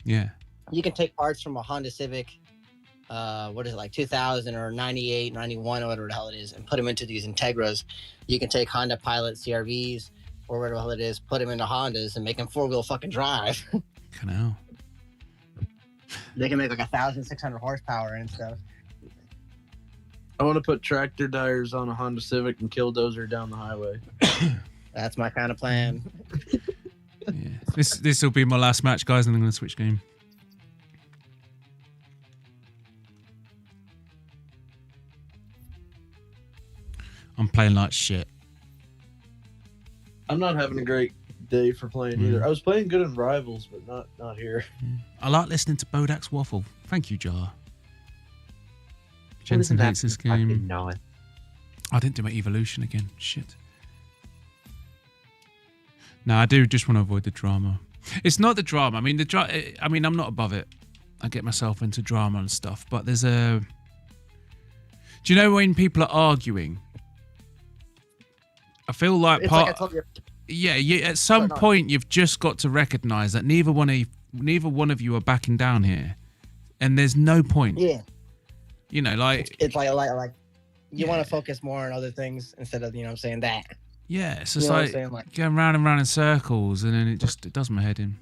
Yeah. You can take parts from a Honda Civic. Like 2000 or 98, 91 or whatever the hell it is, and put them into these Integras. You can take Honda Pilot CR-Vs or whatever the hell it is, put them into Hondas and make them four-wheel fucking drive. Canal. They can make like 1,600 horsepower and stuff. I want to put tractor tires on a Honda Civic and killdozer down the highway. That's my kind of plan. Yeah. This will be my last match, guys, and I'm going to switch game. I'm playing like shit. I'm not having a great day for playing either. I was playing good in Rivals, but not here. I like listening to Bodach's waffle. Thank you, Jar. Jensen hates this game. I didn't do my evolution again. Shit. No, I do just want to avoid the drama. It's not the drama. I mean, I'm not above it. I get myself into drama and stuff, but there's a. Do you know when people are arguing? I feel like It's like I told you. Yeah. At some point, you've just got to recognise that neither one of you are backing down here, and there's no point. Yeah. You know, like It's like you want to focus more on other things instead of, you know what I'm saying, that. Yeah, it's just You know what I'm like, saying? Like- going round and round in circles, and then it does my head in.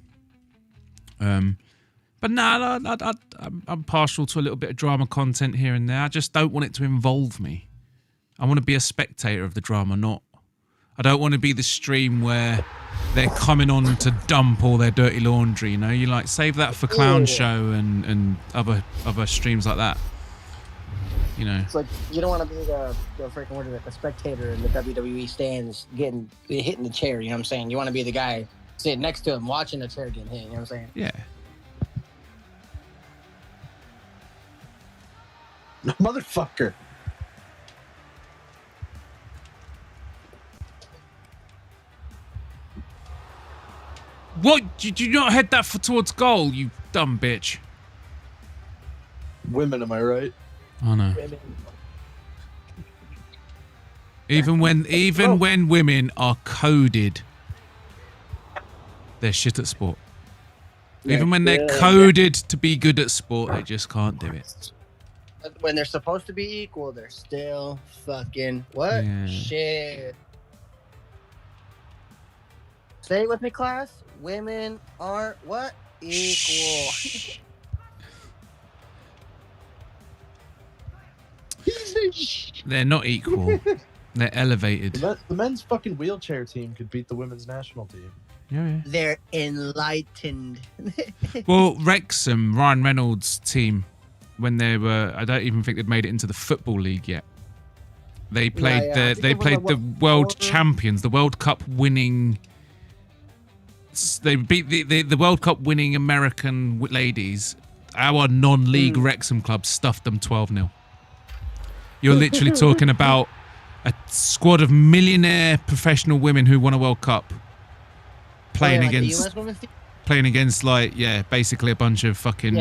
But no, I'm partial to a little bit of drama content here and there. I just don't want it to involve me. I want to be a spectator of the drama, not. I don't want to be the stream where they're coming on to dump all their dirty laundry. You know, you like save that for Clown Show and other streams like that. You know, it's like you don't want to be the freaking what is it, the spectator in the WWE stands getting hit in the chair. You know what I'm saying? You want to be the guy sitting next to him watching the chair getting hit. You know what I'm saying? Yeah. Motherfucker. What? Did you not head that towards goal, you dumb bitch? Women, am I right? Oh no. Even when women are coded, they're shit at sport. Even when they're coded to be good at sport, they just can't do it. When they're supposed to be equal, they're still fucking what? Yeah. Shit. Say it with me, class. Women are what? Equal. They're not equal. They're elevated. The men's fucking wheelchair team could beat the women's national team. Yeah. They're enlightened. Well, Wrexham, Ryan Reynolds' team, when they were, I don't even think they'd made it into the football league yet. They played the world champions, the World Cup winning. They beat the World Cup winning American ladies. Our non-league Wrexham club stuffed them 12-0. You're literally talking about a squad of millionaire professional women who won a World Cup playing against like basically a bunch of fucking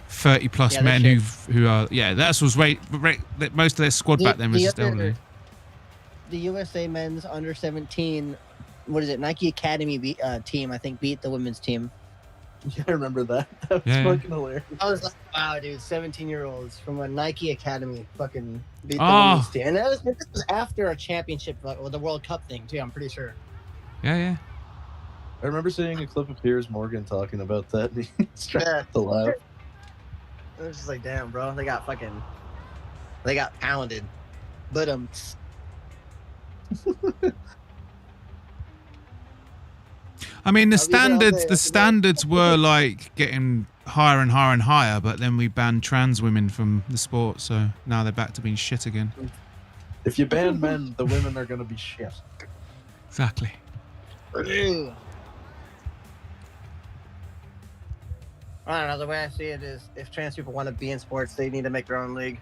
30 plus men who are that's was most of their squad back then was just elderly. The USA men's under 17, what is it? Nike Academy team I think beat the women's team. Yeah, I remember that. That was fucking hilarious. I was like, wow, dude, 17-year-olds from a Nike Academy fucking beat the women's team. And this was after a championship, or the World Cup thing, too, I'm pretty sure. Yeah. I remember seeing a clip of Piers Morgan talking about that, and he started to laugh. It was just like, damn, bro, they got pounded. But I mean, the standards were like getting higher and higher and higher, but then we banned trans women from the sport, so now they're back to being shit again. If you ban men, the women are going to be shit. Exactly. I don't know, the way I see it is if trans people want to be in sports, they need to make their own league.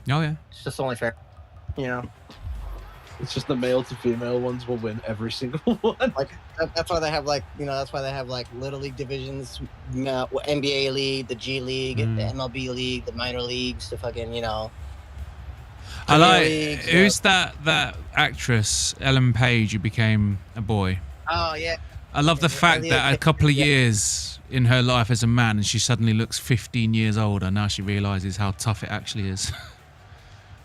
Oh, yeah. It's just only fair. You know? It's just the male to female ones will win every single one. Like that's why they have little league divisions, NBA league, the G League, the MLB league, the minor leagues, the fucking I like leagues, who's that actress Ellen Page who became a boy? Oh yeah. I love the fact that a couple of years in her life as a man, and she suddenly looks 15 years older. Now she realizes how tough it actually is.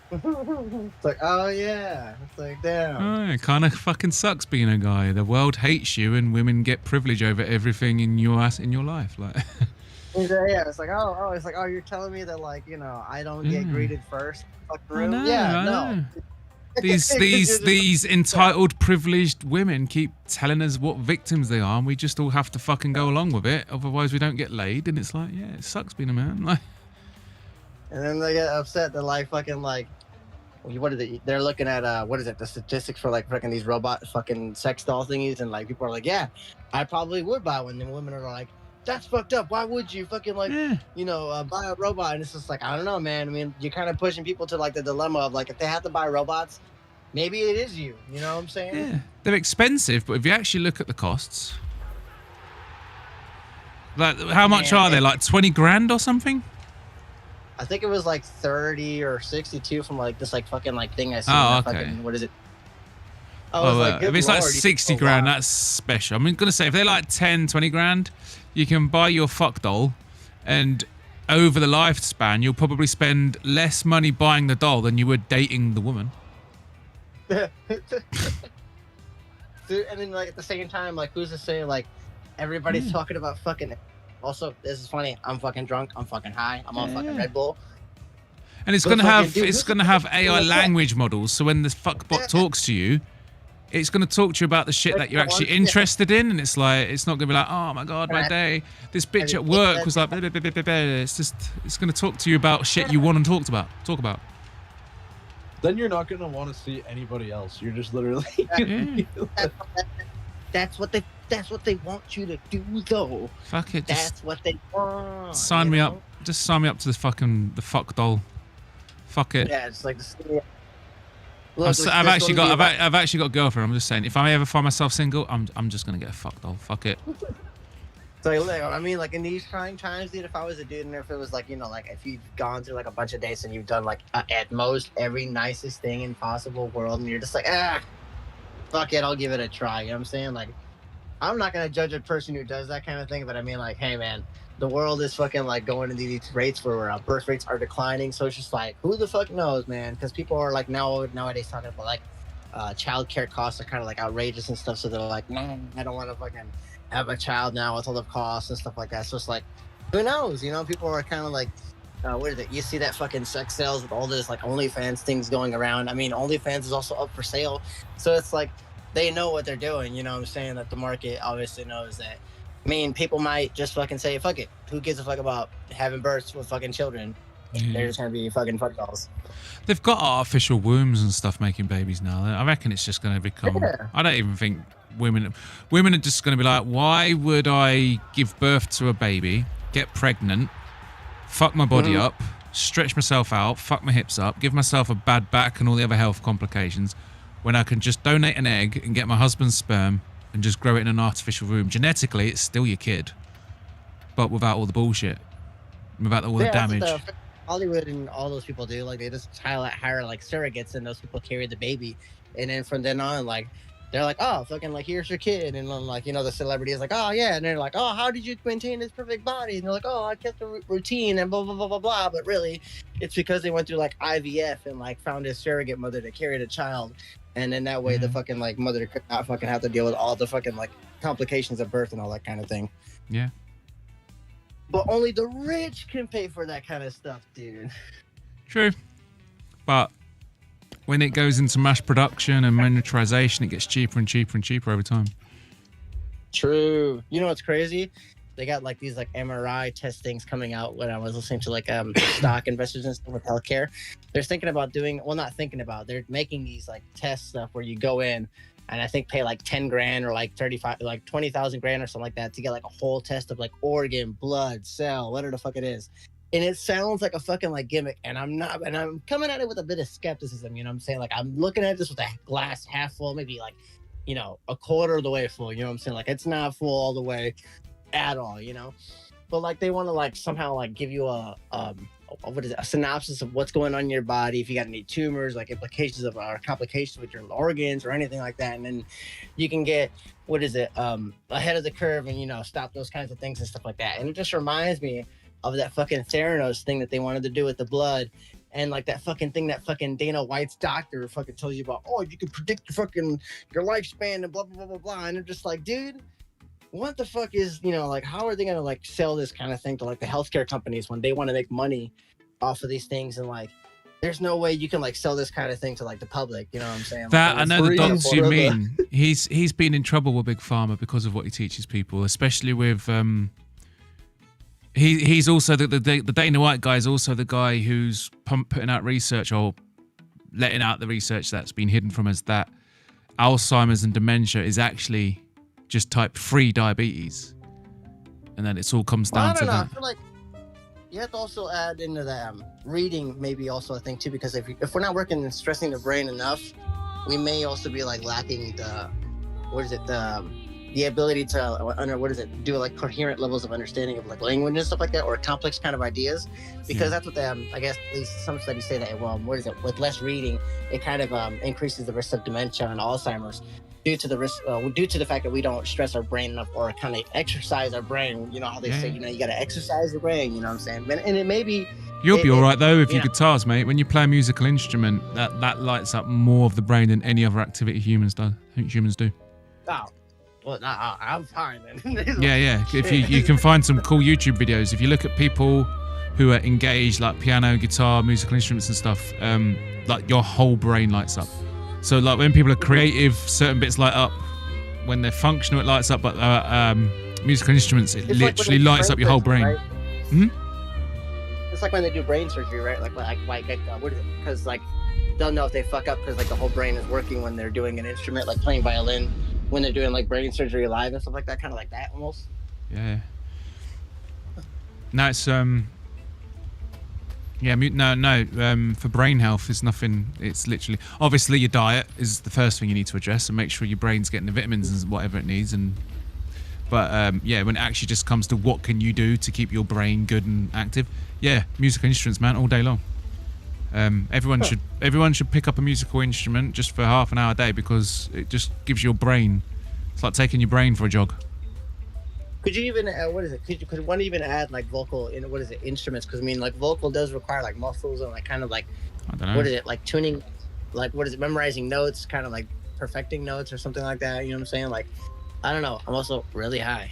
It's like, oh yeah. It's like, damn. Oh, it kind of fucking sucks being a guy. The world hates you, and women get privilege over everything in your life. Like, yeah, it's like, oh, you're telling me that, like, I don't get greeted first. Fuck room. I know. These entitled, privileged women keep telling us what victims they are, and we just all have to fucking go along with it. Otherwise, we don't get laid. And it's like, yeah, it sucks being a man. Like, and then they get upset. They're like, fucking like. What is it? They're looking at the statistics for like fucking these robot fucking sex doll thingies, and like people are like, yeah, I probably would buy one. And women are like, that's fucked up. Why would you fucking buy a robot? And it's just like, I don't know, man. I mean, you're kind of pushing people to like the dilemma of like, if they have to buy robots, maybe it is you. You know what I'm saying? Yeah, they're expensive, but if you actually look at the costs, Like, how much are they? Like 20 grand or something? I think it was like 30 or 62 from like this like fucking like thing I see. Oh, okay. Fucking, what is it? If it's like 60 grand, that's special. I'm going to say if they're like 10, 20 grand, you can buy your fuck doll, and over the lifespan, you'll probably spend less money buying the doll than you would dating the woman. Dude, and then like at the same time, like who's to say like everybody's talking about fucking. Also, this is funny. I'm fucking drunk. I'm fucking high. I'm on fucking Red Bull. And it's gonna have AI language models. So when the fuckbot talks to you, it's gonna talk to you about the shit that you're actually interested in, and it's like it's not gonna be like, oh my god, my day. This bitch at work was like, blah, blah, blah, blah, blah. It's gonna talk to you about shit you want to talk about. Then you're not gonna want to see anybody else. You're just literally. That's what they want you to do, though. Fuck it. That's what they want. Sign me up. Just sign me up to the fuck doll. Fuck it. Yeah, it's like I've actually got a girlfriend. I'm just saying, if I ever find myself single, I'm just gonna get a fuck doll. Fuck it. So I mean, like in these trying times, dude, if I was a dude and if it was like, you know, like if you've gone through like a bunch of dates and you've done like at most every nicest thing in possible world, and you're just like, fuck it, I'll give it a try. You know what I'm saying? Like, I'm not gonna judge a person who does that kind of thing, but I mean, like, hey, man, the world is fucking like going into these rates where birth rates are declining. So it's just like, who the fuck knows, man? Because people are like nowadays talking about like childcare costs are kind of like outrageous and stuff. So they're like, no, I don't want to fucking have a child now with all the costs and stuff like that. So it's like, who knows? You know, people are kind of like, what is it? You see that fucking sex sales with all this like OnlyFans things going around. I mean, OnlyFans is also up for sale. So it's like, they know what they're doing, you know what I'm saying? That the market obviously knows that. I mean, people might just fucking say, fuck it. Who gives a fuck about having births with fucking children? They're just gonna be fucking fuck dolls. They've got artificial wombs and stuff making babies now. I reckon it's just gonna become. Yeah. I don't even think women are just gonna be like, why would I give birth to a baby, get pregnant, fuck my body up, stretch myself out, fuck my hips up, give myself a bad back and all the other health complications, when I can just donate an egg and get my husband's sperm and just grow it in an artificial womb. Genetically, it's still your kid, but without all the bullshit, without all the damage. Hollywood and all those people do, like, they just hire like surrogates, and those people carry the baby, and then from then on, like, they're like, oh, fucking, like, here's your kid, and then, like, you know, the celebrity is like, oh yeah, and they're like, oh, how did you maintain this perfect body? And they're like, oh, I kept a routine and blah blah blah blah blah, but really, it's because they went through like IVF and like found a surrogate mother to carry the child. And then that way the fucking like mother could not fucking have to deal with all the fucking like complications of birth and all that kind of thing. Yeah. But only the rich can pay for that kind of stuff, dude. True. But when it goes into mass production and miniaturization, it gets cheaper and cheaper and cheaper over time. True. You know what's crazy? They got like these like MRI testings coming out when I was listening to like stock investors and stuff with healthcare. They're thinking about doing, well, not thinking about, they're making these like test stuff where you go in and I think pay like 10 grand or like 35, like 20,000 grand or something like that to get like a whole test of like organ, blood, cell, whatever the fuck it is. And it sounds like a fucking like gimmick, and I'm coming at it with a bit of skepticism, you know what I'm saying? Like, I'm looking at this with a glass half full, maybe like, you know, a quarter of the way full, you know what I'm saying? Like, it's not full all the way at all, you know? But like, they want to like somehow like give you a synopsis of what's going on in your body, if you got any tumors, like implications of or complications with your organs or anything like that, and then you can get ahead of the curve and, you know, stop those kinds of things and stuff like that. And it just reminds me of that fucking Theranos thing that they wanted to do with the blood, and like that fucking thing that fucking Dana White's doctor fucking tells you about, oh, you can predict your lifespan and blah blah blah blah blah. And they're just like, dude, what the fuck is, you know, like, how are they gonna like sell this kind of thing to like the healthcare companies when they want to make money off of these things? And like, there's no way you can like sell this kind of thing to like the public, you know what I'm saying? That, like, I know the doctors you mean. He's been in trouble with Big Pharma because of what he teaches people, especially with he's also the Dana White guy is also the guy who's putting out research or letting out the research that's been hidden from us that Alzheimer's and dementia is actually just type 3 diabetes, and then it all comes down to that. I feel like you have to also add into that reading, maybe also a thing too, because if we're not working and stressing the brain enough, we may also be like lacking the the ability to do like coherent levels of understanding of like language and stuff like that, or complex kind of ideas, because that's what I guess at least some studies say that with less reading, it kind of increases the risk of dementia and Alzheimer's due to the fact that we don't stress our brain enough or kind of exercise our brain. You know how they say, you got to exercise your brain. You know what I'm saying? And it may be. You'll be all right though with your guitars, mate. When you play a musical instrument, that lights up more of the brain than any other activity humans do. Oh, well, I'm fine then. Yeah. If you can find some cool YouTube videos. If you look at people who are engaged, like piano, guitar, musical instruments and stuff, like your whole brain lights up. So like when people are creative, certain bits light up. When they're functional, it lights up. But musical instruments, it literally lights up your whole brain. Right? Hmm? It's like when they do brain surgery, right? Like what is it? Because like they'll know if they fuck up because like the whole brain is working when they're doing an instrument, like playing violin, when they're doing like brain surgery live and stuff like that, kind of like that almost. Yeah. No, it's for brain health, it's nothing. It's literally, obviously, your diet is the first thing you need to address and make sure your brain's getting the vitamins and whatever it needs. But when it actually just comes to what can you do to keep your brain good and active, musical instruments, man, all day long. Everyone should pick up a musical instrument just for half an hour a day, because it just gives your brain. It's like taking your brain for a jog. Could you even could one even add like vocal instruments? Because I mean, like vocal does require like muscles and like kind of like I don't know. Like tuning, like memorizing notes, kind of like perfecting notes or something like that. You know what I'm saying? Like I don't know. I'm also really high.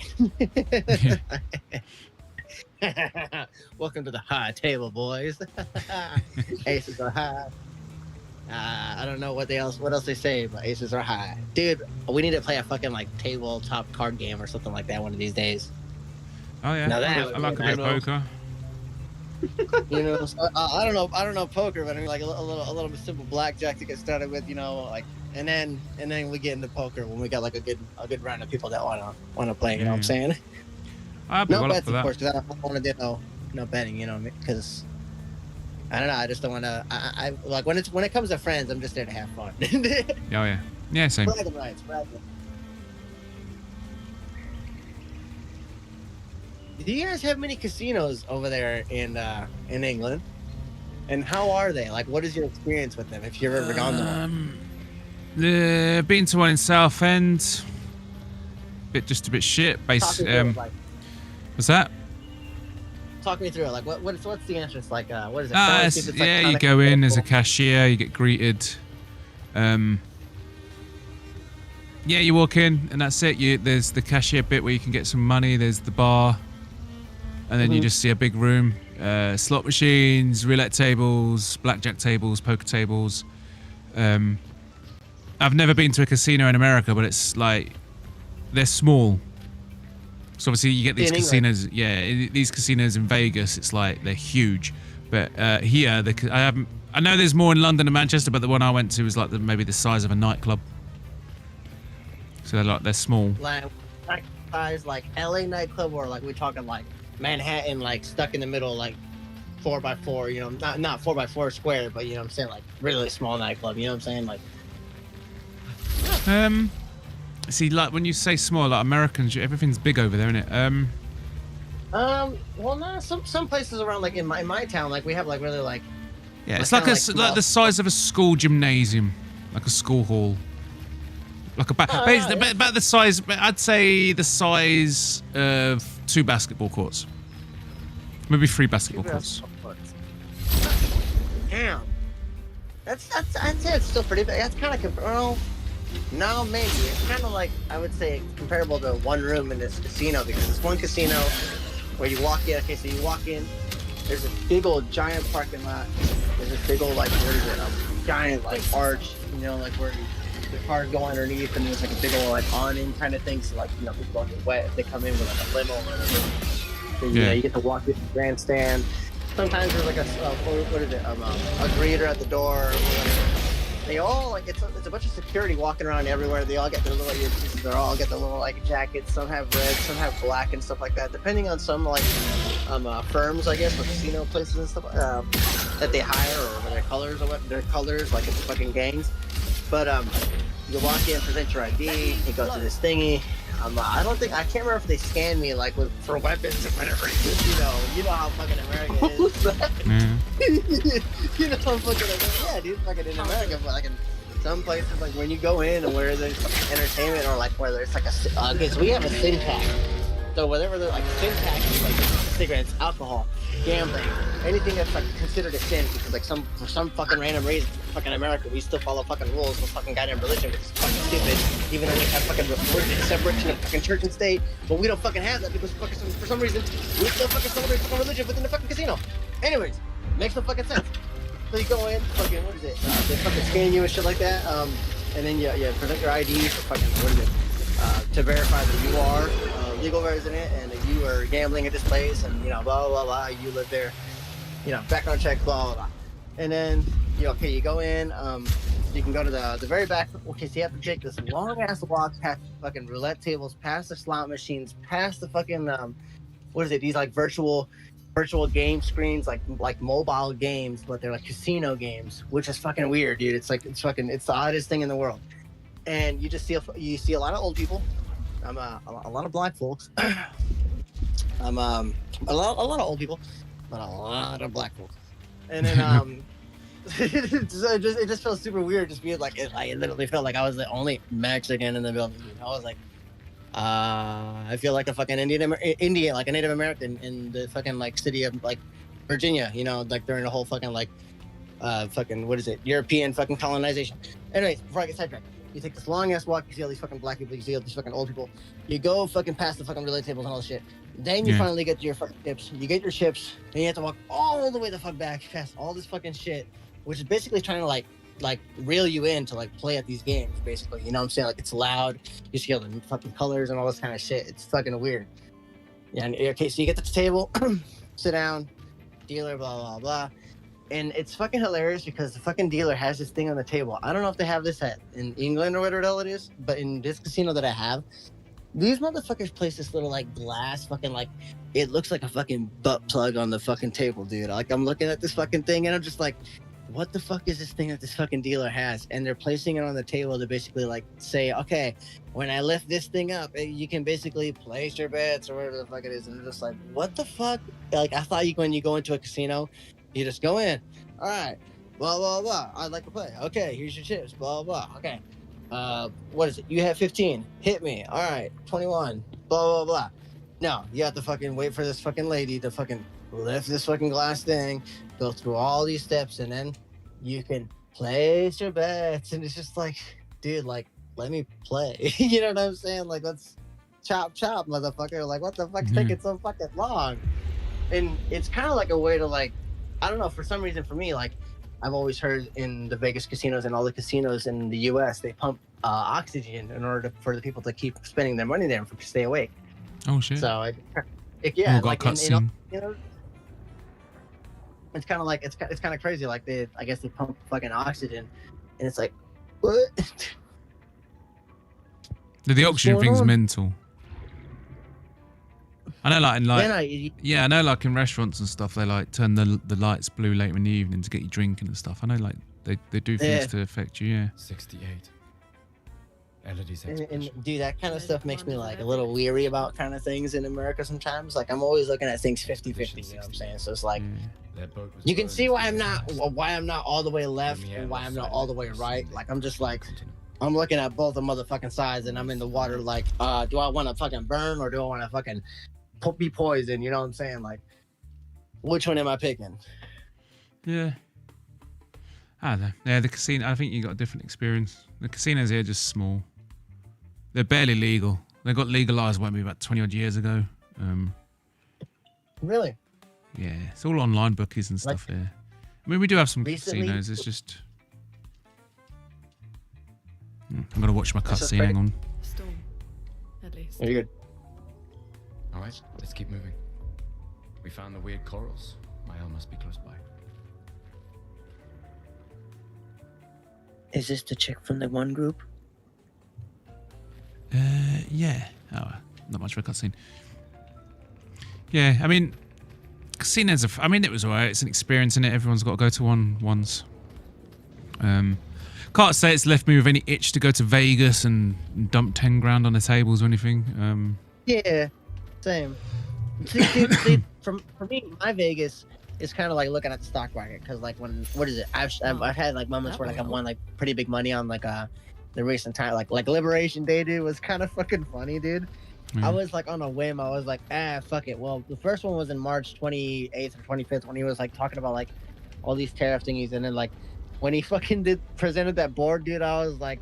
Welcome to the high table, boys. Aces are high. I don't know what else they say, but aces are high. Dude, we need to play a fucking like tabletop card game or something like that one of these days. Oh yeah, I like a bit of poker. You know, I don't know poker, but I mean like a little simple blackjack to get started with, you know, like and then we get into poker when we got like a good round of people that wanna play. You know what I'm saying? I'll be no well bets, up for of that. course, because I don't want to do no betting. You know, because I don't know. I just don't want to. I like when it comes to friends, I'm just there to have fun. Yeah, same. Bragging rights, bragging. Do you guys have many casinos over there in England? And how are they? Like, what is your experience with them? If you've ever gone to one? Been to one in Southend. Just a bit shit. What's that? Talk me through it. Like, what's the entrance like? What is it? You go in. There's a cashier. You get greeted. You walk in, and that's it. There's the cashier bit where you can get some money. There's the bar, and then you just see a big room. Slot machines, roulette tables, blackjack tables, poker tables. I've never been to a casino in America, but it's like they're small. So obviously you get these casinos. These casinos in Vegas, it's like they're huge. But here, I know there's more in London and Manchester, but the one I went to was like maybe the size of a nightclub. So they're small. Like size like LA nightclub, or like we're talking like Manhattan, like stuck in the middle, like 4x4. You know, not 4x4 square, but you know what I'm saying, like really small nightclub. You know what I'm saying, like. See, like when you say small, like Americans, everything's big over there, isn't it? Well, no, some places around, like in my town, like we have like really like. Yeah, it's like the size of a school gymnasium, like a school hall. Like about the size. I'd say the size of 2 basketball courts, maybe 3 basketball courts. Damn, I'd say it's still pretty big. That's kind of no, maybe. It's kind of like, I would say, comparable to one room in this casino, because it's one casino where you walk in. Okay, so you walk in, there's a big old giant parking lot. There's a big old, like, giant, like, arch, you know, like where the cars go underneath, and there's like a big old, like, awning kind of thing. So, like, you know, people don't get wet if they come in with, like, a limo or whatever. So, you know, you get to walk in the grandstand. Sometimes there's, like, a greeter at the door or whatever. They all, like, it's a bunch of security walking around everywhere. They all get their little earpieces. They all get their little, like, jackets. Some have red, some have black and stuff like that. Depending on some, like, firms, I guess, or casino places and stuff that they hire, or their colors, like it's fucking gangs. But You walk in, present your ID, you go to this thingy. I can't remember if they scanned me like for weapons or whatever. You know how fucking America is. You know how fucking America, yeah, dude, fucking in America, but like in some places, like when you go in and where there's like entertainment or like where there's like okay, so we have a sin tax. So whatever they're like sin tax is like cigarettes, alcohol, gambling, anything that's like considered a sin because like for some fucking random reason, fucking America, we still follow fucking rules with fucking goddamn religion, which is fucking stupid. Even though we have fucking separation of fucking church and state, but we don't fucking have that because fucking for some reason we still fucking celebrate fucking religion within the fucking casino. Anyways, makes no fucking sense. So you go in, fucking what is it? They fucking scan you and shit like that, and then you present your ID for fucking what is it? To verify that you are a legal resident and that you are gambling at this place and blah blah blah, you live there, background check, blah blah blah. And then you go in, you can go to the very back. Okay, so you have to take this long ass walk past fucking roulette tables, past the slot machines, past the fucking what is it, these like virtual game screens, like mobile games, but they're like casino games, which is fucking weird, dude. It's the oddest thing in the world. And you just see a lot of old people, a lot of black folks, a lot of old people, but a lot of black folks. And then it just felt super weird, just being like, I literally felt like I was the only Mexican in the building. I was like, I feel like a fucking Indian, like a Native American in the fucking like city of like Virginia, like during the whole fucking like fucking what is it, European fucking colonization. Anyways, before I get sidetracked. You take this long ass walk, you see all these fucking black people, you see all these fucking old people. You go fucking past the fucking relay tables and all this shit. Then you finally get to your fucking chips. You get your chips, and you have to walk all the way the fuck back past all this fucking shit, which is basically trying to like reel you in to like play at these games, basically. You know what I'm saying? Like it's loud, you see all the fucking colors and all this kind of shit. It's fucking weird. Yeah, and, okay, so you get to the table, sit down, dealer, blah, blah, blah. And it's fucking hilarious because the fucking dealer has this thing on the table. I don't know if they have this in England or whatever the hell it is, but in this casino that I have, these motherfuckers place this little like glass fucking like, it looks like a fucking butt plug on the fucking table, dude. Like I'm looking at this fucking thing and I'm just like, what the fuck is this thing that this fucking dealer has? And they're placing it on the table to basically like say, okay, when I lift this thing up, you can basically place your bets or whatever the fuck it is. And they're just like, what the fuck? Like I thought when you go into a casino, you just go in. All right. Blah, blah, blah. I'd like to play. Okay, here's your chips. Blah, blah. Okay. What is it? You have 15. Hit me. All right. 21. Blah, blah, blah. No, you have to fucking wait for this fucking lady to fucking lift this fucking glass thing, go through all these steps, and then you can place your bets. And it's just like, dude, like, let me play. You know what I'm saying? Like, let's chop, motherfucker. Like, what the fuck's taking so fucking long? And it's kind of like a way to, like, I don't know, for some reason for me, like, I've always heard in the Vegas casinos and all the casinos in the U.S., they pump oxygen in order for the people to keep spending their money there and to stay awake. Oh, shit. So, like, it's kind of like, it's kind of crazy. Like, I guess they pump fucking oxygen, and it's like, what? The oxygen thing's mental. I know, like I know, like in restaurants and stuff, they like turn the lights blue later in the evening to get you drinking and stuff. I know, like they do things to affect you. Yeah. 68. And dude, that kind of stuff makes me like a little weary about kind of things in America sometimes. Like I'm always looking at things 50-50. You know what I'm saying? So it's like you can see why I'm not all the way left and why I'm not all the way right. Like I'm just like I'm looking at both the motherfucking sides and I'm in the water. Like, do I want to fucking burn or do I want to fucking be poisoned? You know what I'm saying? Like, which one am I picking? Yeah. I don't know. Yeah, the casino, I think you got a different experience. The casinos here are just small. They're barely legal. They got legalized, maybe about 20 odd years ago. Really? Yeah, it's all online bookies and stuff here. I mean, we do have some casinos. It's just... I'm going to watch my cutscene. Hang on. Storm, at least. Very good. All right, let's keep moving. We found the weird corals. Mael must be close by. Is this the chick from the one group? Yeah. Oh, not much of a cutscene. Yeah, I mean, casinos are... I mean, it was alright. It's an experience, innit? Everyone's got to go to one once. Can't say it's left me with any itch to go to Vegas and dump 10 grand on the tables or anything. Yeah, same. See, for me, my Vegas is kind of like looking at the stock market because like what is it? I've had like moments where like I've won like pretty big money on like the recent time like Liberation Day, dude, was kind of fucking funny, dude. I was like on a whim. I was like, fuck it. Well, the first one was in March 28th or 25th when he was like talking about like all these tariff thingies, and then like when he fucking presented that board, dude, I was like,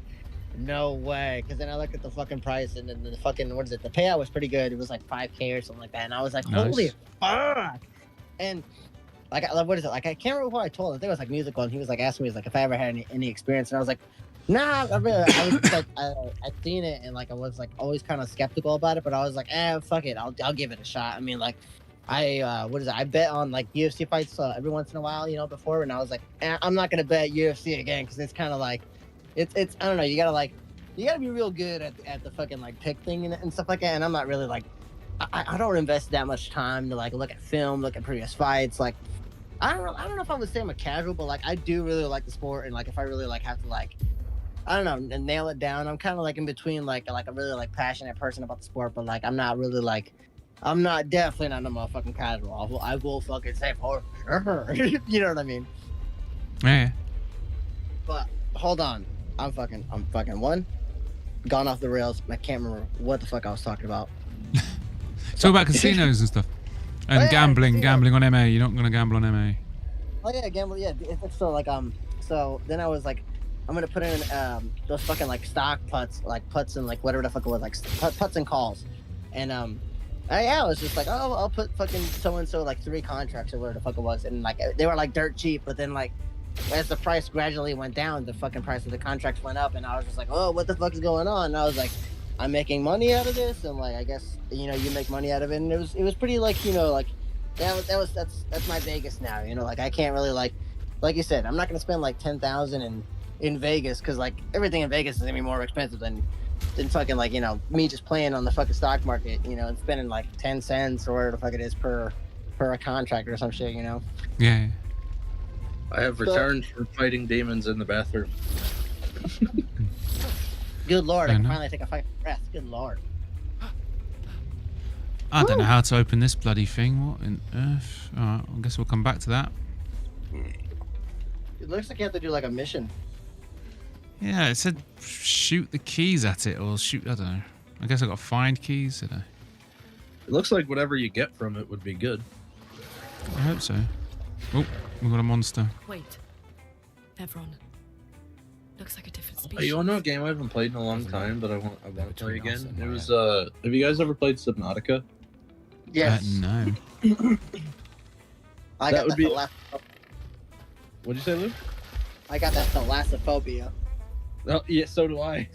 no way. Because then I looked at the fucking price, and then the fucking what is it? The payout was pretty good. It was like 5K or something like that, and I was like, holy fuck. And like, what is it? Like, I can't remember what I told him. I think it was like musical, and he was like asking me like if I ever had any experience, and I was like, nah, I was like, I'd seen it, and like I was like always kind of skeptical about it, but I was like, fuck it, I'll give it a shot. I mean, like, I bet on like UFC fights every once in a while, you know, before, and I was like, I'm not gonna bet UFC again because it's kind of like, it's I don't know, you gotta be real good at the fucking like pick thing and stuff like that, and I'm not really like, I don't invest that much time to like look at film, look at previous fights, like. I don't know if I would say I'm a casual, but like I do really like the sport, and like if I really like have to like, I don't know, nail it down. I'm kind of like in between, like a really like passionate person about the sport, but like I'm not really like, definitely not a motherfucking casual. I will fucking say for sure. You know what I mean? Yeah. But hold on, I'm fucking gone off the rails. I can't remember what the fuck I was talking about. Talk about casinos and stuff. And gambling on MA. You're not gonna gamble on MA. Oh yeah, gamble. Yeah, it's so like So then I was like, I'm gonna put in those fucking like stock putts and like whatever the fuck it was, like putts and calls, and I was just like, oh, I'll put fucking so and so like 3 contracts or whatever the fuck it was, and like they were like dirt cheap, but then like as the price gradually went down, the fucking price of the contracts went up, and I was just like, oh, what the fuck is going on? And I was like, I'm making money out of this, and like I guess you make money out of it, and it was pretty like like that's my Vegas now, like I can't really like you said, I'm not gonna spend like 10,000 in Vegas because like everything in Vegas is gonna be more expensive than fucking like me just playing on the fucking stock market, and spending like 10 cents or whatever the fuck it is per a contract or some shit, Yeah. I have returned from fighting demons in the bathroom. Good lord, I can finally take a fucking breath. Good lord. I don't know how to open this bloody thing. What on earth? Alright, I guess we'll come back to that. It looks like you have to do like a mission. Yeah, it said shoot the keys at it or shoot, I don't know. I guess I got to find keys today. It looks like whatever you get from it would be good. I hope so. Oh, we got a monster. Wait. Evron. Looks like a different species. Hey, you wanna know a game I haven't played in a long time that I want to play again? It was have you guys ever played Subnautica? Yes. No. I got that be... What'd you say, Luke? I got that thalassophobia. Oh yeah, so do I.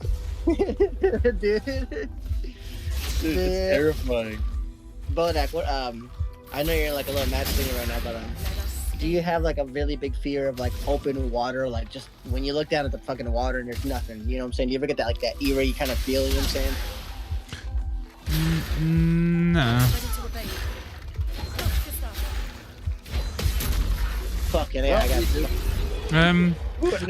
Dude, it's terrifying. Bodach, what I know you're like a little mad singer right now, but do you have like a really big fear of like open water, like just when you look down at the fucking water and there's nothing, you know what I'm saying? Do you ever get that like that eerie kind of feel, you know what I'm saying? No. Fucking yeah, I got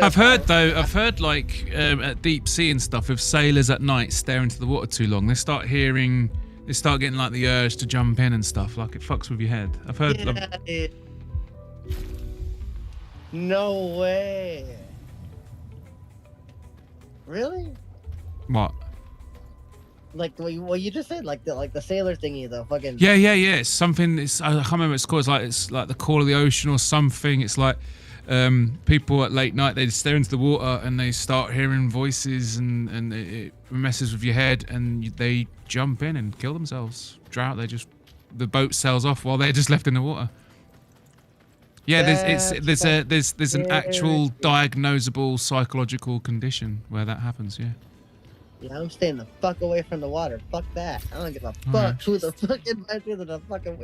I've heard like at deep sea and stuff, if sailors at night stare into the water too long, they start getting like the urge to jump in and stuff, like it fucks with your head. I've heard. Yeah, no way. Really? What? Like what you just said, like the sailor thingy, the fucking. Yeah. It's something. I can't remember what it's called. It's like the call of the ocean or something. It's like people at late night, they stare into the water and they start hearing voices and it messes with your head and they jump in and kill themselves. Drought. The boat sails off while they're just left in the water. Yeah, there's an actual diagnosable psychological condition where that happens. Yeah. Yeah, I'm staying the fuck away from the water. Fuck that. I don't give a fuck who the fuck invites me to the fucking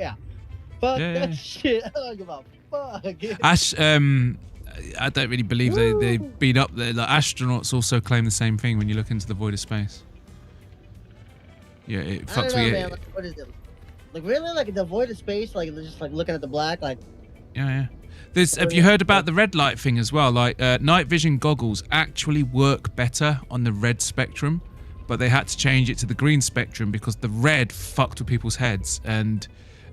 Fuck that shit. I don't give a fuck. Ash, I don't really believe they beat up there. Like astronauts also claim the same thing when you look into the void of space. Yeah, it fucks with you. Like, what is it? Like really? Like the void of space? Like just like looking at the black? Like Yeah. Have you heard about the red light thing as well? Like night vision goggles actually work better on the red spectrum, but they had to change it to the green spectrum because the red fucked with people's heads. And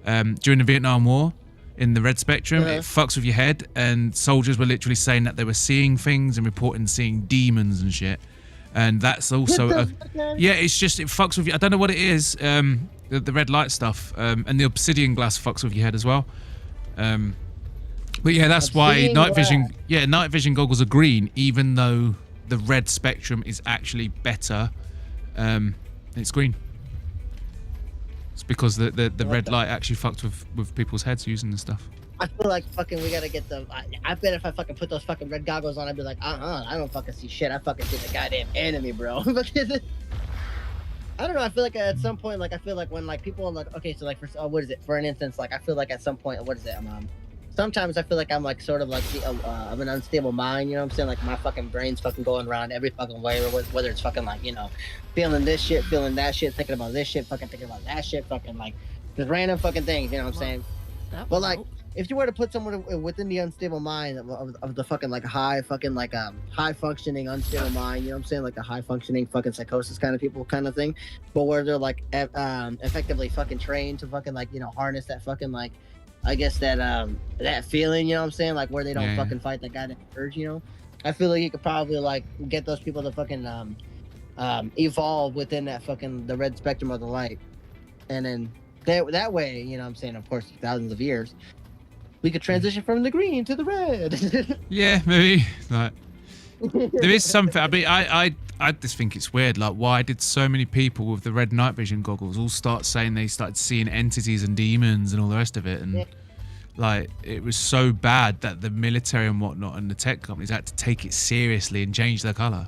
during the Vietnam War, in the red spectrum, it fucks with your head, and soldiers were literally saying that they were seeing things and reporting seeing demons and shit. And that's also it's just it fucks with you. I don't know what it is. The red light stuff, and the obsidian glass fucks with your head as well. But yeah, that's why night vision goggles are green, even though the red spectrum is actually better. It's green. It's because the red light actually fucked with people's heads using the stuff. I feel like fucking we gotta get the. I bet if I fucking put those fucking red goggles on, I'd be like, I don't fucking see shit. I fucking see the goddamn enemy, bro. I don't know. I feel like at some point, like I feel like when like people are like, okay, so like for what is it? For an instance, like I feel like at some point, what is it? Sometimes I feel like I'm like sort of like of an unstable mind. You know what I'm saying? Like my fucking brain's fucking going around every fucking way, or whether it's fucking like feeling this shit, feeling that shit, thinking about this shit, fucking thinking about that shit, fucking like just random fucking things. You know what I'm saying? But like, if you were to put someone within the unstable mind of the fucking like high functioning unstable mind, you know what I'm saying, like a high functioning fucking psychosis kind of people kind of thing, but where they're like effectively fucking trained to fucking like harness that fucking like I guess that feeling, you know what I'm saying, like where they don't fucking fight that goddamn urge, I feel like you could probably like get those people to fucking evolve within that fucking the red spectrum of the light, and then that way, you know what I'm saying, of course, thousands of years, we could transition from the green to the red. Yeah, maybe. Like, there is something. I mean, I just think it's weird. Like, why did so many people with the red night vision goggles all start saying they started seeing entities and demons and all the rest of it? And like, it was so bad that the military and whatnot and the tech companies had to take it seriously and change their color.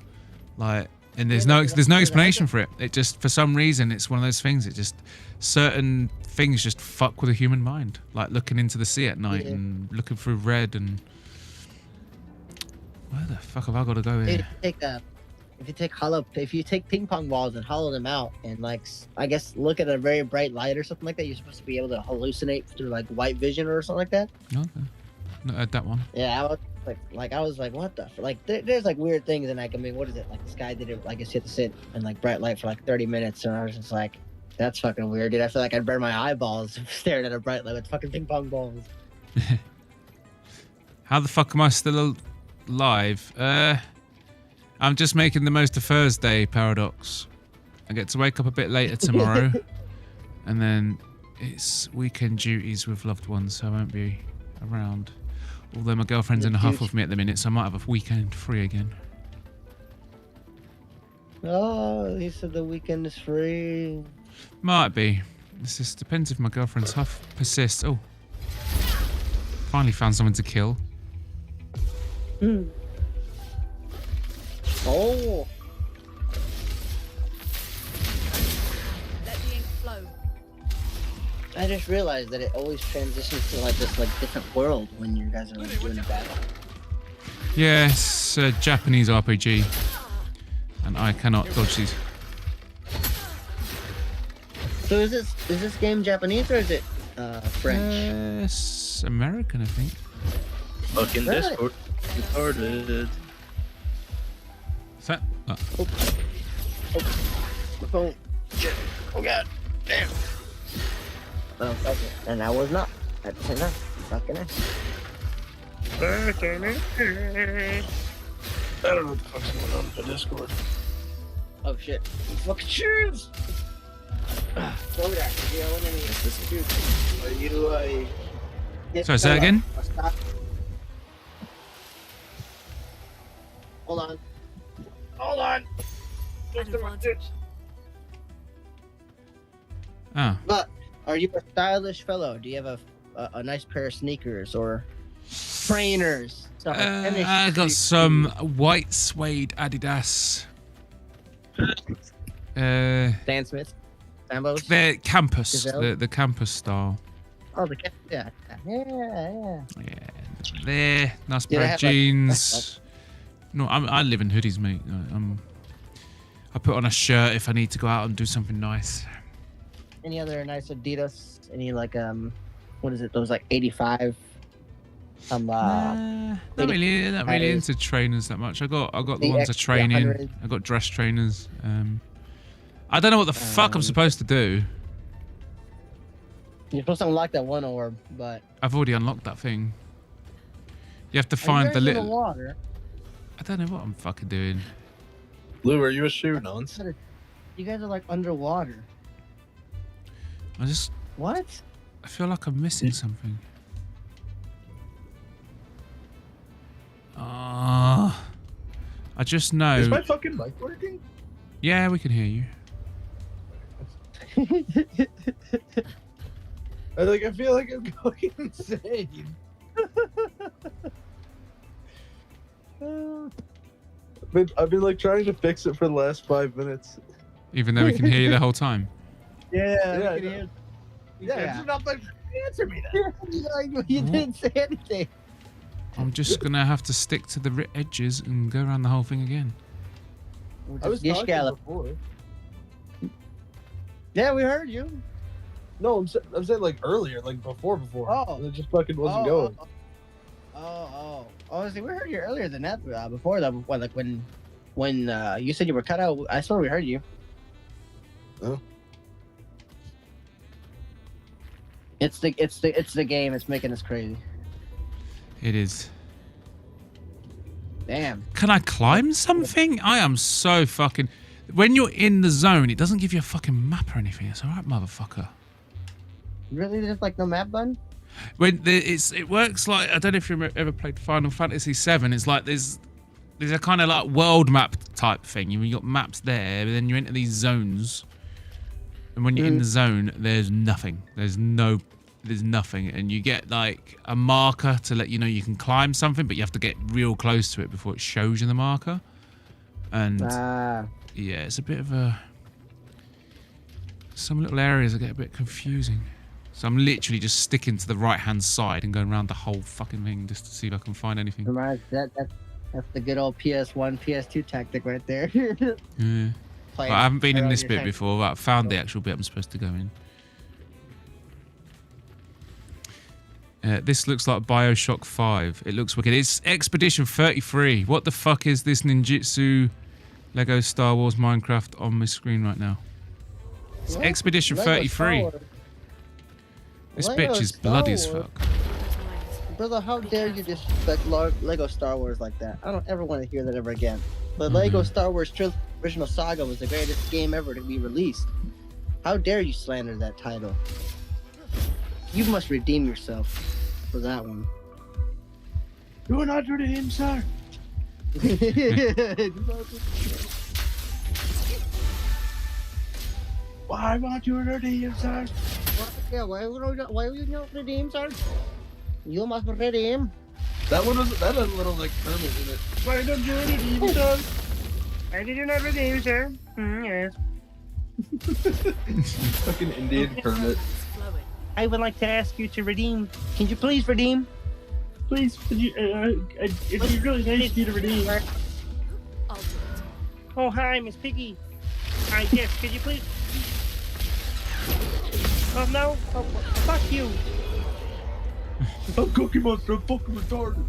Like, and there's no explanation for it. It just, for some reason, it's one of those things. It just, certain things just fuck with the human mind. Like looking into the sea at night and looking through red and where the fuck have I got to go here? If you take ping pong balls and hollow them out and like I guess look at a very bright light or something like that, you're supposed to be able to hallucinate through like white vision or something like that. Okay. Not heard that one. Yeah, I was like, what the like? There's like weird things, and like I mean, what is it? Like this guy did it. I guess you have to sit in like bright light for like 30 minutes, and I was just like, that's fucking weird, dude. I feel like I'd burn my eyeballs staring at a bright light with fucking ping pong balls. How the fuck am I still alive? I'm just making the most of Thursday, Paradox. I get to wake up a bit later tomorrow, and then it's weekend duties with loved ones, so I won't be around. Although my girlfriend's in a huff with me at the minute, so I might have a weekend free again. Oh, he said the weekend is free. Might be. This just depends if my girlfriend's huff persists. Oh. Finally found someone to kill. Oh. Let the ink flow. I just realized that it always transitions to like this like different world when you guys are like, doing a battle. Yeah, it's a Japanese RPG. And I cannot dodge these. So is this game Japanese or is it French? It's American, I think. Fucking Discord retarded. What's that? Oh. The phone. Shit. Oh god. Damn. Okay. And I was not at the same time. Fucking ass. I don't know what the fuck's going on with the Discord. Oh shit. Fucking shoes! Over there. Are you Sorry, say that again? Hold on. Hold on! Oh. But are you a stylish fellow? Do you have a nice pair of sneakers or trainers? Stuff like tennis I got shoes? some white suede Adidas. Stan Smith? Sambos? They're campus. Gazelle? The campus style. Oh, yeah. They're nice Yeah, pair they of have, like- jeans. No, I live in hoodies, mate. I put on a shirt if I need to go out and do something nice. Any other nice Adidas? Any like what is it? Those like 85 Not really into trainers that much. I got the ones I train in. I got dress trainers. I don't know what the fuck I'm supposed to do. You're supposed to unlock that one orb, but I've already unlocked that thing. You have to find the little. Water? I don't know what I'm fucking doing. Lou, are you a shoe nonce? You guys are like underwater. What? I feel like I'm missing something. I just know. Is my fucking mic working? Yeah, we can hear you. I feel like I'm going insane. I've been like trying to fix it for the last 5 minutes. Even though we can hear you the whole time. Yeah, it's not like answer me that. You didn't say anything. I'm just gonna have to stick to the edges and go around the whole thing again. I was talking before. Yeah, we heard you. No, I'm saying like earlier, like before. Oh. It just fucking wasn't going. See, we heard you earlier than that. Before that, when you said you were cut out, I swear we heard you. Oh. It's the game. It's making us crazy. It is. Damn. Can I climb something? I am so fucking. When you're in the zone, it doesn't give you a fucking map or anything. It's alright, motherfucker. Really, there's like no map button. It works like, I don't know if you've ever played Final Fantasy VII. It's like there's a kind of like world map type thing. You've got maps there, but then you enter these zones, and when you're in the zone, there's nothing. There's nothing, and you get like a marker to let you know you can climb something, but you have to get real close to it before it shows you the marker. And yeah, it's a bit of a. Some little areas that get a bit confusing. So I'm literally just sticking to the right-hand side and going around the whole fucking thing just to see if I can find anything. That's the good old PS1, PS2 tactic right there. Yeah. Well, I haven't been in this bit before, but I found the actual bit I'm supposed to go in. This looks like Bioshock 5. It looks wicked. It's Expedition 33. What the fuck is this ninjutsu Lego Star Wars Minecraft on my screen right now? It's What? Expedition Lego 33. This Lego bitch is Star bloody as Wars? fuck. Brother, how dare you disrespect Lego Star Wars like that? I don't ever want to hear that ever again. The Lego Star Wars original saga was the greatest game ever to be released. How dare you slander that title? You must redeem yourself for that one. You are not redeem, sir. Why won't you redeem, sir? Yeah, why will you not redeem, sir? You must redeem. That had a little like Kermit in it. Why don't you redeem, sir? Why did you not redeem, sir? Yes. Fucking Indian Kermit. I would like to ask you to redeem. Can you please redeem? Please, it'd be really nice of you to redeem. Oh, hi, Miss Piggy. Hi, yes, could you please? Oh, no. Oh, fuck you. I'm Cookie Monster. I'm fucking retarded.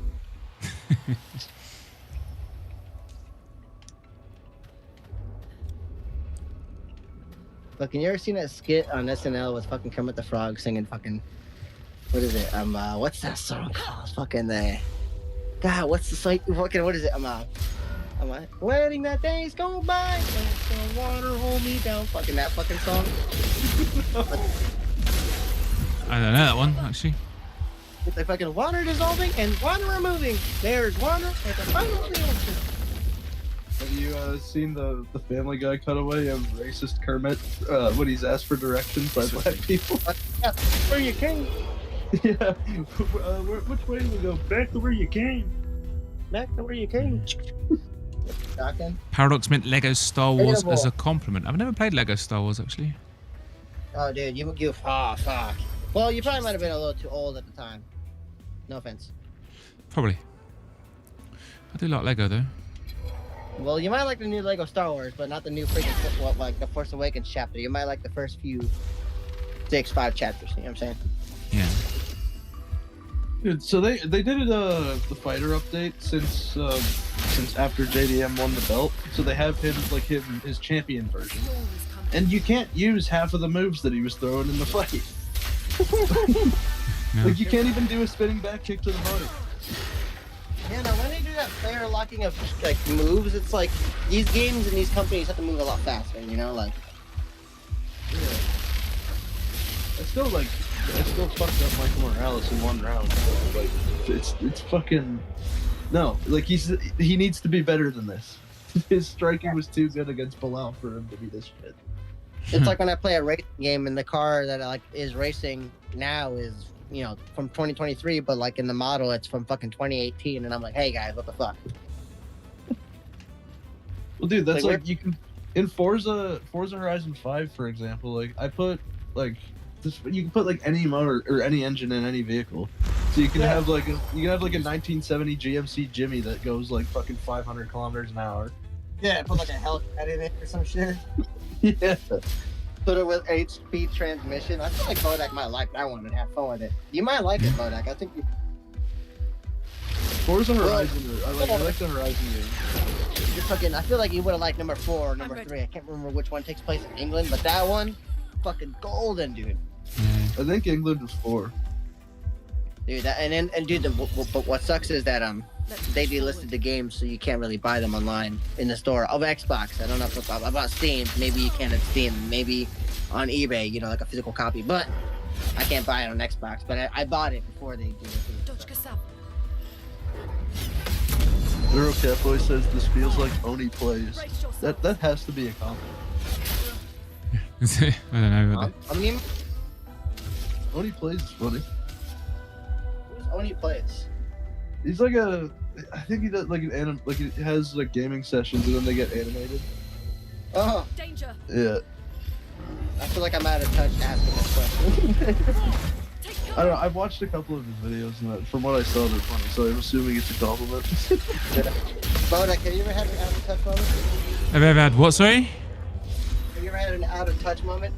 Fucking, you ever seen that skit on SNL with fucking Kermit the Frog singing fucking, what is it? What's that song called? Fucking God, what's the site? Fucking, what is it? Letting that days go by. Let the water hold me down. Fucking that fucking song. I don't know that one, actually. It's like fucking water dissolving and water removing. There's water at the bottom of the ocean. Have you seen the Family Guy cutaway of racist Kermit when he's asked for directions by black people? Yeah, where you came. Yeah. Which way do we go? Back to where you came. Back to where you came. Paradox meant Lego Star Wars as a compliment. I've never played Lego Star Wars, actually. Oh, dude, oh, fuck. Well, you probably might have been a little too old at the time. No offense. Probably. I do like Lego, though. Well, you might like the new Lego Star Wars, but not the new freaking, like the Force Awakens chapter. You might like the first few 5 chapters. You know what I'm saying? Yeah. Dude, so they did the fighter update since after JDM won the belt. So they have his champion version, and you can't use half of the moves that he was throwing in the fight. Like you can't even do a spinning back kick to the body. Yeah, now when they do that player locking of like moves, it's like these games and these companies have to move a lot faster. You know, like. Yeah. I still fucked up Michael Morales in one round. Like it's fucking no. Like he needs to be better than this. His striking was too good against Bilal for him to be this shit. It's like when I play a racing game and the car that like is racing now is from 2023, but like in the model it's from fucking 2018, and I'm like, hey guys, what the fuck? Well, dude, that's like you can in Forza Horizon 5, for example. Like I put like. You can put like any motor or any engine in any vehicle, so you can have like a 1970 GMC Jimmy that goes like fucking 500 kilometers an hour. Yeah, put like a Hellcat in it or some shit. Yeah. Put it with 8-speed transmission. I feel like Bodach might like that one and have fun with it. You might like it, Bodach. I think. Forza Horizon. I like the Horizon game. You're fucking. I feel like you would have liked number 4 or number 3. I can't remember which one takes place in England, but that one, fucking golden, dude. I think England was 4. Dude, but what sucks is that they delisted the games, so you can't really buy them online in the store of Xbox. I don't know about Steam. Maybe you can at Steam. Maybe on eBay, like a physical copy. But I can't buy it on Xbox. But I bought it before they delisted it. Euro Catboy says this feels like Oni plays. That has to be a compliment. I don't know. I mean. Oni Plays is funny. Who's Oni Plays? He's like I think he does like an he has like gaming sessions and then they get animated. Oh. Danger. Yeah. I feel like I'm out of touch asking this question. I don't know. I've watched a couple of his videos and from what I saw, they're funny. So I'm assuming it's a compliment. Bodach, have you ever had an out of touch moment? Have you ever had what? Sorry. Have you ever had an out of touch moment?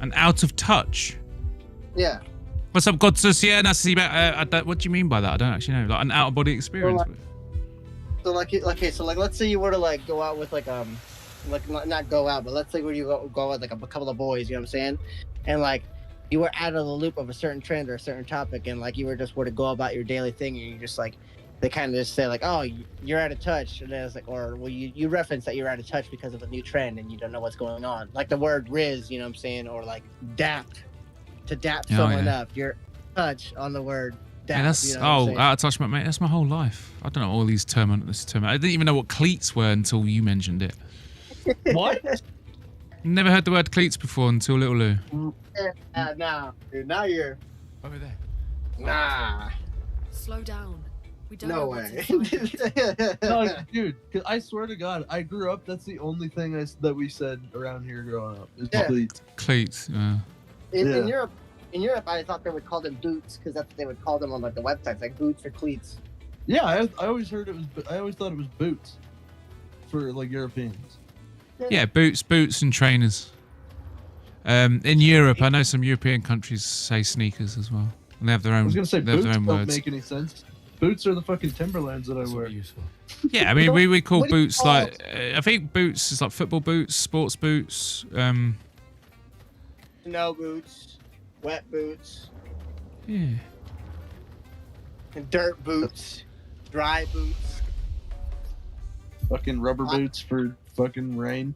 An out of touch. Yeah. What's up, God? What do you mean by that? I don't actually know. Like an out of body experience. So let's say you were to like go out with like not go out, but let's say where you go out like a couple of boys, you know what I'm saying? And like you were out of the loop of a certain trend or a certain topic, and like you were to go about your daily thing, and you just like they kind of just say like, oh, you're out of touch, and then it's like, or well, you reference that you're out of touch because of a new trend and you don't know what's going on, like the word Riz, you know what I'm saying, or like dapped. To dap someone up, you're touch on the word dap. Yeah, that's out of touch, mate. That's my whole life. I don't know all these terms. I didn't even know what cleats were until you mentioned it. What? Never heard the word cleats before until Little Lou. Nah, dude. Now you're over there. Nah. Slow down. We don't no know way. No, dude. Cause I swear to God, I grew up. That's the only thing that we said around here growing up. Is cleats. Cleats. In Europe, I thought they would call them boots because that's what they would call them on like the websites, like boots or cleats. Yeah, I always thought it was boots for like Europeans. Yeah, boots and trainers. In Europe, I know some European countries say sneakers as well, and they have their own. I was gonna say boots don't words. make any sense. Boots are the fucking Timberlands that I wear. Useful. Yeah, I mean we call boots like I think boots is like football boots, sports boots. Snow boots, wet boots. Yeah. And dirt boots, dry boots. Fucking rubber boots for fucking rain.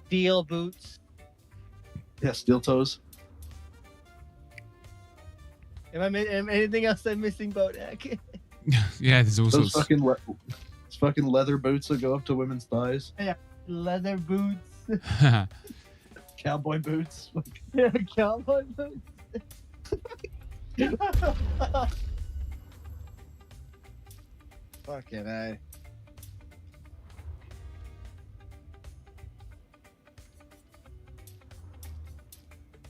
Steel boots. Yeah, steel toes. Am anything else I'm missing, Bodach? Yeah, there's all those sorts. Fucking leather boots that go up to women's thighs. Yeah, leather boots. Cowboy boots. Yeah, cowboy boots. Fucking A.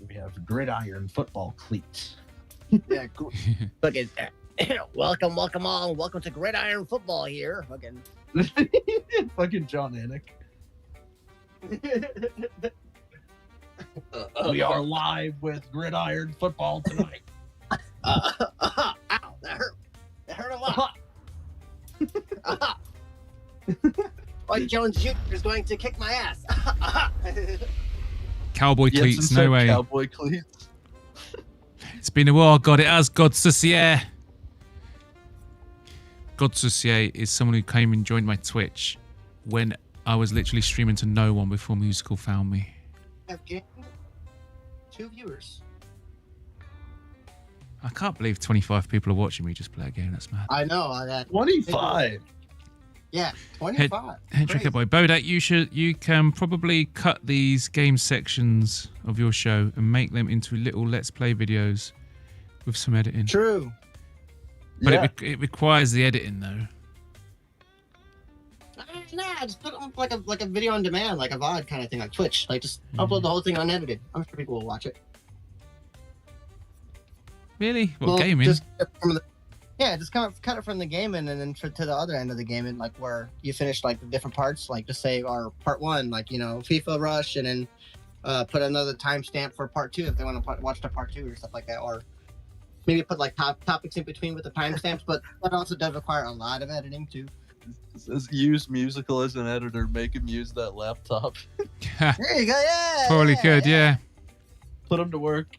We have gridiron football cleats. Yeah, cool. Fucking welcome all. Welcome to Gridiron Football here. Fucking fucking John Anik. We are live with Gridiron Football tonight. Ow. Jones Jr. is going to kick my ass. Cowboy Yes, cleats, inside no way. Cowboy cleats. It's been a while. God, it has. God Saucier. God Saucier is someone who came and joined my Twitch when I was literally streaming to no one before Musical found me. I've gained 2 viewers. I can't believe 25 people are watching me just play a game. That's mad. I know. 25. Yeah, 25. Trick Boy Bodach, you can probably cut these game sections of your show and make them into little Let's Play videos with some editing. True. But it requires the editing though. Nah, just put it up like a video on demand, like a VOD kind of thing, like Twitch. Like just upload the whole thing unedited. I'm sure people will watch it. Really? What, gaming? Just cut it from the gaming and then to the other end of the gaming, like where you finish like the different parts, like just say our part 1, like, you know, FIFA Rush, and then put another timestamp for part 2 if they want to watch the part 2 or stuff like that, or maybe put like topics in between with the timestamps. But that also does require a lot of editing too. Use Musical as an editor. Make him use that laptop. There you go. Yeah. Probably could. Yeah. Put him to work.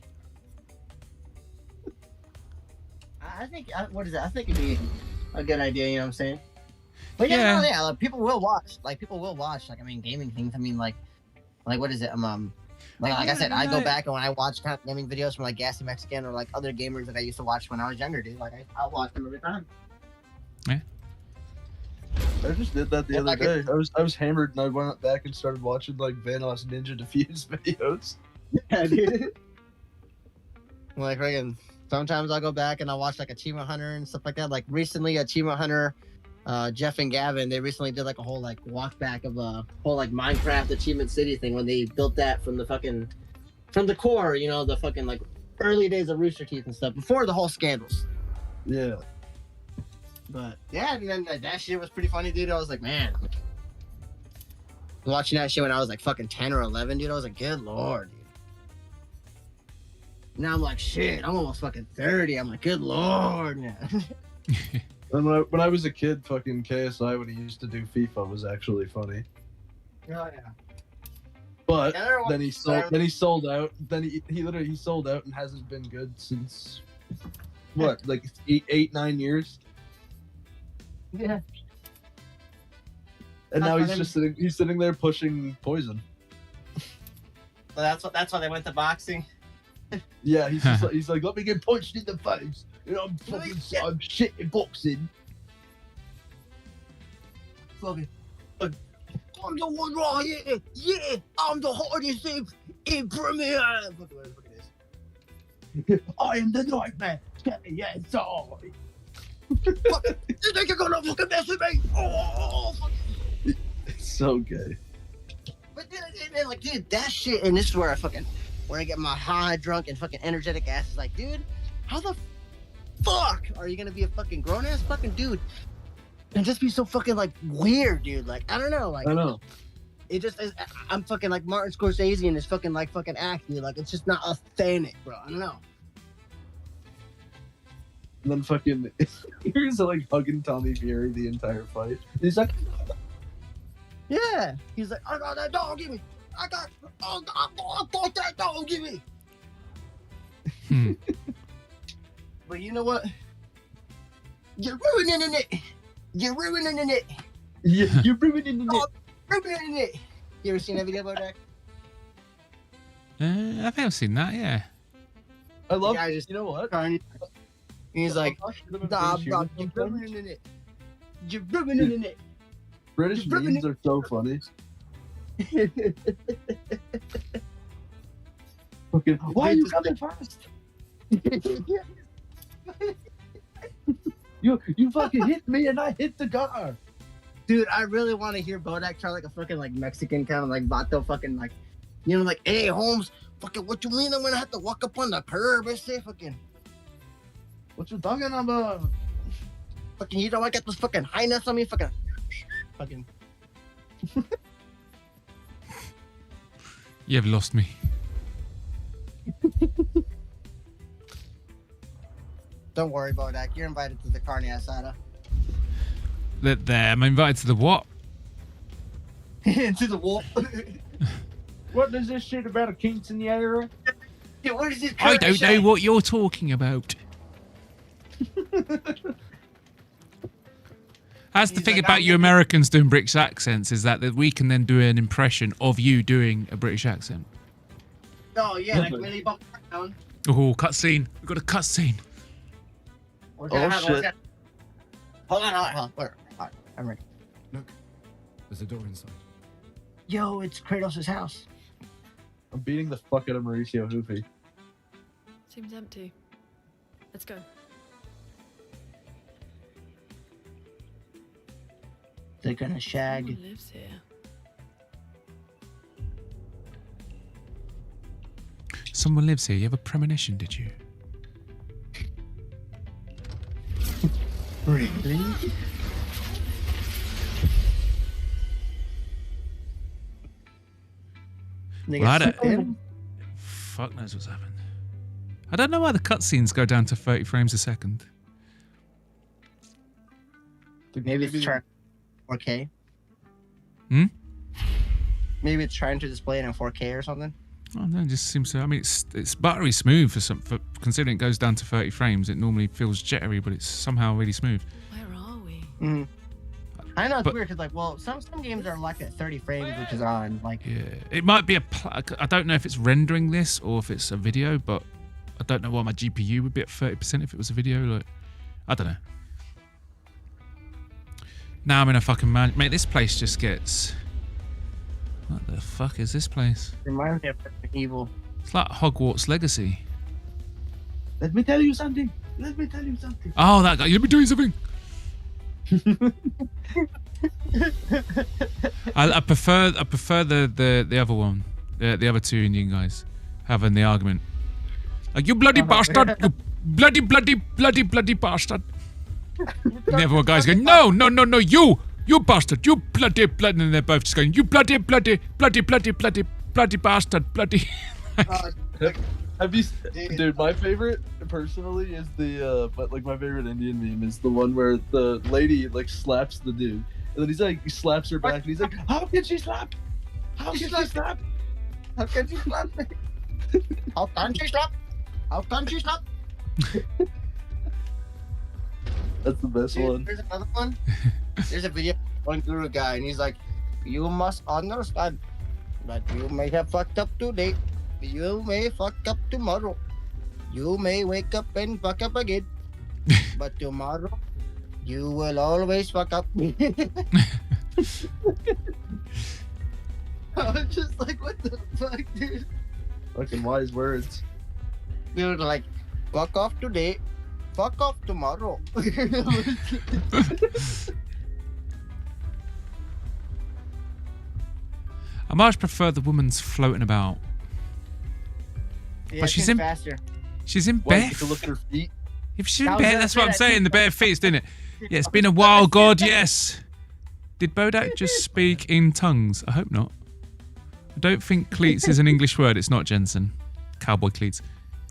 I think I think it'd be a good idea. You know what I'm saying? But yeah, like, people will watch. Like I mean, gaming things. I mean, like what is it? Like I said, I go back and when I watch kind of gaming videos from like Gassy Mexican or like other gamers that I used to watch when I was younger, dude. Like I'll watch them every time. Yeah. I just did that the other day. I was hammered and I went back and started watching like Vanoss Ninja Defuse videos. Yeah, dude. Like friggin', sometimes I'll go back and I'll watch like Achievement Hunter and stuff like that. Like recently, Achievement Hunter, Jeff and Gavin, they recently did like a whole like walk back of a whole like Minecraft Achievement City thing when they built that from the core, you know, the fucking like early days of Rooster Teeth and stuff before the whole scandals. Yeah. But yeah, and then that shit was pretty funny, dude. I was like, man, watching that shit when I was like fucking 10 or 11, dude. I was like, good lord, dude. Now I'm like, shit, I'm almost fucking 30. I'm like, good lord, man. And when I was a kid, fucking KSI, when he used to do FIFA, was actually funny. Oh yeah. But then he sold out. Then he literally sold out and hasn't been good since what, like 8-9 years. Yeah. And now he's sitting there pushing poison. Well, that's why they went to boxing. Yeah, he's like, let me get punched in the face. You know, I'm shit at boxing. Fucking, I'm the one right here. Yeah, I'm the hardest in Premier. I am the nightmare. Get me inside. You think you're gonna fucking mess with me? Oh, it's so gay. But then, like, dude, that shit, and this is where I get my high, drunk, and fucking energetic ass. Is like, dude, how the fuck are you gonna be a fucking grown ass fucking dude and just be so fucking like weird, dude? Like, I don't know, like, I know. It just is. I'm fucking like Martin Scorsese and his fucking like fucking act, dude. Like, it's just not authentic, bro. I don't know. And then fucking, he's like hugging Tommy Fury the entire fight. He's like, yeah. He's like, I got that dog, give me. I got that dog, give me. But you know what? You're ruining it. You're ruining it. Yeah, you're ruining it. Ruining it. You ever seen that video about that? I think I've seen that. Yeah. I love. Yeah, you know what? He's like, nah, bro, you're ruining it. You're ruining it. British memes are so funny. Fucking, why are you coming first? You fucking hit me and I hit the car. Dude, I really want to hear Bodach try like a fucking like Mexican kind of like vato fucking like, you know, like, hey Holmes, fucking what you mean I'm gonna have to walk up on the curb and say fucking, what you talking about? Fucking, you know I got this fucking highness on me, fucking. You have lost me. Don't worry, Bodach. You're invited to the carne asada. I'm invited to the what? into the wall. What is this shit about a quinceañera? Yeah, what is this? I don't know what you're talking about. That's the thing about you Americans doing British accents is that we can then do an impression of you doing a British accent. Oh yeah, like Millie Bob Brown. Oh, cutscene. We've got a cutscene. Shit. Hold on. Where? Alright, I'm ready. Look, there's a door inside. Yo, it's Kratos' house. I'm beating the fuck out of Mauricio Hoofy. Seems empty. Let's go. They're gonna shag. Someone lives here. Someone lives here. You have a premonition, did you? Really? Fuck knows what's happened. I don't know why the cutscenes go down to 30 frames a second. Maybe it's trying 4K. Hmm? Maybe it's trying to display it in 4K or something. Oh no, it just seems to. I mean, it's buttery smooth for considering it goes down to 30 frames. It normally feels jittery, but it's somehow really smooth. Where are we? Mm. I know it's weird because like, well, some games are like at 30 frames, which is on like. Yeah, it might be I don't know if it's rendering this or if it's a video, but I don't know why my GPU would be at 30% if it was a video. Like, I don't know. Now I'm in a fucking man. Mate, this place just gets. What the fuck is this place? Reminds me of Resident Evil. It's like Hogwarts Legacy. Let me tell you something. Oh, that guy. Let me tell you something. I prefer the other one, the other two Indian guys having the argument. Like, you bloody bastard, you bloody bastard. And the other one guy's going, no, you bastard, you bloody, and they're both just going, you bloody bastard, bloody. Have you, dude? My favorite, personally, is my favorite Indian meme is the one where the lady like slaps the dude, and then he slaps her back, and he's like, "How can she slap? How can she slap? How can she slap me? How can she slap? How can she slap?" That's the best one. There's another one. There's a video going through a guy, and he's like, "You must understand that you may have fucked up today. You may fuck up tomorrow. You may wake up and fuck up again. But tomorrow, you will always fuck up." I was just like, what the fuck, dude? Fucking wise words. Dude, like, fuck off today, fuck off tomorrow. I much prefer the woman's floating about. Yeah, but she's in faster. She's in bare. To look at her feet. If she's in bare, that's what I'm saying. The bare feet, didn't it? Yeah, it's been a while. God, yes. Did Bodach just speak in tongues? I hope not. I don't think cleats is an English word. It's not, Jensen. Cowboy cleats.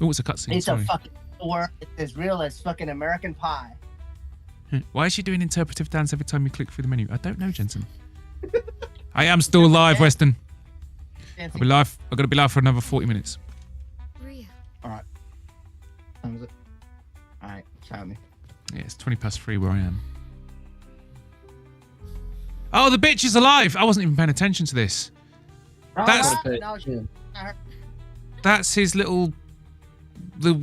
Oh, it's a cutscene. It's Sorry. a fucking word. It's as real as fucking American Pie. Why is she doing interpretive dance every time you click through the menu? I don't know, Jensen. I am still live, Weston. I'll be live. I've got to be live for another 40 minutes. Alright. Time is it? Alright, shout me. Yeah, it's 3:20 where I am. Oh, the bitch is alive! I wasn't even paying attention to this. That's his little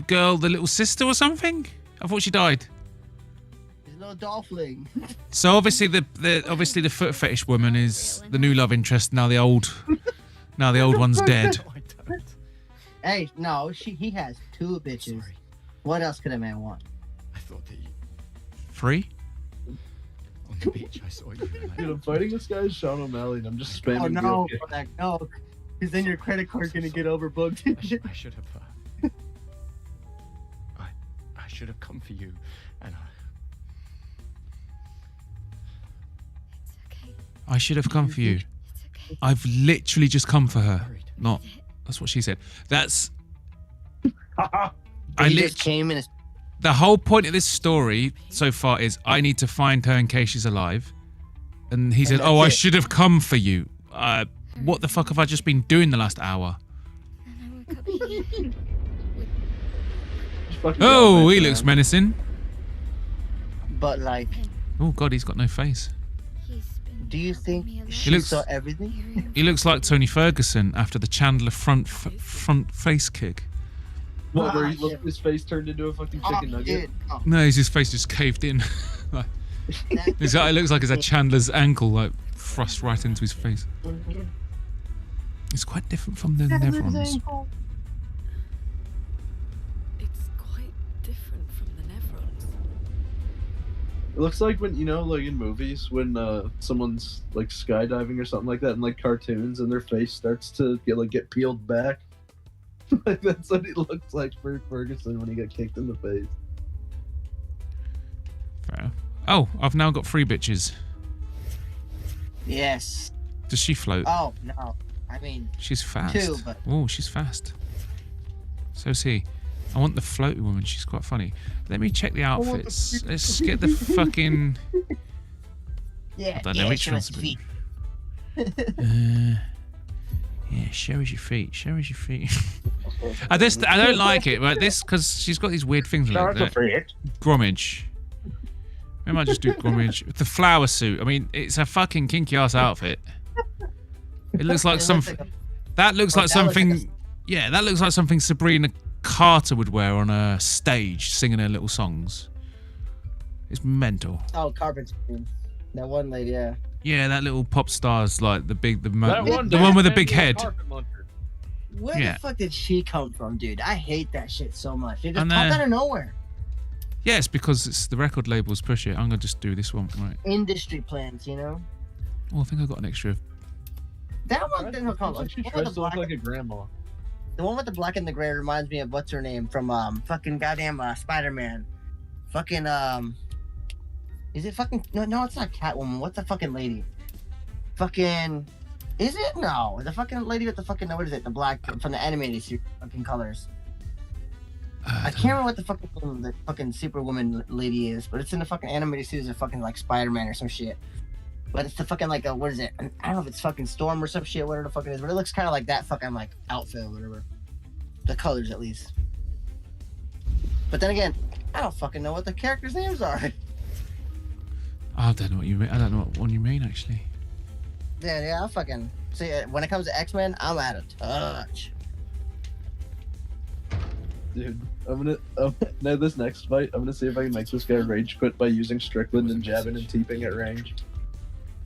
girl, the little sister or something? I thought she died. His little dolphin. So obviously the foot fetish woman is the new love interest. Now the old one's dead. Hey, no, he has 2 bitches. What else could a man want? I thought that you... 3? On the beach, I saw you. Dude, I'm fighting this guy, Sean O'Malley, and I'm just spamming. Oh no, the Bodach, no, because then your credit card's gonna get overbooked. I should have. I should have come for you, and I should have come for you. I've literally just come for her. Not. That's what she said. That's. just came in. The whole point of this story so far is I need to find her in case she's alive. And he said, "Oh, I should have come for you." what the fuck have I just been doing the last hour? Oh, he looks menacing. But like, Oh god, he's got no face. do you think she looks- saw everything? He looks like Tony Ferguson after the Chandler front face kick. What, where his face turned into a fucking chicken nugget? No, his face just caved in. Like, it looks like it's a Chandler's ankle, like thrust right into his face. It's quite different from the Nevrons. It's quite different from the Nevrons. It looks like when, you know, like in movies, when someone's like skydiving or something like that in like cartoons and their face starts to get peeled back. Like that's what it looks like for Ferguson when he got kicked in the face. Fair. Oh, I've now got 3 bitches. Yes. Does she float? Oh no, I mean. She's fast. 2, but Oh, she's fast. So's he. I want the floaty woman. She's quite funny. Let me check the outfits. Let's get the fucking. yeah, I don't know which she one's was a feet. Yeah, show us your feet. Show us your feet. I don't like it, but this because she's got these weird things like that. Grummage. We might just do grummage. With the flower suit. I mean, it's a fucking kinky ass outfit. It looks like something. That looks like something. Yeah, that looks like something Sabrina Carter would wear on a stage singing her little songs. It's mental. Oh, Carpenter. That one lady, yeah. Yeah, that little pop star's like the one one with the big head. Where Yeah. the fuck did she come from, dude? I hate that shit so much. It I just know. popped out of nowhere. Yeah, it's because it's the record labels push it. I'm gonna just do this one, right? Industry plans, you know? Oh, I think I got an extra. That one didn't look like She tries to look like a grandma. The one with the black and the gray reminds me of what's her name from fucking goddamn Spider-Man. Fucking is it fucking no it's not Catwoman. What's the fucking lady? Fucking is it? No. The fucking lady with the fucking what is it? The black from the animated series fucking colors. I can't remember what the fucking Superwoman lady is, but it's in the fucking animated series of fucking like Spider-Man or some shit. But it's the fucking like what is it? I don't know if it's fucking Storm or some shit, whatever the fuck it is, but it looks kind of like that fucking like outfit or whatever. The colors at least. But then again, I don't fucking know what the characters' names are. I don't know what you mean. I don't know what one you mean actually. Yeah, I fucking see. When it comes to X-Men, I'm out of touch. Dude, I'm gonna now this next fight, I'm gonna see if I can make this guy rage quit by using Strickland and jabbing and teeping at range.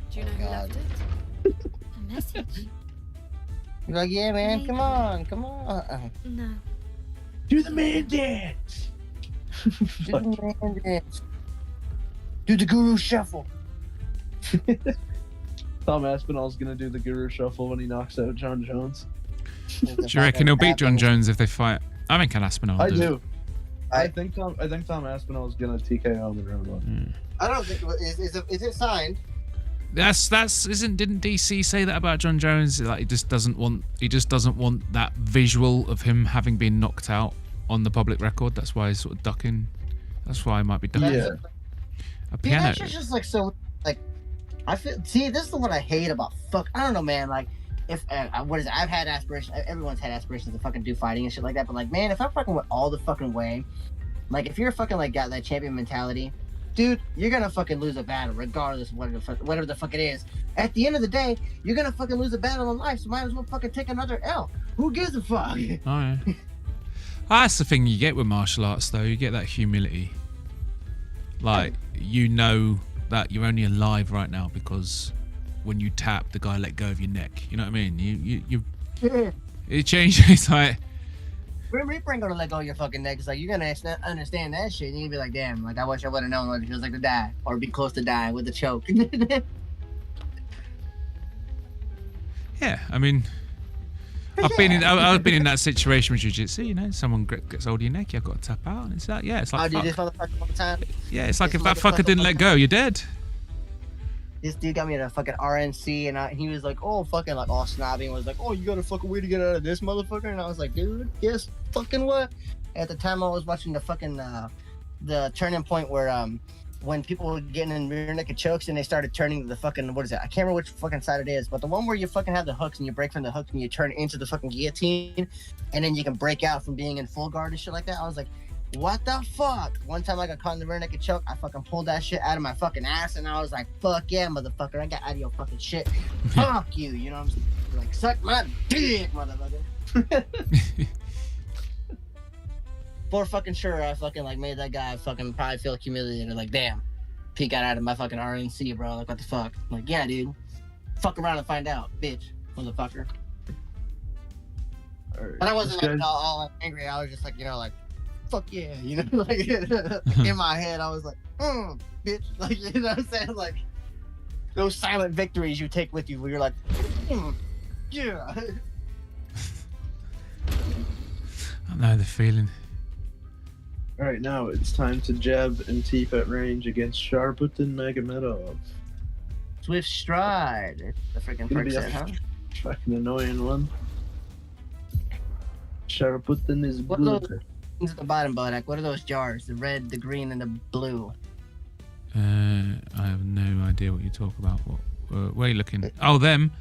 Do you know who left it? A message? You're like, yeah, man, come on. No. Do the man dance. Do the man dance. Do the Guru Shuffle. Tom Aspinall's gonna do the Guru Shuffle when he knocks out John Jones. Do you reckon he'll beat John Jones if they fight? I think Aspinall will I do. do. I think Tom Aspinall's gonna TKO him in round 1. I don't think is it signed? Didn't DC say that about John Jones? Like he just doesn't want that visual of him having been knocked out on the public record. That's why he's sort of ducking. That's why he might be ducking. Yeah. A piano. That's just like so. Like, I feel. See, this is the one I hate about I don't know, man. Like, if what is it? I've had aspirations. Everyone's had aspirations to fucking do fighting and shit like that. But like, man, if I fucking went all the fucking way, like, if you're fucking like got that champion mentality, dude, you're gonna fucking lose a battle regardless of whatever the fuck it is. At the end of the day, you're gonna fucking lose a battle in life. So might as well fucking take another L. Who gives a fuck? Oh yeah. That's the thing you get with martial arts, though. You get that humility. Like, you know that you're only alive right now because when you tap, the guy let go of your neck. You know what I mean? You it changes. Like, Reaper ain't gonna let go of your fucking neck. It's like, you're gonna understand that shit. And you're gonna be like, damn, like, I wish I would have known what it feels like to die or be close to dying with a choke. yeah, I mean, I've been in that situation with jiu-jitsu. You know, someone gets hold of your neck, you've got to tap out, and it's like, yeah, it's like, dude, this motherfucker one time. Yeah, it's like if that fucker didn't let go, you're dead. This dude got me at a fucking RNC, and he was like, oh, fucking, like, all snobby, and was like, oh, you got a fucking way to get out of this, motherfucker? And I was like, dude, guess fucking what? At the time, I was watching the fucking, the turning point where, when people were getting in rear naked chokes and they started turning to the fucking, what is it? I can't remember which fucking side it is, but the one where you fucking have the hooks and you break from the hooks and you turn into the fucking guillotine and then you can break out from being in full guard and shit like that. I was like, what the fuck? One time I got caught in the rear naked choke, I fucking pulled that shit out of my fucking ass and I was like, fuck yeah, motherfucker, I got out of your fucking shit. Fuck you, you know what I'm saying? Like, suck my dick, motherfucker. For fucking sure, I fucking like made that guy fucking probably feel humiliated. Like, damn, Pete got out of my fucking RNC, bro. Like, what the fuck? I'm like, yeah, dude. Fuck around and find out, bitch, motherfucker. Right, but I wasn't like all angry. I was just like, you know, like, fuck yeah, you know, like in my head, I was like, bitch, like, you know what I'm saying? Like those silent victories you take with you, where you're like, yeah. I know the feeling. All right, now it's time to jab and teep at range against Sharputin Magomedov. Swift stride. The freaking Gonna perk be a set, huh? fucking annoying one. Sharputin is What are good. those things at the bottom, Bodach? What are those jars? The red, the green, and the blue. I have no idea what you talk about. What? Where are you looking? Oh, them.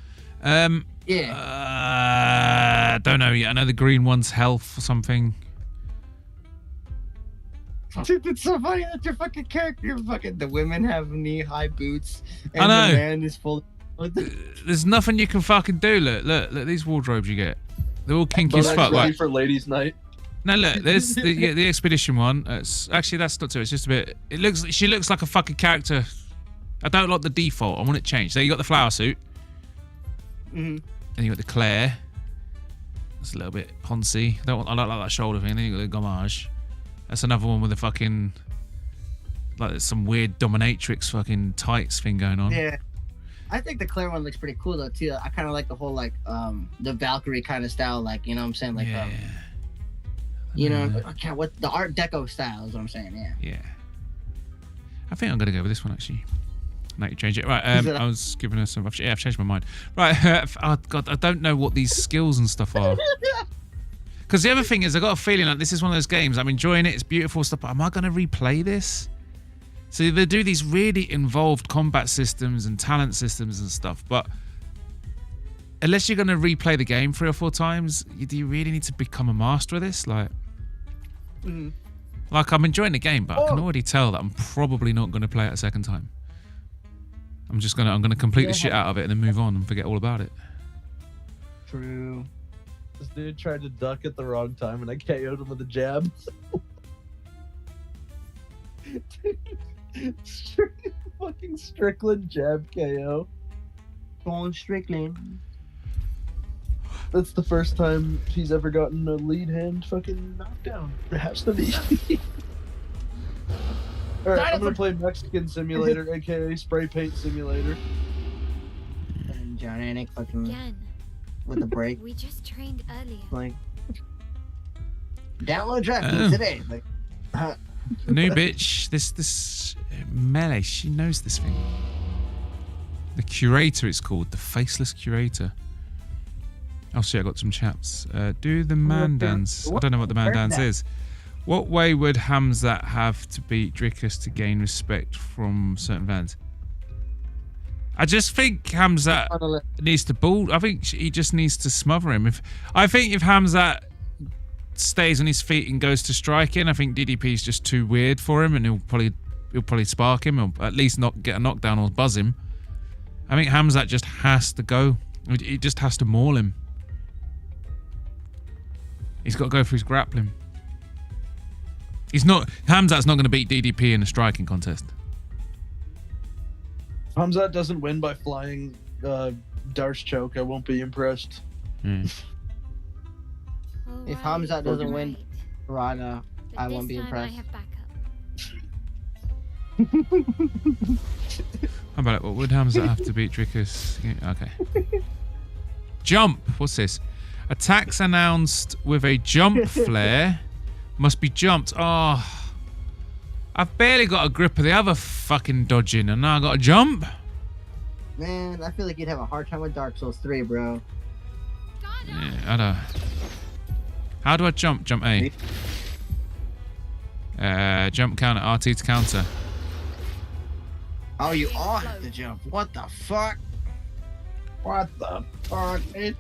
Yeah. Don't know yet. I know the green one's health or something. Dude, it's so funny that your fucking character, the women have knee-high boots, and I know. the man is full. There's nothing you can fucking do. Look these wardrobes you get. They're all kinky as fuck. Ready Right? for ladies' night. No, look, there's the expedition one. Actually, that's not too. It's just a bit. She looks like a fucking character. I don't like the default. I want it changed. So you got the flower suit, and you got the Claire. That's a little bit poncy. I like that shoulder thing. Then you got the Gommage. That's another one with a fucking like some weird dominatrix fucking tights thing going on. Yeah. I think the Claire one looks pretty cool though too. I kind of like the whole like the Valkyrie kind of style, like, you know what I'm saying, like you know, what the Art Deco style is what I'm saying. Yeah. I think I'm gonna go with this one actually. Now you change it. Right, I was giving her some. I've changed my mind. Right, oh god, I don't know what these skills and stuff are. Because the other thing is, I got a feeling like this is one of those games. I'm enjoying it. It's beautiful stuff. But am I gonna replay this? So they do these really involved combat systems and talent systems and stuff, but unless you're going to replay the game 3 or 4 times, do you really need to become a master of this? Like I'm enjoying the game, but I can already tell that I'm probably not going to play it a second time. I'm going to complete the shit out of it and then move on and forget all about it. True. This dude tried to duck at the wrong time and I KO'd him with a jab. Fucking Strickland jab KO. Going Strickland. That's the first time he's ever gotten a lead hand fucking knockdown. It has to be. Alright, I'm gonna play Mexican Simulator, aka Spray Paint Simulator. And John Anik fucking Again. with a break. We just trained earlier. Like, download DraftKings today. Like, New bitch, this Melee, she knows this thing. The Curator it's called, the Faceless Curator. Oh shit, I got some chaps. Do the man dance. I don't know what the man dance is. What way would Hamzat have to beat Drickus to gain respect from certain fans? I just think Hamzat needs to ball. I think he just needs to smother him. I think if Hamzat stays on his feet and goes to striking, I think DDP's just too weird for him, and he'll probably spark him, or at least not get a knockdown or buzz him. I think Hamzat just has to go. He just has to maul him. He's got to go for his grappling. Hamzat's not going to beat DDP in a striking contest. If Hamzat doesn't win by flying Darce choke, I won't be impressed. if Hamzat doesn't win Rana, I won't be impressed. How about it? What would Hamzat have to beat Drickus? Okay. Jump. What's this? Attacks announced with a jump flare must be jumped. Oh, I've barely got a grip of the other fucking dodging, and now I got to jump. Man, I feel like you'd have a hard time with Dark Souls 3, bro. Yeah, I don't. How do I jump? Jump A. Jump counter. RT to counter. Oh, you all have to jump. What the fuck? What the fuck, dude?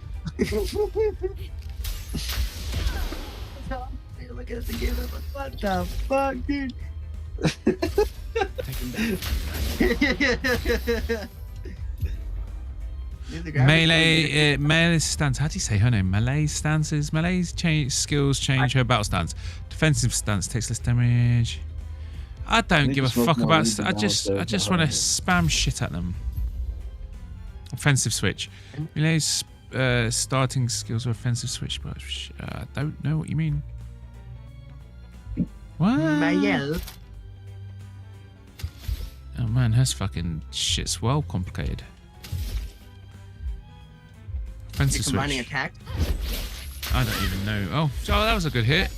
Look at the game. What the fuck, dude? Melee stance. How do you say her name? Melee stances. Melee's skills change her battle stance. Defensive stance takes less damage. I don't give a fuck about. I just want to spam shit at them. Offensive switch. Melee's starting skills are offensive switch, but I don't know what you mean. What? Oh man, her fucking shit's well complicated. Offensive switch. Combining attack? I don't even know. Oh, that was a good hit.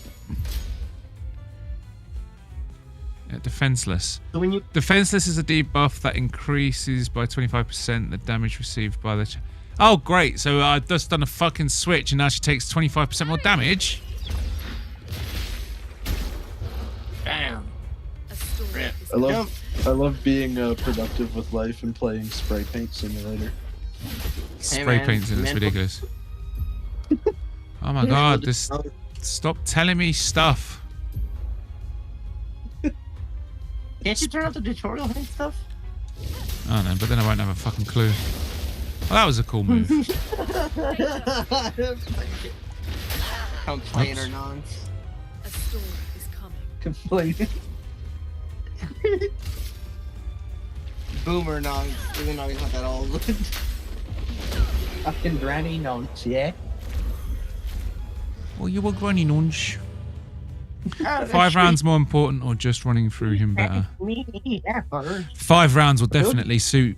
Yeah, defenseless. So when you defenseless is a debuff that increases by 25% the damage received by the. Oh, great! So I've just done a fucking switch, and now she takes 25% more damage. Damn. I love being productive with life and playing Spray Paint Simulator. Spray paints and it's ridiculous. Oh my god! This stop telling me stuff. Can't you turn off the tutorial and stuff? I don't know, but then I won't have a fucking clue. Well, that was a cool move. Complainer nonce. A storm is coming. Complainer. Boomer nonce, even though he's not that old. Fucking granny nonce, yeah? Well, you were granny nonce. 5 rounds more important or just running through him better? 5 rounds will definitely suit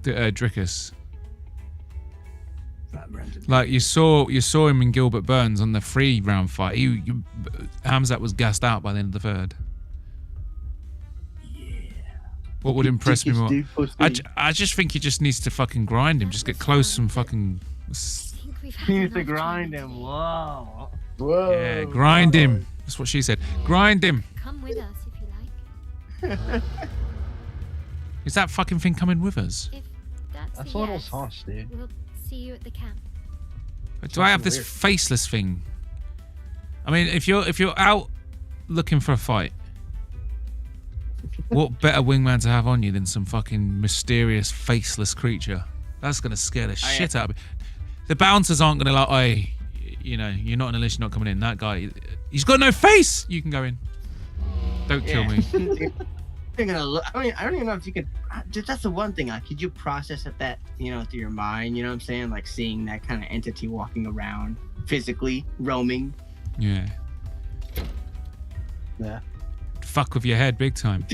Drickus. Like you saw him in Gilbert Burns on the 3-round fight. Hamzat was gassed out by the end of the 3rd. What would impress me more? I just think he just needs to fucking grind him. Just get close and fucking. He needs to grind him. Whoa. Whoa. Yeah, grind him. That's what she said. Grind him. Come with us if you like. Is that fucking thing coming with us? If that's That's a a little yes, sauce, dude. we'll see you at the camp. Do I have this faceless thing? I mean, if you're out looking for a fight, what better wingman to have on you than some fucking mysterious faceless creature? That's gonna scare the shit out of me. The bouncers aren't gonna like, hey, you know, you're not on a list, you're not coming in. That guy, he's got no face. You can go in. Don't kill me. You're gonna look, I mean, I don't even know if you could. That's the one thing. Like, could you process that, you know, through your mind? You know what I'm saying? Like seeing that kind of entity walking around, physically roaming. Yeah. Yeah. Fuck with your head, big time.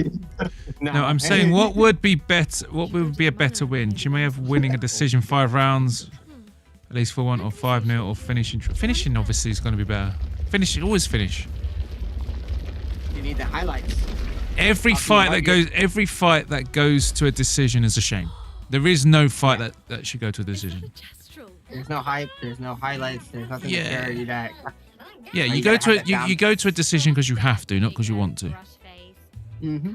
No, I'm saying what would be better? What would be a better win? She may have winning a decision 5 rounds, at least for 1 or 5-0, or finishing. Finishing obviously is going to be better. Finishing, always finish. You need the highlights. Every fight that goes to a decision is a shame. There is no fight that should go to a decision. There's no hype. There's no highlights. There's nothing to carry that. Yeah, you go to you go to a decision because you have to, not because you want to. Mm-hmm.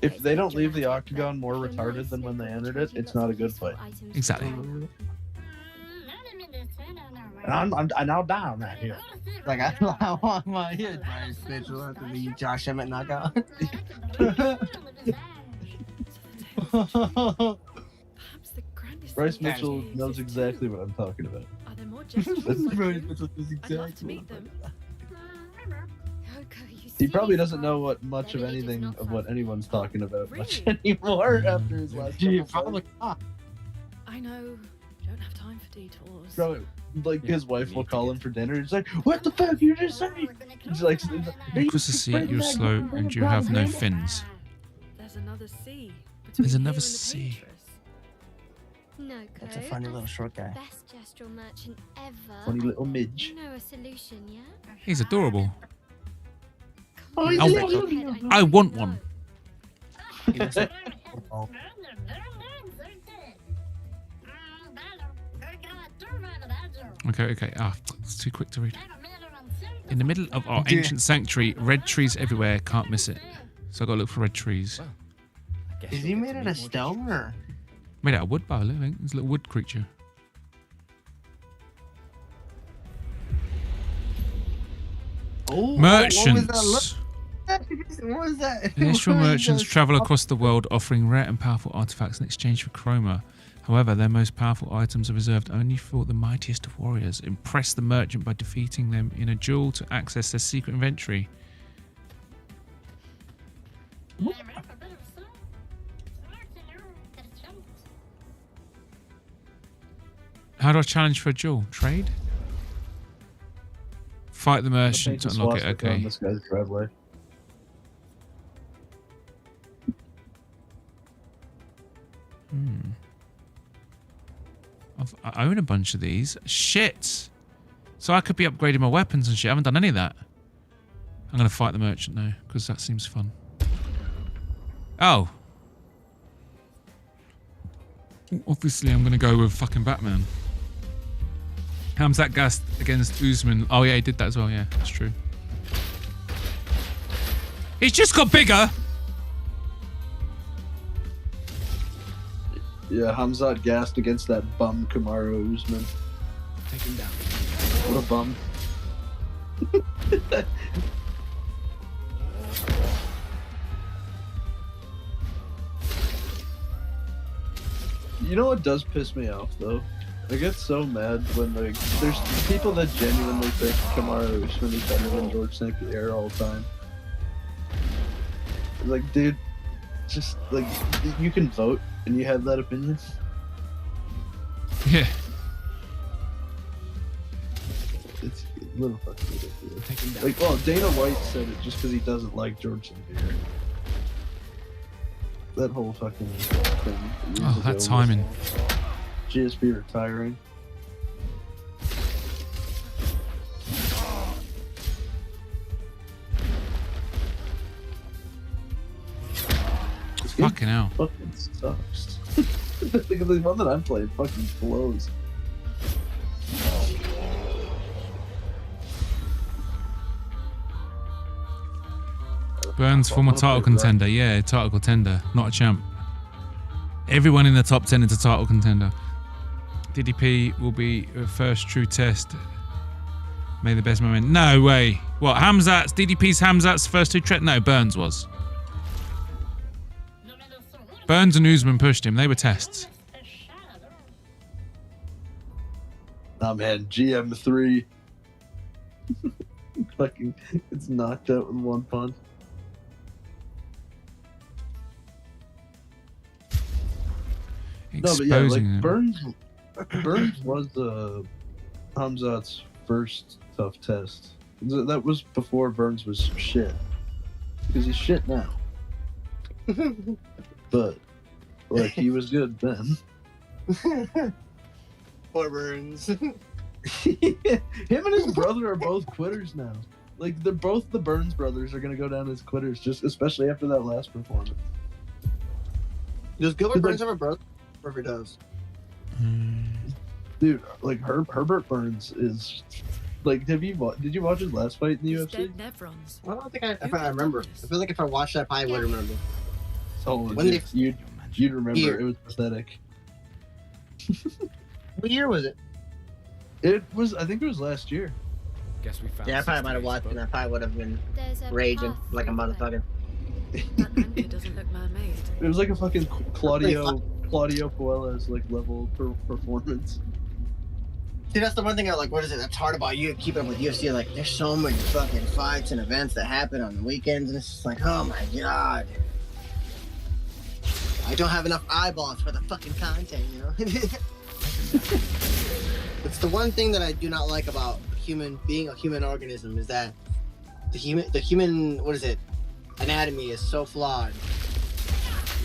If they don't leave the octagon more retarded than when they entered it, it's not a good fight. Exactly. And I'm now down right here. Like I want my head Bryce Mitchell after the Josh Emmett knockout. Bryce Mitchell knows exactly what I'm talking about. Are there more Bryce Mitchell knows exactly. He probably doesn't know what much of anything of what anyone's talking about much anymore after his last. Probably not. I know. Don't have time for detours. Bro, like his wife will call him for dinner. He's like, "What the fuck you just saying?" He's like, "Because the sea, you're slow and you have no fins." There's another sea. There's another sea. No, That's a funny little short guy. Best gestural merchant ever. Funny little midge. You know a solution, yeah? He's adorable. Oh, I want one. Okay. Ah, it's too quick to read. In the middle of our ancient sanctuary, red trees everywhere. Can't miss it. So I gotta look for red trees. Is he made out of stone or? Made out of wood, by the way. It's a little wood creature. Oh, Merchants. What was that? Initial merchants travel across the world offering rare and powerful artifacts in exchange for chroma. However, their most powerful items are reserved only for the mightiest of warriors. Impress the merchant by defeating them in a duel to access their secret inventory. How do I challenge for a duel? Trade? Fight the merchant to unlock it. Okay. This guy's driveway. I own a bunch of these. Shit! So I could be upgrading my weapons and shit. I haven't done any of that. I'm going to fight the merchant now, because that seems fun. Oh. Obviously, I'm going to go with fucking Batman. Hamzat gassed against Usman. Oh, yeah, he did that as well. Yeah, that's true. He's just got bigger! Yeah, Hamzat gassed against that bum Kamaru Usman. Take him down. What a bum. You know what does piss me off though? I get so mad when like there's people that genuinely think Kamaru Usman is better than George St. Pierre all the time. Like, dude, just like you can vote and you have that opinion. Yeah. It's a little fucking ridiculous. Like, well, Dana White said it just because he doesn't like George St. Pierre. That whole fucking thing. Oh, that timing. GSP retiring. Fucking hell. Fucking sucks. The one that I'm playing fucking blows. Burns, former title contender. Yeah, title contender, not a champ. Everyone in the top 10 is a title contender. DDP will be a first true test. May the best moment. No way. What, Hamzat's, DDP's Hamzat's first two No, Burns was. Burns and Usman pushed him. They were tests. Oh man, GM3. Fucking, it's knocked out with one punch. No, but yeah, like Burns was Hamzat's first tough test. That was before Burns was shit. Because he's shit now. But, like, he was good then. Poor Burns. Him and his brother are both quitters now. Like, they're both the Burns brothers are gonna go down as quitters, just especially after that last performance. Does Gilbert Burns have a brother? Or if he does. Dude, like Herbert Burns is like, did you watch his last fight in the UFC? I don't think if I remember. I feel like if I watched that, I would remember. Oh, when dude, you'd remember. It was pathetic. What year was it? It was, I think it was last year. Guess we found. Yeah, I probably might have watched it and I probably would have been raging like a motherfucker. It doesn't look man-made. It was like a fucking Claudio Puelles like level performance. See, that's the one thing I like. What is it? That's hard about you keeping up with UFC. Like, there's so many fucking fights and events that happen on the weekends, and it's just like, oh my god, I don't have enough eyeballs for the fucking content, you know. It's the one thing that I do not like about being a human organism is that the human what is it, anatomy is so flawed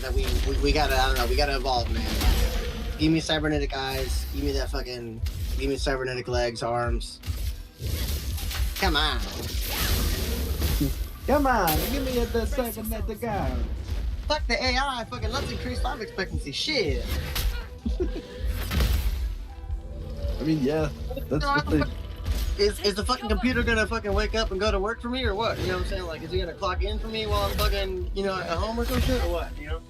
that we gotta, I don't know, we gotta evolve, man. Give me cybernetic eyes, give me cybernetic legs, arms. Come on. Come on, give me the cybernetic arms. Fuck the AI, fucking let's increase life expectancy, shit. I mean, yeah, that's what they... is the fucking computer gonna fucking wake up and go to work for me or what? You know what I'm saying? Like, is he gonna clock in for me while I'm fucking, you know, at home or some shit or what? You know?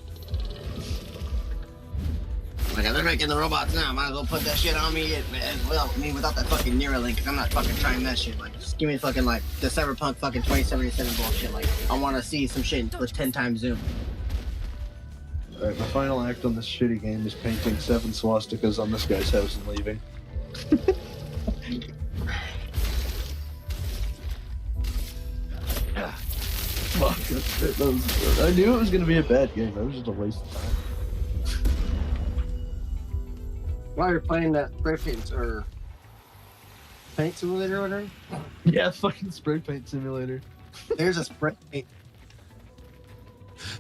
Like, if they're making the robots now, might as well put that shit on me as well. I mean, without that fucking Neuralink, because I'm not fucking trying that shit. Like, just give me fucking, like, the Cyberpunk fucking 2077 bullshit. Like, I want to see some shit with 10 times zoom. Alright, my final act on this shitty game is painting 7 swastikas on this guy's house and leaving. Fuck, I knew it was gonna be a bad game. That was just a waste of time. While you're playing that spray paint or paint simulator or whatever? Yeah, fucking spray paint simulator. There's a spray paint.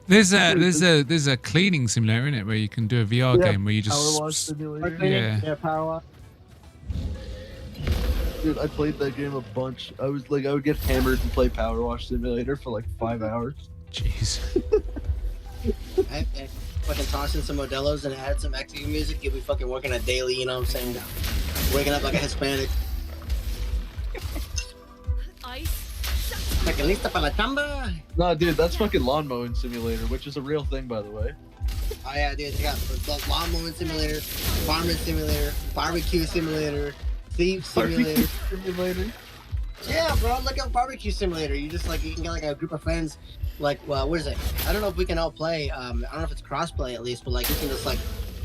There's a cleaning simulator in it where you can do a VR game where you just Power wash simulator. yeah. Power wash. Dude, I played that game a bunch. I would get hammered and play Power Wash Simulator for like 5 hours. Jeez. And fucking toss in some Modelo's and add some Mexican music. You'll be fucking working a daily, you know what I'm saying? Waking up like a Hispanic. Like, lista para la chamba. Nah, dude, that's fucking lawn mowing simulator, which is a real thing, by the way. Oh yeah, dude, they got the lawn mowing simulator, farming simulator, barbecue simulator, thief simulator. Yeah, bro, look at barbecue simulator. You just like, you can get like a group of friends, like, well, what is it? I don't know if we can all play. I don't know if it's cross-play at least, but like you can just like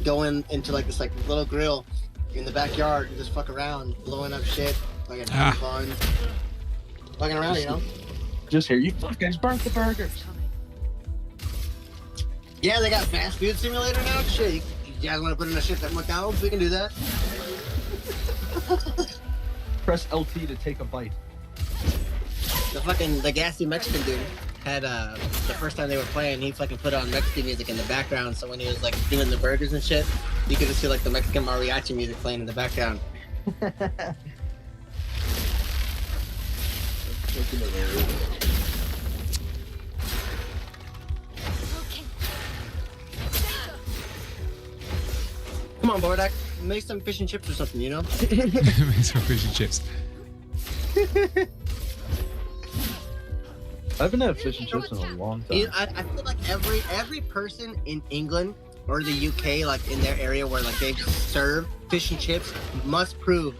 go into like this like little grill in the backyard and just fuck around, blowing up shit, like having fun, fucking around, you know. Just hear you fucking burnt the burgers. Yeah, they got fast food simulator now. Shit, you guys want to put in a shift at McDonald's? We can do that. Press LT to take a bite. The gassy Mexican dude had the first time they were playing, he fucking put on Mexican music in the background. So when he was like doing the burgers and shit, you could just see like the Mexican mariachi music playing in the background. Come on, Bodach, make some fish and chips or something, you know? Make some fish and chips. I haven't had fish and chips in a long time. I feel like every person in England or the UK, like in their area where like they serve fish and chips, must prove,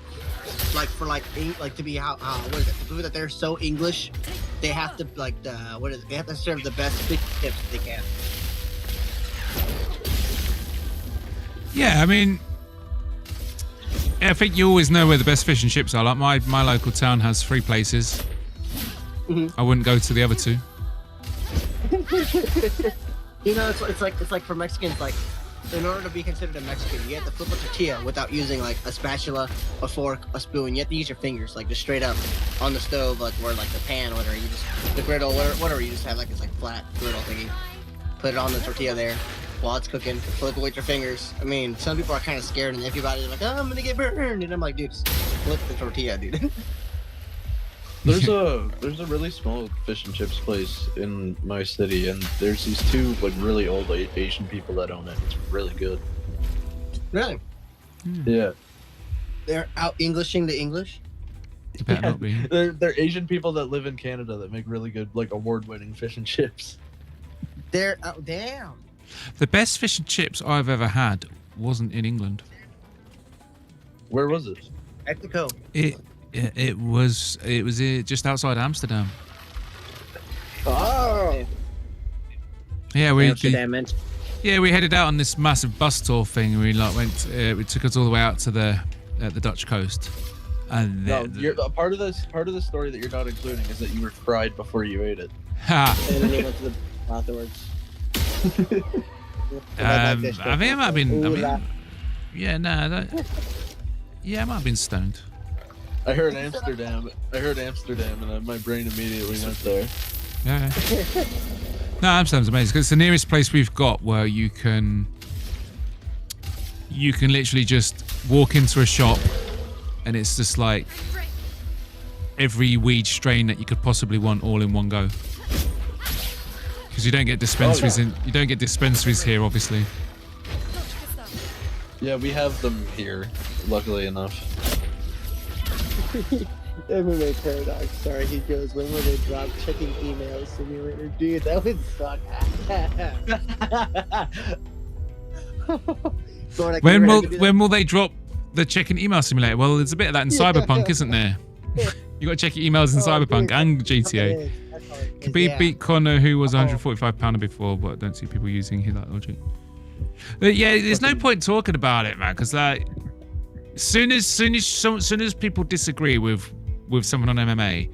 like for like to be how what is it? To prove that they're so English, they have to like they have to serve the best fish and chips they can. Yeah, I mean, I think you always know where the best fish and chips are. Like my local town has 3 places. I wouldn't go to the other 2. You know, it's like for Mexicans, like in order to be considered a Mexican, you have to flip a tortilla without using like a spatula, a fork, a spoon. You have to use your fingers, like just straight up on the stove, like or like the pan, whatever. You just the griddle, whatever. You just have like this like flat griddle thingy. Put it on the tortilla there while it's cooking. Flip it with your fingers. I mean, some people are kind of scared, and everybody's like, "Oh, I'm gonna get burned," and I'm like, "Dude, just flip the tortilla, dude." There's a really small fish and chips place in my city, and there's these 2 like really old Asian people that own it. It's really good. Really? Yeah. They're out Englishing the English. It better not be. They're Asian people that live in Canada that make really good, like award-winning fish and chips. They're damn. The best fish and chips I've ever had wasn't in England. Where was it? Mexico. It was just outside Amsterdam. Oh. Yeah, we we headed out on this massive bus tour thing. We like went. It took us all the way out to the Dutch coast. And part of the story that you're not including is that you were fried before you ate it. Ha. And then you went to the afterwards. I think I might have been. I mean, yeah, no, yeah, I might have been stoned. I heard Amsterdam, and my brain immediately went there. Yeah. No, Amsterdam's amazing because it's the nearest place we've got where you can literally just walk into a shop, and it's just like every weed strain that you could possibly want all in one go. Because you don't get dispensaries you don't get dispensaries here, obviously. Yeah, we have them here, luckily enough. MMA Paradox. Sorry, he goes, when will they drop checking email simulator? Dude, that would suck. Bodach, When will they drop the checking email simulator? Well, there's a bit of that in Cyberpunk, isn't there? You got to check your emails in Cyberpunk and GTA. Khabib beat Conor, who was 145 pounder before, but I don't see people using that logic. But yeah, there's no point talking about it, man, because like, soon as people disagree with someone on MMA,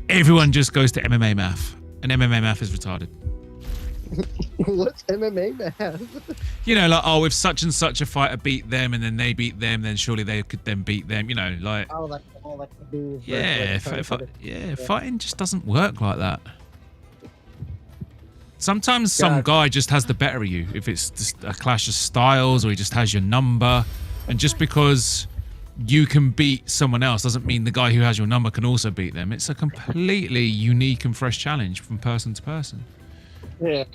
everyone just goes to MMA math, and MMA math is retarded. What's MMA math? You know, like, oh, if such and such a fighter beat them and then they beat them, then surely they could then beat them. You know, like. Oh, like the yeah, fighting just doesn't work like that. Sometimes some guy just has the better of you if it's just a clash of styles, or he just has your number, and just because you can beat someone else doesn't mean the guy who has your number can also beat them. It's a completely unique and fresh challenge from person to person. Yeah.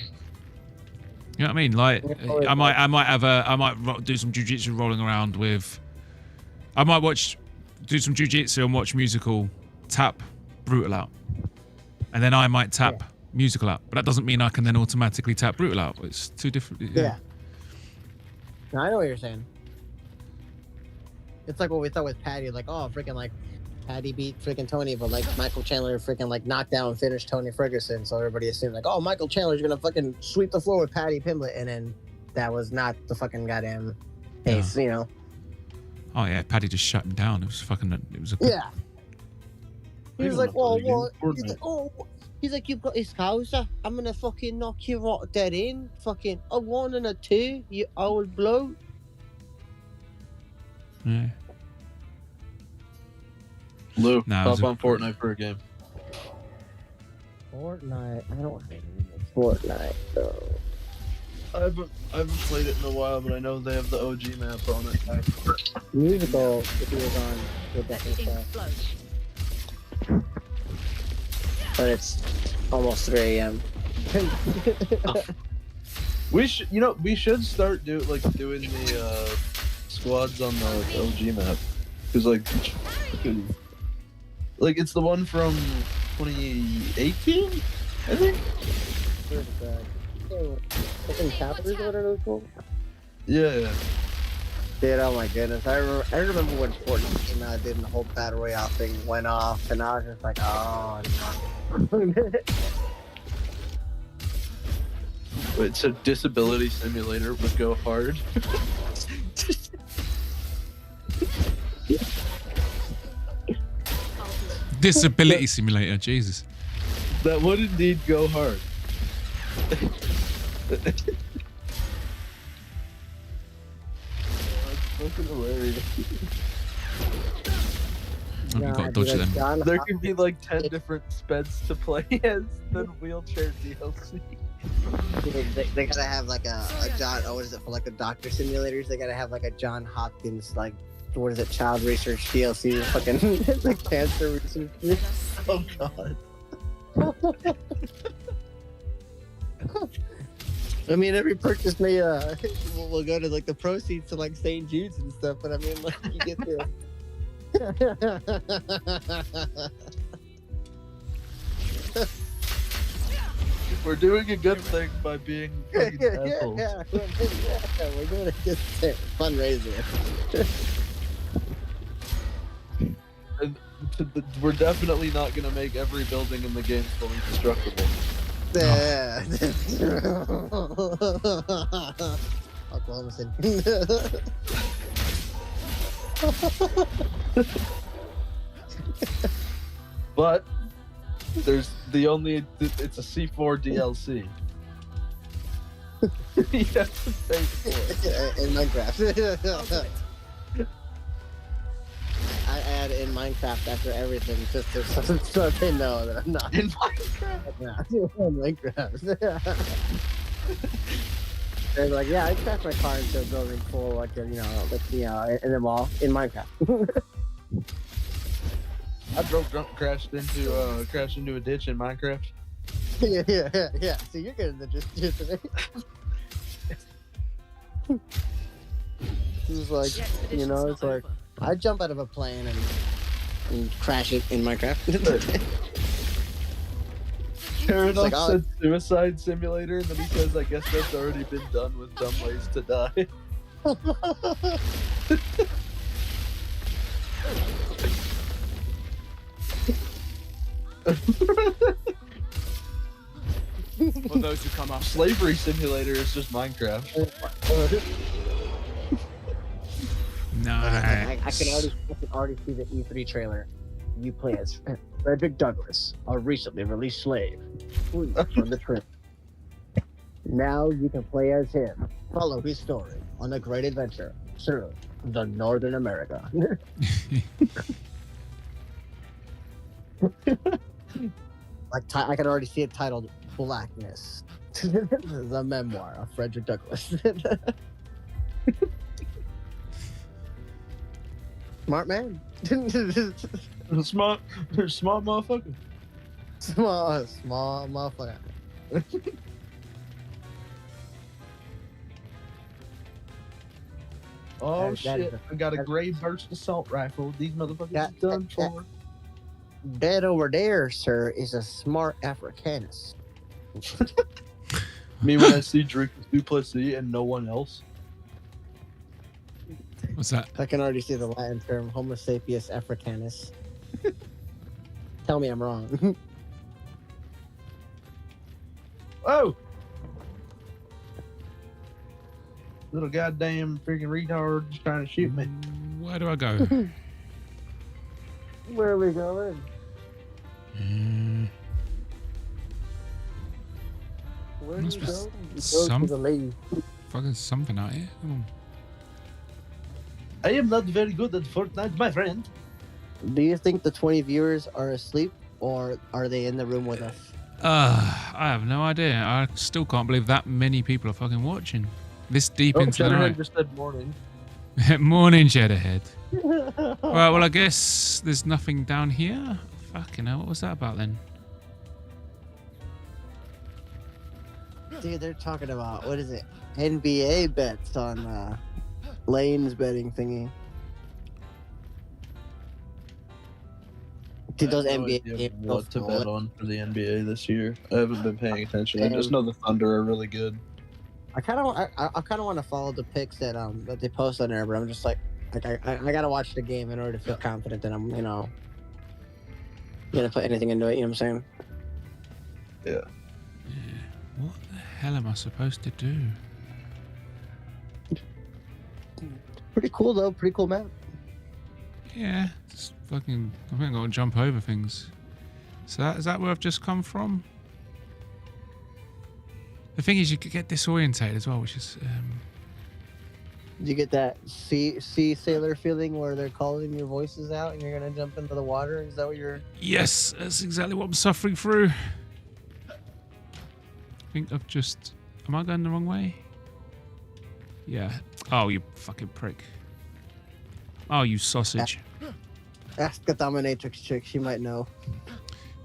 You know what I mean? Like, I might do some jiu-jitsu rolling around with. I might do some jiu-jitsu and watch musical tap brutal out, and then I might tap musical out, but that doesn't mean I can then automatically tap brutal out. It's two different. Yeah. No, I know what you're saying. It's like what we thought with Patty, like, oh, freaking, like, Patty beat freaking Tony, but like Michael Chandler freaking like knocked down and finished Tony Ferguson, so everybody assumed like, oh, Michael Chandler's gonna fucking sweep the floor with Patty Pimblett, and then that was not the fucking goddamn case, you know. Oh yeah, Paddy just shut him down. It was fucking. It was a. Yeah. He was like, well, he's like, oh, he's like, you've got this Hauser. I'm gonna fucking knock you right dead in. Fucking a 1 and a 2, you old bloke. Yeah. Lou, hop on Fortnite for a game. Fortnite? I don't think Fortnite though. I haven't played it in a while, but I know they have the OG map on it. Musical, if he was on, would definitely play. But it's almost 3 a.m. We should start doing the squads on the OG map, because like it's the one from 2018, I think. Where's that? Fucking Capitals or whatever it's called? Yeah. Dude, oh my goodness. I remember when Fortnite came out, the whole Battle Royale thing went off, and I was just like, oh no. Wait, so Disability Simulator would go hard? Disability Simulator, Jesus. That would indeed go hard. That's fucking hilarious. There could be like 10 different speds to play as than wheelchair DLC. They gotta have like a John, what is it, for like the doctor simulators, they gotta have like a John Hopkins, like, what is it, child research DLC, fucking like cancer research. Oh god. I mean, every purchase may will go to like the proceeds to like St. Jude's and stuff, but I mean, like, you get the We're doing a good thing by being fucking assholes. Yeah, we're doing a good thing. Fundraiser. And we're definitely not gonna make every building in the game fully destructible. Yeah. Oklahoma City. But there's it's a C4 DLC. You have to pay for it. In Minecraft. I add in Minecraft after everything just so they know that I'm not in Minecraft. Yeah, in Minecraft. They're like, yeah, I crashed my car into a building full, like, in the mall in Minecraft. I drove drunk, crashed into a ditch in Minecraft. Yeah. So you're getting the gist today. It's like, it's like, I jump out of a plane and and crash it in Minecraft. Paradox like, oh. said suicide simulator, and then he says, I guess that's already been done with dumb ways to die. For those who come up. Slavery simulator is just Minecraft. Nice. I can already see the E3 trailer. You play as Frederick Douglass, a recently released slave, free from the trip. Now you can play as him. Follow his story on a great adventure through the Northern America. I can already see it titled Blackness, the memoir of Frederick Douglass. Smart man. Smart motherfucker. Small motherfucker. Oh That shit! is I got a gray burst assault rifle. These motherfuckers is done for. That over there, sir, is a smart Africanus. Me when I see Drake Duplessis and no one else. What's that? I can already see the Latin term Homo sapiens Africanus. Tell me I'm wrong. Oh! Little goddamn freaking retard just trying to shoot me. Where do I go? Where are we going? Where do Must you be go? You go to the lady. Fucking something out here. Come on. I am not very good at Fortnite, my friend. Do you think the 20 viewers are asleep, or are they in the room with us? I have no idea. I still can't believe that many people are fucking watching. This deep into the Cheddarhead night. just said morning. Morning, Cheddarhead. Right, well, I guess there's nothing down here. Fucking hell, what was that about then? Dude, they're talking about, what is it? NBA bets on Lane's betting thingy. Dude, those I have no NBA idea games what to so bet full. on for the NBA this year. I haven't been paying attention. I just know the Thunder are really good. I kind of want to follow the picks that they post on there, but I'm just like I gotta watch the game in order to feel confident that I'm gonna put anything into it. You know what I'm saying? Yeah. What the hell am I supposed to do? Pretty cool though. Pretty cool map. Yeah, just fucking. I think I've got to jump over things. So is that where I've just come from? The thing is, you could get disorientated as well, which is. You get that sea sailor feeling where they're calling your voices out and you're gonna jump into the water. Is that what you're? Yes, that's exactly what I'm suffering through. I think I've just. Am I going the wrong way? Yeah. Oh, you fucking prick. Oh, you sausage. Ask the dominatrix chick. She might know.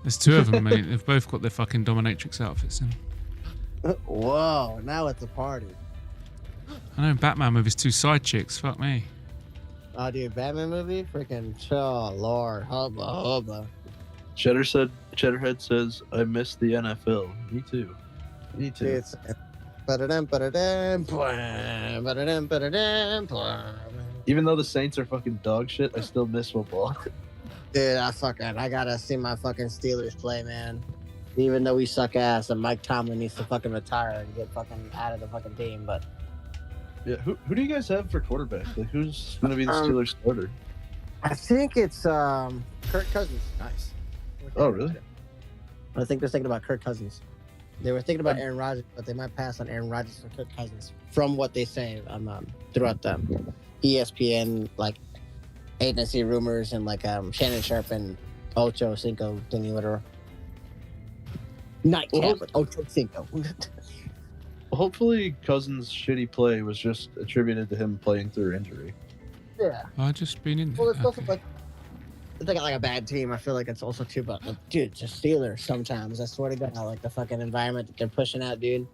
There's two of them, mate. They've both got their fucking dominatrix outfits in. Whoa! Now it's a party. I know Batman with his two side chicks. Fuck me. Oh, dude, Batman movie? Freaking, oh, Lord. Hubba, hubba. Cheddarhead says, I miss the NFL. Me too. Me too. It's Even though the Saints are fucking dog shit, I still miss football. Dude, I gotta see my fucking Steelers play, man. Even though we suck ass and Mike Tomlin needs to fucking retire and get fucking out of the fucking team, but Yeah, who do you guys have for quarterback? Like, who's gonna be the Steelers starter? I think it's Kirk Cousins. Nice. Oh, really? I think they're thinking about Kirk Cousins. They were thinking about Aaron Rodgers, but they might pass on Aaron Rodgers for Kirk Cousins, from what they say throughout the ESPN like agency rumors and like Shannon Sharp and Ocho Cinco thingy whatever. Nightcap with Ocho Cinco. Hopefully, Cousins' shitty play was just attributed to him playing through injury. Yeah. I've just been in. Well, it's also like they got like a bad team. I feel like it's also too, but like, dude, it's just Steelers sometimes. I swear to God, like the fucking environment that they're pushing out, dude. You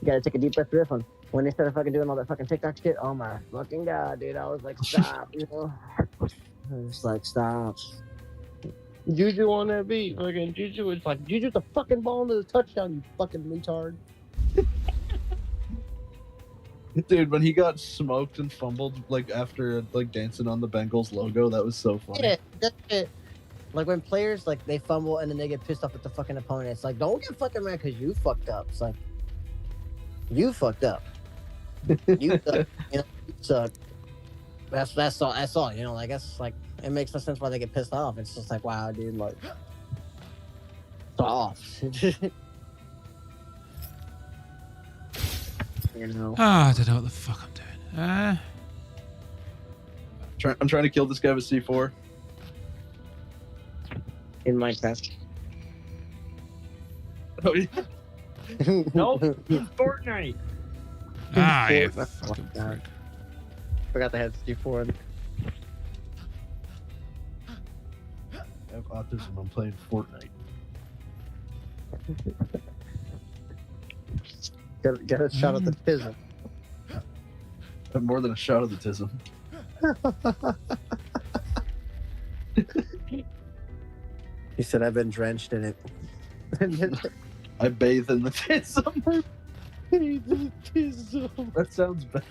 gotta take a deep breath for this one. When they started fucking doing all that fucking TikTok shit, oh my fucking god, dude, I was like, stop, you know? I was like, stop. Juju on that beat, fucking Juju was like, Juju the fucking ball into the touchdown, you fucking retard. Dude, when he got smoked and fumbled, like after like dancing on the Bengals logo, that was so funny. Yeah, that's it. Like when players like they fumble and then they get pissed off at the fucking opponent. It's like, don't get fucking mad because you fucked up. It's like, you fucked up. You suck. You know, you suck. That's all. You know, like that's like it makes no sense why they get pissed off. It's just like, wow, dude, like it's off. You know. I don't know what the fuck I'm doing. I'm trying to kill this guy with C4. In Minecraft. Oh yeah. Nope, it's Fortnite. Yeah, Fortnite. fucking prick. Forgot they had C4. I have autism. I'm playing Fortnite. Get a shot at the tism. I have more than a shot of the tism. He said, I've been drenched in it. I bathe in the tism. That sounds bad.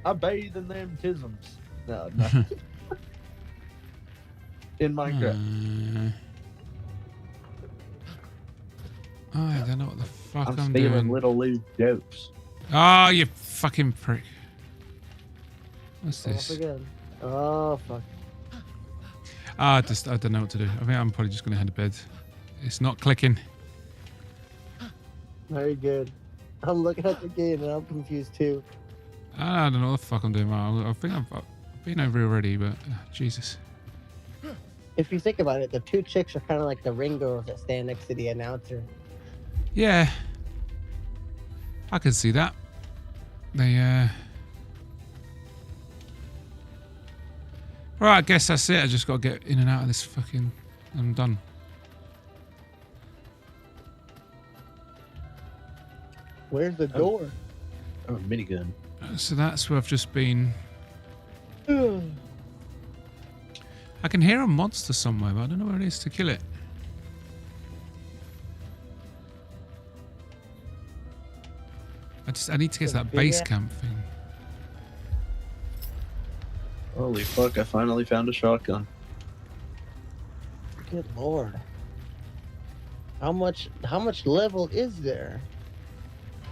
I bathe in them tisms. No. In Minecraft. I don't know what the fuck I'm stealing doing. little loose jokes. Oh, you fucking prick. What's Off this? again. Oh fuck. I don't know what to do. I think I'm probably just going to head to bed. It's not clicking. Very good. I'm looking at the game and I'm confused too. I don't know what the fuck I'm doing. I think I've been over here already, but Jesus. If you think about it, the two chicks are kind of like the ring girls that stand next to the announcer. Yeah. I can see that. They, Right, I guess that's it. I just got to get in and out of this fucking... I'm done. Where's the door? Oh, minigun. So that's where I've just been. I can hear a monster somewhere, but I don't know where it is to kill it. I need to get to that base camp thing. Holy fuck, I finally found a shotgun. Good lord. How much level is there?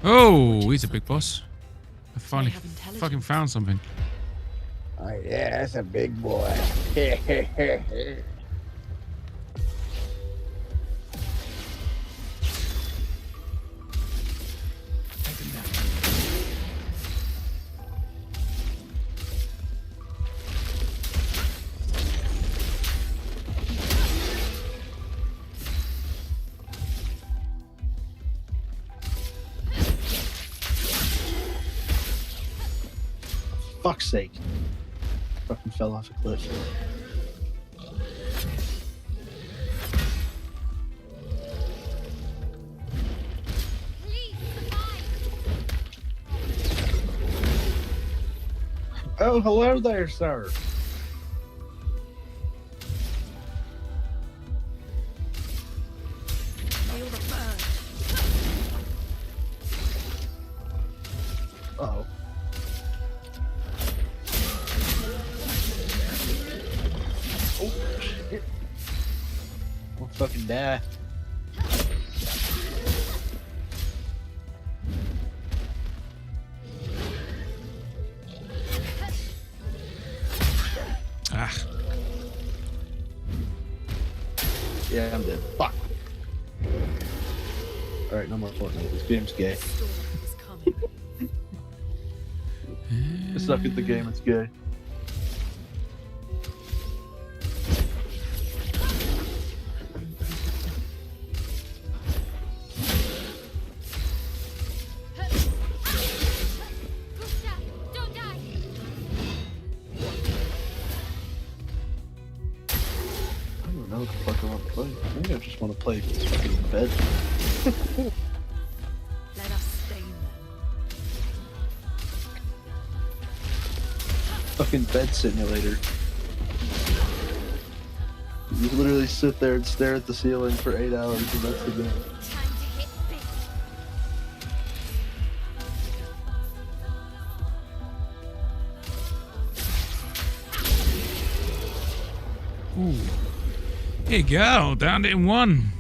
Oh, he's a big boss. I finally fucking found something. Oh yeah, that's a big boy. Fuck's sake. Fucking fell off a cliff. Oh, hello there, sir. Uh-oh. Oh, shit. I'll fucking die. Ah. Yeah, I'm dead. Fuck. Alright, no more Fortnite. This game's gay. I suck at the game, it's gay. I don't know what the fuck I want to play. I think I just want to play fucking bed. fucking bed simulator. You literally sit there and stare at the ceiling for 8 hours and that's the game. Ooh. Here you go, down it in one.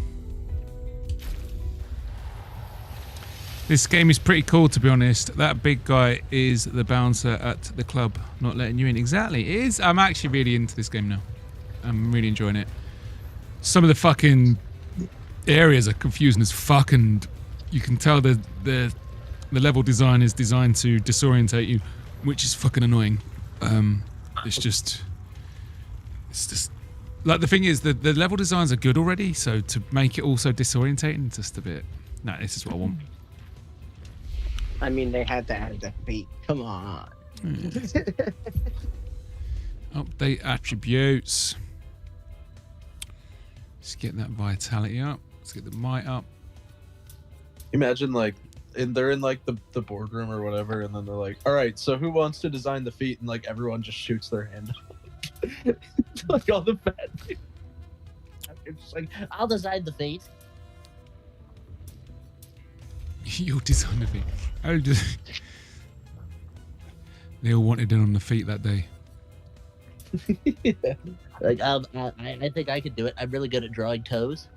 This game is pretty cool, to be honest. That big guy is the bouncer at the club, not letting you in. Exactly, it is. I'm actually really into this game now. I'm really enjoying it. Some of the fucking areas are confusing as fuck, and you can tell the level design is designed to disorientate you, which is fucking annoying. It's just like, the thing is, the level designs are good already, so to make it also disorientating, just a bit. No, this is what I want. I mean, they had to add the feet. Come on. Update attributes. Let's get that vitality up. Let's get the might up. Imagine like they're in like the boardroom or whatever, and then they're like, "All right, so who wants to design the feet?" And like everyone just shoots their hand up. Like all the bad people. It's just like, I'll design the feet. You'll design the feet. They all wanted in on the feet that day. Yeah. Like, I think I could do it. I'm really good at drawing toes.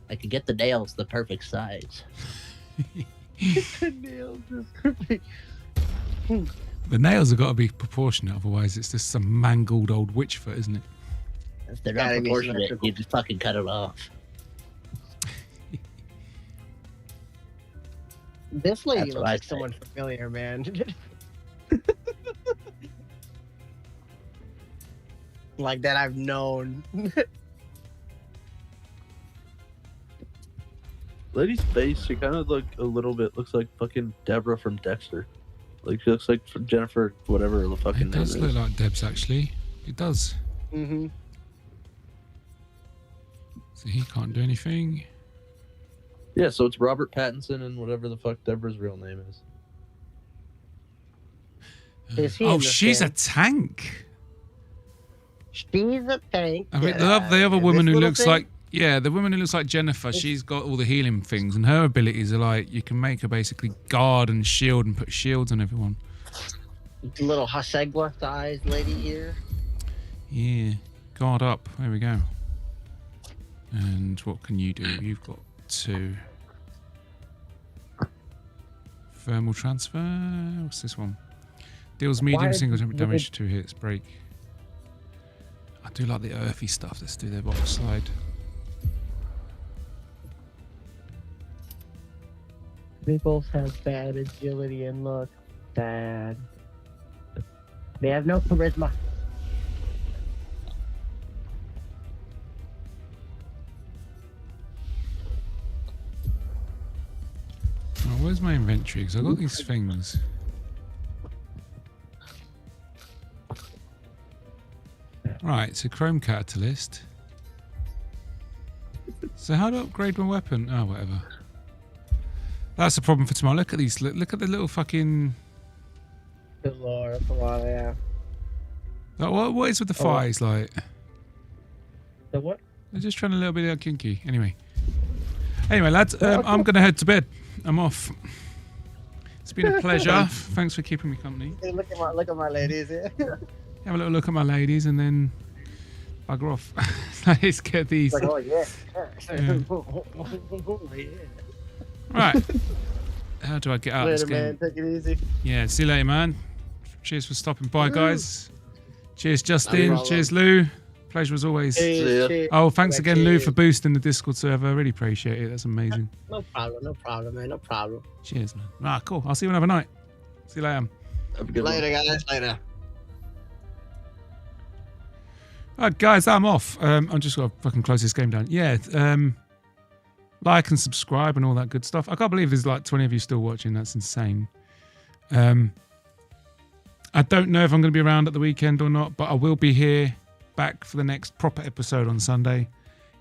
I could get the nails the perfect size. The nails are perfect. The nails have got to be proportionate, otherwise it's just some mangled old witch foot, isn't it? If they're not proportionate, you just fucking cut it off. This lady looks like someone familiar, man. Like that I've known. Lady's face, she kind of looks like fucking Deborah from Dexter. Like she looks like Jennifer, whatever the fucking It does name look is. like Deb's, actually. It does. Mm-hmm. So he can't do anything. Yeah, so it's Robert Pattinson and whatever the fuck Deborah's real name is. Oh, she's a tank. She's a tank. I mean, the other woman who looks like, the woman who looks like Jennifer, she's got all the healing things, and her abilities are like, you can make her basically guard and shield and put shields on everyone. Little Hasegwa-sized lady here. Yeah, guard up. There we go. And what can you do? You've got 2. Thermal transfer. What's this one? Deals medium single damage to 2 hits. Break. I do like the earthy stuff. Let's do the box slide. They both have bad agility and look bad. They have no charisma. Oh, where's my inventory? Because I've got these things. Right, so Chrome Catalyst. So how do I upgrade my weapon? Oh, whatever. That's a problem for tomorrow. Look at these. Look at the little fucking... Good lord, come on, yeah. Like, what is with the thighs, like? The what? They're just trying a little bit kinky. Anyway, lads, I'm going to head to bed. I'm off. It's been a pleasure. Thanks for keeping me company. Hey, look at my ladies here. Have a little look at my ladies and then bugger off. Let's get these. Like, oh yeah. Right. How do I get out of this game? Later, man. Take it easy. Yeah, see you later, man. Cheers for stopping by, guys. Cheers, Justin. Cheers, Lou. Pleasure as always. Cheers. Oh, thanks again, Lou, for boosting the Discord server. I really appreciate it. That's amazing. No problem, man. No problem. Cheers, man. Ah, cool. I'll see you another night. See you later. Have a good Later, guys. Later. Alright, guys, I'm off. I'm just going to fucking close this game down. Yeah, like and subscribe and all that good stuff. I can't believe there's like 20 of you still watching. That's insane. I don't know if I'm going to be around at the weekend or not, but I will be here back for the next proper episode on Sunday.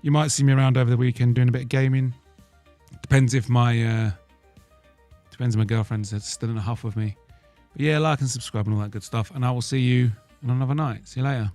You might see me around over the weekend doing a bit of gaming. Depends if my girlfriend's still in a huff with me. But yeah, like and subscribe and all that good stuff. And I will see you on another night. See you later.